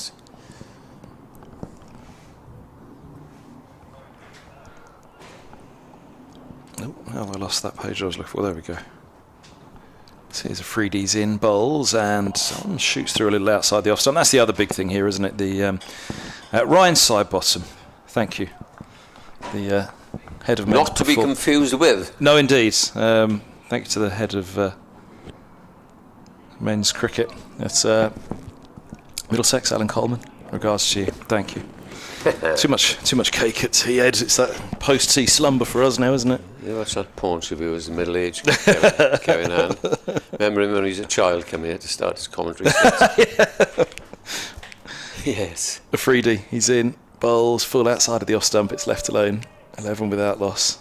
Oh, have I lost that page I was looking for? There we go. So here's Afridi's in bowls and shoots through a little outside the off stump. That's the other big thing here, isn't it? The Ryan's side bottom. Thank you. The head of not to be confused with. No, indeed. Thank you to the head of men's cricket. That's Middlesex, Alan Coleman. Regards to you. Thank you. too much cake at tea, Ed. It's that post-tea slumber for us now, isn't it? You watch that porn review as a middle-aged Kevin Ann. Remember him when he was a child coming here to start his commentary. Yes. Afridi, he's in. Bowls, full outside of the off stump. It's left alone. 11 without loss.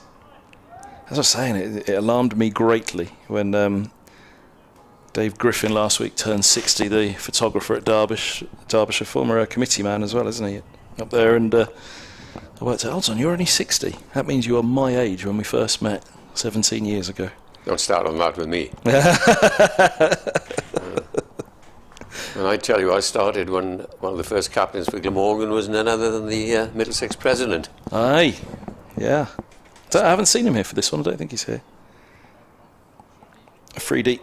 As I was saying, it alarmed me greatly when Dave Griffin last week turned 60, the photographer at Derbyshire, former committee man as well, isn't he? Up there, and I worked out, hold on, you're only 60. That means you are my age when we first met 17 years ago. Don't start on that with me. And I tell you, I started when one of the first captains for Glamorgan was none other than the Middlesex president. Aye, yeah. I haven't seen him here for this one. I don't think he's here. Afridi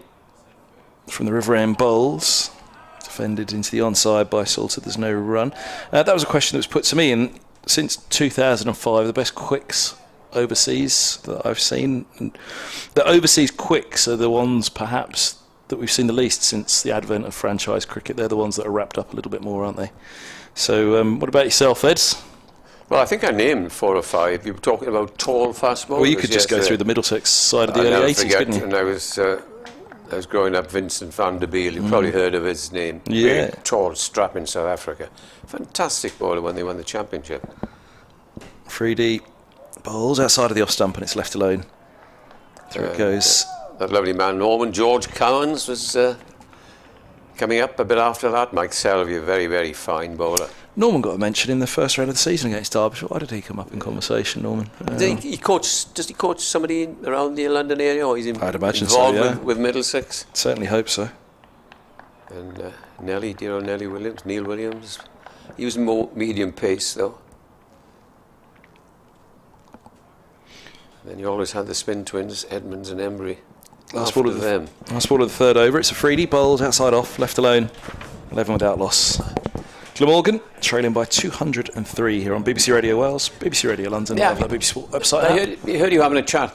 from the River End bowls, defended into the onside by Salter. There's no run. That was a question that was put to me, and since 2005, the best quicks overseas that I've seen. And the overseas quicks are the ones perhaps that we've seen the least since the advent of franchise cricket. They're the ones that are wrapped up a little bit more, aren't they? So what about yourself, Ed? Well, I think I named 4 or 5. You were talking about tall fast bowlers. Well, you could just go through the Middlesex side of the early 80s, couldn't you? And I was growing up, Vincent van der Biel. You've probably heard of his name. Yeah. Very tall, strap in South Africa. Fantastic bowler when they won the championship. Afridi bowls outside of the off stump and it's left alone. Through it goes. That lovely man, Norman George Cowans, was coming up a bit after that. Mike Selvey, a very, very fine bowler. Norman got a mention in the first round of the season against Derbyshire. Why did he come up in conversation, Norman? Does he coach somebody around the London area, or is he I'd imagine involved so, yeah. with Middlesex? Certainly hope so. And Nelly, dear old Neil Williams. He was more medium pace, though. And then you always had the spin twins, Edmonds and Embry. Last ball of the third over. It's Afridi, bowls outside off, left alone. 11 without loss. Glamorgan trailing by 203 here on BBC Radio Wales, BBC Radio London, yeah. the BBC Sport website. I heard you having a chat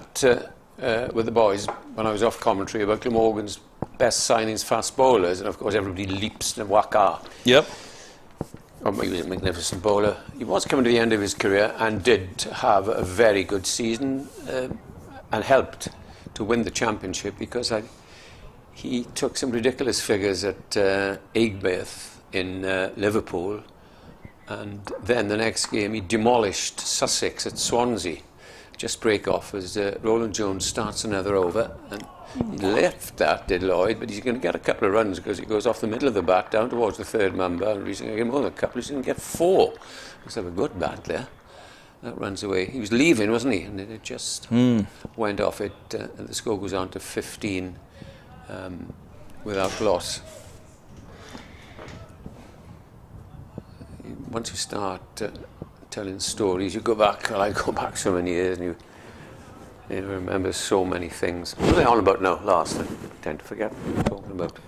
with the boys when I was off commentary about Glamorgan's best signings fast bowlers, and of course everybody leaps to Waka. Yep. He was a magnificent bowler. He was coming to the end of his career and did have a very good season and helped to win the championship because he took some ridiculous figures at Aigbeath in Liverpool, and then the next game he demolished Sussex at Swansea. Just break off as Roland Jones starts another over, and he left that, did Lloyd, but he's going to get a couple of runs because he goes off the middle of the bat down towards the third man boundary. He's going to get more than a couple, he's going to get 4. He's have a good bat there. That runs away. He was leaving, wasn't he? And it just went off it, and the score goes on to 15 without loss. Once you start telling stories, you go back, well, I go back so many years, and you remember so many things. What are they on about now? Last, I tend to forget what we're talking about.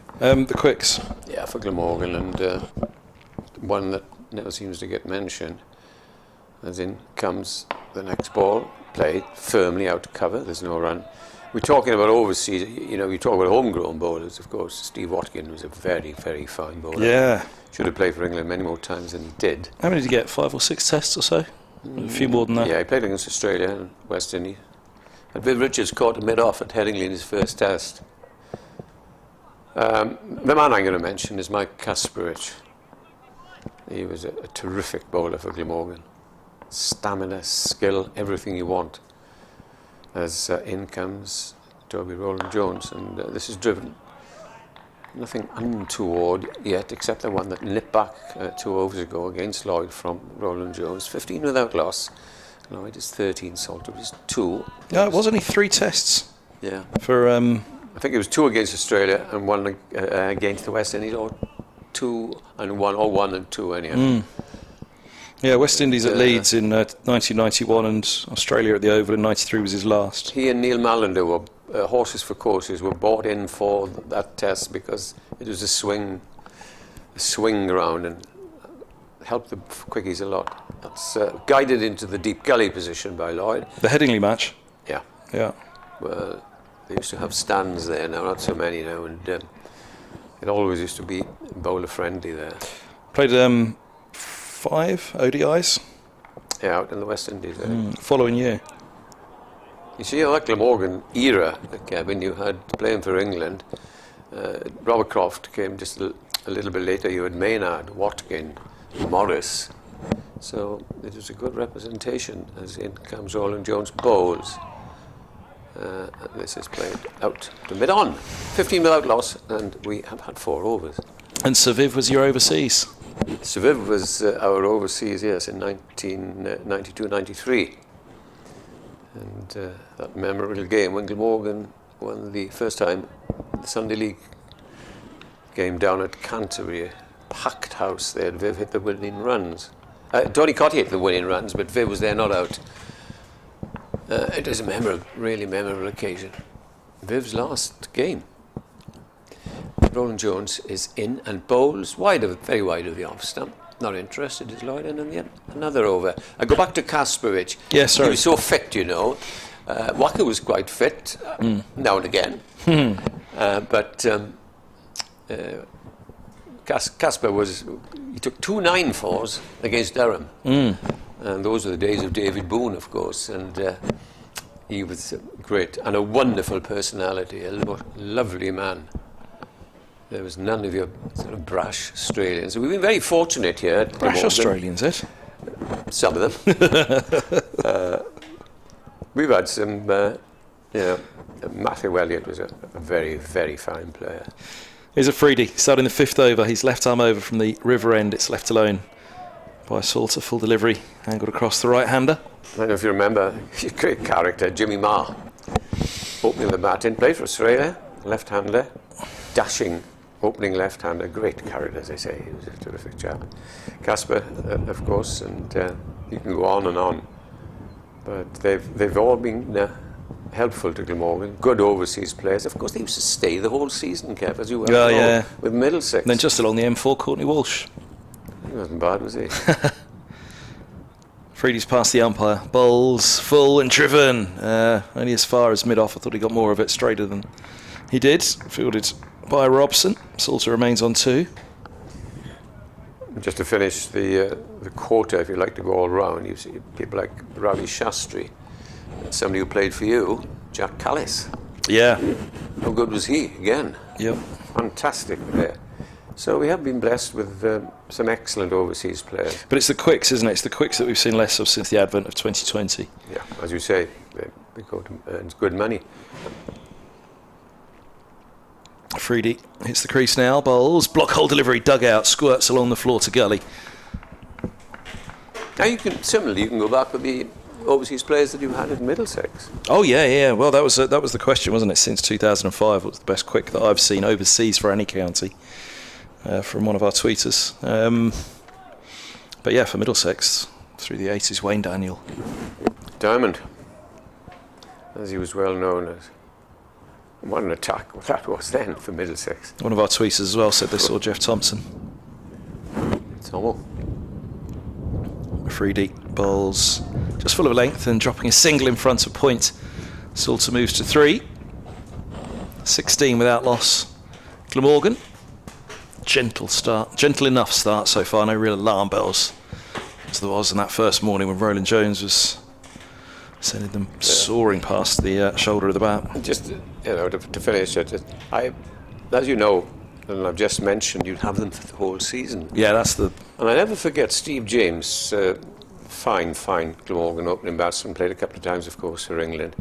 The quicks. Yeah, for Glamorgan, and one that never seems to get mentioned. As in comes the next ball, played firmly out to cover, there's no run. We're talking about overseas, we talk about homegrown bowlers, of course. Steve Watkin was a very, very fine bowler. Yeah. Should have played for England many more times than he did. How many did he get? 5 or 6 tests or so? A few more than that. Yeah, he played against Australia and West Indies. And Viv Richards caught him mid-off at Headingley in his first test. The man I'm going to mention is Mike Kasperich. He was a terrific bowler for Glamorgan. Stamina, skill, everything you want. As in comes Toby Rowland-Jones, and this is driven. Nothing untoward yet, except the one that nipped back 2 overs ago against Lloyd from Rowland-Jones. 15 without loss. Lloyd is 13, Salter is 2. No, it was only 3 tests. Yeah. For I think it was 2 against Australia and 1 against the West Indies, or 2 and 1, or 1 and 2 anyhow. Yeah, West Indies at Leeds in 1991 and Australia at the Oval in 93 was his last. He and Neil Mallender were horses for courses, were bought in for that test because it was a swing round and helped the quickies a lot. That's guided into the deep gully position by Lloyd. The Headingley match? Yeah. Yeah. Well, they used to have stands there now, not so many now, and it always used to be bowler friendly there. Played 5 ODIs? Yeah, out in the West Indies. Following year. You see, that Glamorgan era, Kevin, you had playing for England. Robert Croft came just a little bit later. You had Maynard, Watkin, Morris. So it was a good representation as in comes Rowland-Jones bowls. This is played out to mid-on. 15 without loss, and we have had 4 overs. And Sir Viv was your overseas? Sir Viv was our overseas, yes, in 1992-93. And that memorable game when Glamorgan won the first time the Sunday League game down at Canterbury, a packed house there. Viv hit the winning runs. Tony Cotty hit the winning runs, but Viv was there, not out. It was a really memorable occasion. Viv's last game. Rowland-Jones is in and bowls very wide of the off stump. Not interested, is Lloyd, and then another over. I go back to Kasperich. Yeah, sorry. He was so fit, you know. Waka was quite fit now and again. But Kasper he took 2 9-4s against Durham. And those were the days of David Boone, of course. And he was great and a wonderful personality, a lovely man. There was none of your sort of brash Australians. We've been very fortunate here. At brash Australians, eh? Some of them. We've had some, Matthew Elliott was a very, very fine player. Here's a Freedy, starting the 5th over. He's left arm over from the river end. It's left alone by Salter. Full delivery, angled across the right-hander. I don't know if you remember, his great character, Jimmy Marr. Opening the batting, played for Australia, left-hander, dashing. Opening left-hander, great character, as I say. He was a terrific chap. Kasper, of course, and you can go on and on. But they've all been helpful to Glamorgan. Good overseas players. Of course, they used to stay the whole season, Kev, as you well know, with Middlesex. And then just along the M4, Courtney Walsh. He wasn't bad, was he? Freedy's past the umpire. Bowls, full and driven. Only as far as mid-off. I thought he got more of it straighter than he did. Fielded by Robson. Salter remains on 2. Just to finish the quarter, if you like to go all round, you see people like Ravi Shastri, somebody who played for you, Jack Callis. Yeah. How good was he again? Yep. Fantastic player. So we have been blessed with some excellent overseas players. But it's the quicks, isn't it? It's the quicks that we've seen less of since the advent of 2020. Yeah, as you say, they go to earn good money. Freedy hits the crease now, bowls, block hole delivery, dugout, squirts along the floor to gully. Now you can go back with the overseas players that you had at Middlesex. Oh yeah. Well, that was the question, wasn't it? Since 2005, what's the best quick that I've seen overseas for any county? From one of our tweeters. But yeah, for Middlesex, through the 80s, Wayne Daniel. Diamond, as he was well known as. What an attack that was then for Middlesex. One of our tweeters as well said they saw Jeff Thompson. Tomo. Freedy bowls just full of length and dropping a single in front of point. Salter moves to 3. 16 without loss. Glamorgan. Gentle enough start so far, no real alarm bells. as there was in that first morning when Roland Jones was sending them soaring past the shoulder of the bat. Just, to finish it, as you know, and I've just mentioned, you'd have them for the whole season. Yeah, that's the... And I never forget Steve James, fine Glamorgan opening batsman, played a couple of times, of course, for England.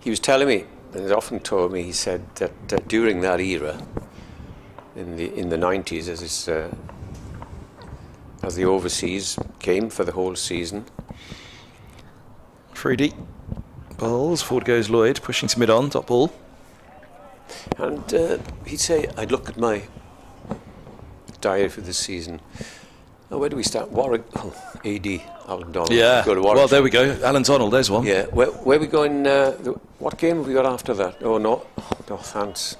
He was telling me, and he's often told me, he said that during that era, in the 90s, as the overseas came for the whole season. Free deep balls, forward goes Lloyd, pushing to mid-on, dot ball. And he'd say, I'd look at my diary for this season. Oh, where do we start? Warwick, AD, Alan Donald. Yeah, go to Warwick. well, there we go. Alan Donald, there's one. Yeah, where are we going? What game have we got after that? Oh, no, thanks.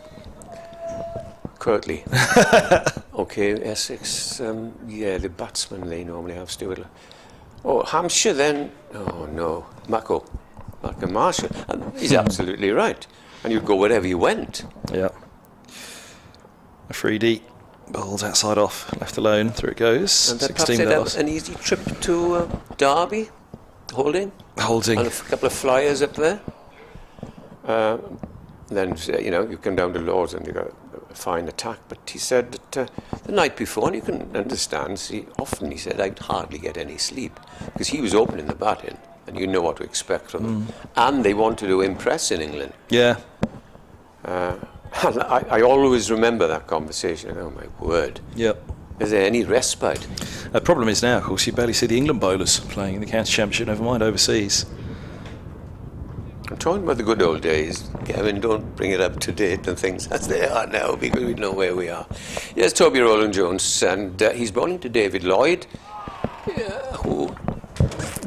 Curtly. Okay, Essex. Yeah, the batsman they normally have, Stewart. Oh, Hampshire then. Oh, no. Malcolm Marshall. And he's absolutely right. And you'd go wherever you went. Yeah. A free deep. Bowled outside off, left alone, through it goes. And 16 perhaps an easy trip to Derby, Holding. And a couple of flyers up there. Then, you come down to Lords and you've got a fine attack. But he said that the night before, and you can understand, often he said, I'd hardly get any sleep. Because he was opening the batting, and you know what to expect from them. And they wanted to impress in England. Yeah. And I always remember that conversation. Oh, my word. Yep. Is there any respite? The problem is now, of course, you barely see the England bowlers playing in the county championship, never mind overseas. I'm talking about the good old days. Kevin, don't bring it up to date and things as they are now, because we know where we are. Yes, Toby Rowland-Jones, and he's bowling to David Lloyd, who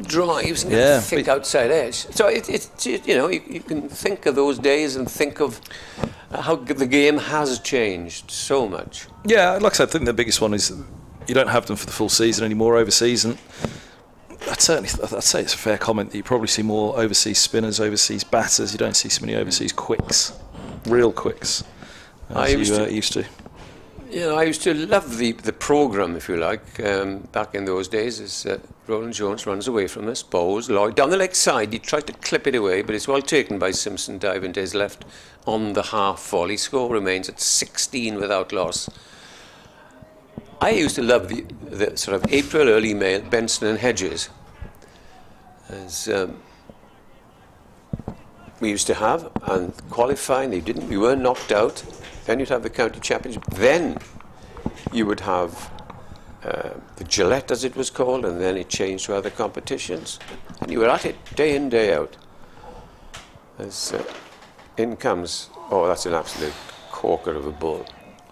drives and can think outside edge. So you can think of those days and think of how the game has changed so much. Yeah, like I said, I think the biggest one is you don't have them for the full season anymore overseas, and I'd say it's a fair comment that you probably see more overseas spinners, overseas batters. You don't see so many overseas quicks, real quicks, as you used to. I used to love the programme, if you like, back in those days, as Rowland-Jones runs away from us, bowls, Lloyd down the leg side. He tried to clip it away, but it's well taken by Simpson, diving to his left on the half volley. Score remains at 16 without loss. I used to love the sort of April, early May, Benson and Hedges, as we used to have, and qualifying, we weren't knocked out. Then you'd have the county championship. Then you would have the Gillette, as it was called, and then it changed to other competitions. And you were at it day in, day out. As in comes, that's an absolute corker of a ball.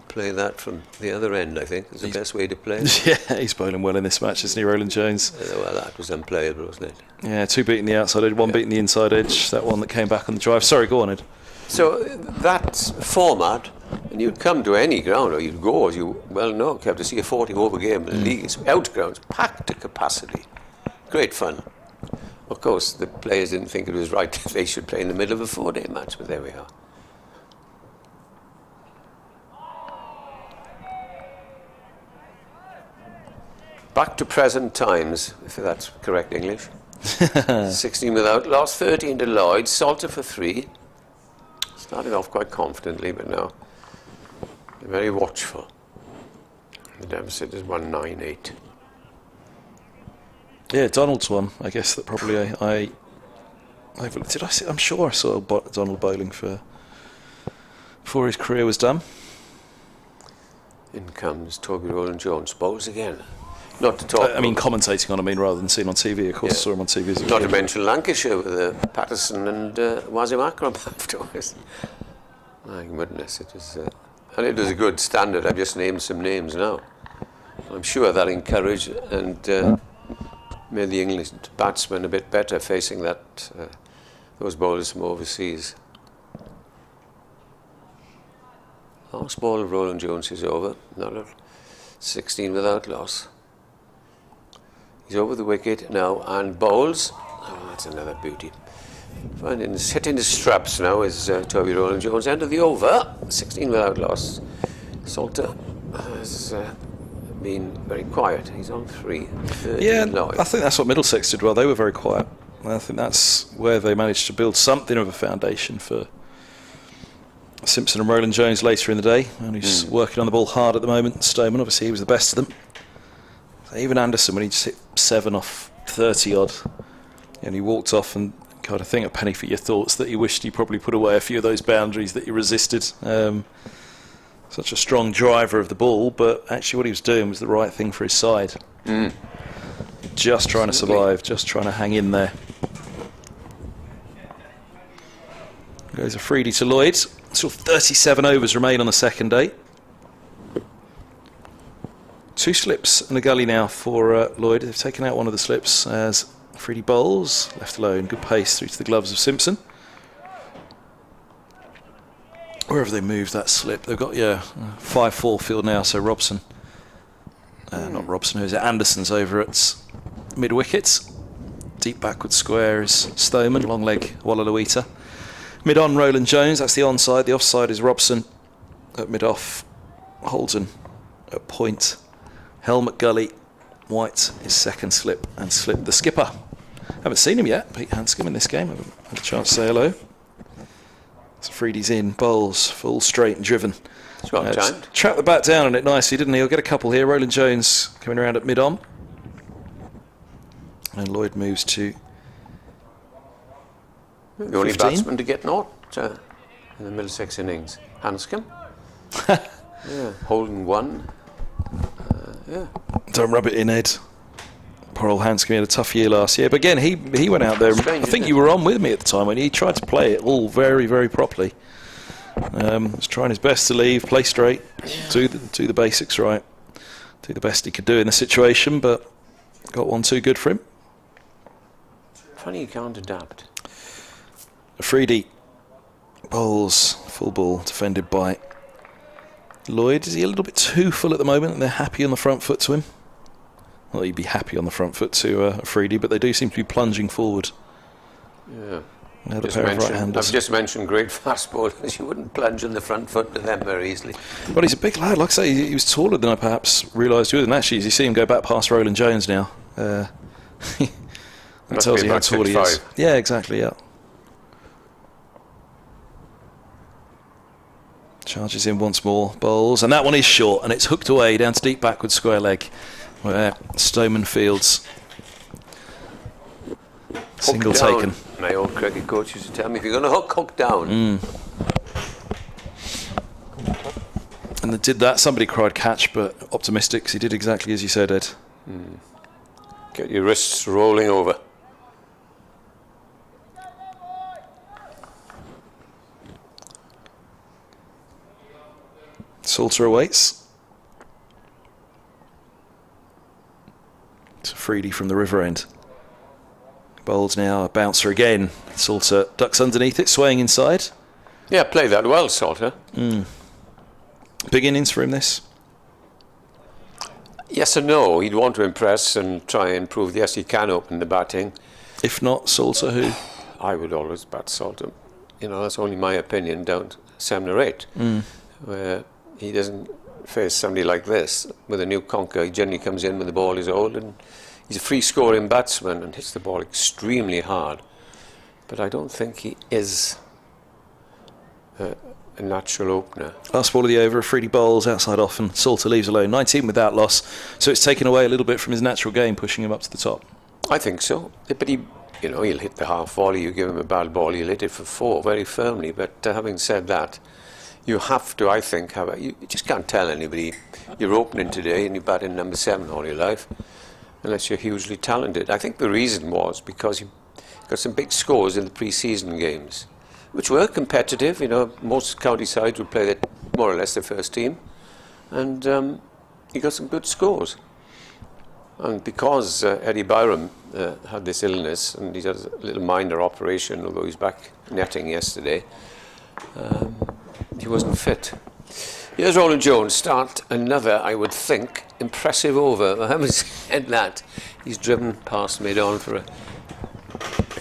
Play that from the other end, I think, is the best way to play it. Yeah, he's bowling well in this match, isn't he, Rowland-Jones? Well, that was unplayable, wasn't it? Yeah, 2 beating the outside edge, 1 beating the inside edge, that one that came back on the drive. Sorry, go on, Ed. So that format, and you'd come to any ground, or you'd go, as you well know, Kev, to see a 40-over game in the league. It's out grounds, packed to capacity. Great fun. Of course, the players didn't think it was right that they should play in the middle of a 4-day match, but there we are. Back to present times, if that's correct English. 16 without loss, 13 to Lloyd, Salter for 3. Started off quite confidently, but now they're very watchful. The deficit is 198. Yeah, Donald's one. I guess that probably I'm sure I saw Donald bowling before his career was done. In comes Toby Rowland-Jones, bowls again. Not to talk. Commentating on, rather than seen on TV. Of course, I saw him on TV as a Not kid. to mention Lancashire with Patterson and Wasim Akram afterwards. My goodness, it was, and it was a good standard. I've just named some names now. I'm sure that encouraged and made the English batsmen a bit better facing those bowlers from overseas. Last ball of Rowland-Jones is over. Another 16 without loss. He's over the wicket now and bowls. Oh, that's another beauty. Hitting his straps now is Toby Rowland-Jones. End of the over. 16 without loss. Salter has been very quiet. He's on 3. Yeah, Lloyd. I think that's what Middlesex did well. They were very quiet. I think that's where they managed to build something of a foundation for Simpson and Roland Jones later in the day. And he's working on the ball hard at the moment. Stoneman, obviously, he was the best of them. So even Anderson, when he just hit 7 off 30 odd, and he walked off, and God, I think a penny for your thoughts that he wished he probably put away a few of those boundaries that he resisted. Such a strong driver of the ball, but actually what he was doing was the right thing for his side. Just trying to survive, just trying to hang in there. Goes a Freedy to Lloyd. Sort of 37 overs remain on the second day. 2 slips and a gully now for Lloyd. They've taken out one of the slips as Freedy bowls, left alone. Good pace through to the gloves of Simpson. Wherever they moved that slip, they've got 5-4 field now. So Robson, not Robson, who is it? Anderson's over at mid wickets. Deep backward square is Stoneman, long leg Wallaluita. Mid on Roland Jones, that's the onside. The offside is Robson at mid off. Holden at point. Helmet gully. White is second slip, and Slip the skipper. Haven't seen him yet, Pete Hanscom in this game. Haven't had a chance to say hello. So Freedy's in, bowls, full straight and driven. It's well timed. Trapped the bat down on it nicely, didn't he? He'll get a couple here. Roland Jones coming around at mid-on. And Lloyd moves to the only 15. batsman to get naught in the Middlesex innings. Hanscom. Yeah, Holden 1. Yeah. Don't rub it in, Ed. Poor old Hanscom, he had a tough year last year. But again, he went out there. Strange, I think you were on with me at the time when he tried to play it all very, very properly. Was trying his best to leave, play straight, do the basics right, do the best he could do in the situation, but got one too good for him. Funny you can't adapt. Freedy bowls, full ball, defended by Lloyd. Is he a little bit too full at the moment and they're happy on the front foot to him? Well, you'd be happy on the front foot to Freedy, but they do seem to be plunging forward. Yeah. I've just mentioned great fast bowlers. You wouldn't plunge on the front foot to them very easily. Well, he's a big lad. Like I say, he was taller than I perhaps realised he was. And actually, as you see him go back past Roland Jones now, that tells you how tall he is. Yeah, exactly, yeah. Charges in once more, bowls, and that one is short, and it's hooked away down to deep backward square leg, where Stoneman fields. Single taken. My old cricket coach used to tell me, if you're going to hook down. And they did that. Somebody cried catch, but optimistic, because he did exactly as you said, Ed. Get your wrists rolling over. Salter awaits. It's Freedy from the river end. Bowls now, a bouncer again. Salter ducks underneath it, swaying inside. Yeah, play that well, Salter. Big innings for him, this? Yes and no. He'd want to impress and try and prove, yes, he can open the batting. If not, Salter, who? I would always bat Salter. You know, that's only my opinion, down to 7 or 8. Where he doesn't face somebody like this with a new conquer. He generally comes in when the ball is old, and he's a free scoring batsman and hits the ball extremely hard. But I don't think he is a natural opener. Last ball of the over, Freedy bowls outside off, and Salter leaves alone. 19 without loss, so it's taken away a little bit from his natural game, pushing him up to the top. I think so. But he'll hit the half volley. You give him a bad ball, he'll hit it for 4 very firmly. But having said that, you have to, I think, you just can't tell anybody you're opening today and you're batting number 7 all your life, unless you're hugely talented. I think the reason was because he got some big scores in the pre-season games, which were competitive. You know, most county sides would play more or less their first team, and he got some good scores. And because Eddie Byram had this illness, and he had a little minor operation, although he's back netting yesterday, he wasn't fit. Here's Roland Jones start another, I would think, impressive over. I haven't said that. He's driven past mid-on for a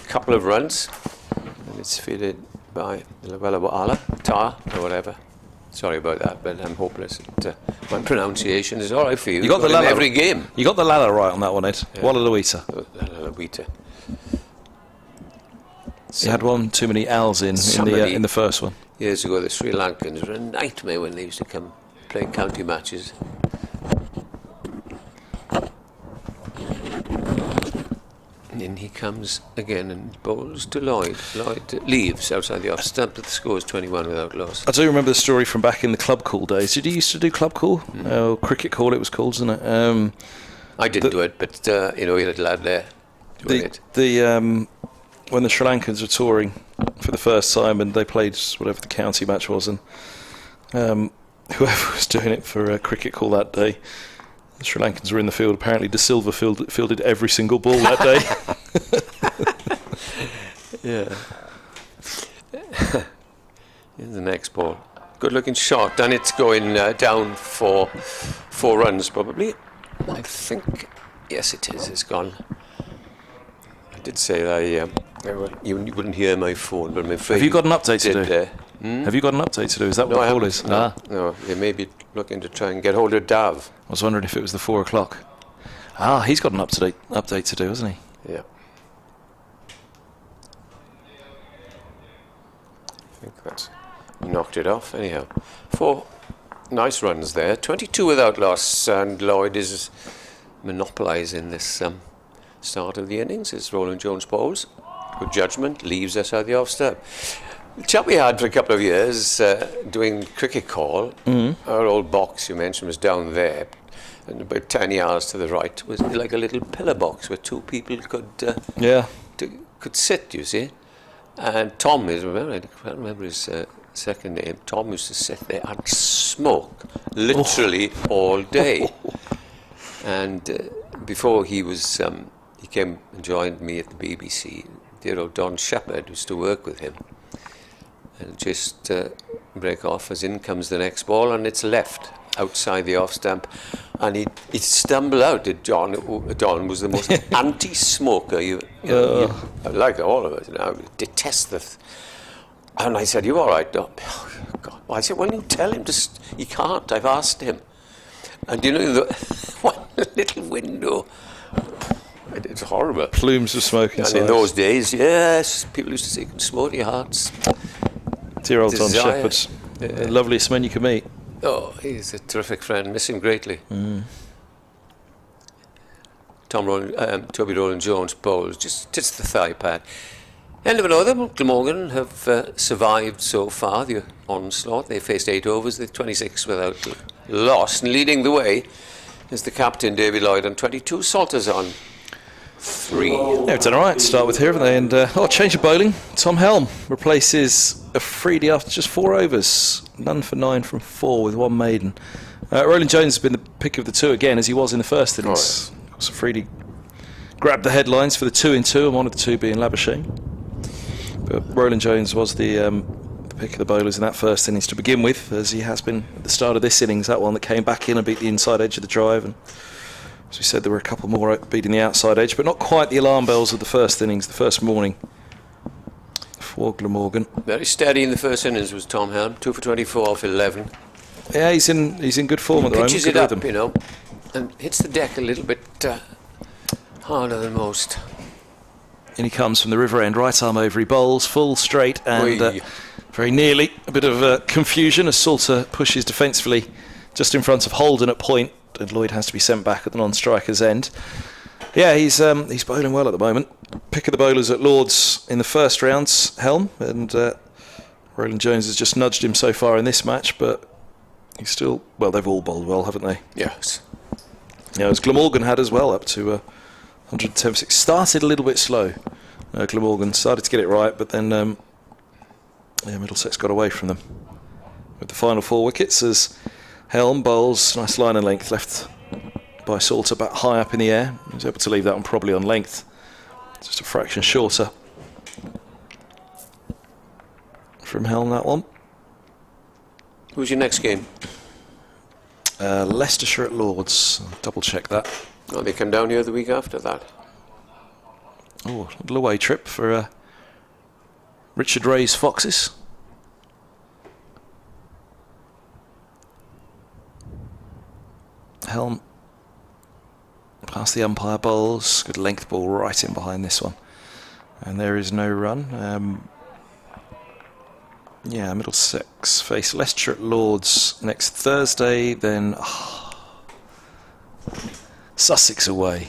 couple of runs, and it's fielded by Tar or whatever. Sorry about that, but I'm hopeless. My pronunciation is all right for you. You got the in every game. You got the Lala right on that one, Ed. Yeah. Wallaluita. Wallaluita. You had one too many L's in the first one. Years ago, the Sri Lankans were a nightmare when they used to come play county matches. And in he comes again and bowls to Lloyd. Lloyd leaves outside the off stump, but the score is 21 without loss. I do remember the story from back in the club call days. Did you used to do club call? Cricket call it was called, isn't it? I didn't do it, but you had a lad there doing it. When the Sri Lankans were touring for the first time and they played whatever the county match was, and whoever was doing it for a cricket call that day, the Sri Lankans were in the field. Apparently De Silva fielded every single ball that day. Yeah. Here's the next ball. Good looking shot, and it's going down for 4 runs probably. I think, yes it is, it's gone. I did say that you wouldn't hear my phone, but I'm afraid. Have you got an update to do? Have you got an update to do? Is that what the call is? No, they may be looking to try and get hold of Dav. I was wondering if it was the 4 o'clock. He's got an update to do, hasn't he? Yeah. I think that's knocked it off. Anyhow, 4 nice runs there. 22 without loss, and Lloyd is monopolising this start of the innings. It's Roland Jones bowls. Good judgment, leaves us at the off stump. The chap we had for a couple of years doing cricket call, our old box you mentioned was down there, and about 10 yards to the right was like a little pillar box where 2 people could sit, you see. And Tom I can't remember his second name. Tom used to sit there and smoke literally all day. And before he came and joined me at the BBC, dear old Don Shepherd used to work with him. And just break off as in comes the next ball, and it's left outside the off stump, and he stumbled out. Don was the most anti-smoker you like all of us. I detest and I said, "You all right, Don?" Oh, God. I said, "Well, you tell him he can't. I've asked him." And the one little window. It's horrible. Plumes of smoke inside. And in those days, yes, people used to say, "You can smoke your hearts." Dear old Don Shepherd, the loveliest man you could meet. Oh, he's a terrific friend. Miss him greatly. Toby Roland Jones bowls just the thigh pad. End of another. Glamorgan have survived so far the onslaught. They faced 8 overs, they're 26 without loss, and leading the way is the captain David Lloyd on 22. Salters on 3. Yeah, it's done all right to start with here, haven't they? And change of bowling. Tom Helm replaces Afridi after just 4 overs. None for 9 from 4 with 1 maiden. Roland Jones has been the pick of the 2 again, as he was in the first innings. Of course, Afridi grabbed the headlines for the 2 in 2, and one of the 2 being Labuschagne. But Roland Jones was the pick of the bowlers in that first innings to begin with, as he has been at the start of this innings. That one that came back in and beat the inside edge of the drive, and as we said, there were a couple more beating the outside edge, but not quite the alarm bells of the first innings, the first morning for Glamorgan. Very steady in the first innings was Tom Helm, 2 for 24 off 11. Yeah, he's in good form at the moment. Pitches it up, and hits the deck a little bit harder than most. In he comes from the river end, right arm over, he bowls full straight, and very nearly a bit of confusion as Salter pushes defensively just in front of Holden at point, and Lloyd has to be sent back at the non-striker's end. Yeah, he's bowling well at the moment. Pick of the bowlers at Lord's in the first rounds, Helm, and Roland Jones has just nudged him so far in this match, but he's still, they've all bowled well, haven't they? Yes. Yeah, as Glamorgan had as well, up to 110 for 6. Started a little bit slow. Glamorgan started to get it right, but then Middlesex got away from them. With the final 4 wickets as Helm bowls, nice line and length left by Salter back high up in the air. He was able to leave that one probably on length, just a fraction shorter from Helm, that one. Who's your next game? Leicestershire at Lord's. I'll double check that. Oh, they come down here the week after that. Oh, a little away trip for Richard Ray's Foxes. Helm past the umpire bowls. Good length ball right in behind this one. And there is no run. Middlesex face Leicester at Lords next Thursday. Then Sussex away.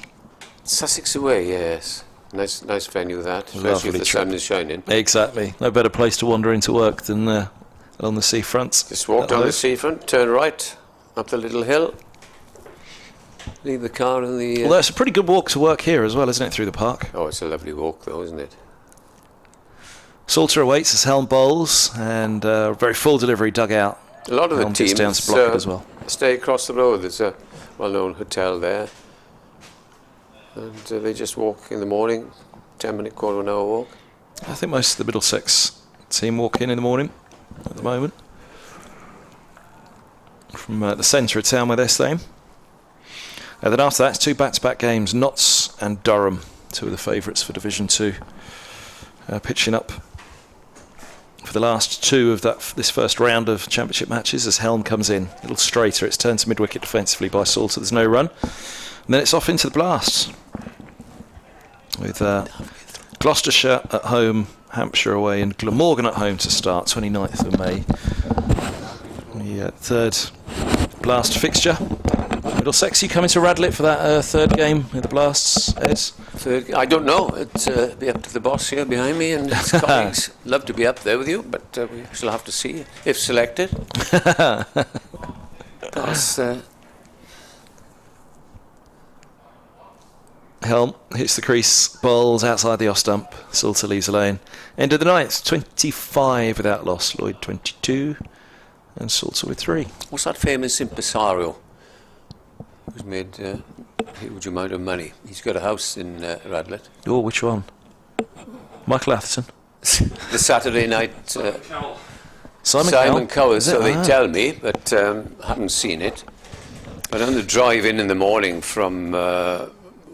Sussex away, yes. Nice venue that, especially if the sun is shining. Exactly. No better place to wander into work than on the seafront. Just walk down the seafront, turn right, up the little hill, leave the car in the... Well, it's a pretty good walk to work here as well, isn't it, through the park? Oh, it's a lovely walk though, isn't it? Salter awaits as Helm bowls, and very full delivery dugout. A lot of the teams down to block it as well. Stay across the road. There's a well-known hotel there. And they just walk in the morning, 10-minute, quarter of an hour walk. I think most of the Middlesex team walk in the morning at the moment. From the centre of town where they're staying. Then after that, it's 2 back-to-back games. Notts and Durham, 2 of the favourites for Division 2. Pitching up for the last 2 of this first round of championship matches as Helm comes in. A little straighter. It's turned to mid-wicket defensively by Salter. There's no run. And then it's off into the blast with Gloucestershire at home, Hampshire away, and Glamorgan at home to start, 29th of May. The third blast fixture. Middlesex, you coming to Radlett for that third game with the blasts, Ed? I don't know. It'll be up to the boss here behind me and his colleagues. Love to be up there with you, but we shall have to see if selected. That's... Helm hits the crease, bowls outside the off stump. Salter leaves alone. End of the ninth, 25 without loss. Lloyd 22, and Salter with 3. What's that famous impresario who's made a huge amount of money? He's got a house in Radlett. Oh, which one? Michael Atherton. The Saturday night. Simon Cowell. So they tell me, but haven't seen it. But on the drive in the morning from.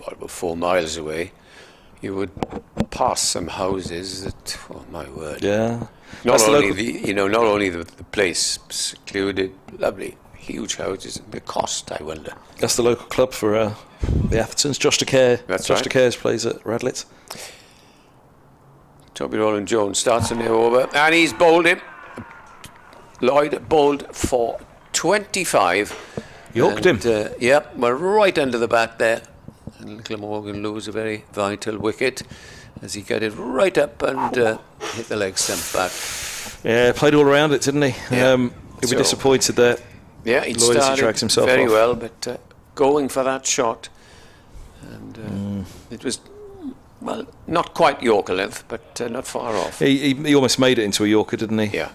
About 4 miles away, you would pass some houses that, oh my word! Yeah, not only the place secluded, lovely, huge houses. The cost, I wonder. That's the local club for the Athertons. Josh DeCare. That's Josh right. DeCare's plays at Radlett. Toby Roland Jones starts in the over, and he's bowled him. Lloyd bowled for 25. Yorked him. Yep, we're right under the bat there. And Glamorgan lose a very vital wicket as he got it right up and hit the leg stump back. Yeah, played all around it, didn't he? Yeah. He'll be disappointed there. Yeah, he drags himself very off. well, but going for that shot, and it was, well, not quite Yorker length, but not far off. He almost made it into a Yorker, didn't he? Yeah.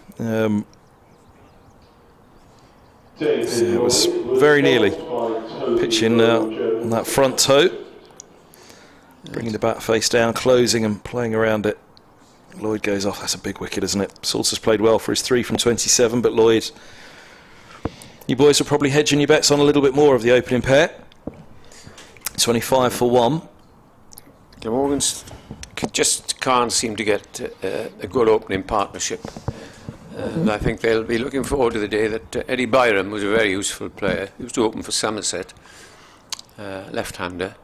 It was very nearly pitching on that front toe, bringing the bat face down, closing and playing around it. Lloyd goes off. That's a big wicket, isn't it? Salter's played well for his 3 from 27, but Lloyd, you boys are probably hedging your bets on a little bit more of the opening pair. 25 for 1. Glamorgan just can't seem to get a good opening partnership. And I think they'll be looking forward to the day that Eddie Byram was a very useful player. He used to open for Somerset, left-hander,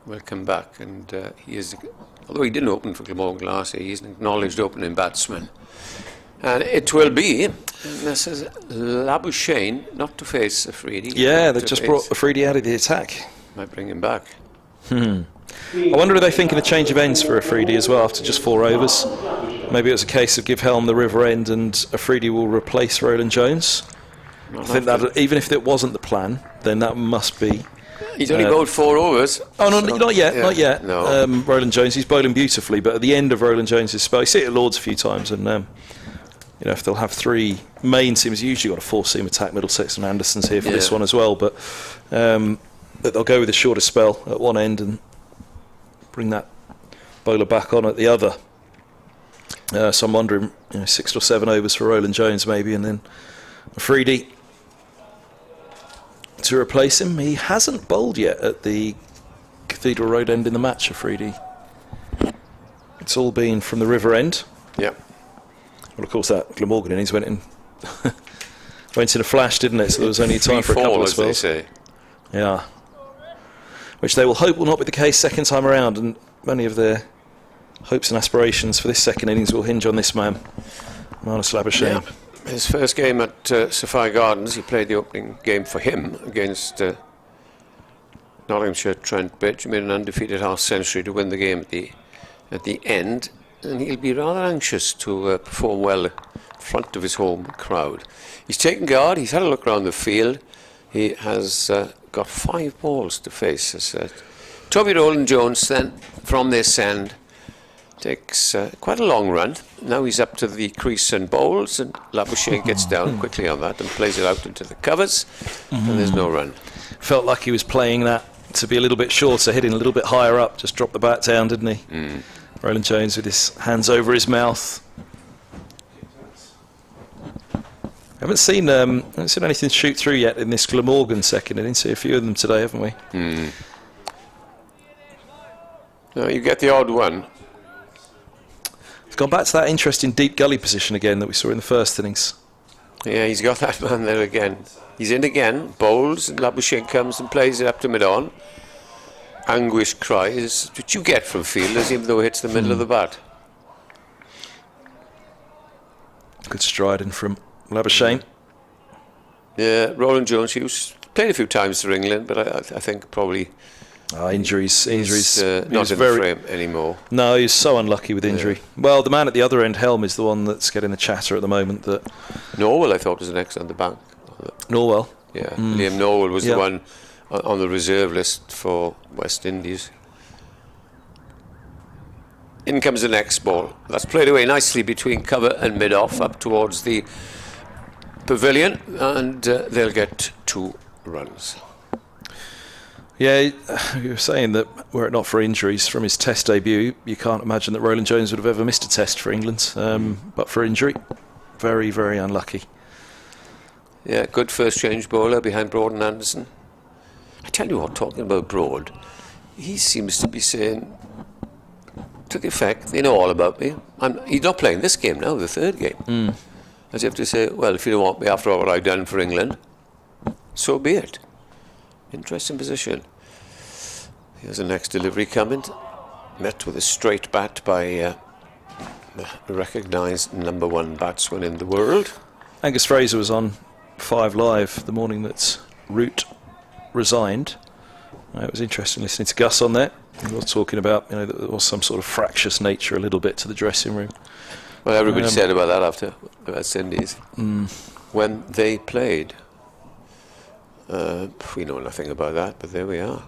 will come back, and he is, although he didn't open for Glamorgan last year, he's an acknowledged opening batsman. And it will be, this is Labuschagne, not to face Afridi. Yeah, they've just brought Afridi out of the attack. Might bring him back. I wonder if they're thinking a change of ends for Afridi as well after just 4 overs. Maybe it was a case of give Helm the river end and Afridi will replace Roland Jones. I think that even if it wasn't the plan, then that must be. He's only bowled 4 overs. Oh no, so not yet, not yet. No. Roland Jones, he's bowling beautifully, but at the end of Roland Jones's spell, you see it at Lords a few times, and if they'll have 3 main seamers, usually got a 4-seam attack. Middlesex and Anderson's here for this one as well, but they'll go with a shorter spell at one end and bring that bowler back on at the other. So I'm wondering, 6 or 7 overs for Roland Jones maybe, and then Afridi to replace him. He hasn't bowled yet at the Cathedral Road end in the match, Afridi. It's all been from the river end. Yeah. Well, of course, that Glamorgan innings went in a flash, didn't it? So there was only time for a couple of spells. They say. Yeah. Which they will hope will not be the case second time around, and many of their hopes and aspirations for this second innings will hinge on this man, Marnus Labuschagne. Yeah. His first game at Sophia Gardens, he played the opening game for him against Nottinghamshire Trent Bridge. He made an undefeated half century to win the game at the end, and he'll be rather anxious to perform well in front of his home crowd. He's taken guard, he's had a look around the field. He has got 5 balls to face. As Toby Rowland-Jones then from this end takes quite a long run. Now he's up to the crease and bowls, and Labuschagne gets down quickly on that and plays it out into the covers, and there's no run. Felt like he was playing that to be a little bit shorter, hitting a little bit higher up, just dropped the bat down, didn't he? Rowland-Jones with his hands over his mouth. Haven't seen anything shoot through yet in this Glamorgan second. I didn't see a few of them today, haven't we? No, you get the odd one. He's gone back to that interesting deep gully position again that we saw in the first innings. Yeah, he's got that man there again. He's in again, bowls, and Labuschagne comes and plays it up to mid-on. Anguish cries, which you get from fielders, even though it hits the middle of the bat. Good striding from Labuschagne. Yeah, Rowland-Jones, he played a few times for England, but I think probably injuries. Not in the frame anymore. No, he's so unlucky with injury. Well, the man at the other end, Helm, is the one that's getting the chatter at the moment. That Norwell, I thought, was the next on the bank. Norwell? Yeah, Liam Norwell was the one on the reserve list for West Indies. In comes the next ball. That's played away nicely between cover and mid-off up towards the pavilion, and they'll get 2 runs. Yeah, you were saying that were it not for injuries from his Test debut, you can't imagine that Rowland-Jones would have ever missed a Test for England. But for injury, very, very unlucky. Yeah, good first change bowler behind Broad and Anderson. I tell you what, talking about Broad, he seems to be saying to the effect, they know all about me. He's not playing this game now, the third game. As if to say, well, if you don't want me after all what I've done for England, so be it. Interesting position. Here's the next delivery coming. Met with a straight bat by the recognised #1 batsman in the world. Angus Fraser was on 5 Live the morning that Root resigned. It was interesting listening to Gus on there. He was talking about, that there was some sort of fractious nature a little bit to the dressing room. Well, everybody said about that after West Indies. When they played. We know nothing about that, but there we are.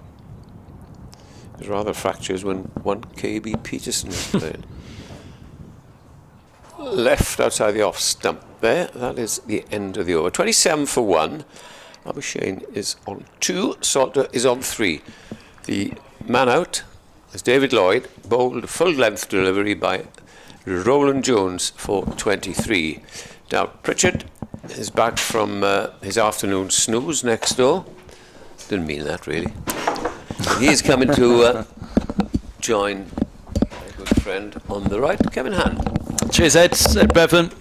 It was rather fractious when one KB Peterson was playing. Left outside the off stump there. That is the end of the over. 27 for 1. Labuschagne is on 2. Salter is on 3. The man out is David Lloyd, bowled a full-length delivery by Rowland-Jones for 23. Now Pritchard is back from his afternoon snooze next door. Didn't mean that really. He is coming to join a good friend on the right, Kevin Hann. Cheers, Ed Bevan,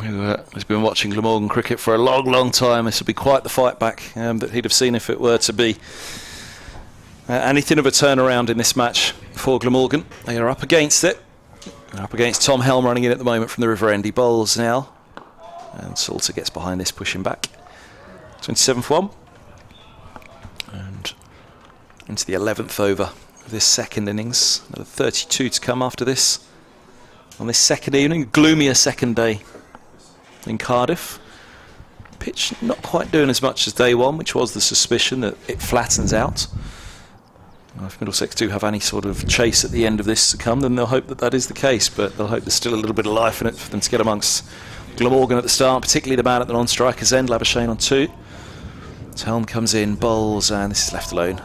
who has been watching Glamorgan cricket for a long, long time. This will be quite the fight back that he'd have seen if it were to be anything of a turnaround in this match for Glamorgan. They are up against it. They're up against Tom Helm running in at the moment from the River End. He bowls now, and Salter gets behind this, pushing back. 27 for 1. And into the 11th over of this second innings. Another 32 to come after this. On this second evening, gloomier second day in Cardiff. Pitch not quite doing as much as day one, which was the suspicion that it flattens out. If Middlesex do have any sort of chase at the end of this to come, then they'll hope that is the case, but they'll hope there's still a little bit of life in it for them to get amongst Glamorgan at the start, particularly the man at the non-striker's end, Labuschagne on 2. Helm comes in, bowls, and this is left alone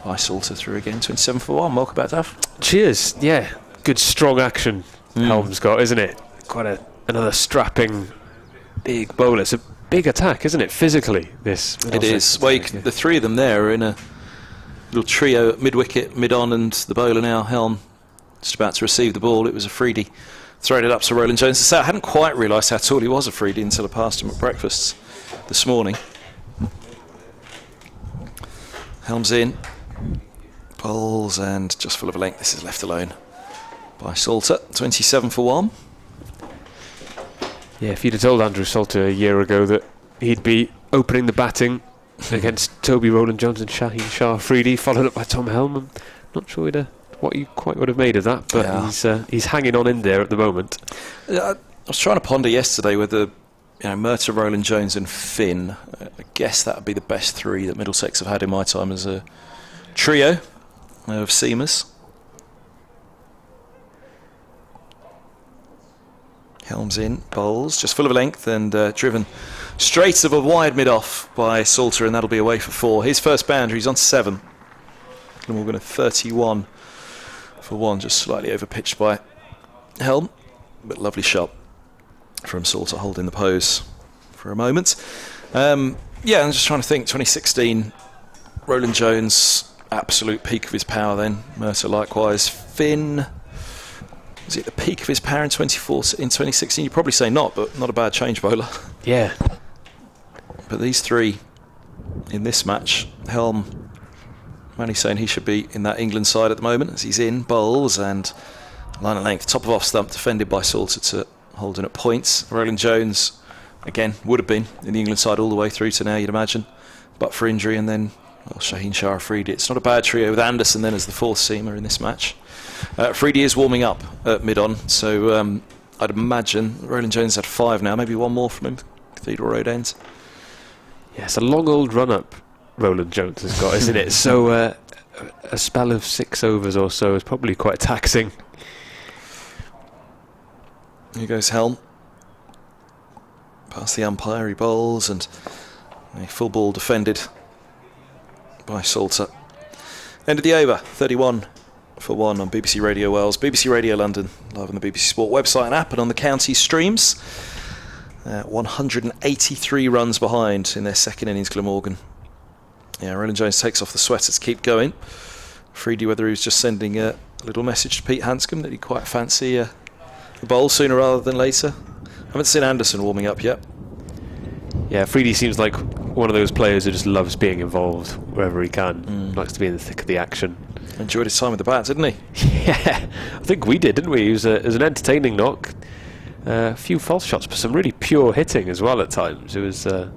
by Salter through again. 27 for 1. Welcome back, Dav. Cheers. Yeah, good strong action Helm's got, isn't it? Quite another strapping big bowler. It's a big attack, isn't it, physically, this? It is. Well, the 3 of them there are in a little trio, mid-wicket, mid-on, and the bowler now, Helm, just about to receive the ball. It was a freedie. Throwing it up to Rowland-Jones. So I hadn't quite realised how tall he was a freedie until I passed him at breakfast this morning. Helms in. Bowls and just full of length. This is left alone by Salter. 27 for 1. Yeah, if you'd have told Andrew Salter a year ago that he'd be opening the batting against Toby Rowland-Jones and Shaheen Shah Afridi, followed up by Tom Helm, I'm not sure what you quite would have made of that, but he's hanging on in there at the moment. I was trying to ponder yesterday whether Murtagh, Rowland-Jones and Finn, I guess that would be the best 3 that Middlesex have had in my time as a trio of seamers. Helms in, bowls, just full of length and driven straight of a wide mid-off by Salter, and that'll be away for 4. His first boundary, he's on 7. Glamorgan at 31 for 1, just slightly over-pitched by Helm, but lovely shot from Salter holding the pose for a moment. I'm just trying to think, 2016, Rowland-Jones, absolute peak of his power then, Murtagh likewise. Finn, was it the peak of his power in 2016? You'd probably say not, but not a bad change bowler. Yeah. But these 3 in this match, Helm, Manny's saying he should be in that England side at the moment as he's in, bowls and line of length, top of off stump, defended by Salter to holding at points. Rowland-Jones, again, would have been in the England side all the way through to now, you'd imagine, but for injury, and then Shaheen Shah Afridi. It's not a bad trio with Anderson then as the 4th seamer in this match. Afridi is warming up at mid-on, so I'd imagine Rowland-Jones had 5 now, maybe 1 more from him, Cathedral Road ends. Yeah, it's a long old run-up Rowland-Jones has got, isn't it? So a spell of 6 overs or so is probably quite taxing. Here goes Helm. Past the umpire, he bowls, and a full ball defended by Salter. End of the over, 31 for 1 on BBC Radio Wales, BBC Radio London, live on the BBC Sport website and app, and on the county streams. 183 runs behind in their second innings, Glamorgan. Yeah, Rowland-Jones takes off the sweater to keep going. Afridi, whether he was just sending a little message to Pete Hanscom that he'd quite fancy a bowl sooner rather than later. I haven't seen Anderson warming up yet. Yeah, Afridi seems like one of those players who just loves being involved wherever he can. Likes to be in the thick of the action. Enjoyed his time with the bat, didn't he? Yeah, I think we did, didn't we? It was an entertaining knock. A few false shots, but some really pure hitting as well at times. It was a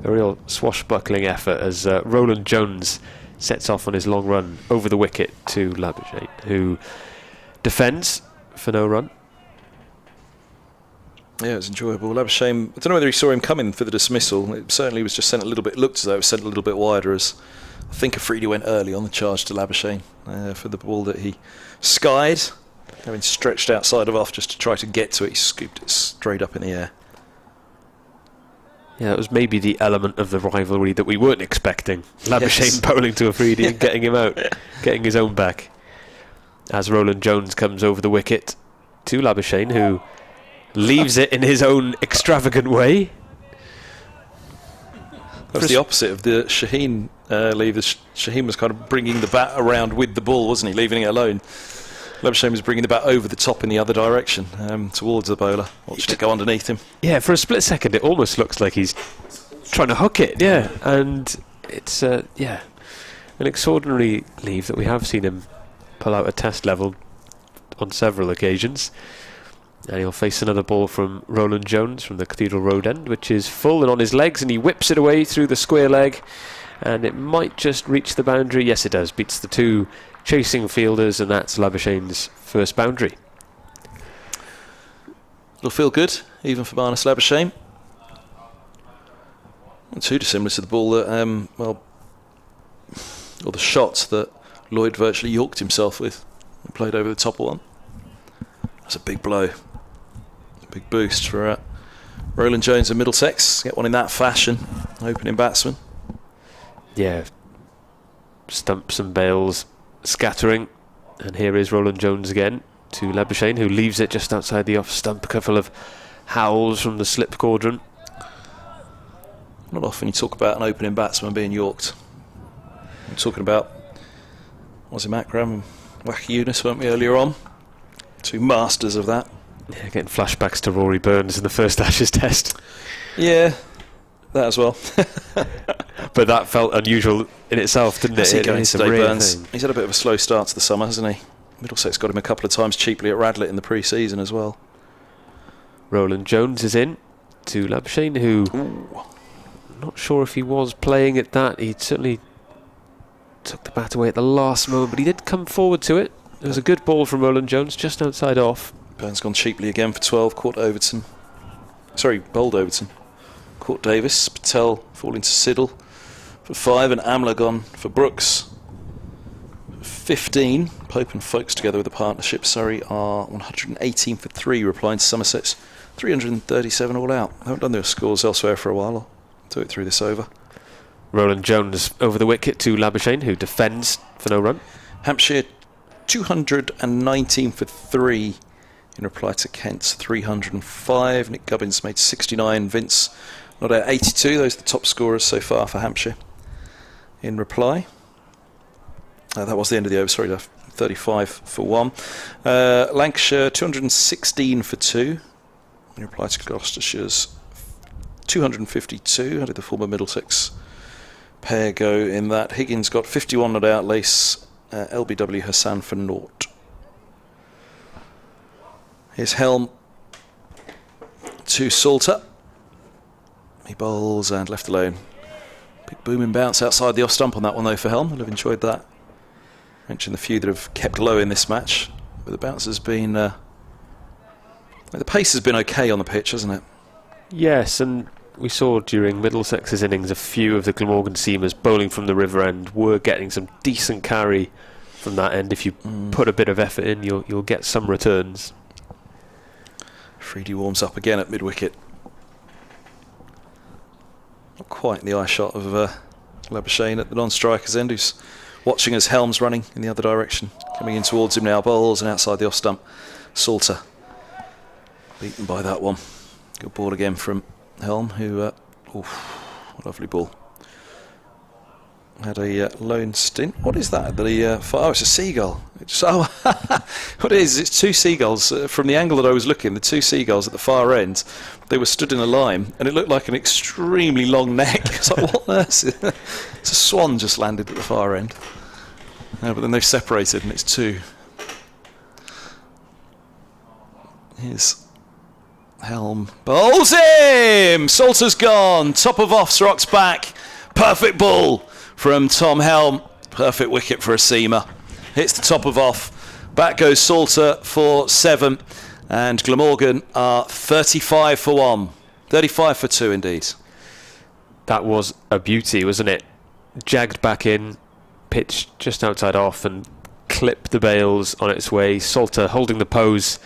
real swashbuckling effort as Rowland-Jones sets off on his long run over the wicket to Labuschagne, who defends for no run. Yeah, it was enjoyable. Labuschagne, I don't know whether he saw him coming for the dismissal. It certainly was just sent a little bit, looked as though it was sent a little bit wider, as I think Afridi went early on the charge to Labuschagne for the ball that he skied. Having stretched outside of off just to try to get to it, he scooped it straight up in the air. Yeah, it was maybe the element of the rivalry that we weren't expecting. Labuschagne bowling to Afridi and getting him out, getting his own back. As Rowland-Jones comes over the wicket to Labuschagne, who leaves it in his own extravagant way. That was the opposite of the Shaheen leave. Shaheen was kind of bringing the bat around with the ball, wasn't he, leaving it alone. Labuschagne was bringing the bat over the top in the other direction, towards the bowler. Watched it go underneath him. Yeah, for a split second it almost looks like he's trying to hook it, yeah. And it's, an extraordinary leave that we have seen him pull out at test level on several occasions. And he'll face another ball from Rowland-Jones from the Cathedral Road end, which is full and on his legs, and he whips it away through the square leg. And it might just reach the boundary. Yes, it does. Beats the 2 chasing fielders, and that's Labuschagne's first boundary. It'll feel good, even for Marnus Labuschagne. Not too dissimilar to the ball that, or the shot that Lloyd virtually yorked himself with and played over the top of one. That's a big blow. A big boost for Rowland-Jones and Middlesex. Get one in that fashion, opening batsman. Yeah, stumps and bails scattering, and here is Rowland-Jones again to Labuschagne, who leaves it just outside the off stump. A couple of howls from the slip quadrant. Not often you talk about an opening batsman being yorked. I'm talking about, was it Matt Graham and Wacky Yunus, weren't we, earlier on? 2 masters of that. Yeah, getting flashbacks to Rory Burns in the first Ashes test. Yeah, that as well. But that felt unusual in itself, didn't it? He's had a bit of a slow start to the summer, hasn't he? Middlesex got him a couple of times cheaply at Radlett in the pre-season as well. Roland Jones is in to Labuschagne, who not sure if he was playing at that. He certainly took the bat away at the last moment, but he did come forward to it. It was a good ball from Roland Jones, just outside off. Burns gone cheaply again for 12. Bowled Overton. Caught Davis. Patel falling to Siddle for 5, and Amla gone for Brooks for 15. Pope and Folkes together with the partnership. Surrey are 118 for 3, replying to Somerset's 337 all out. I haven't done their scores elsewhere for a while. I'll do it through this over. Roland Jones over the wicket to Labuschagne, who defends for no run. Hampshire 219 for 3 in reply to Kent's 305. Nick Gubbins made 69. Vince not at 82. Those are the top scorers so far for Hampshire in reply. That was the end of the over, sorry, 35 for 1. Lancashire 216 for 2 in reply to Gloucestershire's 252. How did the former Middlesex pair go in that? Higgins got 51 not out. Lace LBW Hassan for 0. Here's Helm to Salter. He bowls and left alone. Big booming bounce outside the off stump on that one though for Helm. I'll have enjoyed that. Mentioned the few that have kept low in this match, but the bounce has been the pace has been okay on the pitch, hasn't it? Yes, and we saw during Middlesex's innings a few of the Glamorgan seamers bowling from the river end were getting some decent carry from that end. If you put a bit of effort in, you'll get some returns. Freedy warms up again at mid-wicket. Not quite in the eye shot of Labuschagne at the non-striker's end, who's watching as Helm's running in the other direction. Coming in towards him now, bowls and outside the off stump. Salter beaten by that one. Good ball again from Helm, who, lovely ball. Had a lone stint. What is that? It's a seagull. What it is, it's two seagulls. From the angle that I was looking, the two seagulls at the far end, they were stood in a line, and it looked like an extremely long neck. It's like, what on earth? It's a swan just landed at the far end. No, but then they've separated, and it's two. Here's Helm. Bowls him! Salter's gone. Top of off, Rock's back. Perfect ball from Tom Helm. Perfect wicket for a seamer. Hits the top of off. Back goes Salter for 7. And Glamorgan are 35 for 1. 35 for 2 indeed. That was a beauty, wasn't it? Jagged back in, pitched just outside off and clipped the bails on its way. Salter holding the pose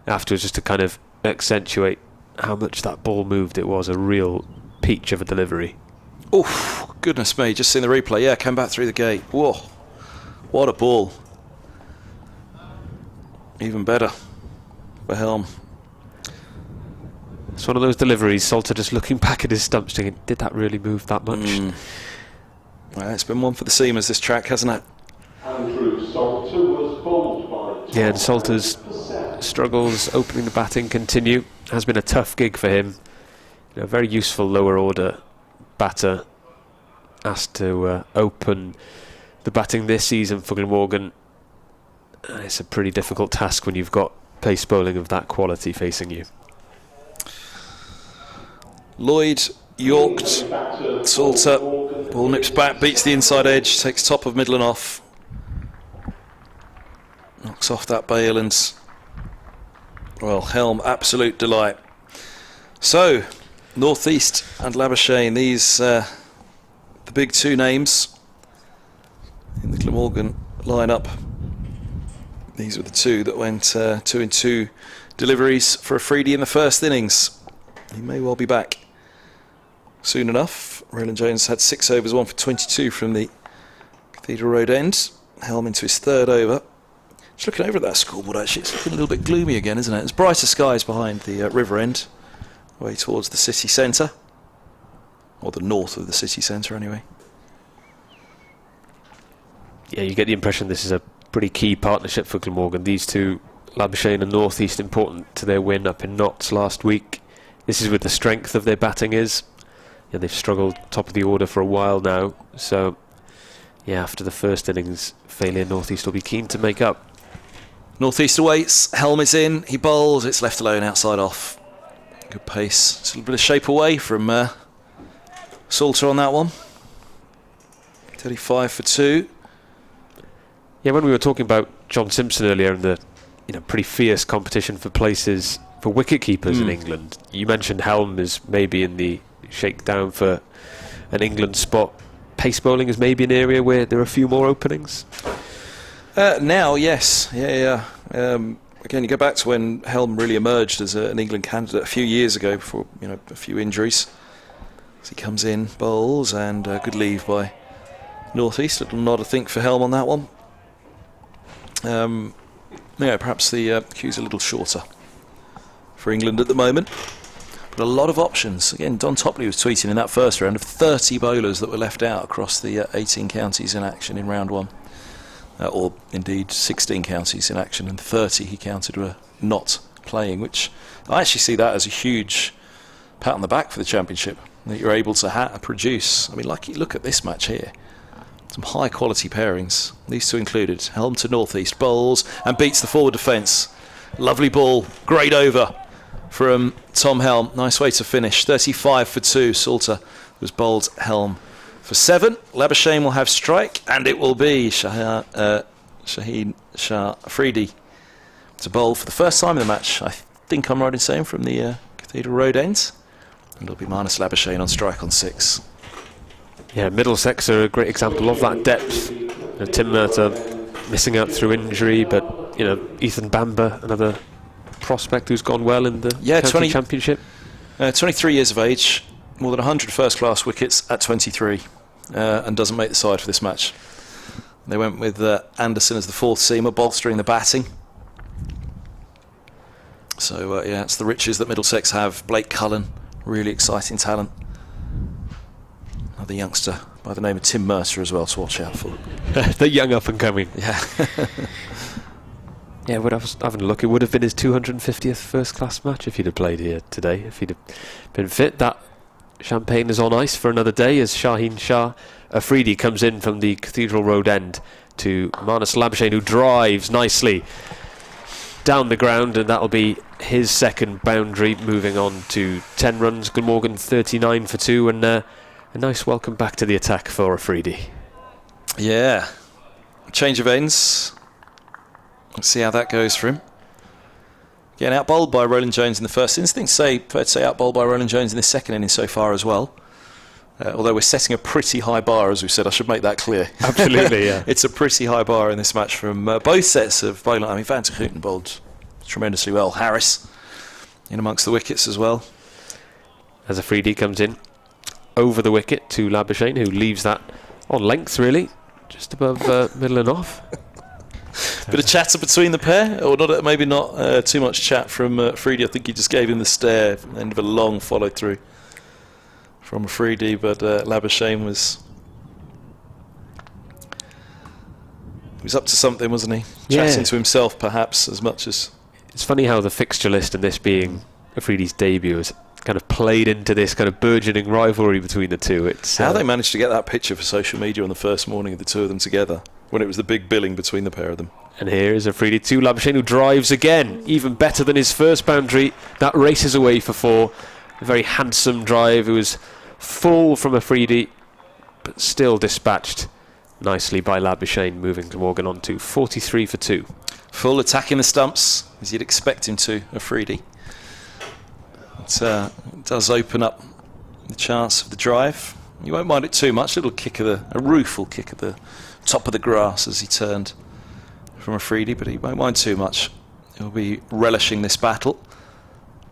afterwards just to kind of accentuate how much that ball moved. It was a real peach of a delivery. Oh, goodness me, just seen the replay. Yeah, came back through the gate. Whoa, what a ball. Even better for Helm. It's one of those deliveries, Salter just looking back at his stumps thinking, did that really move that much? Well, it's been one for the seamers, this track, hasn't it? Andrew Salter was bowled by... Yeah, and Salter's struggles opening the batting continue. Has been a tough gig for him. You know, a very useful lower order batter asked to open the batting this season for Glamorgan. It's a pretty difficult task when you've got pace bowling of that quality facing you. Lloyd yorked. Salter, ball nips back, beats the inside edge, takes top of middle and off. Knocks off that bail and, well, Helm, absolute delight. So, North East and Labuschagne, these the big two names in the Glamorgan lineup. These were the two that went 2 in 2 deliveries for Afridi in the first innings. He may well be back soon enough. Roland Jones had 6 overs, 1 for 22 from the Cathedral Road end. Helm into his third over. Just looking over at that scoreboard, actually, it's looking a little bit gloomy again, isn't it? There's brighter skies behind the river end, away towards the city centre, or the north of the city centre anyway. Yeah, you get the impression this is a pretty key partnership for Glamorgan. These two, Labuschagne and North East, important to their win up in Notts last week. This is where the strength of their batting is. they've struggled top of the order for a while now. So, yeah, after the first innings failure, North East will be keen to make up. North East awaits. Helm is in. He bowls. It's left alone outside off. Good pace. It's a little bit of shape away from Salter on that one. 35 for 2. Yeah, when we were talking about John Simpson earlier and the pretty fierce competition for places for wicket keepers in England, you mentioned Helm is maybe in the shakedown for an England spot. Pace bowling is maybe an area where there are a few more openings. Now, yes, yeah. Again, you go back to when Helm really emerged as an England candidate a few years ago, before a few injuries. As he comes in, bowls, and good leave by North East. Little nod, I think, for Helm on that one. Perhaps the queue's a little shorter for England at the moment. But a lot of options. Again, Don Topley was tweeting in that first round of 30 bowlers that were left out across the 18 counties in action in round 1. Or indeed 16 counties in action, and 30 he counted were not playing, which I actually see that as a huge pat on the back for the Championship, that you're able to produce. I mean, look at this match here. Some high quality pairings, these two included. Helm to North East, bowls and beats the forward defence. Lovely ball, great over from Tom Helm. Nice way to finish. 35 for 2. Salter was bowled Helm for 7. Labuschagne will have strike, and it will be Shaheen Shah Afridi to bowl for the first time in the match. I think I'm right in saying from the Cathedral Road end. And it'll be Marnus Labuschagne on strike on 6. Yeah, Middlesex are a great example of that depth. Tim Murtagh missing out through injury, but Ethan Bamber, another prospect who's gone well in the county championship. 23 years of age, more than 100 first-class wickets at 23, and doesn't make the side for this match. They went with Anderson as the fourth seamer, bolstering the batting. So it's the riches that Middlesex have. Blake Cullen, really exciting talent. Another youngster by the name of Tim Mercer as well to watch out for. The young up and coming. Yeah. Yeah, when I was having a look, it would have been his 250th first-class match if he'd have played here today, if he'd have been fit. That champagne is on ice for another day as Shaheen Shah Afridi comes in from the Cathedral Road end to Marnus Labuschagne, who drives nicely down the ground, and that'll be his second boundary, moving on to 10 runs. Glamorgan 39 for 2, and a nice welcome back to the attack for Afridi. Yeah. Change of ends. Let's see how that goes for him. Getting out-bowled by Roland Jones in the first innings. I think fair to say out-bowled by Roland Jones in the second innings so far as well. Although we're setting a pretty high bar, as we said, I should make that clear. Absolutely, yeah. It's a pretty high bar in this match from both sets of bowling. I mean, Van der Houten bowled tremendously well. Harris in amongst the wickets as well. As Afridi comes in over the wicket to Labuschagne, who leaves that on length, really, just above middle and off. Bit of chatter between the pair, or not? Maybe not too much chat from Afridi. I think he just gave him the stare, end of a long follow through from Afridi, but Labuschagne was up to something, wasn't he? Chatting to himself, perhaps, as much as. It's funny how the fixture list and this being Afridi's debut has kind of played into this kind of burgeoning rivalry between the two. It's how they managed to get that picture for social media on the first morning of the two of them together, when it was the big billing between the pair of them. And here is Afridi to Labuschagne, who drives again, even better than his first boundary. That races away for 4. A very handsome drive. It was full from Afridi, but still dispatched nicely by Labuschagne, moving Glamorgan on to 43 for 2. Full attacking the stumps, as you'd expect him to, Afridi. It does open up the chance of the drive. You won't mind it too much. A rueful kick at the top of the grass as he turned from Afridi, but he won't mind too much. He'll be relishing this battle.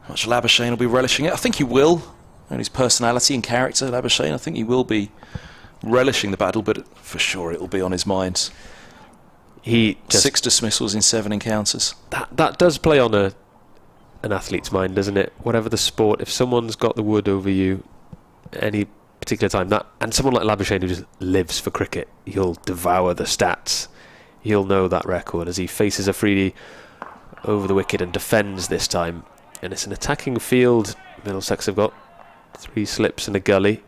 How much Labuschagne will be relishing it? I think he will. And his personality and character, Labuschagne, I think he will be relishing the battle, but for sure it will be on his mind. 6 dismissals in 7 encounters. That does play on an athlete's mind, doesn't it? Whatever the sport, if someone's got the wood over you any particular time, and someone like Labuschagne who just lives for cricket, he'll devour the stats. He'll know that record as he faces Afridi over the wicket and defends this time. And it's an attacking field. Middlesex have got 3 slips and a gully.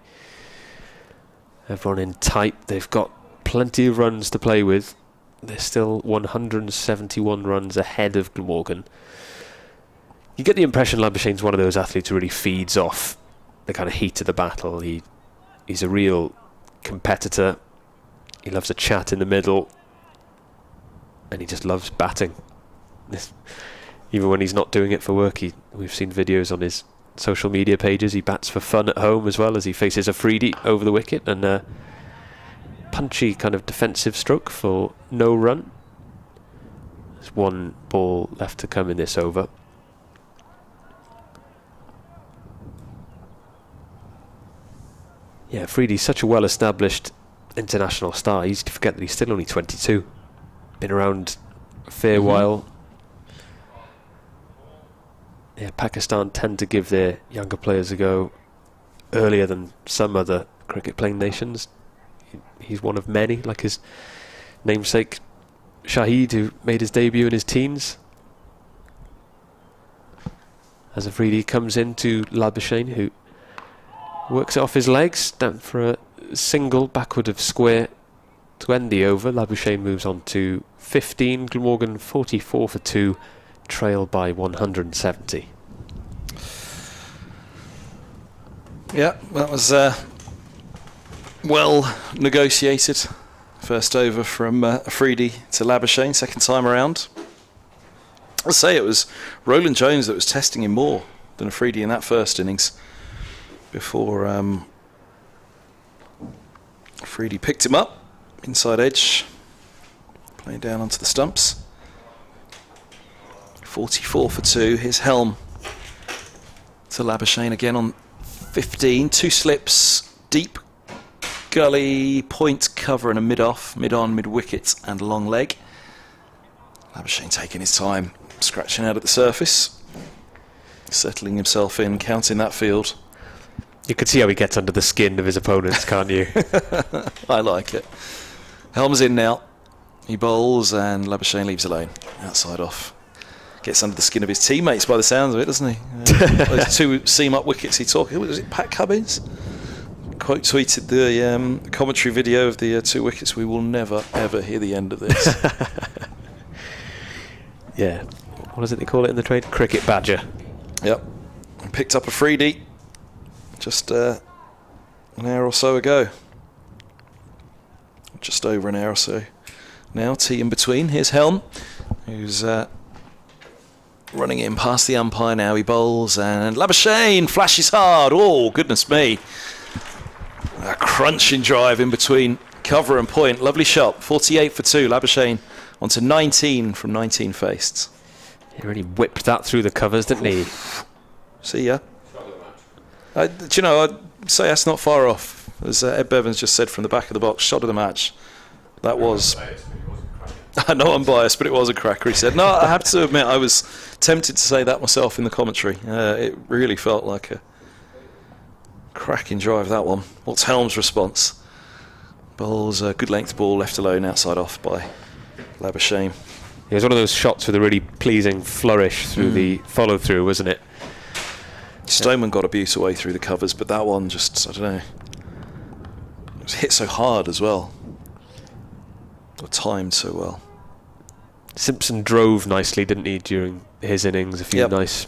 Everyone in tight. They've got plenty of runs to play with. They're still 171 runs ahead of Glamorgan. You get the impression Labuschagne's one of those athletes who really feeds off the kind of heat of the battle. He's a real competitor. He loves a chat in the middle. And he just loves batting. Even when he's not doing it for work, we've seen videos on his social media pages. He bats for fun at home as well as he faces Afridi over the wicket, and a punchy kind of defensive stroke for no run. There's one ball left to come in this over. Yeah, Afridi's such a well-established international star. Easy to forget that he's still only 22. Been around a fair while. Yeah, Pakistan tend to give their younger players a go earlier than some other cricket-playing nations. He's one of many, like his namesake Shahid, who made his debut in his teens. As Afridi comes into Labuschagne, who works it off his legs, down for a single backward of square to end the over. Labuschagne moves on to 15. Glamorgan 44 for 2, trail by 170. Yeah, that was well negotiated. First over from Afridi to Labuschagne, second time around. I'll say it was Roland Jones that was testing him more than Afridi in that first innings before Afridi picked him up, inside edge, playing down onto the stumps. 44 for 2. Here's Helm to Labuschagne again on 15. 2 slips, deep gully, point cover and a mid-off, mid-on, mid-wicket and long leg. Labuschagne taking his time, scratching out at the surface, settling himself in, counting that field. You can see how he gets under the skin of his opponents, can't you? I like it. Helm's in now. He bowls and Labuschagne leaves alone. Outside off. Gets under the skin of his teammates by the sounds of it, doesn't he? Those 2 seam-up wickets he took. Was it Pat Cummins? Quote tweeted the commentary video of the 2 wickets. We will never, ever hear the end of this. Yeah. What is it they call it in the trade? Cricket badger. Yep. And picked up Afridi just an hour or so ago. Just over an hour or so. Now, tea in between. Here's Helm, who's running in past the umpire now. He bowls and Labuschagne flashes hard. Oh, goodness me. A crunching drive in between cover and point. Lovely shot. 48 for 2. Labuschagne onto 19 from 19 faced. He really whipped that through the covers, didn't he? See ya. Do you know, I'd say that's not far off. As Ed Bevins just said from the back of the box, shot of the match. That was... I know I'm biased, but it was a cracker, he said. No, I have to admit, I was tempted to say that myself in the commentary. It really felt like a cracking drive, that one. What's Helm's response? Bowls a good length ball left alone outside off by Labuschagne. It was one of those shots with a really pleasing flourish through the follow-through, wasn't it? Stoneman got abuse away through the covers, but that one just, I don't know. It was hit so hard as well. Or timed so well. Simpson drove nicely, didn't he, during his innings? A few nice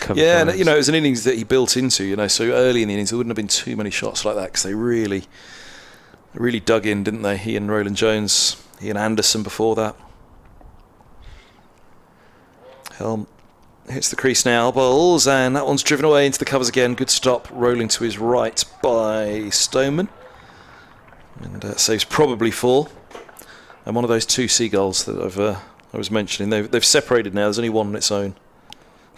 cover yeah, drives. and, it was an innings that he built into, so early in the innings there wouldn't have been too many shots like that because they really dug in, didn't they? He and Roland Jones, he and Anderson before that. Helm hits the crease now, bowls, and that one's driven away into the covers again. Good stop, rolling to his right by Stoneman. And saves probably 4. And one of those 2 seagulls that I was mentioning, they've separated now. There's only one on its own.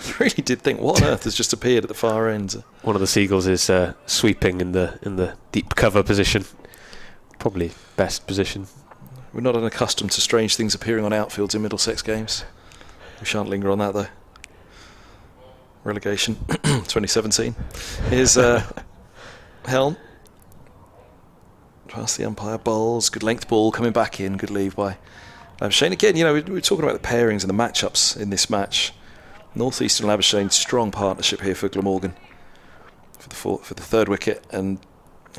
I really did think, what on earth has just appeared at the far end? One of the seagulls is sweeping in the deep cover position. Probably best position. We're not unaccustomed to strange things appearing on outfields in Middlesex games. We shan't linger on that though. Relegation 2017. Here's Helm. Past the umpire, bowls, good length ball coming back in, good leave by Labuschagne. Again, we were talking about the pairings and the matchups in this match. North East and Labuschagne, strong partnership here for Glamorgan for the 3rd wicket, and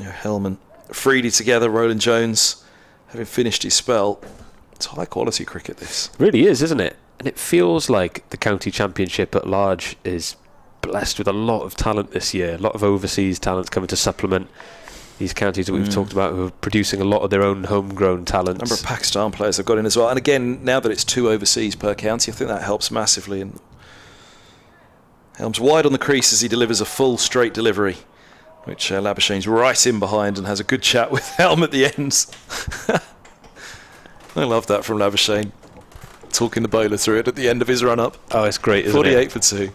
Helm and Freedy together, Roland Jones having finished his spell. It's high quality cricket, this. Really is, isn't it? And it feels like the county championship at large is blessed with a lot of talent this year. A lot of overseas talents coming to supplement these counties that we've talked about, who are producing a lot of their own homegrown talents. A number of Pakistan players have got in as well. And again, now that it's 2 overseas per county, I think that helps massively. And Helm's wide on the crease as he delivers a full straight delivery, which Labuschagne's right in behind and has a good chat with Helm at the end. I love that from Labuschagne, talking the bowler through it at the end of his run-up. Oh, it's great, isn't 48 it? for 2.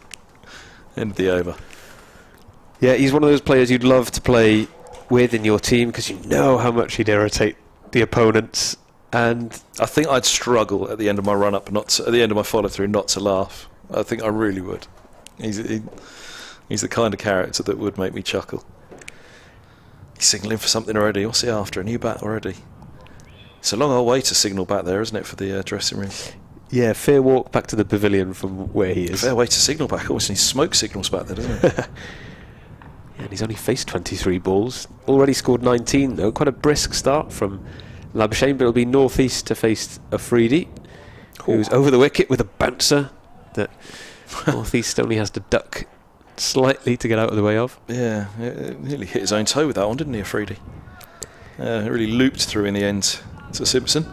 End of the over. Yeah, he's one of those players you'd love to play with in your team, because you know how much he'd irritate the opponents. And I think I'd struggle at the end of my run-up, at the end of my follow-through, not to laugh. I think I really would. He's the kind of character that would make me chuckle. He's signalling for something already. What's he after? A new bat already? It's a long old way to signal back there, isn't it, for the dressing room? yeah, fair walk back to the pavilion from where he is. Fair way to signal back. Always needs smoke signals back there, doesn't it? Yeah, and he's only faced 23 balls. Already scored 19 though. Quite a brisk start from Labuschagne, but it'll be northeast to face Afridi, who's over the wicket with a bouncer that northeast only has to duck slightly to get out of the way of. Yeah, it nearly hit his own toe with that one, didn't he, Afridi? It really looped through in the end to Simpson.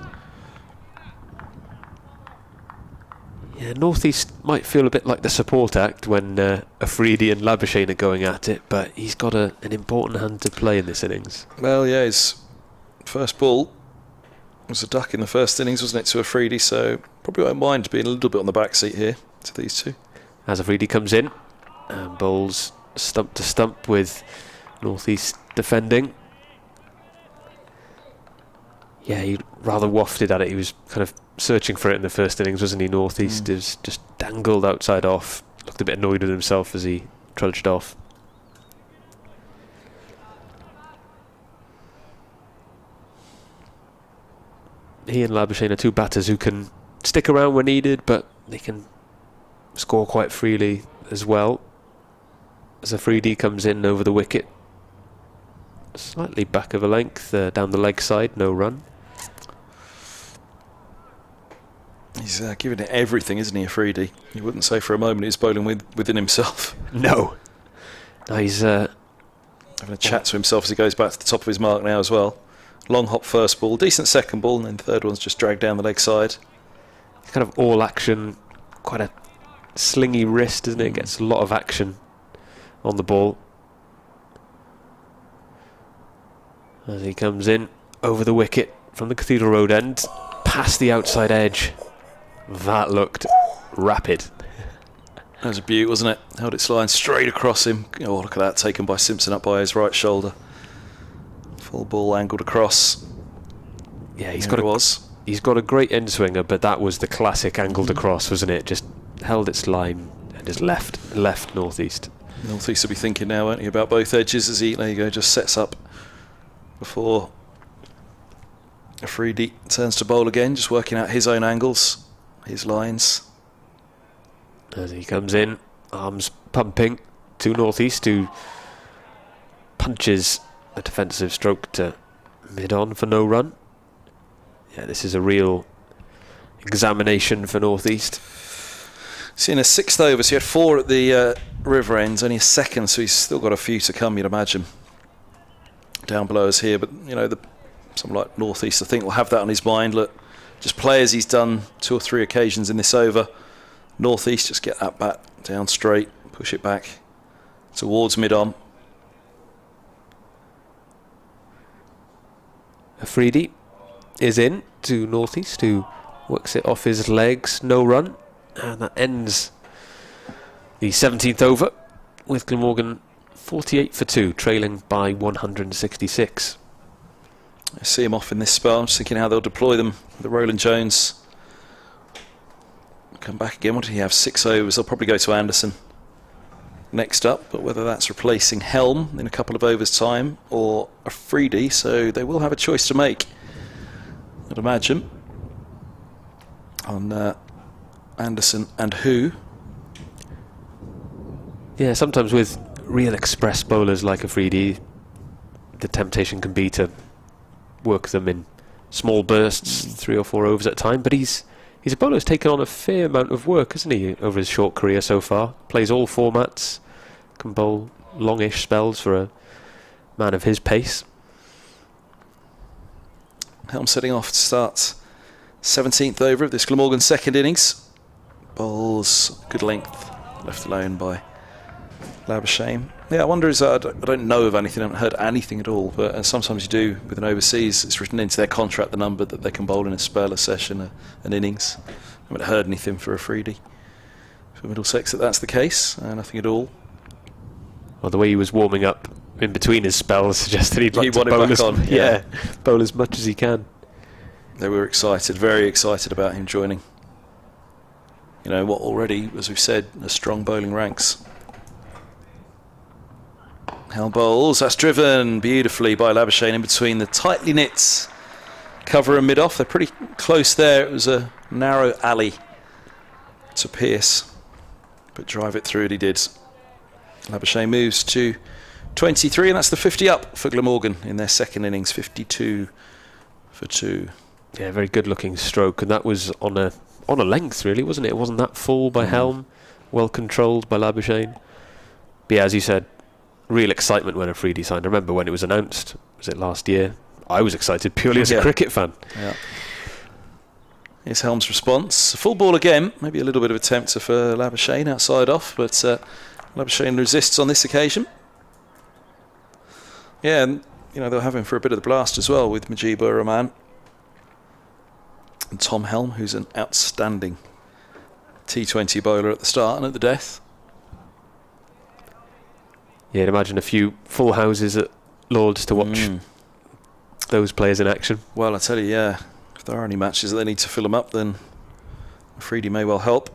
Yeah, northeast might feel a bit like the support act when Afridi and Labuschagne are going at it, but he's got an important hand to play in this innings. Well, yeah, his first ball was a duck in the first innings, wasn't it, to Afridi, so probably won't mind being a little bit on the back seat here to these two. As Afridi comes in and bowls stump to stump with northeast defending. Yeah, he rather wafted at it. He was kind of searching for it in the first innings, wasn't he? Northeast is just dangled outside off. Looked a bit annoyed with himself as he trudged off. He and Labuschagne are two batters who can stick around when needed, but they can score quite freely as well. As Afridi comes in over the wicket, slightly back of a length, down the leg side, no run. He's giving it everything, isn't he, Afridi? You wouldn't say for a moment he's bowling within himself. No. No, he's having a chat to himself as he goes back to the top of his mark now as well. Long hop first ball, decent second ball, and then third one's just dragged down the leg side. Kind of all action, quite a slingy wrist, isn't it? Gets a lot of action on the ball. As he comes in over the wicket from the Cathedral Road end, past the outside edge. That looked rapid. That was a beaut, wasn't it? Held its line straight across him. Oh, look at that, taken by Simpson up by his right shoulder. Full ball angled across. Yeah, he's got a great end swinger, but that was the classic angled across, wasn't it? Just held its line and just left northeast. Northeast will be thinking now, won't he, about both edges as he, there you go, just sets up before Afridi turns to bowl again, just working out his own angles, his lines. As he comes in, arms pumping to northeast, who punches a defensive stroke to mid-on for no run. Yeah, this is a real examination for northeast. See, in a sixth over, so he had 4 at the river ends, only a second, so he's still got a few to come, you'd imagine. Down below us here, but you know, someone like northeast, I think, will have that on his mind. Look, just play as he's done 2 or 3 occasions in this over. Northeast, just get that bat down straight, push it back towards mid-on. Afridi is in to northeast, who works it off his legs, no run, and that ends the 17th over with Glamorgan 48 for 2, trailing by 166. I see him off in this spell. I'm just thinking how they'll deploy them. The Roland Jones come back again. What did he have? 6 overs. They'll probably go to Anderson next up, but whether that's replacing Helm in a couple of overs' time or Afridi, so they will have a choice to make, I'd imagine, on Anderson and who. Yeah, sometimes with real express bowlers like Afridi, the temptation can be to work them in small bursts, 3 or 4 overs at a time. But he's a bowler who's taken on a fair amount of work, hasn't he, over his short career so far? Plays all formats, can bowl longish spells for a man of his pace. Helm setting off to start 17th over of this Glamorgan second innings. Bowls good length, left alone by Labuschagne. Yeah, I wonder, I don't know of anything, I haven't heard anything at all, but sometimes you do with an overseas. It's written into their contract the number that they can bowl in a spell, a session, an innings. I haven't heard anything for Afridi. For Middlesex that's the case, nothing at all. Well, the way he was warming up in between his spells suggested he'd like to bowl bowl as much as he can. They were excited, very excited about him joining. You know, what already, as we've said, a strong bowling ranks. Helm bowls, that's driven beautifully by Labuschagne in between the tightly knit cover and mid-off. They're pretty close there. It was a narrow alley to Pearce, but drive it through, and he did. Labuschagne moves to 23, and that's the 50 up for Glamorgan in their second innings, 52 for 2. Yeah, very good looking stroke, and that was on a length, really, wasn't it? It wasn't that full by Helm, well controlled by Labuschagne. But yeah, as you said, real excitement when Afridi signed. I remember when it was announced, was it last year? I was excited purely as a cricket fan. Yeah. Here's Helm's response. Full ball again, maybe a little bit of a tempter for Labuschagne outside off, but Labuschagne resists on this occasion. Yeah, and you know, they'll have him for a bit of the blast as well with Mujibur Rahman and Tom Helm, who's an outstanding T20 bowler at the start and at the death. Yeah, I'd imagine a few full houses at Lord's to watch those players in action. Well, I tell you, yeah, if there are any matches that they need to fill them up, then Afridi may well help.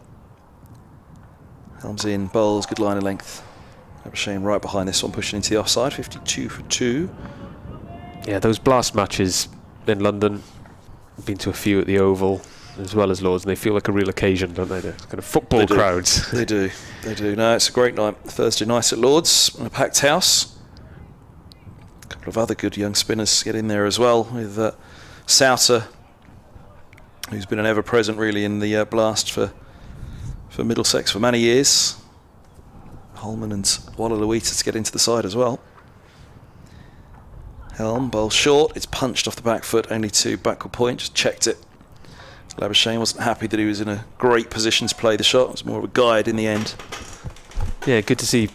Helm's in, bowls, good line of length. Labuschagne right behind this one, pushing into the offside, 52 for 2. Yeah, those blast matches in London, I've been to a few at the Oval as well as Lord's, and they feel like a real occasion, don't they? They're kind of football crowds. They do. No, it's a great night. Thursday night at Lord's, in a packed house. A couple of other good young spinners get in there as well, with Souter, who's been an ever-present really in the blast for Middlesex for many years. Holman and Walla Luita to get into the side as well. Helm, bowl short, it's punched off the back foot, only to backward point, just checked it. Labuschagne wasn't happy that he was in a great position to play the shot. It was more of a guide in the end. Yeah, good to see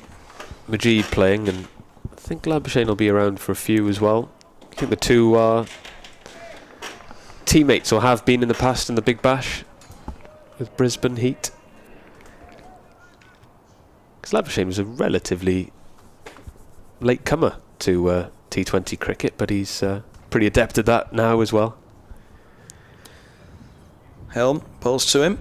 Majid playing, and I think Labuschagne will be around for a few as well. I think the two are teammates, or have been in the past in the Big Bash with Brisbane Heat. Because Labuschagne was a relatively late comer to T20 cricket, but he's pretty adept at that now as well. Helm bowls to him.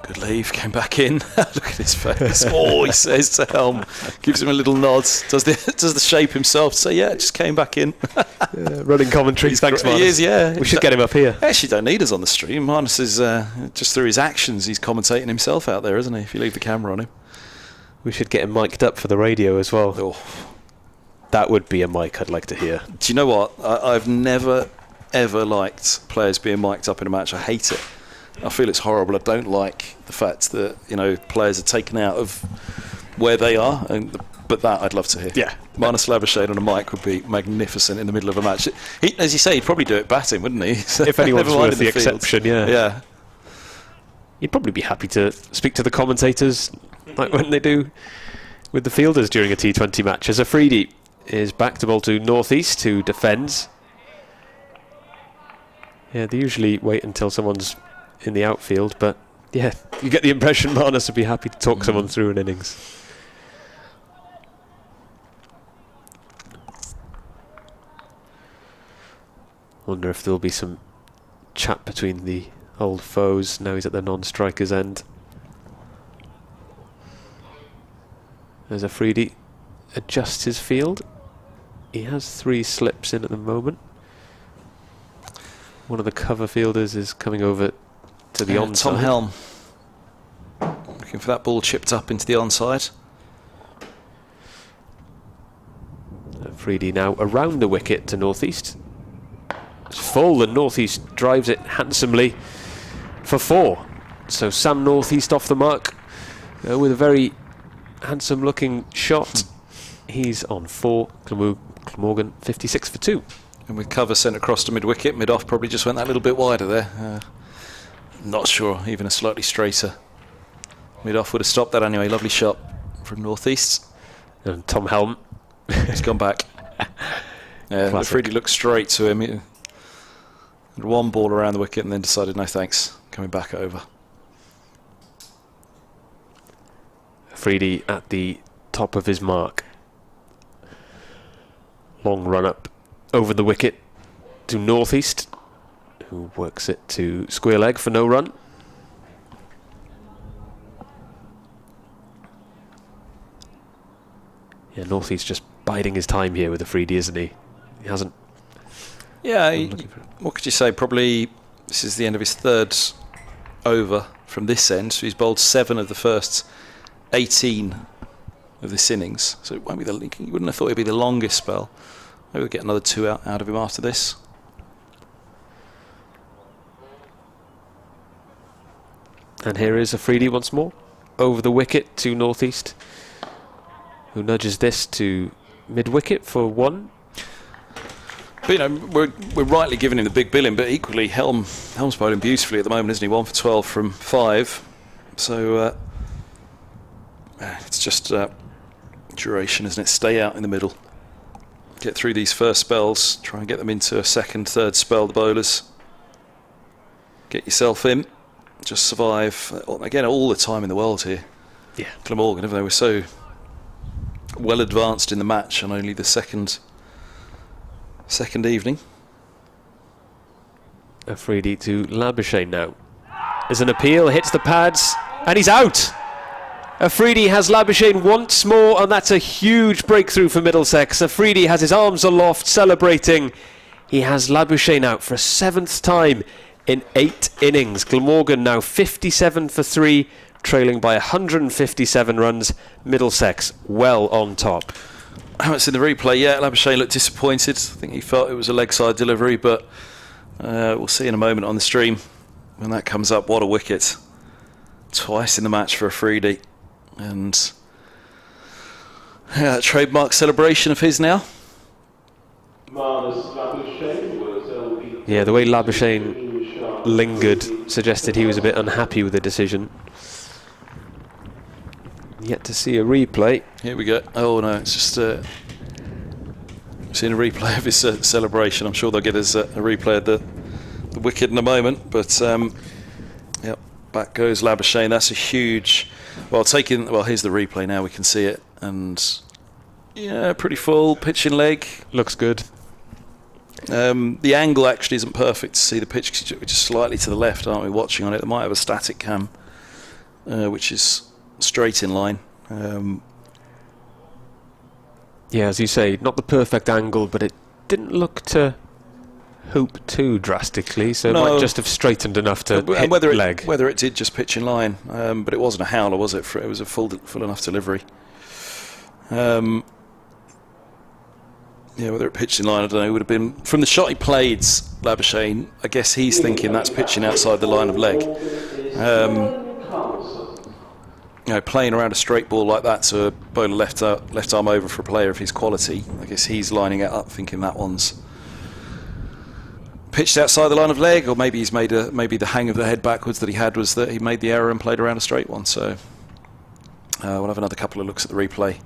Good leave, came back in. Look at his face. Oh, he says to Helm, gives him a little nod. Does the shape himself. So yeah, just came back in. Running commentary. Thanks, Marnus. He is, yeah. We should get him up here. Actually, don't need us on the stream. Marnus is just through his actions. He's commentating himself out there, isn't he? If you leave the camera on him. We should get him mic'd up for the radio as well. Oh. That would be a mic I'd like to hear. Do you know what? I've never ever liked players being mic'd up in a match. I hate it. I feel it's horrible. I don't like the fact that, you know, players are taken out of where they are, but that I'd love to hear. Yeah. Marnus Labuschagne on a mic would be magnificent in the middle of a match. As you say, he'd probably do it batting, wouldn't he? So if anyone's worth the exception, yeah. Yeah. He'd probably be happy to speak to the commentators like when they do with the fielders during a T20 match. As Afridi is back to bowl to northeast, who defends. Yeah, they usually wait until someone's in the outfield, but yeah, you get the impression Marnus would be happy to talk someone through an innings. Wonder if there'll be some chat between the old foes now he's at the non-striker's end. As Afridi adjusts his field, he has 3 slips in at the moment. One of the cover fielders is coming over to the onside. Tom Helm looking for that ball chipped up into the onside. Freedy now around the wicket to northeast. It's full, and northeast drives it handsomely for 4. So Sam northeast off the mark with a very handsome looking shot. He's on 4. Glamorgan 56 for 2. And with cover sent across to mid-wicket, mid-off probably just went that little bit wider there. Not sure, even a slightly straighter mid-off would have stopped that anyway. Lovely shot from northeast. And Tom Helm. He's gone back. The Freedy looked straight to him. He had one ball around the wicket and then decided, no thanks, coming back over. Freedy at the top of his mark. Long run up over the wicket to northeast, who works it to square leg for no run. Yeah, northeast just biding his time here with the Freedy, isn't he? He hasn't. Yeah, what could you say? Probably this is the end of his 3rd over from this end. So he's bowled 7 of the first 18 of this innings. So it won't be you wouldn't have thought it'd be the longest spell. Maybe we'll get another 2 out of him after this. And here is Freedy once more over the wicket to northeast, who nudges this to mid-wicket for 1. But, you know, we're rightly giving him the big billing, but equally Helm's bowling beautifully at the moment, isn't he? 1 for 12 from 5. So it's just duration, isn't it? Stay out in the middle. Get through these first spells. Try and get them into a 2nd, 3rd spell, the bowlers. Get yourself in. Just survive. Again, all the time in the world here. Yeah. Glamorgan, even though we're so well advanced in the match on only the second evening. Freedy to Labuschagne now. There's an appeal, hits the pads, and he's out! Freedy has Labuschagne once more, and that's a huge breakthrough for Middlesex. Freedy has his arms aloft, celebrating. He has Labuschagne out for a 7th time in 8 innings. Glamorgan now 57 for 3, trailing by 157 runs. Middlesex well on top. I haven't seen the replay yet. Labuschagne looked disappointed. I think he felt it was a leg side delivery, but we'll see in a moment on the stream when that comes up. What a wicket. Twice in the match for Freedy. And yeah, trademark celebration of his now. Yeah, the way Labuschagne lingered suggested he was a bit unhappy with the decision. Yet to see a replay. Here we go. Oh no, it's just seeing a replay of his celebration. I'm sure they'll get us a replay of the wicket in a moment. But yep, back goes Labuschagne. That's a huge. Well, here's the replay now. We can see it, and yeah, pretty full pitching leg. Looks good. The angle actually isn't perfect to see the pitch. We're just slightly to the left, aren't we? Watching on it, they might have a static cam, which is straight in line. Yeah, as you say, not the perfect angle, but it didn't look to hoop too drastically, so it might just have straightened enough to hit leg. Whether it did just pitch in line, but it wasn't a howler, was it? It was a full enough delivery. Yeah, whether it pitched in line, I don't know. It would have been from the shot he played, Labuschagne. I guess he's thinking that's pitching outside the line of leg. You know, playing around a straight ball like that to a bowler left arm over for a player of his quality. I guess he's lining it up, thinking that one's pitched outside the line of leg, or maybe he's made maybe the hang of the head backwards that he had was that he made the error and played around a straight one. So we'll have another couple of looks at the replay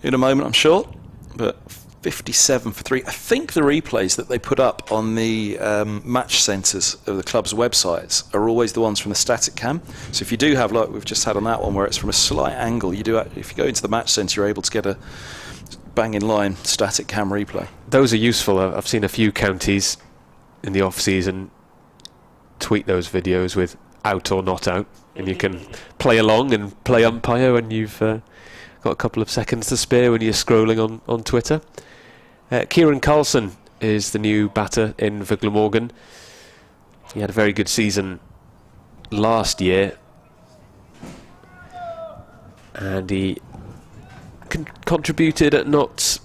in a moment, I'm sure. But 57 for 3. I think the replays that they put up on the match centres of the club's websites are always the ones from the static cam. So if you do have, like we've just had on that one, where it's from a slight angle, you do. If you go into the match centre, you're able to get a bang in line static cam replay. Those are useful. I've seen a few counties in the off season tweet those videos with out or not out, and you can play along and play umpire when you've got a couple of seconds to spare when you're scrolling on Twitter. Kieran Carlson is the new batter in for Glamorgan. He had a very good season last year, and he contributed at not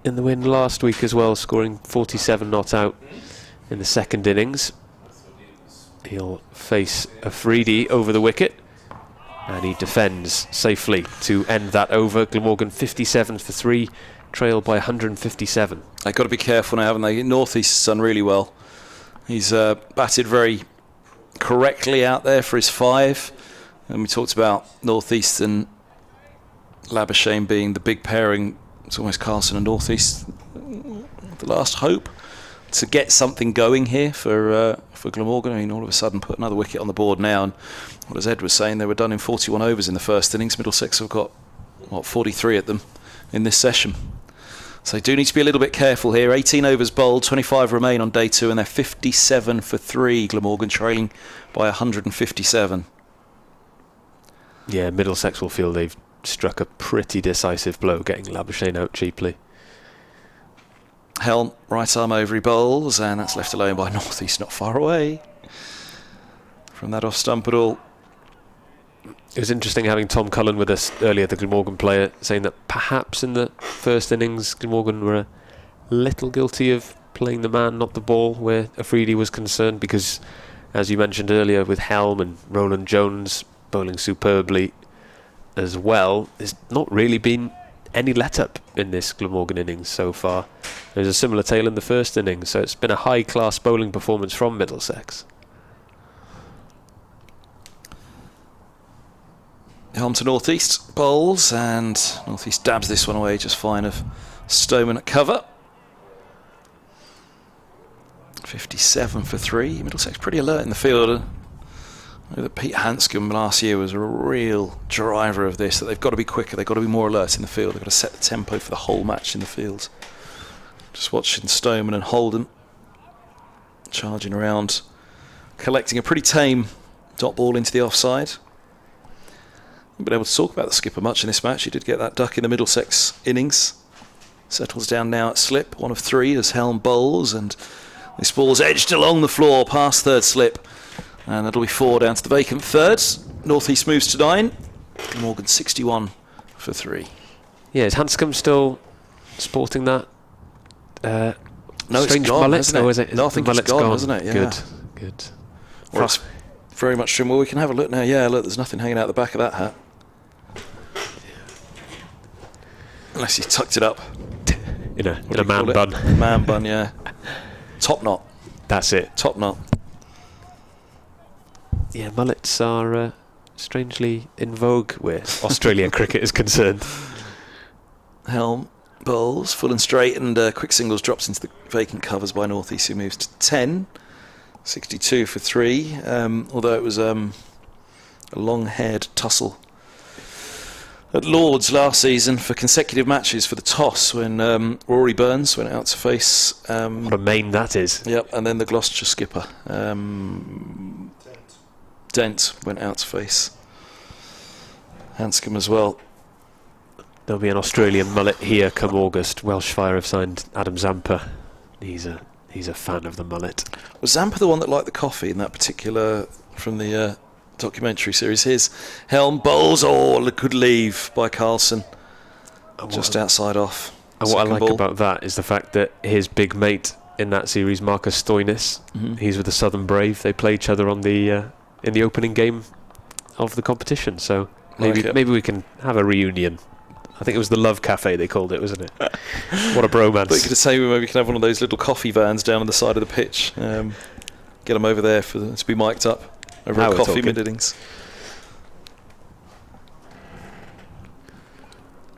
in the win last week as well, scoring 47 not out in the second innings. He'll face Afridi over the wicket, and he defends safely to end that over. Glamorgan 57 for 3, trailed by 157. They've got to be careful now, haven't they? North East has done really well. He's batted very correctly out there for his 5. And we talked about North East and Labuschagne being the big pairing. It's almost Carlson and North East, the last hope to get something going here for Glamorgan. I mean, all of a sudden put another wicket on the board now, and what as Ed was saying, they were done in 41 overs in the first innings. Middlesex have got 43 at them in this session, so they do need to be a little bit careful here. 18 overs bowled, 25 remain on day 2, and they're 57 for 3. Glamorgan trailing by 157. Yeah, Middlesex will feel they've struck a pretty decisive blow, getting Labuschagne out cheaply. Helm, right arm over, he bowls, and that's left alone by North East, not far away from that off stump at all. It was interesting having Tom Cullen with us earlier, the Glamorgan player, saying that perhaps in the first innings Glamorgan were a little guilty of playing the man, not the ball, where Afridi was concerned, because as you mentioned earlier, with Helm and Roland Jones bowling superbly as well, there's not really been any let-up in this Glamorgan innings so far. There's a similar tale in the first innings, so it's been a high-class bowling performance from Middlesex. Helm to North East bowls, and North East dabs this one away just fine of Stoneman at cover. 57 for 3. Middlesex pretty alert in the field. I know that Pete Hanscom last year was a real driver of this, that they've got to be quicker, they've got to be more alert in the field, they've got to set the tempo for the whole match in the field. Just watching Stoneman and Holden charging around, collecting a pretty tame dot ball into the offside. Haven't been able to talk about the skipper much in this match. He did get that duck in the Middlesex innings. Settles down now at slip, 1 of 3 as Helm bowls, and this ball's edged along the floor past third slip. And that'll be 4 down to the vacant third. North East moves to 9. Morgan 61 for 3. Yeah, is Hanscom still sporting that no, strange it's gone, mullet? hasn't it? No, is it? No, I think it's gone, hasn't it? Yeah. Good. Well, it's very much trim. Well, we can have a look now. Yeah, look, there's nothing hanging out the back of that hat. Unless he's tucked it up. In a man bun. Man bun, yeah. Top knot. That's it. Top knot. Yeah, mullets are strangely in vogue where Australian cricket is concerned. Helm bowls full and straight, and quick singles drops into the vacant covers by North East, who moves to 10. 62 for 3, although it was a long-haired tussle at Lord's last season for consecutive matches for the toss when Rory Burns went out to face... what a main that is. Yep, and then the Gloucestershire skipper. Dent went out to face Hanscom as well. There'll be an Australian mullet here come August. Welsh Fire have signed Adam Zampa. He's a fan of the mullet. Was Zampa the one that liked the coffee in that particular, from the documentary series? His Helm bowls, a good leave by Carlson, just outside off. And what I like about that is the fact that his big mate in that series, Marcus Stoinis, he's with the Southern Brave. They play each other on the in the opening game of the competition. So maybe we can have a reunion. I think it was the Love Cafe they called it, wasn't it? What a bromance. But you could say maybe we can have one of those little coffee vans down on the side of the pitch. Get them over there to be mic'd up over a coffee mid-innings.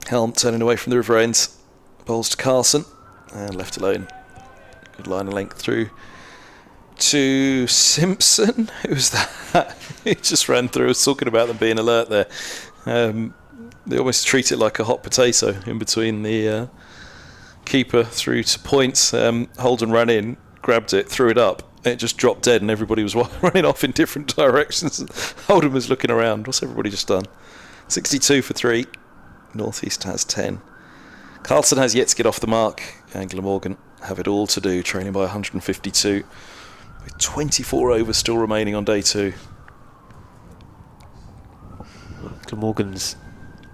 Helm turning away from the river ends. Bowls to Carlson. And left alone. Good line of length through to Simpson. Who's that? He just ran through. I was talking about them being alert there. They almost treat it like a hot potato in between the keeper through to points. Holden ran in, grabbed it, threw it up. It just dropped dead, and everybody was running off in different directions. Holden was looking around. What's everybody just done? 62 for 3. North East has 10. Carlson has yet to get off the mark, and Glamorgan have it all to do, trailing by 152, with 24 overs still remaining on day 2. Glamorgan's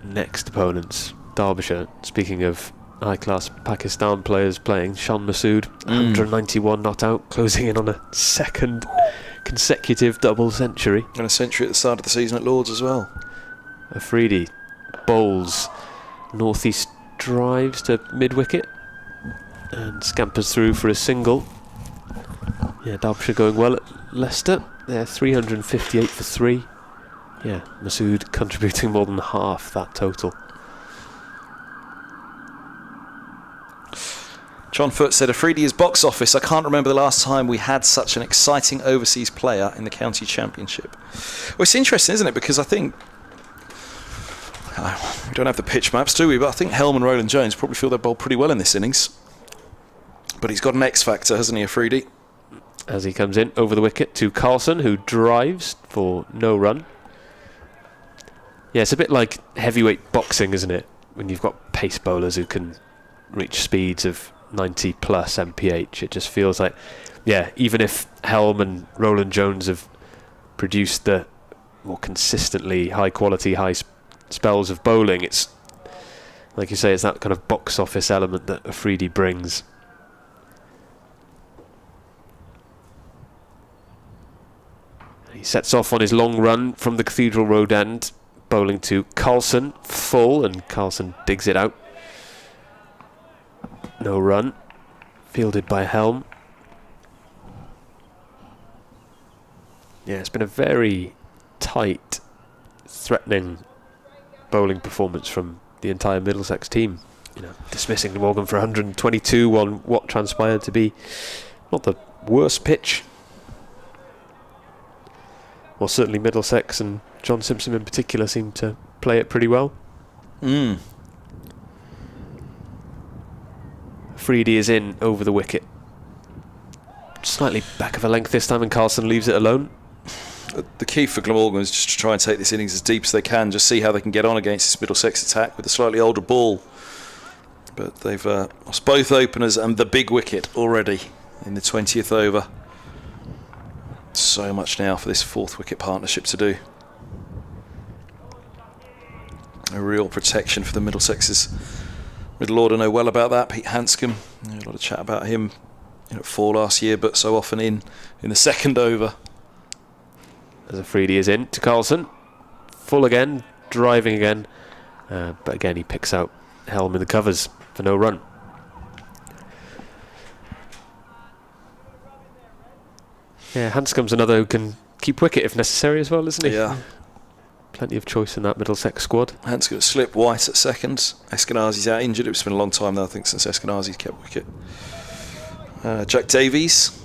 next opponents, Derbyshire, speaking of high-class Pakistan players playing. Shan Masood, 191 not out, closing in on a second consecutive double century. And a century at the start of the season at Lords as well. Afridi bowls, northeast drives to mid-wicket and scampers through for a single. Yeah, Derbyshire going well at Leicester. They're 358 for 3. Yeah, Masood contributing more than half that total. John Foote said, Afridi is box office. I can't remember the last time we had such an exciting overseas player in the county championship. Well, it's interesting, isn't it? Because I think, we don't have the pitch maps, do we? But I think Helm and Roland Jones probably feel they've bowled pretty well in this innings. But he's got an X factor, hasn't he, Afridi? As he comes in over the wicket to Carlson, who drives for no run. Yeah, it's a bit like heavyweight boxing, isn't it? When you've got pace bowlers who can reach speeds of 90 plus mph, it just feels like, yeah, even if Helm and Roland Jones have produced the more consistently high quality, high spells of bowling, it's like you say, it's that kind of box office element that Afridi brings. He sets off on his long run from the Cathedral Road end, bowling to Carlson, full, and Carlson digs it out. No run, fielded by Helm. Yeah, it's been a very tight, threatening bowling performance from the entire Middlesex team. You know, dismissing Glamorgan for 122 on what transpired to be not the worst pitch. Well, certainly Middlesex and John Simpson in particular seem to play it pretty well. Afridi is in over the wicket. Slightly back of a length this time, and Carlson leaves it alone. The key for Glamorgan is just to try and take this innings as deep as they can, just see how they can get on against this Middlesex attack with a slightly older ball. But they've lost both openers and the big wicket already in the 20th over. So much now for this fourth wicket partnership to do. A real protection for the Middlesex's middle order. Know well about that. Pete Hanscom, a lot of chat about him at 4 last year, but so often in the second over. As Afridi is in to Carlson, full again, driving again, but again he picks out Helm in the covers for no run. Yeah, Hanscom's another who can keep wicket if necessary as well, isn't he? Yeah. Plenty of choice in that Middlesex squad. Hanscom slipped White at second. Eskenazi's out injured. It's been a long time now, I think, since Eskenazi's kept wicket. Jack Davies,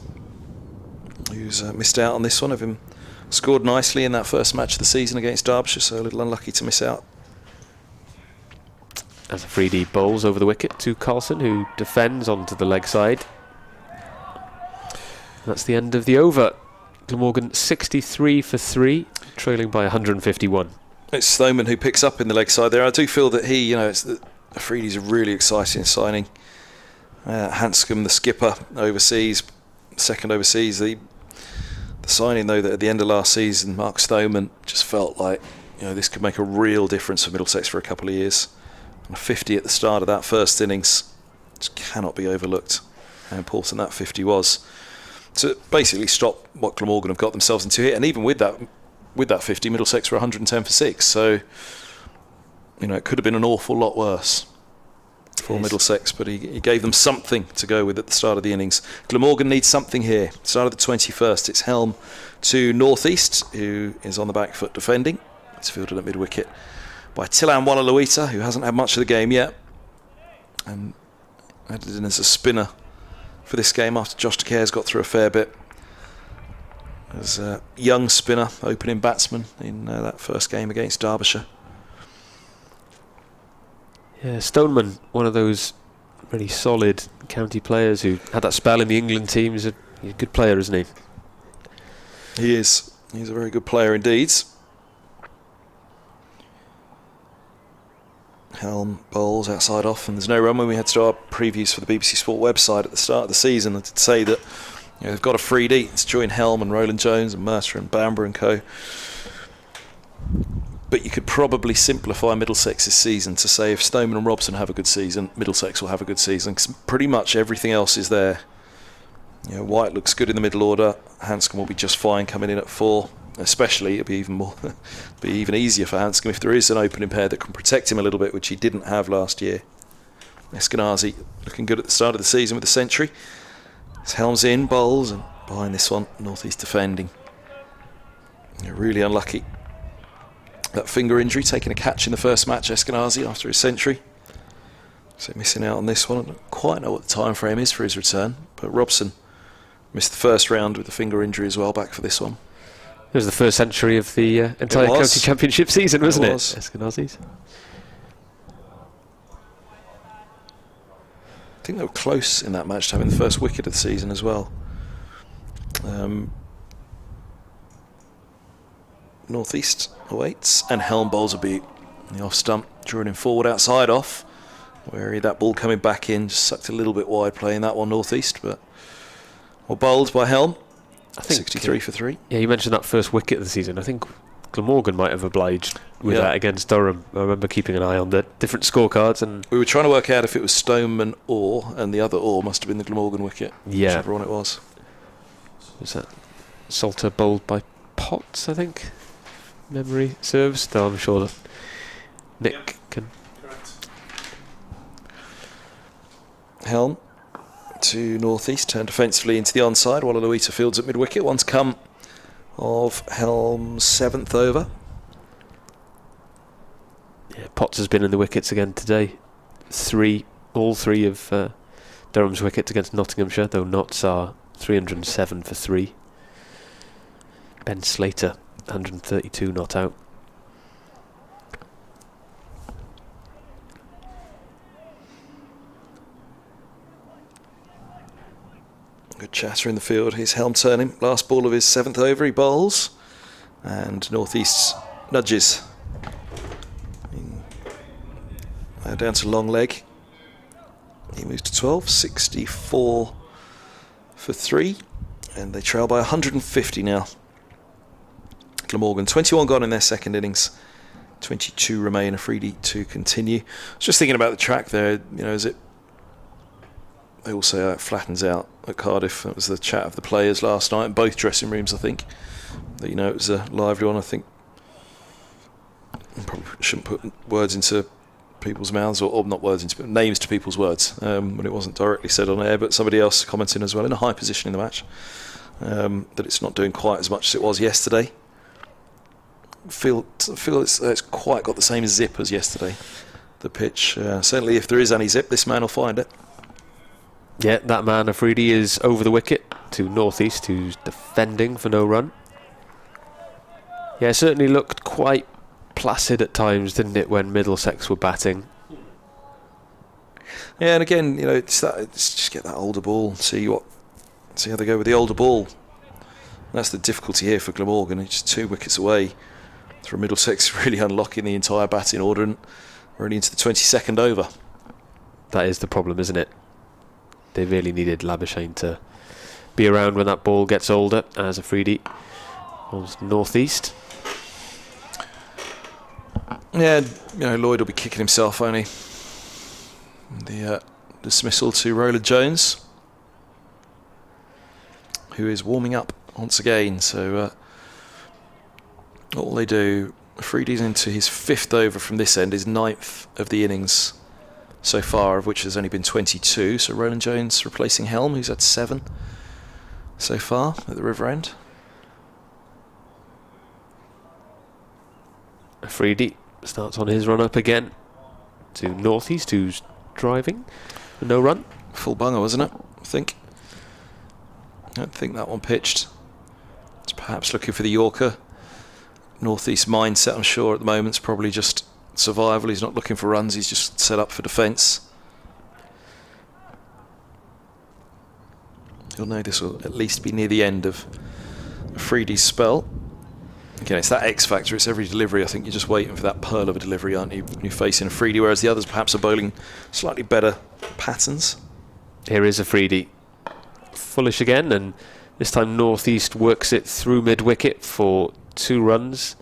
who's missed out on this one, of him scored nicely in that first match of the season against Derbyshire, so a little unlucky to miss out. As Afridi bowls over the wicket to Carlson, who defends onto the leg side. That's the end of the over. Glamorgan 63 for 3, trailing by 151. It's Stoneman who picks up in the leg side there. I do feel that he, Afridi's a really exciting signing. Hanscom, the skipper, overseas, second overseas. The signing, though, that at the end of last season, Mark Stoneman just felt like, this could make a real difference for Middlesex for a couple of years. And a 50 at the start of that first innings just cannot be overlooked. How important that 50 was to basically stop what Glamorgan have got themselves into here. And even with that 50, Middlesex were 110 for 6. So, it could have been an awful lot worse for Middlesex, but he gave them something to go with at the start of the innings. Glamorgan needs something here. Start of the 21st, it's Helm to Northeast, who is on the back foot defending. It's fielded at mid-wicket by Tilan Walaluita, who hasn't had much of the game yet, and added in as a spinner for this game after Josh De Care's got through a fair bit. As a young spinner, opening batsman in that first game against Derbyshire. Yeah, Stoneman, one of those really solid county players who had that spell in the England team. He's a good player, isn't he? He is. He's a very good player indeed. Helm bowls outside off, and there's no run. When we had to do our previews for the BBC Sport website at the start of the season, I did say that they've got a Afridi. It's joined Helm and Roland Jones and Mercer and Bamber and co. but you could probably simplify Middlesex's season to say if Stoneman and Robson have a good season, Middlesex will have a good season, because pretty much everything else is there. You know, White looks good in the middle order. Hanscom will be just fine coming in at 4. Especially, it'll be even easier for Hanscom if there is an opening pair that can protect him a little bit, which he didn't have last year. Eskenazi looking good at the start of the season with the century. His Helm's in, bowls, and behind this one, North East defending. They're really unlucky. That finger injury, taking a catch in the first match, Eskenazi, after his century. So missing out on this one. I don't quite know what the time frame is for his return, but Robson missed the first round with the finger injury as well, back for this one. It was the first century of the entire county championship season, wasn't it? Eskenazi's. I think they were close in that match to having the first wicket of the season as well. North East awaits, and Helm bowls a beat. The off stump, drawing him forward outside off. Where that ball coming back in, just sucked a little bit wide playing that one North East, but well bowled by Helm. I think 63 for 3. Yeah, you mentioned that first wicket of the season. I think Glamorgan might have obliged with that against Durham. I remember keeping an eye on the different scorecards, and we were trying to work out if it was Stoneman or, and the other or must have been the Glamorgan wicket. Yeah, whichever one it was. Was that Salter bowled by Potts? I think memory serves. Though I'm sure that Nick can. Helm to North East, turned defensively into the onside while Aloita fields at mid wicket. One's come of Helm's 7th over. Yeah, Potts has been in the wickets again today. All three of Durham's wickets against Nottinghamshire, though Notts are 307 for 3. Ben Slater, 132 not out. Good chatter in the field. His Helm turning. Last ball of his 7th over, he bowls. And North East nudges. Down to long leg. He moves to 12, 64 for 3. And they trail by 150 now. Glamorgan, 21 gone in their second innings. 22 remain, Afridi to continue. I was just thinking about the track there. You know, is it? They all say it flattens out at Cardiff. That was the chat of the players last night in both dressing rooms, I think. That, you know, it was a lively one. I think I probably shouldn't put words into people's mouths, or not words into names to people's words when it wasn't directly said on air, but somebody else commenting as well in a high position in the match that it's not doing quite as much as it was yesterday. Feel it's quite got the same zip as yesterday, the pitch. Certainly if there is any zip, this man will find it. Yeah, that man Afridi is over the wicket to North East, who's defending for no run. Yeah, it certainly looked quite placid at times, didn't it, when Middlesex were batting? Yeah, and again, you know, it's just get that older ball, see how they go with the older ball. And that's the difficulty here for Glamorgan. It's 2 wickets away from Middlesex really unlocking the entire batting order, and we're only into the 22nd over. That is the problem, isn't it? They really needed Labuschagne to be around when that ball gets older, as Afridi was North East. Yeah, you know, Lloyd will be kicking himself, only the dismissal to Roland Jones, who is warming up once again. So all they do, Afridi's into his 5th over from this end, his 9th of the innings so far, of which there's only been 22. So Roland Jones replacing Helm, who's had 7 so far at the River End. Afridi starts on his run up again to North East, who's driving for no run. Full bunger, wasn't it? I think. I don't think that one pitched. It's perhaps looking for the Yorker. North East mindset, I'm sure, at the moment is probably just survival. He's not looking for runs, he's just set up for defence. You'll know this will at least be near the end of Afridi's spell. Again, it's that X factor, it's every delivery. I think you're just waiting for that pearl of a delivery, aren't you, when you're facing Afridi, whereas the others perhaps are bowling slightly better patterns. Here is Afridi. Fullish again, and this time North East works it through mid-wicket for 2 runs.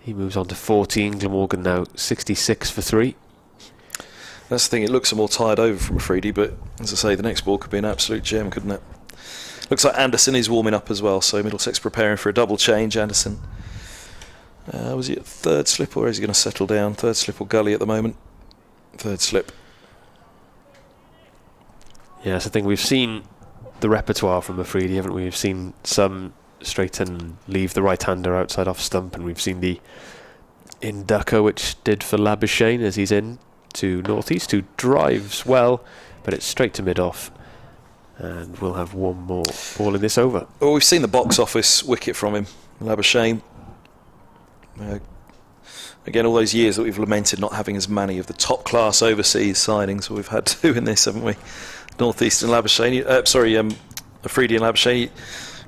He moves on to 14. Glamorgan now 66 for 3. That's the thing, it looks a more tired over from Afridi, but as I say, the next ball could be an absolute gem, couldn't it? Looks like Anderson is warming up as well, so Middlesex preparing for a double change. Anderson, was he at third slip, or is he going to settle down? Third slip or gully at the moment? Third slip. Yeah, that's the thing. We've seen the repertoire from Afridi, haven't we? We've seen some straight and leave the right-hander outside off stump, and we've seen the inducker, which did for Labuschagne as he's in to northeast, who drives well, but it's straight to mid-off. And we'll have one more ball in this over. Well, we've seen the box office wicket from him, Labuschagne. Again, all those years that we've lamented not having as many of the top-class overseas signings, we've had 2 in this, haven't we? Northeast and Labuschagne. Afridi and Labuschagne.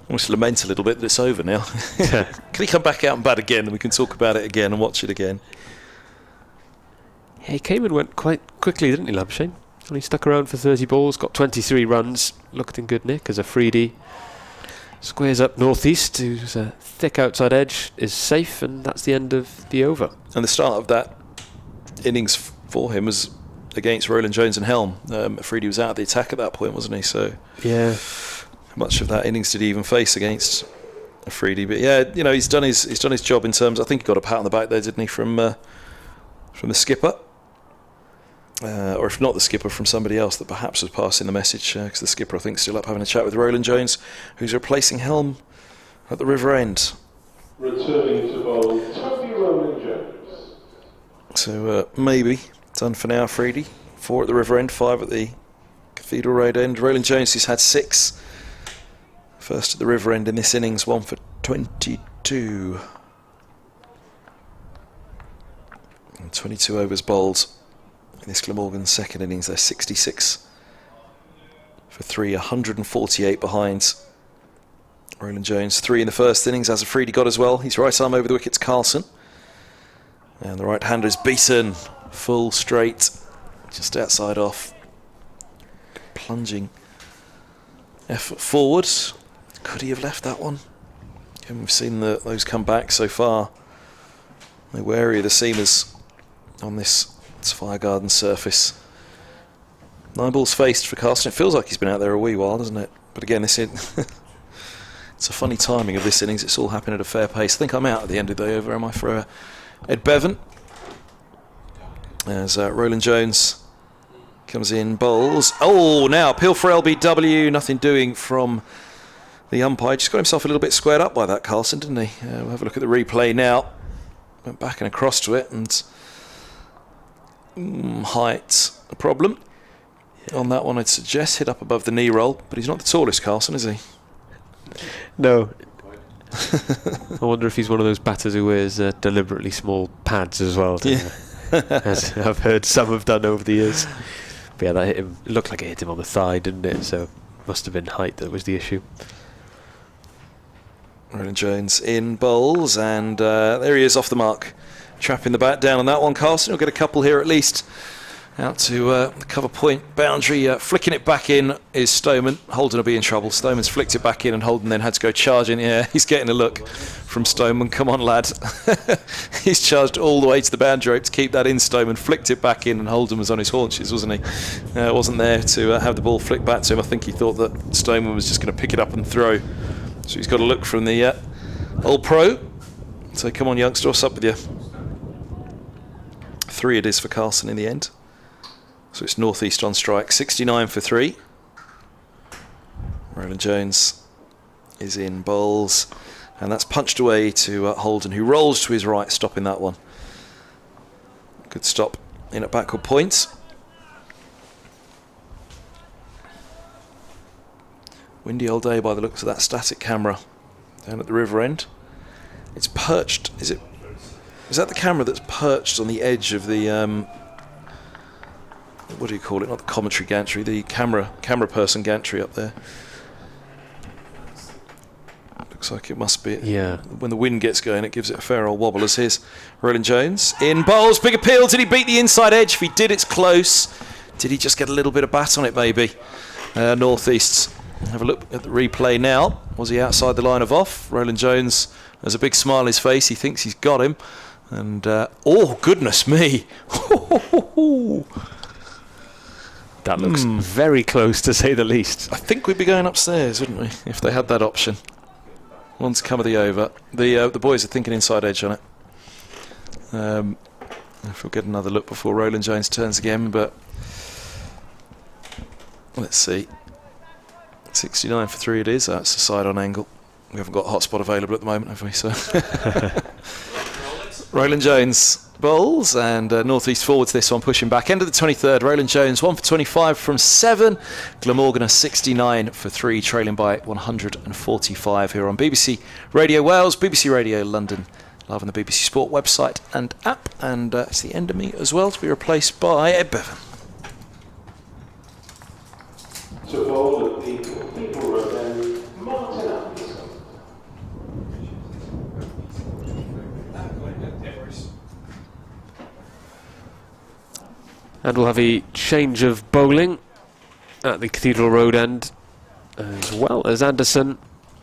Almost lament a little bit that it's over now. Can he come back out and bat again, and we can talk about it again and watch it again? Yeah, he came and went quite quickly, didn't he, Labuschagne? Only stuck around for 30 balls, got 23 runs, looked in good nick as Afridi squares up northeast, who's a thick outside edge, is safe, and that's the end of the over. And the start of that innings for him was against Roland Jones and Helm. Afridi was out of the attack at that point, wasn't he? So yeah, how much of that innings did he even face against Afridi? But yeah, you know, he's done his job in terms. I think he got a pat on the back there, didn't he, from the skipper. Or if not the skipper, from somebody else that perhaps was passing the message, because the skipper I think is still up having a chat with Roland Jones, who's replacing Helm at the River End. Returning to bowl, Toby Roland Jones. So maybe done for now, Afridi. 4 at the River End, 5 at the Cathedral Road End. Roland Jones, who's had 6 first at the River End in this innings, 1 for 22. And 22 overs bowled. In this Glamorgan second innings, they're 66 for 3, 148 behind. Roland Jones 3 in the first innings, as Afridi got as well. He's right arm over the wickets, Carlson. And the right-hander is beaten, full straight, just outside off. Plunging effort forward. Could he have left that one? And we've seen those come back so far. They're wary of the seamers on this Fire Garden surface. 9 balls faced for Carlson. It feels like he's been out there a wee while, doesn't it? But again, it's a funny timing of this innings. It's all happened at a fair pace. I think I'm out at the end of the over, am I, for Ed Bevan? As Roland Jones comes in, bowls. Oh, now appeal for LBW. Nothing doing from the umpire. Just got himself a little bit squared up by that, Carlson, didn't he? We'll have a look at the replay now. Went back and across to it, and height a problem on that one, I'd suggest. Hit up above the knee roll, but he's not the tallest, Carlson, is he? No. I wonder if he's one of those batters who wears deliberately small pads as well, as I've heard some have done over the years. But yeah, that hit him. It looked like it hit him on the thigh, didn't it? So must have been height that was the issue. Roland Jones in bowls, and there he is off the mark. Trapping the bat down on that one, Carlson. He'll get a couple here at least. Out to the cover point boundary. Flicking it back in is Stoneman. Holden will be in trouble. Stoneman's flicked it back in, and Holden then had to go charging. Yeah, he's getting a look from Stoneman. Come on, lad. He's charged all the way to the boundary rope to keep that in. Stoneman flicked it back in, and Holden was on his haunches, wasn't he? Wasn't there to have the ball flicked back to him. I think he thought that Stoneman was just going to pick it up and throw. So he's got a look from the old pro. So come on, youngster, what's up with you? 3 it is for Carlson in the end. So it's northeast on strike, 69 for 3. Roland Jones is in bowls, and that's punched away to Holden, who rolls to his right, stopping that one. Good stop in at backward point. Windy old day by the looks of that static camera down at the River End. It's perched, is that the camera that's perched on the edge of the what do you call it? Not the commentary gantry, the camera person gantry up there. Looks like it must be. Yeah. When the wind gets going, it gives it a fair old wobble. As here's Roland Jones in bowls, big appeal. Did he beat the inside edge? If he did, it's close. Did he just get a little bit of bat on it, maybe? Northeast. Have a look at the replay now. Was he outside the line of off? Roland Jones There's a big smile on his face. He thinks he's got him. And, oh, goodness me. That looks very close, to say the least. I think we'd be going upstairs, wouldn't we, if they had that option. One's come of the over. The boys are thinking inside edge on it. If we'll get another look before Roland Jones turns again, but let's see. 69 for 3 it is. That's a side-on angle. We haven't got a hotspot available at the moment, have we? So Roland Jones bowls, and north-east forwards this one, pushing back. End of the 23rd. Roland Jones 1 for 25 from 7. Glamorgan a 69 for 3, trailing by 145 here on BBC Radio Wales, BBC Radio London, live on the BBC Sport website and app. And it's the end of me as well, to be replaced by Ed Bevan. To bowl at the Cathedral Road End, Martin Anderson. And we'll have a change of bowling at the Cathedral Road End, as well as Anderson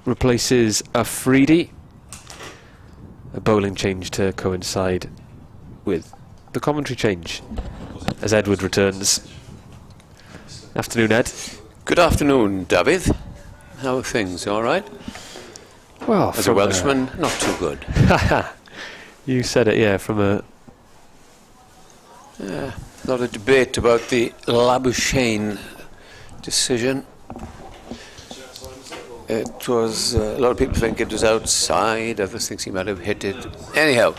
replaces Afridi. A bowling change to coincide with the commentary change as Edward returns. Afternoon, Ed. Good afternoon, David. How are things? All right? Well, as a Welshman, not too good. You said it, yeah, from a... Not a debate about the Labuschagne decision. It was, a lot of people think it was outside, others think he might have hit it. Anyhow,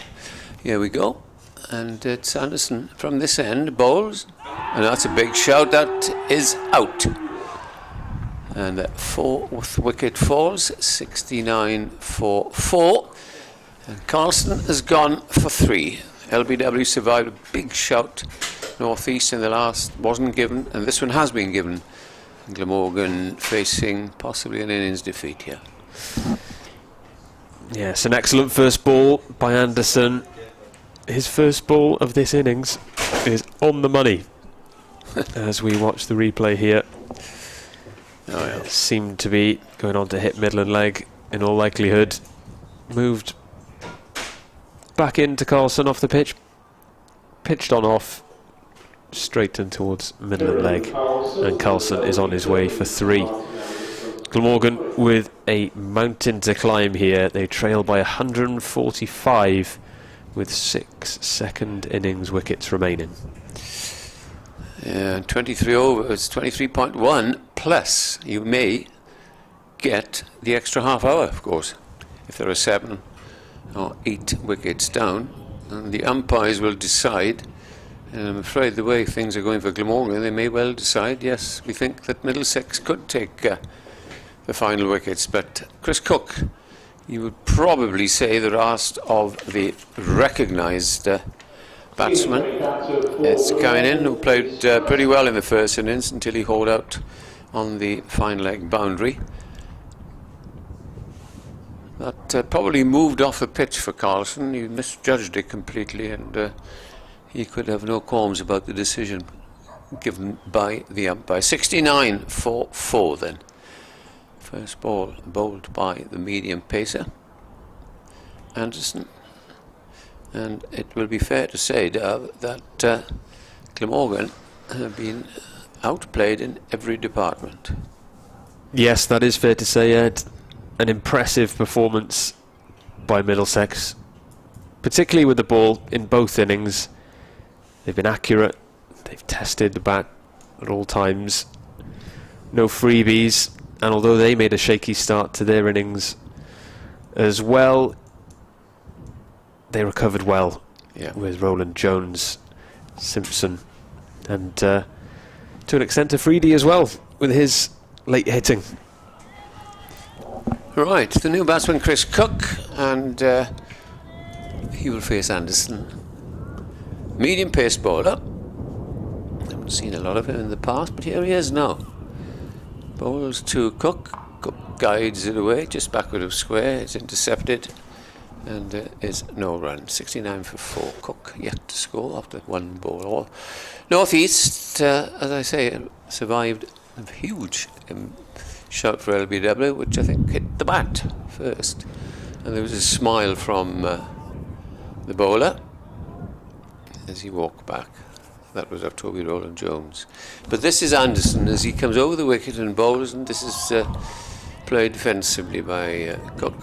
here we go. And it's Anderson from this end, bowls. And that's a big shout, that is out. And that 4th wicket falls, 69 for 4. And Carlson has gone for 3. LBW survived a big shout northeast in the last, wasn't given, and this one has been given. Glamorgan facing possibly an innings defeat here. Yes, an excellent first ball by Anderson. His first ball of this innings is on the money. As we watch the replay here, it seemed to be going on to hit middle and leg in all likelihood. Moved back into Carlson off the pitch, pitched on off, straight in towards middle and leg, and Carlson is on his way for 3. Glamorgan with a mountain to climb here. They trail by 145 with 6 second innings wickets remaining. 23 overs, 23.1 plus. You may get the extra half hour, of course, if there are 7 or 8 wickets down, and the umpires will decide. And I'm afraid the way things are going for Glamorgan, they may well decide, yes, we think that Middlesex could take the final wickets. But Chris Cook, you would probably say the last of the recognised batsman. It's coming in, who played pretty well in the first innings until he hauled out on the fine leg boundary. That probably moved off the pitch for Carlson. He misjudged it completely, and he could have no qualms about the decision given by the umpire. 69 for 4 then. First ball bowled by the medium pacer, Anderson. And it will be fair to say, that Glamorgan have been outplayed in every department. Yes, that is fair to say, Ed. An impressive performance by Middlesex, particularly with the ball in both innings. They've been accurate, they've tested the bat at all times, no freebies, and although they made a shaky start to their innings as well, they recovered well with Roland Jones, Simpson, and to an extent Afridi as well with his late hitting. Right, the new batsman Chris Cook, and he will face Anderson. Medium pace bowler. Haven't seen a lot of him in the past, but here he is now. Bowls to Cook. Cook guides it away, just backward of square. It's intercepted, and there is no run. 69 for 4. Cook yet to score after 1 ball all. Northeast, as I say, survived a huge shout for LBW, which I think hit the bat first. And there was a smile from the bowler as he walked back. That was of Toby Rowland-Jones. But this is Anderson as he comes over the wicket and bowls, and this is played defensively by Cook.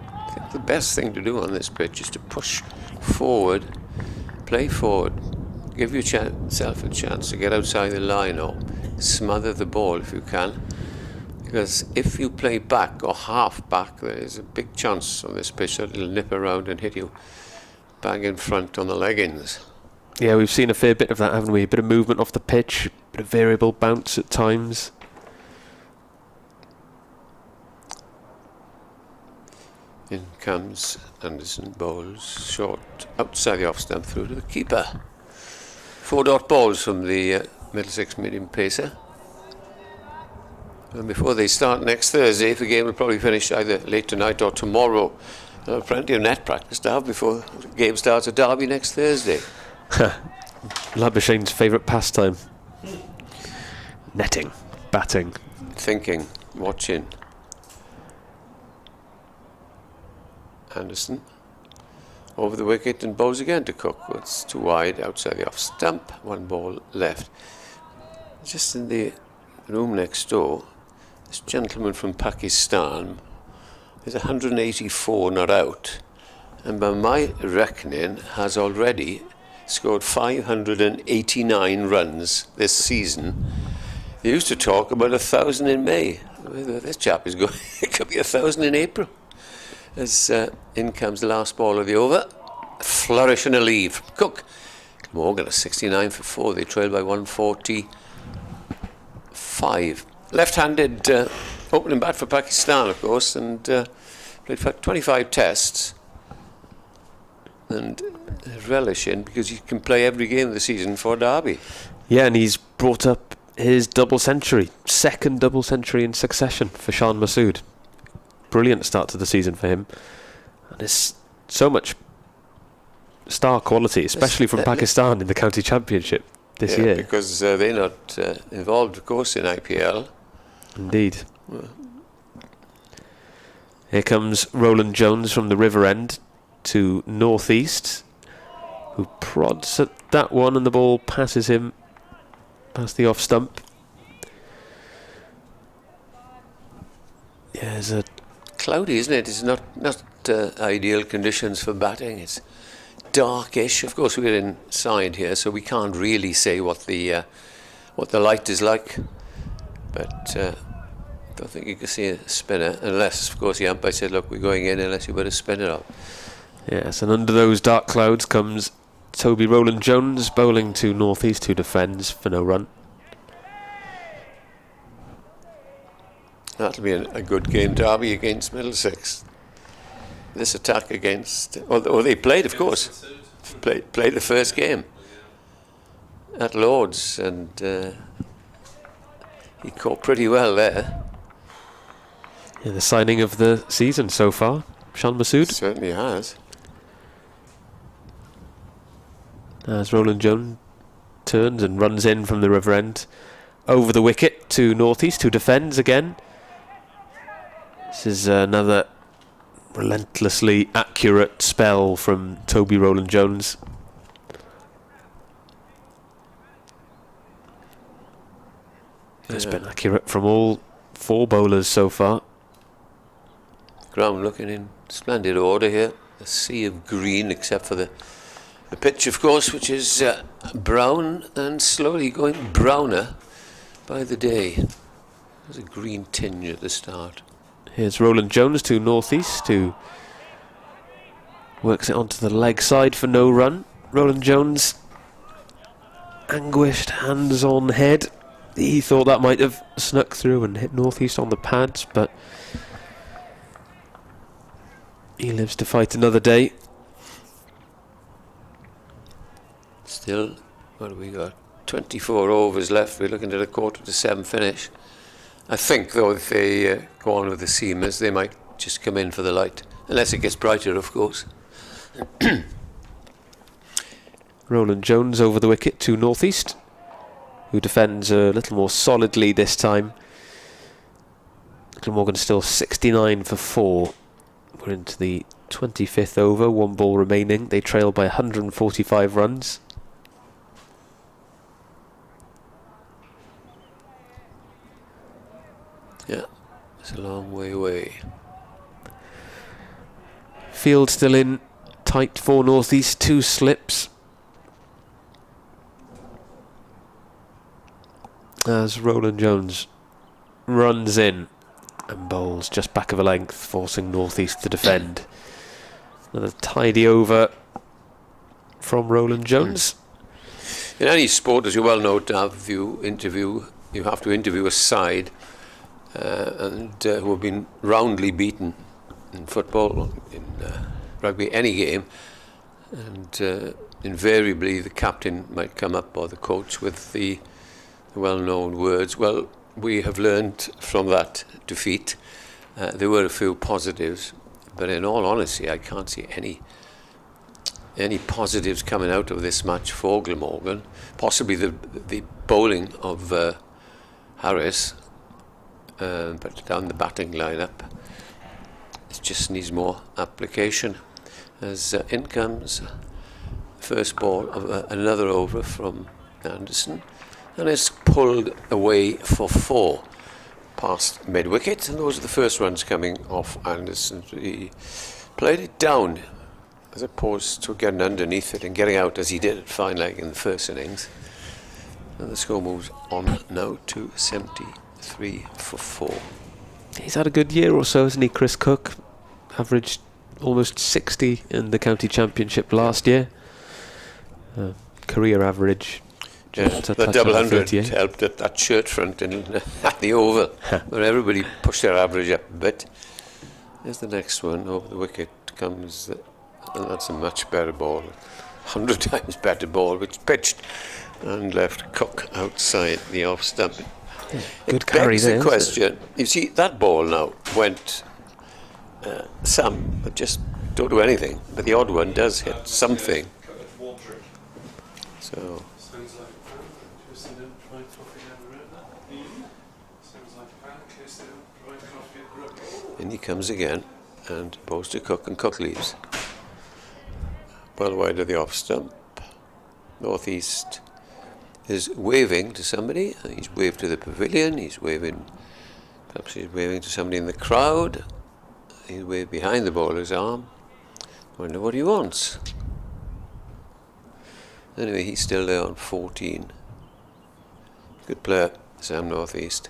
I think the best thing to do on this pitch is to push forward, play forward, give yourself a chance to get outside the line or smother the ball if you can. Because if you play back or half back, there is a big chance on this pitch that it'll nip around and hit you bang in front on the leggings. Yeah, we've seen a fair bit of that, haven't we? A bit of movement off the pitch, a bit of variable bounce at times. In comes Anderson, bowls short outside the off stump through to the keeper. 4-dot balls from the Middlesex medium pacer. And before they start next Thursday, the game will probably finish either late tonight or tomorrow. Plenty of net practice to have before the game starts at Derby next Thursday. Labuschagne's favourite pastime. Netting, batting. Thinking, watching. Anderson over the wicket and bowls again to Cook. It's too wide outside the off stump. 1 ball left. Just in the room next door, this gentleman from Pakistan is 184 not out, and by my reckoning has already scored 589 runs this season. They used to talk about 1,000 in May. This chap is going, it could be 1,000 in April. As in comes the last ball of the over. A flourish and a leave from Cook. Morgan at 69 for 4. They trail by 145. Left-handed opening bat for Pakistan, of course, and played for 25 tests. And relishing because he can play every game of the season for Derby. Yeah, and he's brought up his double century, second double century in succession for Shan Masood. Brilliant start to the season for him, and there's so much star quality, especially from Pakistan in the county championship this year. Because they're not involved, of course, in IPL. Indeed. Well. Here comes Rowland-Jones from the River End to northeast, who prods at that one, and the ball passes him past the off stump. Yeah, there's a cloudy, isn't it? It's not ideal conditions for batting. It's darkish. Of course, we're inside here, so we can't really say what the light is like. But I don't think you can see a spinner, unless, of course, the umpire said, "Look, we're going in unless you put a spinner up." Yes, and under those dark clouds comes Toby Rowland-Jones bowling to northeast, who defends for no run. That'll be a good game, Derby against Middlesex. This attack against... Oh, they played, of course. Played the first game at Lord's, and he caught pretty well there. Yeah, the signing of the season so far, Shan Masood. Certainly has. As Rowland-Jones turns and runs in from the River End over the wicket to northeast, who defends again. This is another relentlessly accurate spell from Toby Rowland-Jones. It's been accurate from all 4 bowlers so far. Ground looking in splendid order here. A sea of green, except for the pitch, of course, which is brown and slowly going browner by the day. There's a green tinge at the start. Here's Rowland-Jones to northeast, who works it onto the leg side for no run. Rowland-Jones, anguished, hands on head. He thought that might have snuck through and hit northeast on the pads, but he lives to fight another day. Still, what have we got? 24 overs left. We're looking at a 6:45 finish. I think, though, if they go on with the seamers, they might just come in for the light. Unless it gets brighter, of course. Rowland-Jones over the wicket to northeast, who defends a little more solidly this time. Glamorgan still 69 for 4. We're into the 25th over, 1 ball remaining. They trail by 145 runs. Yeah, it's a long way away. Field still in tight for northeast, 2 slips. As Roland Jones runs in and bowls just back of a length, forcing northeast to defend. Another tidy over from Roland Jones. In any sport, as you well know, you have to interview a side who have been roundly beaten in football, in rugby, any game, and invariably the captain might come up, or the coach, with the well-known words, well, we have learned from that defeat. There were a few positives, but in all honesty, I can't see any positives coming out of this match for Glamorgan. Possibly the bowling of Harris, but down the batting lineup, it just needs more application. As in comes the first ball of another over from Anderson, and it's pulled away for 4 past mid-wicket, and those are the first runs coming off Anderson. He played it down as opposed to getting underneath it and getting out as he did at fine leg in the first innings. And the score moves on now to 73 for 4. He's had a good year or so, hasn't he, Chris Cook? Averaged almost 60 in the county championship last year. Career average. Yeah, the double 100 helped at that shirt front at the Oval, where everybody pushed their average up a bit. There's the next one. Over the wicket comes, and that's a much better ball. 100 times better ball, which pitched and left Cook outside the off stump. Good carry there. The question, you see, that ball now went, some just don't do anything, but the odd one does hit something. So. In he comes again, and bows to Cook, and Cook leaves. Well wide of the off stump. Northeast is waving to somebody. He's waved to the pavilion. Perhaps he's waving to somebody in the crowd. He's waved behind the bowler's arm. Wonder what he wants. Anyway, he's still there on 14. Good player, Sam Northeast.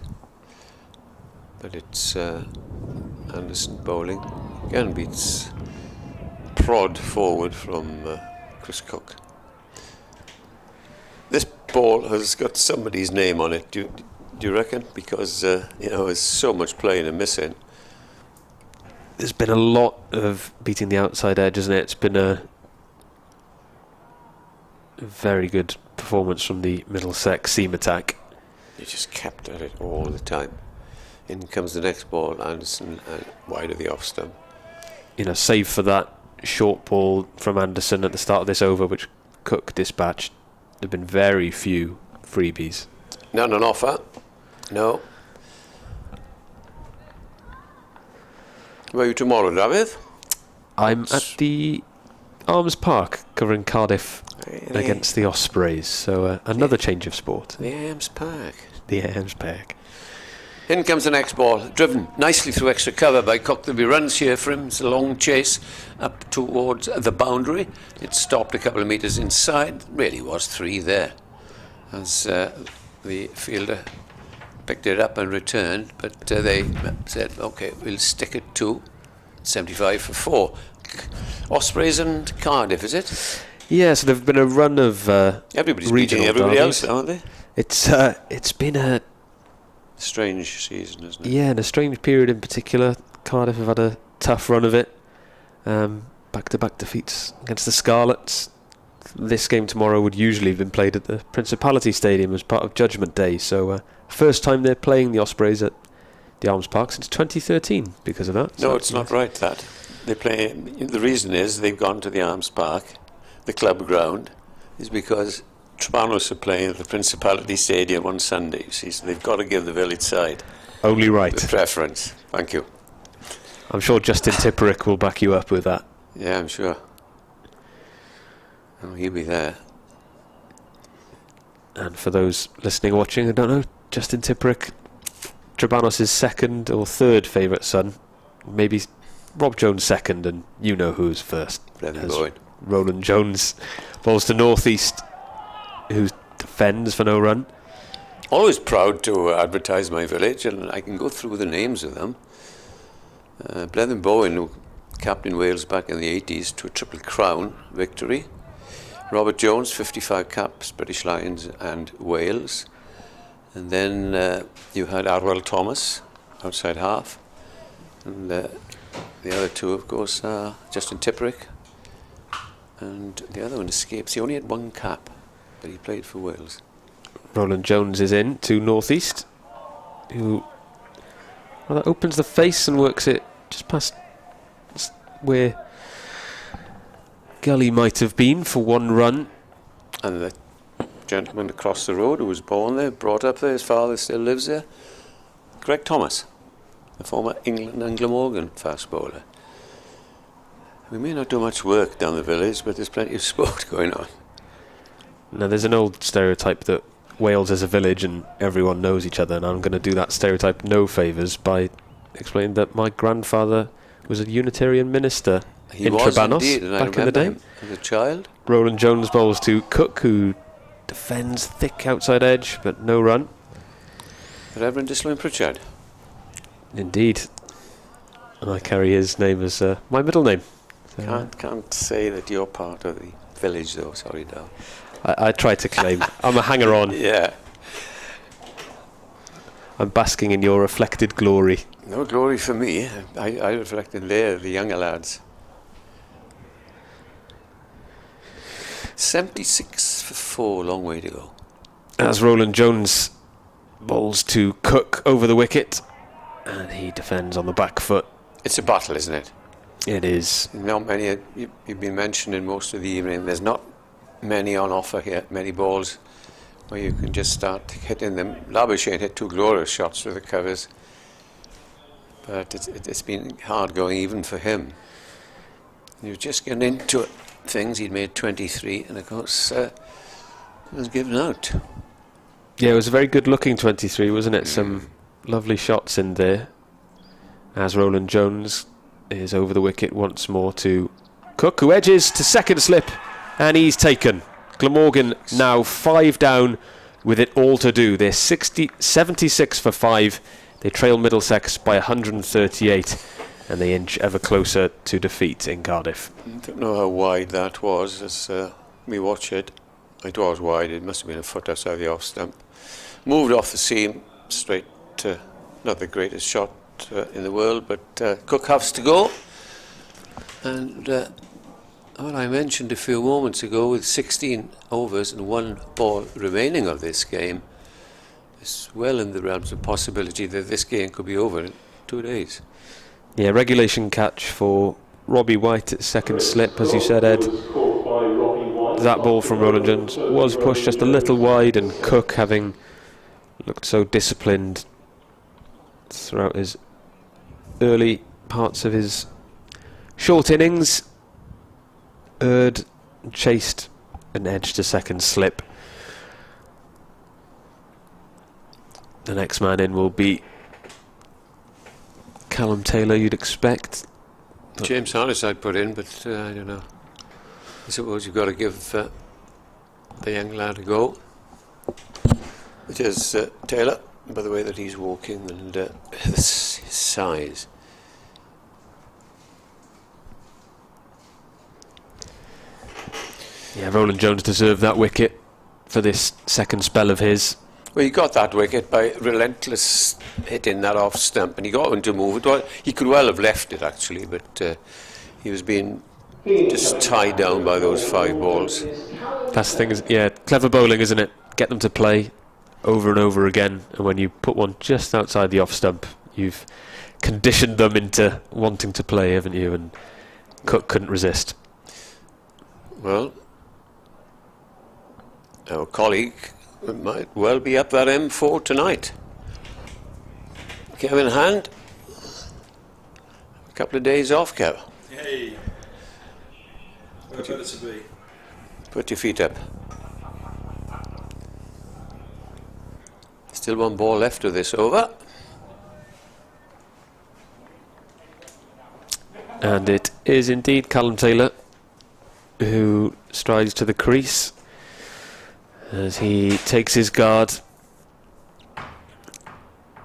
But it's Anderson bowling. Again beats prod forward from Chris Cook. This ball has got somebody's name on it. Do you reckon? Because there's so much playing and missing. There's been a lot of beating the outside edge, isn't it? It's been a very good performance from the Middlesex seam attack. He just kept at it all the time. In comes the next ball, Anderson wide of the off stump. Save for that short ball from Anderson at the start of this over, which Cook dispatched, there have been very few freebies. None on offer. No. Where are you tomorrow, David? I'm at the Arms Park covering Cardiff against the Ospreys, so another change of sport. The Arms Park. The Arms Park. In comes the next ball, driven nicely through extra cover by Cook. There'll be runs here for him. It's a long chase up towards the boundary. It stopped a couple of metres inside. Really was 3 there, as the fielder picked it up and returned. But they said, OK, we'll stick it to 75 for 4. Ospreys and Cardiff, is it? Yeah, so there've been a run of everybody's beating everybody else, aren't they? It's been a strange season, isn't it? Yeah, and a strange period in particular. Cardiff have had a tough run of it. Back-to-back defeats against the Scarlets. This game tomorrow would usually have been played at the Principality Stadium as part of Judgment Day. So first time they're playing the Ospreys at the Arms Park since 2013 because of that. No, it's not right, that. They play. The reason is they've gone to the Arms Park, the club ground, is because Trebanos are playing at the Principality Stadium on Sunday, you see, so they've got to give the village side only right the preference. Thank you. I'm sure Justin Tipperick will back you up with that. Yeah, I'm sure. Oh, he'll be there. And for those listening or watching, I don't know, Justin Tipperick, Trabanos' second or third favourite son. Maybe Rob Jones second, and you know who's first. Roland Jones balls to North East, who defends for no run. Always proud to advertise my village, and I can go through the names of them. Blethen Bowen, who captained Wales back in the 80s to a Triple Crown victory. Robert Jones, 55 caps, British Lions and Wales. And then you had Arwel Thomas, outside half. And the other two, of course, are Justin Tipperick. And the other one escapes. He only had one cap, but he played for Wales. Roland Jones is in to North East, who that opens the face and works it just past where Gully might have been for one run. And the gentleman across the road who was born there, brought up there, his father still lives there, Greg Thomas, the former England and Glamorgan fast bowler. We may not do much work down the village, but there's plenty of sport going on. Now, there's an old stereotype that Wales is a village and everyone knows each other, and I'm going to do that stereotype no favours by explaining that my grandfather was a Unitarian minister in Trebanos back in the day. As a child. Roland Jones bowls to Cook, who defends thick outside edge, but no run. Reverend Disloin Pritchard. Indeed. And I carry his name as my middle name. Can't say that you're part of the village, though. Sorry, Dal. I try to claim. I'm a hanger-on. Yeah. I'm basking in your reflected glory. No glory for me. I reflect in there, the younger lads. 76 for 4, long way to go. As Roland Jones bowls to Cook over the wicket, and he defends on the back foot. It's a battle, isn't it? It is. Not many. You've been mentioning most of the evening. There's not many on offer here. Many balls where you can just start hitting them. Labuschagne hit 2 glorious shots with the covers, but it's been hard going even for him. He was just getting into things. He'd made 23, and of course it was given out. Yeah, it was a very good looking 23, wasn't it? Some lovely shots in there. As Roland Jones is over the wicket once more to Cook, who edges to second slip, and he's taken. Glamorgan now 5 down with it all to do. They're 76 for 5. They trail Middlesex by 138, and they inch ever closer to defeat in Cardiff. I don't know how wide that was as we watch it. It was wide. It must have been a foot outside the off stump. Moved off the seam straight to not the greatest shot in the world, but Cook has to go. And what I mentioned a few moments ago, with 16 overs and 1 ball remaining of this game, it's well in the realms of possibility that this game could be over in 2 days. Yeah, regulation catch for Robbie White at second slip, as you said, Ed. That ball from Roland Jones was pushed just a little wide, and Cook, having looked so disciplined throughout his early parts of his short innings, erred, chased an edge to second slip. The next man in will be Callum Taylor, you'd expect. James Harris I'd put in, but I don't know. I suppose you've got to give the young lad a go. It is Taylor, by the way that he's walking, and his size. Yeah, Roland Jones deserved that wicket for this second spell of his. Well, he got that wicket by relentless hitting that off stump, and he got him to move it. Well, he could well have left it, actually, but he was being just tied down by those 5 balls. That's the thing, yeah, clever bowling, isn't it? Get them to play over and over again, and when you put one just outside the off stump, you've conditioned them into wanting to play, haven't you? And Cook couldn't resist. Well, our colleague might well be up that M4 tonight. Game in hand. A couple of days off, Kev. Hey, where better to be? Put your feet up. Still one ball left of this over. And it is indeed Callum Taylor who strides to the crease as he takes his guard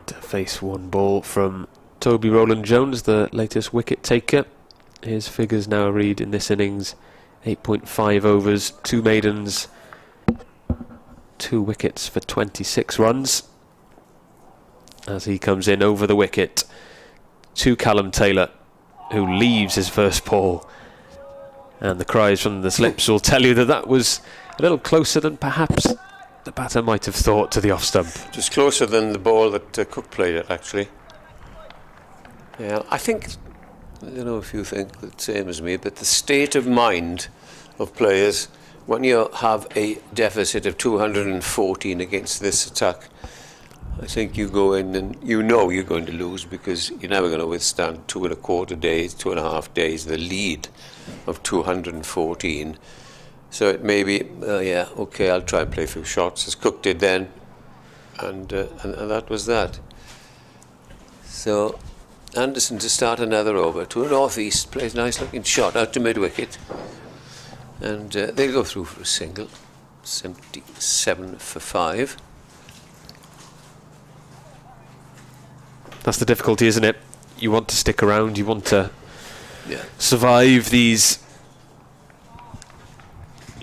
to face one ball from Toby Rowland-Jones, the latest wicket taker. His figures now read in this innings 8.5 overs, 2 maidens, 2 wickets for 26 runs. As he comes in over the wicket to Callum Taylor, who leaves his first ball. And the cries from the slips will tell you that that was a little closer than perhaps the batter might have thought to the off stump. Just closer than the ball that Cook played at, actually. Yeah, I don't know if you think the same as me, but the state of mind of players when you have a deficit of 214 against this attack, I think you go in and you know you're going to lose because you're never going to withstand 2.25 days, 2.5 days, the lead of 214. So it may be, yeah, okay, I'll try and play a few shots, as Cook did then, and that was that. So Anderson to start another over to a northeast, plays a nice looking shot out to mid wicket, and they'll go through for a single. 77 for 5. That's the difficulty, isn't it? You want to stick around, you want to survive these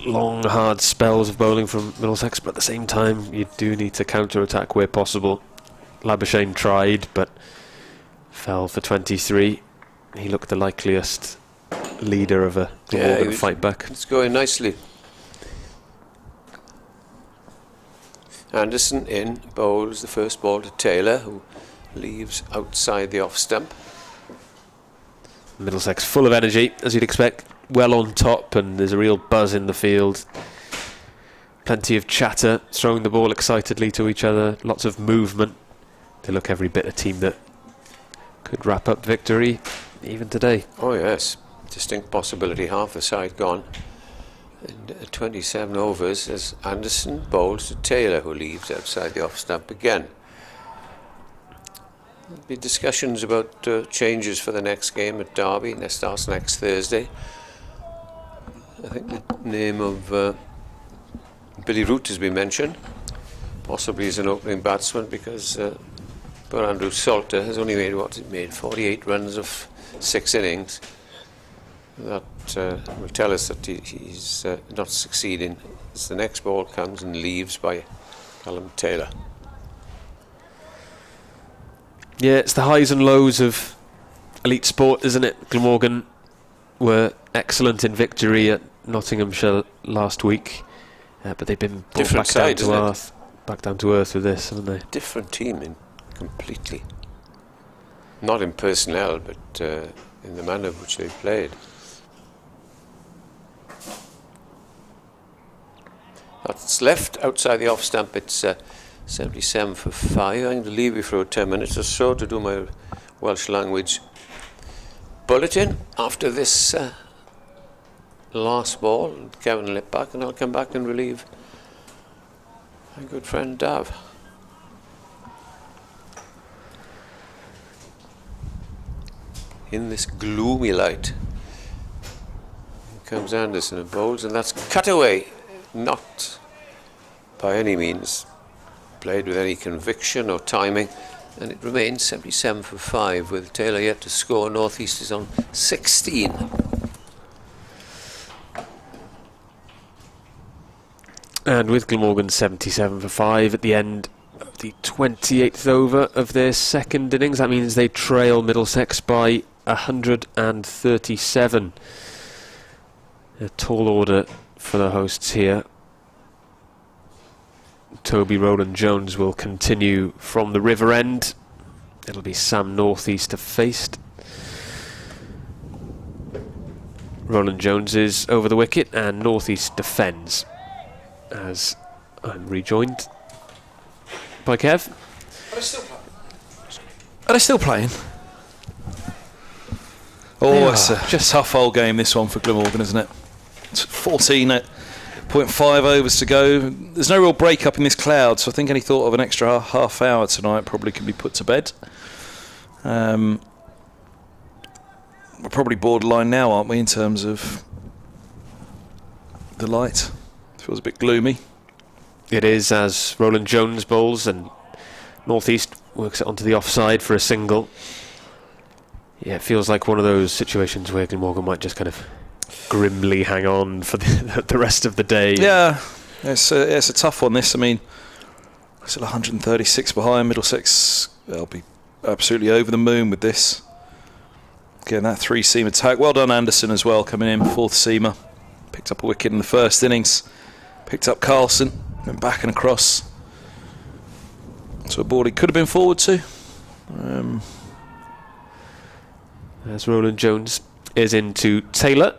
long, hard spells of bowling from Middlesex, but at the same time, you do need to counter-attack where possible. Labuschagne tried, but fell for 23. He looked the likeliest leader of a Glamorgan fight back. It's going nicely. Anderson in, bowls the first ball to Taylor, who leaves outside the off stump. Middlesex full of energy, as you'd expect, well on top, and there's a real buzz in the field. Plenty of chatter, throwing the ball excitedly to each other, lots of movement. They look every bit a team that could wrap up victory even today. Oh yes, distinct possibility, half the side gone. And 27 overs as Anderson bowls to Taylor, who leaves outside the off stump again. There'll be discussions about changes for the next game at Derby. That starts next Thursday. I think the name of Billy Root has been mentioned, possibly as an opening batsman, because poor Andrew Salter has only made 48 runs of 6 innings. That will tell us that he's not succeeding as the next ball comes and leaves by Callum Taylor. Yeah, it's the highs and lows of elite sport, isn't it? Glamorgan were excellent in victory at Nottinghamshire last week, but they've been brought back down to earth with this, haven't they? Different team completely. Not in personnel, but in the manner in which they played. That's left outside the off stump. It's 77 for 5. I'm going to leave you for 10 minutes or so to do my Welsh language bulletin after this last ball. Kevin will let back, and I'll come back and relieve my good friend Dav. In this gloomy light, here comes Anderson and bowls, and that's cut away. Not by any means played with any conviction or timing, and it remains 77 for 5 with Taylor yet to score. North East is on 16. And with Glamorgan 77 for 5 at the end of the 28th over of their second innings, that means they trail Middlesex by 137. A tall order for the hosts here. Toby Rowland-Jones will continue from the river end. It'll be Sam Northeast to faced. Rowland-Jones is over the wicket and Northeast defends. As I'm rejoined by Kev. Are they still playing? Oh, it's a just tough old game, this one for Glamorgan, isn't it? It's 14.5 overs to go. There's no real break-up in this cloud, so I think any thought of an extra half hour tonight probably can be put to bed. We're probably borderline now, aren't we, in terms of the light? It feels a bit gloomy. It is, as Roland Jones bowls and Northeast works it onto the offside for a single. Yeah, it feels like one of those situations where Glamorgan might just kind of grimly hang on for the rest of the day. Yeah, it's a tough one, this. I mean, we're still 136 behind. Middlesex, they'll be absolutely over the moon with this. Again, that 3-seam attack. Well done, Anderson, as well, coming in, 4th-seamer. Picked up a wicket in the first innings. Picked up Carlson, went back and across. So a ball he could have been forward to. As Roland Jones is into Taylor,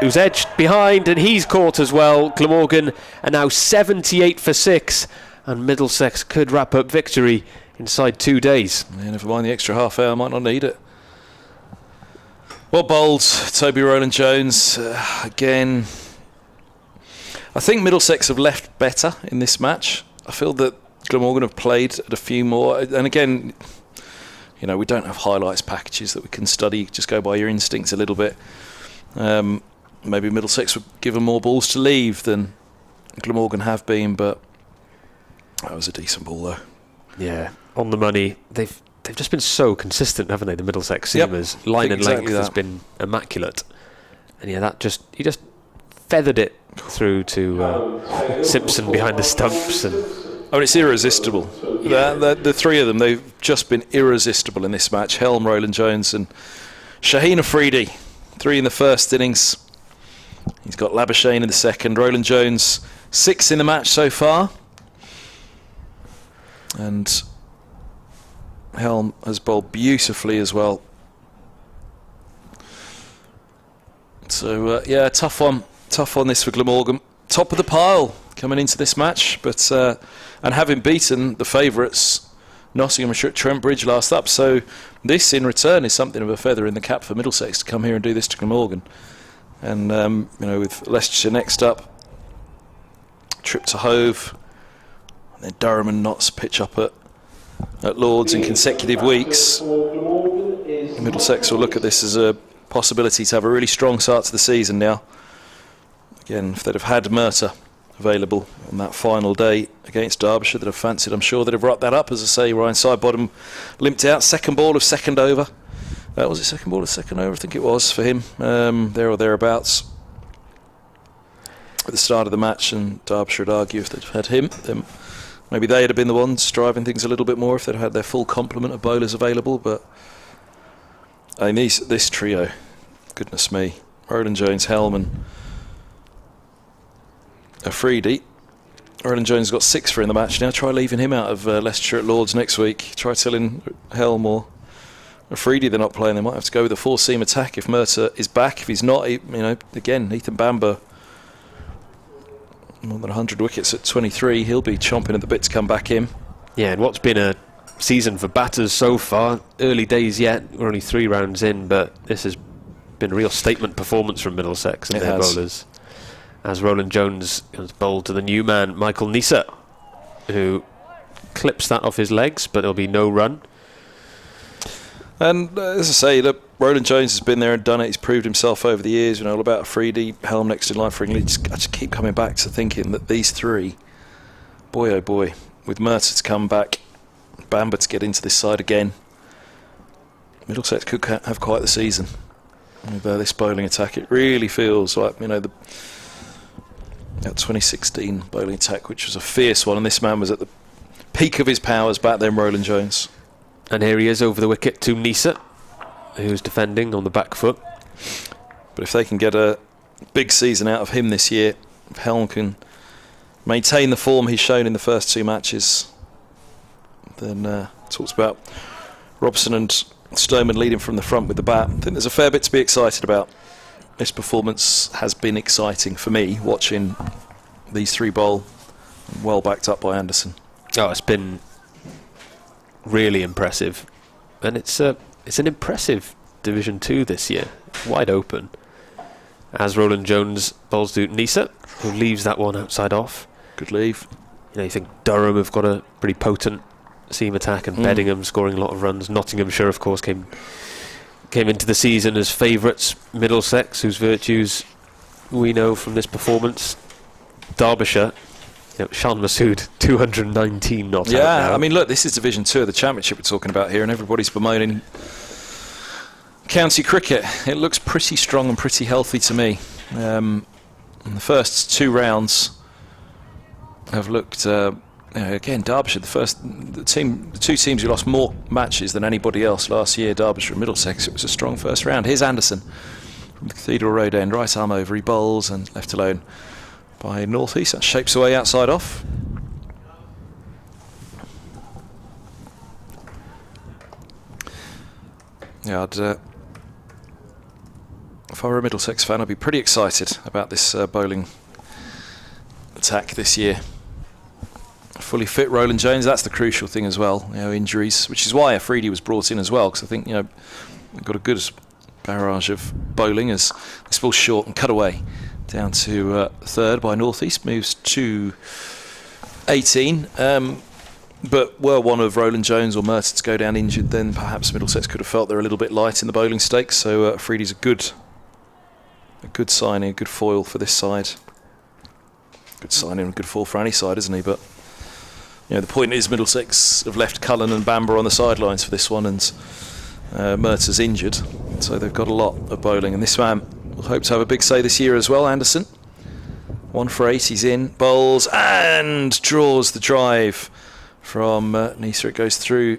who's edged behind, and he's caught as well. Glamorgan are now 78 for 6, and Middlesex could wrap up victory inside 2 days. Yeah, never mind the extra half hour, might not need it. Well bowled, Toby Roland Jones. Again, I think Middlesex have left better in this match. I feel that Glamorgan have played at a few more, and again, you know, we don't have highlights packages that we can study. Just go by your instincts a little bit. Maybe Middlesex would give them more balls to leave than Glamorgan have been, but that was a decent ball though. Yeah, on the money. They've just been so consistent, haven't they? The Middlesex seamers, Yep, line and exactly length has been immaculate, and yeah, he just feathered it through to Simpson behind the stumps and. I mean, it's irresistible. The three of them, they've just been irresistible in this match. Helm, Roland Jones and Shaheen Afridi. 3 in the first innings. He's got Labuschagne in the second. Roland Jones, 6 in the match so far. And Helm has bowled beautifully as well. So, yeah, tough one. Tough on this for Glamorgan. Top of the pile coming into this match, but and having beaten the favourites Nottinghamshire at Trent Bridge last up, so this in return is something of a feather in the cap for Middlesex to come here and do this to Glamorgan. And you know, with Leicestershire next up, trip to Hove, and then Durham and Notts pitch up at Lords in consecutive weeks. Middlesex will look at this as a possibility to have a really strong start to the season now. Again, if they'd have had Merta available on that final day against Derbyshire, they'd have fancied, I'm sure they'd have wrapped that up. As I say, Ryan Sidebottom limped out. Second ball of second over. Was it second ball of second over? I think it was for him, there or thereabouts. At the start of the match, and Derbyshire would argue if they'd had him, then maybe they'd have been the ones driving things a little bit more if they'd had their full complement of bowlers available. But I mean, this trio, goodness me, Roland Jones, Helm and Afridi. Roland Jones got 6 for in the match now. Try leaving him out of Leicestershire at Lords next week. Try telling Helm or Afridi they're not playing. They might have to go with a 4-seam attack if Merta is back. If he's not, you know, again, Ethan Bamber, more than 100 wickets at 23. He'll be chomping at the bit to come back in. Yeah, and what's been a season for batters so far, early days yet, we're only 3 rounds in, but this has been a real statement performance from Middlesex and their bowlers. As Roland Jones has bowled to the new man, Michael Nisa, who clips that off his legs, but there'll be no run. And as I say, look, Roland Jones has been there and done it. He's proved himself over the years. You know all about Afridi, Helm next in line for England. I just keep coming back to thinking that these 3, boy oh boy, with Merta to come back, Bamber to get into this side again, Middlesex could have quite the season with this bowling attack. It really feels like, you know, that 2016 bowling attack, which was a fierce one, and this man was at the peak of his powers back then, Roland Jones. And here he is over the wicket to Nisa, who's defending on the back foot. But if they can get a big season out of him this year, if Helm can maintain the form he's shown in the first 2 matches, then talks about Robson and Stoneman leading from the front with the bat. I think there's a fair bit to be excited about. This performance has been exciting for me, watching these 3 bowl, well backed up by Anderson. Oh, it's been really impressive, and it's an impressive Division 2 this year. Wide open. As Roland Jones bowls to Nisa, who leaves that one outside off. Good leave. You think Durham have got a pretty potent seam attack, and Beddingham scoring a lot of runs. Nottinghamshire, of course, came into the season as favourites. Middlesex, whose virtues we know from this performance. Derbyshire, Shan Masood, 219 not out now. I mean, look, this is Division 2 of the Championship we're talking about here, and everybody's bemoaning county cricket. It looks pretty strong and pretty healthy to me. In the first 2 rounds have looked, again, Derbyshire, the 2 teams who lost more matches than anybody else last year, Derbyshire and Middlesex. It was a strong first round. Here's Anderson from the Cathedral Road end, right arm over, he bowls and left alone by North East. That shapes away outside off. Yeah, if I were a Middlesex fan, I'd be pretty excited about this bowling attack this year. Fully fit Roland Jones, that's the crucial thing as well. Injuries, which is why Afridi was brought in as well, because I think we've got a good barrage of bowling as this ball's short and cut away down to third by North East, moves to 18. But were one of Roland Jones or Merton to go down injured, then perhaps Middlesex could have felt they're a little bit light in the bowling stakes. So Afridi's a good signing, a good foil for this side. Good signing, a good foil for any side, isn't he? But the point is Middlesex have left Cullen and Bamber on the sidelines for this one, and Merton's injured, so they've got a lot of bowling. And this man will hope to have a big say this year as well. Anderson, 1 for 8, he's in, bowls and draws the drive from Nisa. It goes through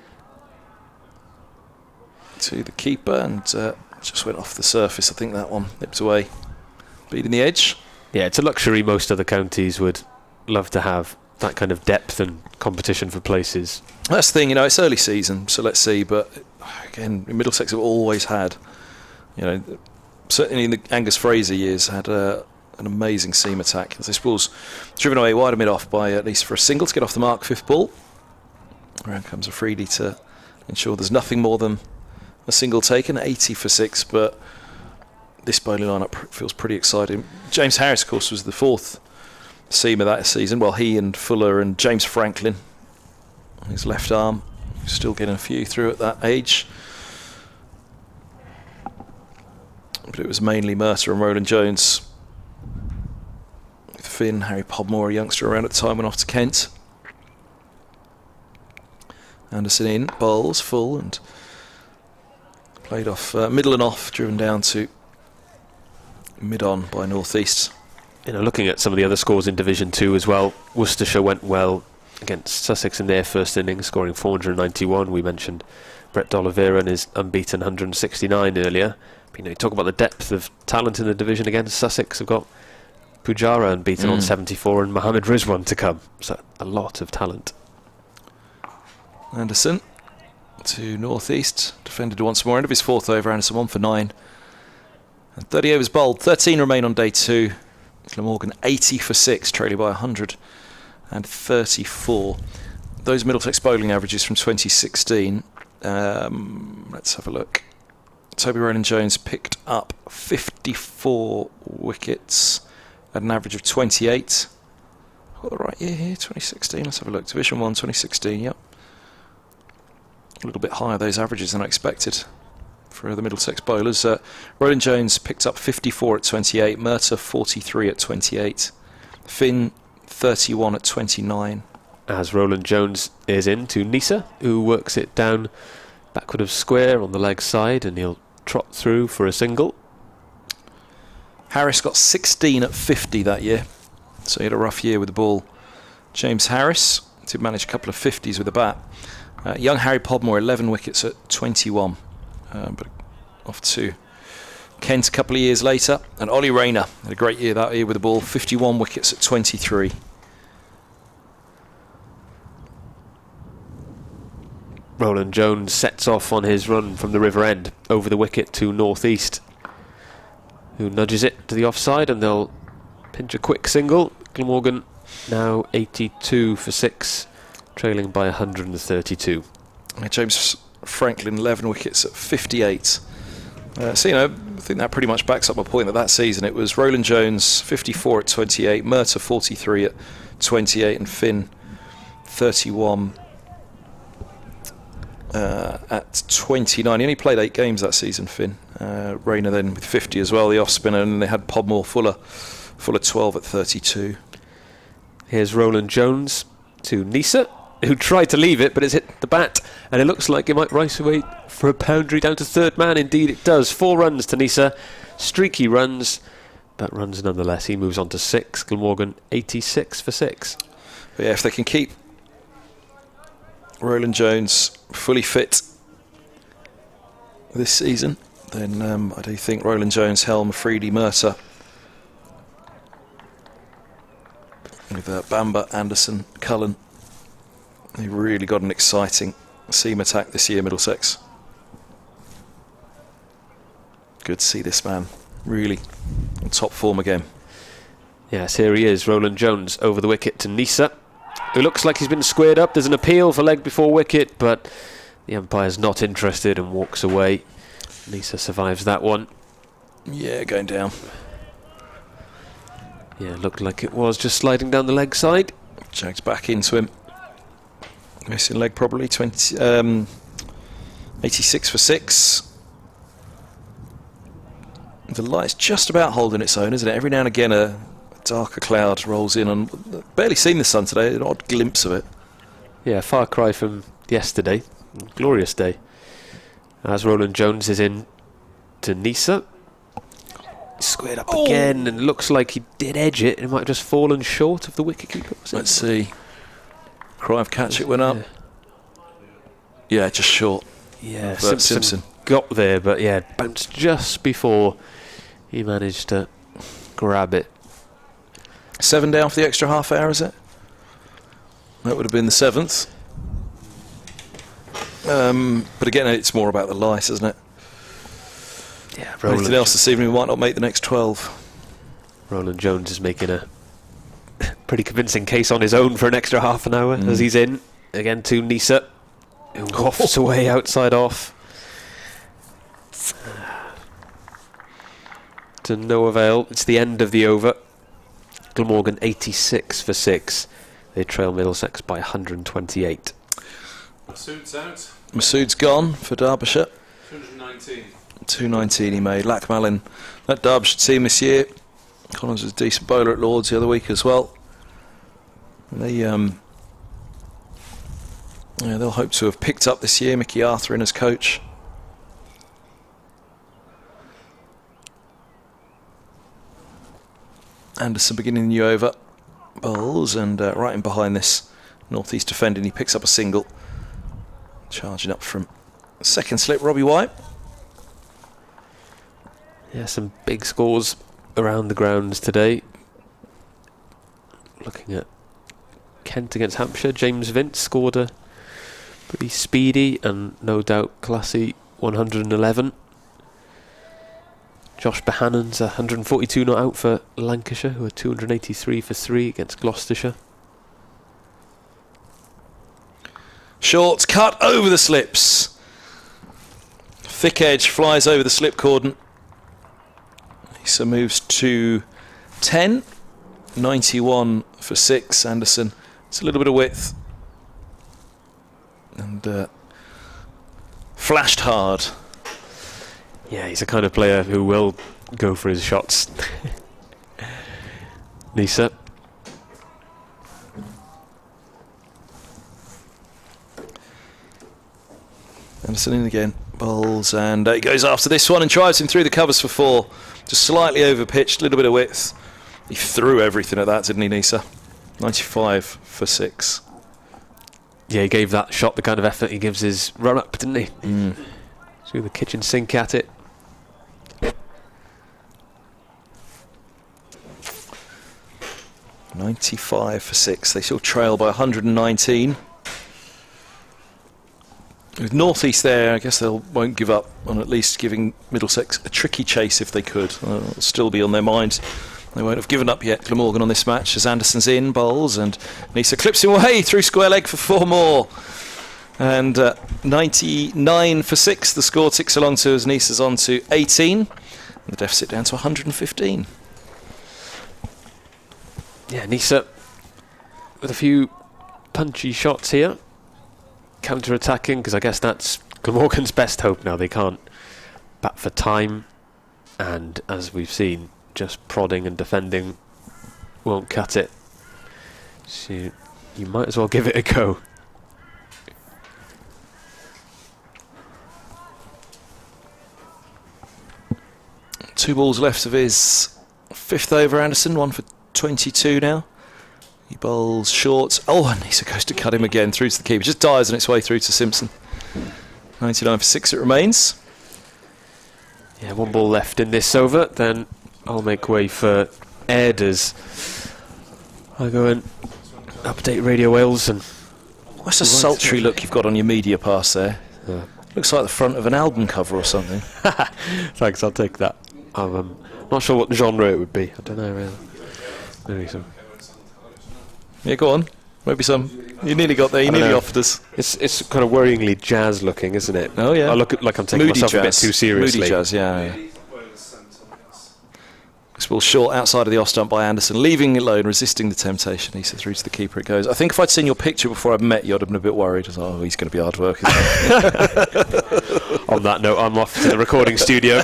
to the keeper and just went off the surface. I think that one nipped away, beating the edge. Yeah, it's a luxury most other counties would love to have, that kind of depth and competition for places. That's the thing, it's early season, so let's see. But again, Middlesex have always had, certainly in the Angus Fraser years, had an amazing seam attack. This ball's driven away wide of mid-off by at least for a single to get off the mark, 5th ball. Around comes Afridi to ensure there's nothing more than a single taken, 80 for 6, but this bowling lineup feels pretty exciting. James Harris, of course, was the 4th seamer that season. Well, he and Fuller and James Franklin, his left arm, still getting a few through at that age. But it was mainly Mercer and Roland Jones. With Finn, Harry Podmore, a youngster around at the time, went off to Kent. Anderson in, bowls full and played off middle and off, driven down to mid-on by North East. Looking at some of the other scores in Division 2 as well, Worcestershire went well against Sussex in their first innings, scoring 491. We mentioned Brett D'Oliveira and his unbeaten 169 earlier. But, you talk about the depth of talent in the division against Sussex. Have got Pujara unbeaten on 74 and Mohammed Rizwan to come. So a lot of talent. Anderson to North East, defended once more. End of his 4th over, Anderson 1 for 9. And 30 overs bowled, 13 remain on day 2. Glamorgan 80 for 6, trailing by 134. Those Middlesex bowling averages from 2016. Let's have a look. Toby Roland Jones picked up 54 wickets at an average of 28. Got the right year here, 2016. Let's have a look. Division 1, 2016, yep. A little bit higher, those averages, than I expected for the Middlesex bowlers. Roland Jones picked up 54 at 28, Merter 43 at 28, Finn 31 at 29. As Roland Jones is in to Nisa, who works it down backward of square on the leg side, and he'll trot through for a single. Harris got 16 at 50 that year, so he had a rough year with the ball. James Harris did manage a couple of 50s with the bat. Young Harry Podmore, 11 wickets at 21. But off to Kent a couple of years later. And Ollie Rayner had a great year that year with the ball, 51 wickets at 23. Roland Jones sets off on his run from the river end over the wicket to North East, who nudges it to the offside, and they'll pinch a quick single. Glamorgan now 82 for 6, trailing by 132. James Franklin, 11 wickets at 58. So, I think that pretty much backs up my point that season it was Roland Jones 54 at 28, Murtagh 43 at 28, and Finn 31 at 29. He only played 8 games that season, Finn. Rayner then with 50 as well, the off spinner, and they had Podmore Fuller 12 at 32. Here's Roland Jones to Nisa, who tried to leave it, but it's hit the bat, and it looks like it might rise away for a boundary down to third man. Indeed it does. 4 runs to Nisa, streaky runs, but runs nonetheless. He moves on to 6. Glamorgan 86 for 6. But yeah, if they can keep Roland Jones fully fit this season, then I do think Roland Jones, Helm, Freedy, Murtagh, with Bamber, Anderson, Cullen, they've really got an exciting seam attack this year, Middlesex. Good to see this man really on top form again. Yes, here he is, Roland Jones over the wicket to Nisa, who looks like he's been squared up. There's an appeal for leg before wicket, but the umpire's not interested and walks away. Nisa survives that one. Yeah, going down. Yeah, looked like it was just sliding down the leg side. Jags back into him. Missing leg probably. 86 for 6. The light's just about holding its own, isn't it? Every now and again a darker cloud rolls in. And barely seen the sun today. An odd glimpse of it. Yeah, far cry from yesterday. Glorious day. As Roland Jones is in to Nisa. Squared up again, and looks like he did edge it. It might have just fallen short of the wicketkeeper. Let's see. Cry of catch it went up. Yeah, just short. Yeah, Simpson got there, but yeah, bounced just before he managed to grab it. 7 down for the extra half hour, is it? That would have been the 7th. But again, it's more about the lice, isn't it? Yeah, anything else this evening might not make the next 12. Roland Jones is making a pretty convincing case on his own for an extra half an hour as he's in. Again to Nisa, who wafts away outside off. To no avail. It's the end of the over. Glamorgan 86 for 6. They trail Middlesex by 128. Masood's out. Masood's gone for Derbyshire. 219. 219 he made. Lackmallin, that Derbyshire team this year. Collins was a decent bowler at Lords the other week as well. And they'll hope to have picked up this year Mickey Arthur in as coach. Anderson beginning the new over. Bowls, and right in behind this northeast defending, he picks up a single. Charging up from second slip, Robbie White. Yeah, some big scores around the grounds today. Looking at Kent against Hampshire, James Vince scored a pretty speedy and no doubt classy 111. Josh Behannon's 142 not out for Lancashire, who are 283 for 3 against Gloucestershire. Short cut over the slips. Thick edge flies over the slip cordon. Lisa moves to 10. 91 for 6. Anderson. It's a little bit of width. And flashed hard. Yeah, he's the kind of player who will go for his shots. Nisa. Anderson in again. Bowls, and he goes after this one and drives him through the covers for 4. Just slightly over pitched, a little bit of width. He threw everything at that, didn't he, Nisa? 95 for 6. Yeah, he gave that shot the kind of effort he gives his run-up, didn't he? Threw the kitchen sink at it. .95 for 6. They still trail by 119. With North East there, I guess they won't give up on at least giving Middlesex a tricky chase if they could. It'll still be on their mind. They won't have given up yet, Glamorgan, on this match, as Anderson's in, bowls, and Nisa clips him away through square leg for 4 more. And 99 for 6. The score ticks along to as Nisa's on to 18. And the deficit down to 115. Yeah, Nisa with a few punchy shots here. Counter-attacking, because I guess that's Glamorgan's best hope now. They can't bat for time. And as we've seen, just prodding and defending won't cut it. So you might as well give it a go. Two balls left of his 5th over, Anderson. 1 for 22 now. He bowls short. Oh, and Nisa goes to cut him again through to the keeper. Just dives on its way through to Simpson. 99 for 6 it remains. Yeah, 1 ball left in this over. Then I'll make way for Ed as I go and update Radio Wales. And what's the sultry look you've got on your media pass there? Yeah. Looks like the front of an album cover or something. Thanks, I'll take that. I'm not sure what genre it would be. I don't know really. Maybe some. Yeah, go on. Maybe some. You nearly got there. You nearly offered us. It's kind of worryingly jazz looking, isn't it? Oh yeah. I look like I'm taking Moody myself jazz. a bit too seriously. Moody jazz, yeah. This ball short outside of the off stump by Anderson, leaving it low and resisting the temptation. Nisa through to the keeper it goes. I think if I'd seen your picture before I'd met you, I'd have been a bit worried. I was like, oh, he's going to be hard work. On that note, I'm off to the recording studio.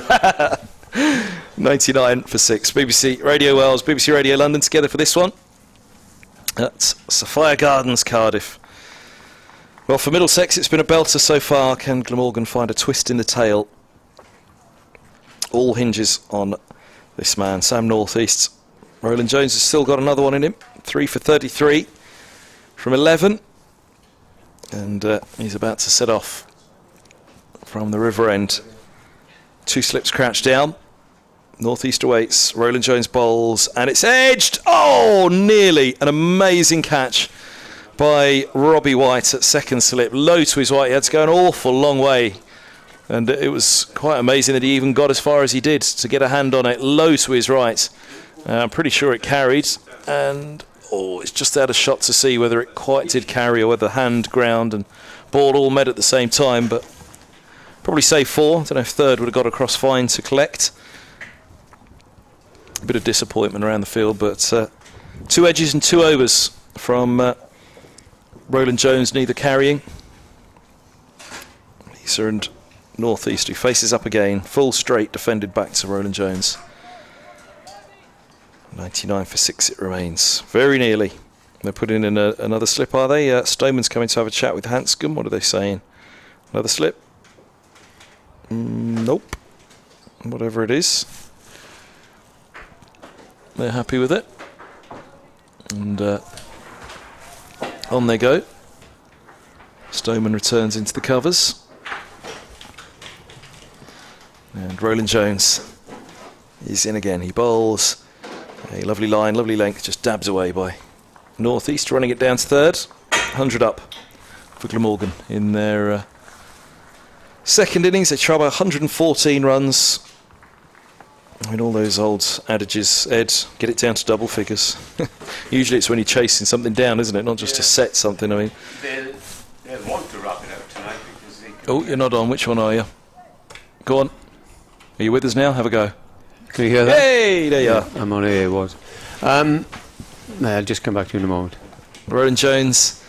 99 for 6. BBC Radio Wales, BBC Radio London together for this one. That's Sophia Gardens, Cardiff. Well, for Middlesex, it's been a belter so far. Can Glamorgan find a twist in the tail? All hinges on this man, Sam Northeast. Roland Jones has still got another one in him. 3 for 33 from 11. And he's about to set off from the river end. 2 slips crouched down. Northeast awaits. Roland Jones bowls, and it's edged. Oh, nearly. An amazing catch by Robbie White at second slip. Low to his right. He had to go an awful long way. And it was quite amazing that he even got as far as he did to get a hand on it. Low to his right. I'm pretty sure it carried. And, it's just out of shot to see whether it quite did carry or whether hand, ground and ball all met at the same time. But probably say 4. I don't know if third would have got across fine to collect. A bit of disappointment around the field, but 2 edges and 2 overs from Roland Jones, neither carrying. Nisa and Northeast, who faces up again, full straight, defended back to Roland Jones. 99 for 6 it remains. Very nearly. They're putting in another slip, are they? Stoneman's coming to have a chat with Hanscom. What are they saying? Another slip? Nope. Whatever it is. They're happy with it. And on they go. Stoneman returns into the covers. And Roland Jones is in again. He bowls a lovely line, lovely length, just dabs away by Northeast, running it down to third. 100 up for Glamorgan in their second innings. They try by 114 runs. I mean, all those old adages, Ed, get it down to double figures. Usually it's when you're chasing something down, isn't it? Not just to set something, I mean. They'll want to wrap it out tonight because they... Oh, you're not on. Which one are you? Go on. Are you with us now? Have a go. Can you hear that? Hey, there you are. I'm on here, was. I'll just come back to you in a moment. Roland Jones,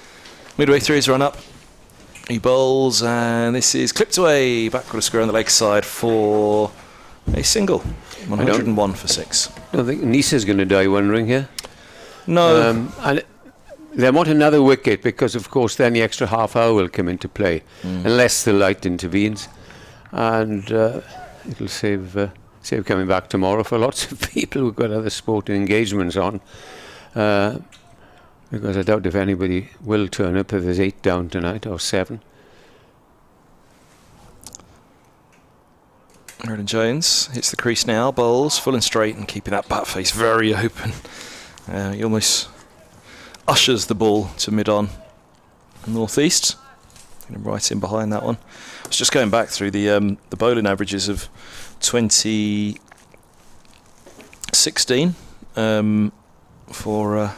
midway through his run up. He bowls, and this is clipped away. Backward square on the leg side for a single. 101 for 6. I don't think Nisa's going to die wondering here. No. And they want another wicket because, of course, then the extra half hour will come into play, unless the light intervenes. And it'll save coming back tomorrow for lots of people who've got other sporting engagements on. Because I doubt if anybody will turn up if there's 8 down tonight, or 7. Roland Jones hits the crease now, bowls full and straight and keeping that bat face very open. He almost ushers the ball to mid-on. Northeast, right in behind that one. I was just going back through the bowling averages of 2016 for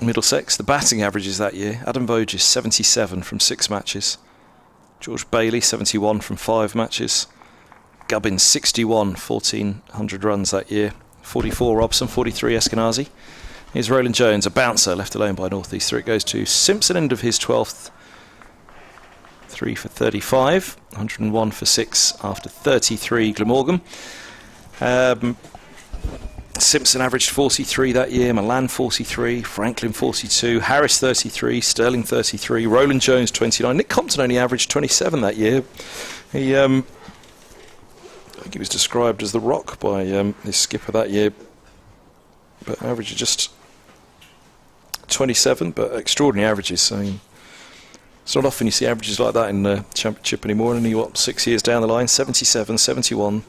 Middlesex. The batting averages that year: Adam Voges 77 from 6 matches, George Bailey 71 from 5 matches, Gubbins 61, 1,400 runs that year, 44 Robson, 43 Eskenazi. Here's Roland Jones, a bouncer left alone by North East. Through it goes to Simpson, end of his 12th. 3 for 35, 101 for 6 after 33 Glamorgan. Simpson averaged 43 that year, Milan 43, Franklin 42, Harris 33, Sterling 33, Roland Jones 29. Nick Compton only averaged 27 that year. He, I think he was described as the rock by his skipper that year, but averaged just 27, but extraordinary averages. I mean, it's not often you see averages like that in the Championship anymore. Only, 6 years down the line, 77, 71,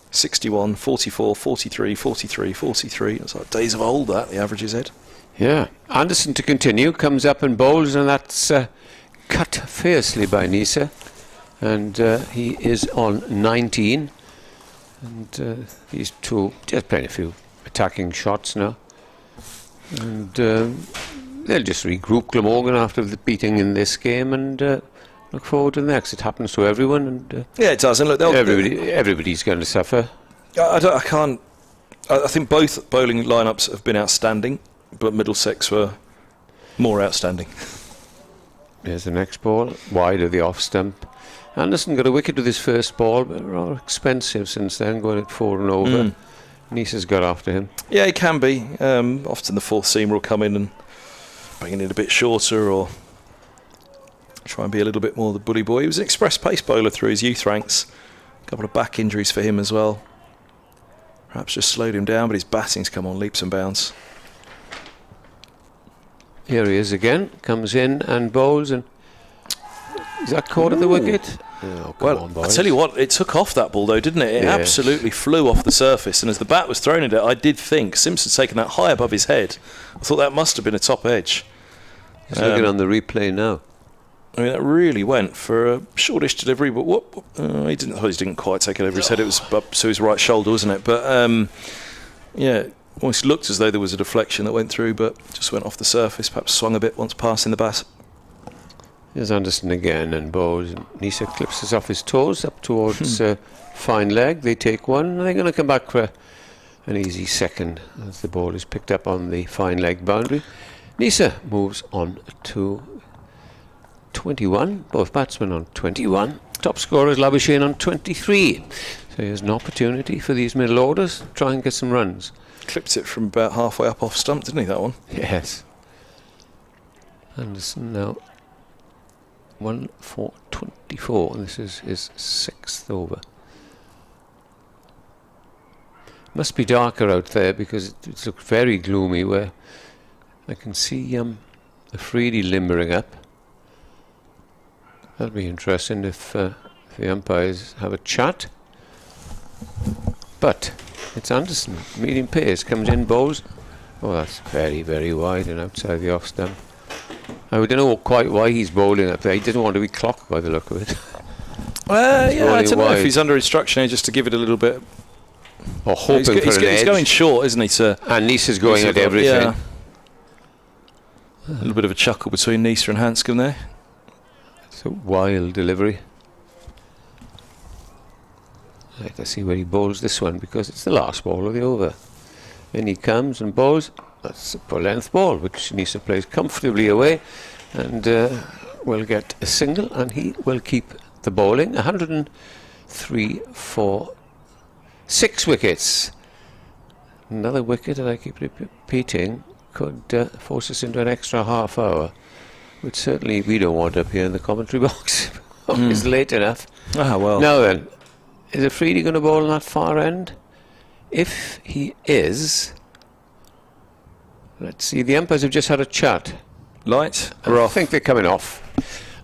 61, 44, 43, 43, 43. It's like days of old, that, the averages, Ed. Yeah. Anderson to continue, comes up and bowls, and that's cut fiercely by Nisa. And he is on 19. And these two just playing a few attacking shots now. And they'll just regroup Glamorgan after the beating in this game and look forward to the next. It happens to everyone, and yeah, it does. And look, everybody's going to suffer. I think both bowling lineups have been outstanding, but Middlesex were more outstanding. Here's the next ball, wide of the off stump. Anderson got a wicket with his first ball, but rather expensive since then, going at 4 and over. Nisa's got after him. Yeah, he can be. Often the fourth seamer will come in and bring it a bit shorter, or try and be a little bit more the bully boy. He was an express pace bowler through his youth ranks. A couple of back injuries for him as well. Perhaps just slowed him down, but his batting's come on leaps and bounds. Here he is again. Comes in and bowls, and is that caught at the wicket? Oh, well, I tell you what, it took off that ball though, didn't it? It absolutely flew off the surface, and as the bat was thrown at it, I did think Simpson's taken that high above his head. I thought that must have been a top edge. He's looking on the replay now. I mean, that really went for a shortish delivery, but he didn't quite take it over his head. It was up to his right shoulder, wasn't it? But yeah, almost looked as though there was a deflection that went through, but just went off the surface. Perhaps swung a bit once passing the bat. Here's Anderson again and bowls. Nisa clips us off his toes up towards fine leg. They take one, and they're going to come back for an easy second as the ball is picked up on the fine leg boundary. Nisa moves on to 21. Both batsmen on 21. Top scorer is Labuschagne on 23. So here's an opportunity for these middle orders to try and get some runs. Clipped it from about halfway up off stump, didn't he, that one? Yes. Anderson now 1 for 24, and this is his 6th over. Must be darker out there because it's looked very gloomy, where I can see Afridi limbering up. That'll be interesting if the umpires have a chat. But it's Anderson, medium pace, comes in, bowls. Oh, that's very, very wide and outside the off stump. I don't know quite why he's bowling up there. He didn't want to be clocked by the look of it. Yeah, I don't know if he's under instruction here just to give it a little bit. Or hoping for an edge. He's going short, isn't he? And Nisa's going at everything. Yeah. A little bit of a chuckle between Nisa and Hanscom there. It's a wild delivery. Let's see where he bowls this one, because it's the last ball of the over. In he comes and bowls. That's a full-length ball, which Nisa plays comfortably away, and will get a single, and he will keep the bowling. 103 for 6 wickets. Another wicket that I keep repeating could force us into an extra half hour, which certainly we don't want up here in the commentary box. It's late enough. Ah, well. Now then, is Afridi going to bowl on that far end? If he is, let's see, the umpires have just had a chat. Light? I think they're coming off.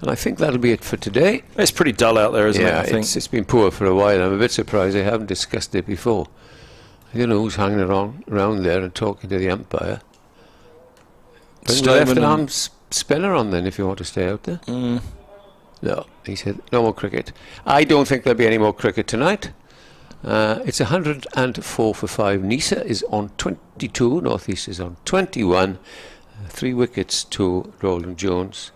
And I think that'll be it for today. It's pretty dull out there, isn't it? I think it's been poor for a while. I'm a bit surprised they haven't discussed it before. I don't know who's hanging around there and talking to the umpire. Bring the left arm spinner on then if you want to stay out there. No, he said no more cricket. I don't think there'll be any more cricket tonight. It's 104 for 5. Nisa is on 22. North East is on 21. 3 wickets to Roland Jones.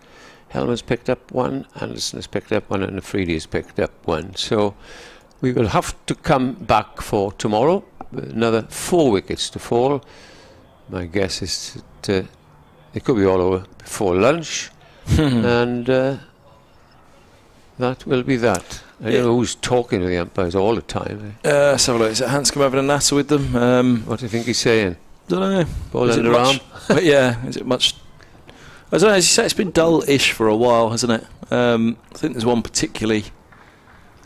Helmer's picked up 1, Anderson has picked up 1, and Afridi has picked up 1. So we will have to come back for tomorrow. Another 4 wickets to fall. My guess is that it could be all over before lunch. And that will be that. I don't know who's talking to the umpires all the time. Let's have a look. Is it Hanscom having a natter with them? What do you think he's saying? Don't know. Ball under arm? But yeah, is it much? I don't know. As you say, it's been dull-ish for a while, hasn't it? I think there's one particularly.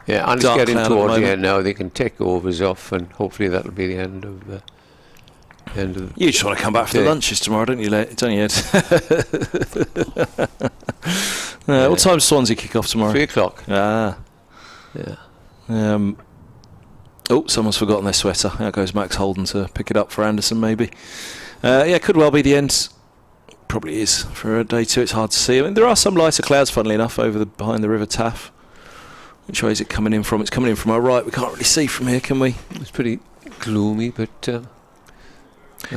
Yeah, and it's getting towards the end now. They can take overs off, and hopefully that'll be the end of the. You just want to come back for the lunches tomorrow, don't you, don't you, Ed? What time does Swansea kick off tomorrow? 3 o'clock. Ah. Yeah. Oh, someone's forgotten their sweater. There goes Max Holden to pick it up for Anderson, maybe. Yeah, could well be the end. Probably is for a day 2. It's hard to see. I mean, there are some lighter clouds, funnily enough, behind the River Taff. Which way is it coming in from? It's coming in from our right. We can't really see from here, can we? It's pretty gloomy, but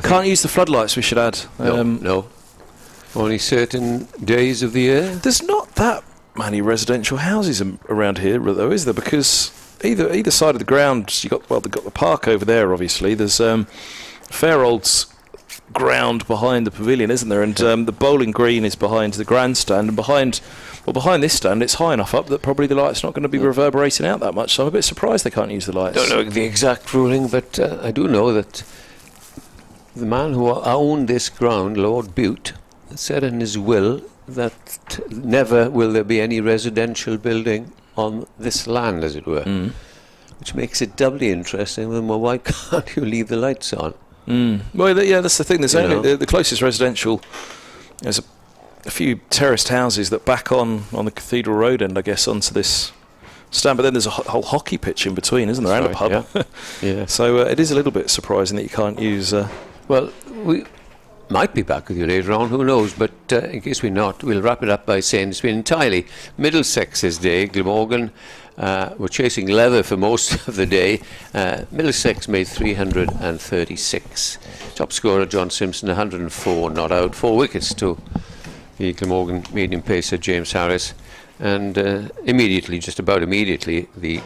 can't use the floodlights. We should add. No. Only certain days of the year. There's not that many residential houses around here, though, is there? Because either side of the ground, they've got the park over there. Obviously, there's fair old ground behind the pavilion, isn't there? And the bowling green is behind the grandstand, and behind this stand, it's high enough up that probably the light's not going to be reverberating out that much. So I'm a bit surprised they can't use the lights. Don't know the exact ruling, but I do know that the man who owned this ground, Lord Bute, said in his will that never will there be any residential building on this land, as it were, which makes it doubly interesting. Well, why can't you leave the lights on? Well, yeah, that's the thing. There's only the closest residential. There's a few terraced houses that back on the Cathedral Road end, I guess, onto this stand. But then there's a whole hockey pitch in between, isn't there? That's and a pub. Yeah. Yeah. So it is a little bit surprising that you can't use. Well, we might be back with you later on, who knows, but in case we're not, we'll wrap it up by saying it's been entirely Middlesex's day. Glamorgan were chasing leather for most of the day. Middlesex made 336. Top scorer John Simpson, 104 not out. 4 wickets to the Glamorgan medium pacer James Harris. And just about immediately, the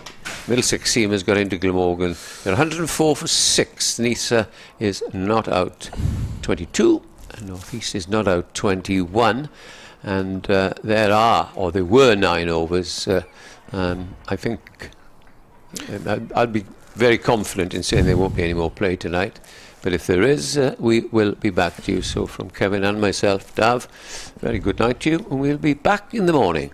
Middlesex seamers got into Glamorgan. They're 104 for 6. Nisa is not out 22, and North East is not out 21. And there were 9 overs. I think I'll be very confident in saying there won't be any more play tonight. But if there is, we will be back to you. So from Kevin and myself, Dav, very good night to you, and we'll be back in the morning.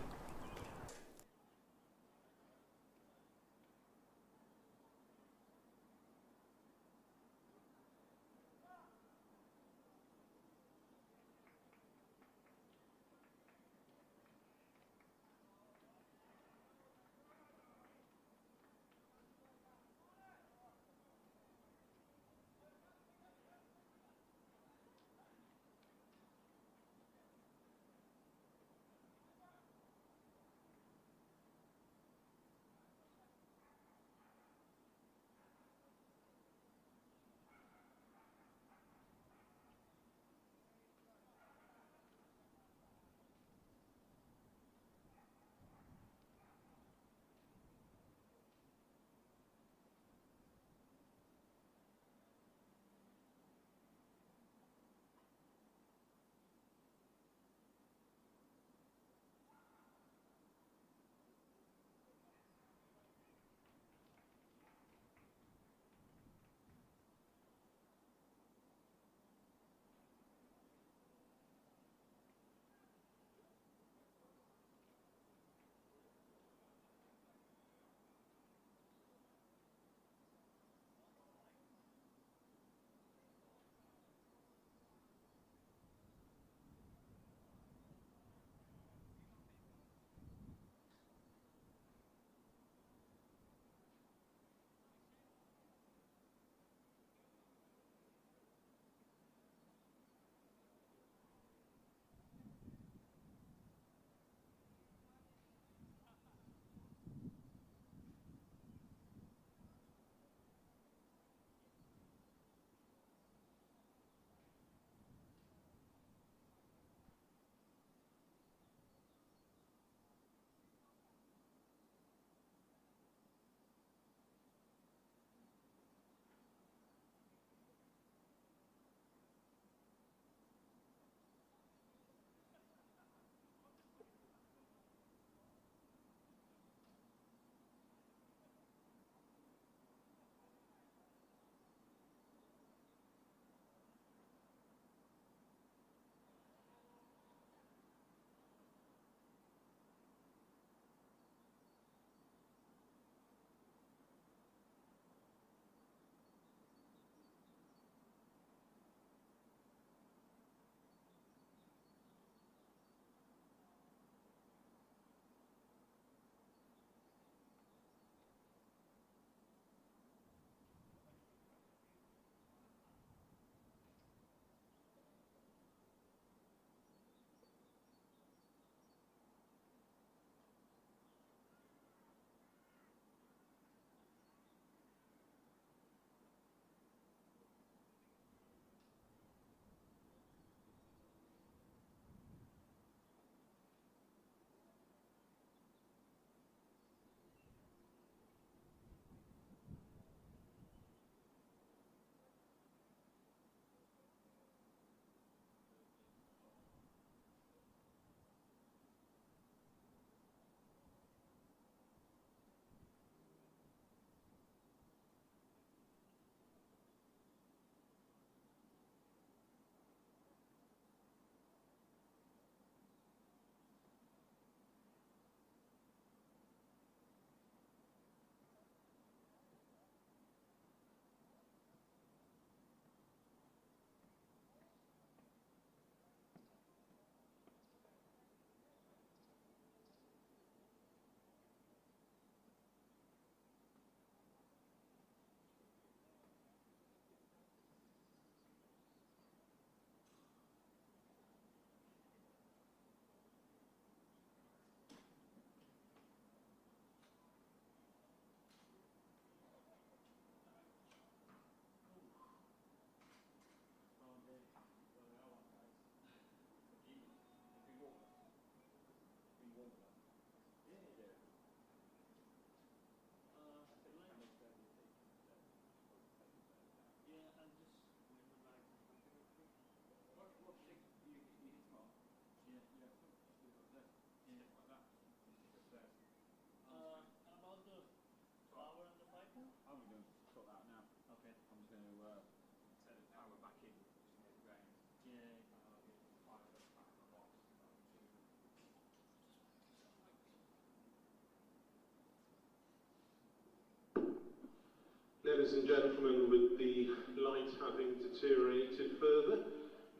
ladies and gentlemen, with the light having deteriorated further,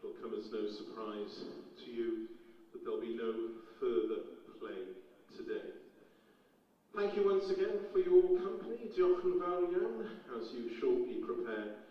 it'll come as no surprise to you that there'll be no further play today. Thank you once again for your company, Diolch yn fawr iawn, as you shortly prepare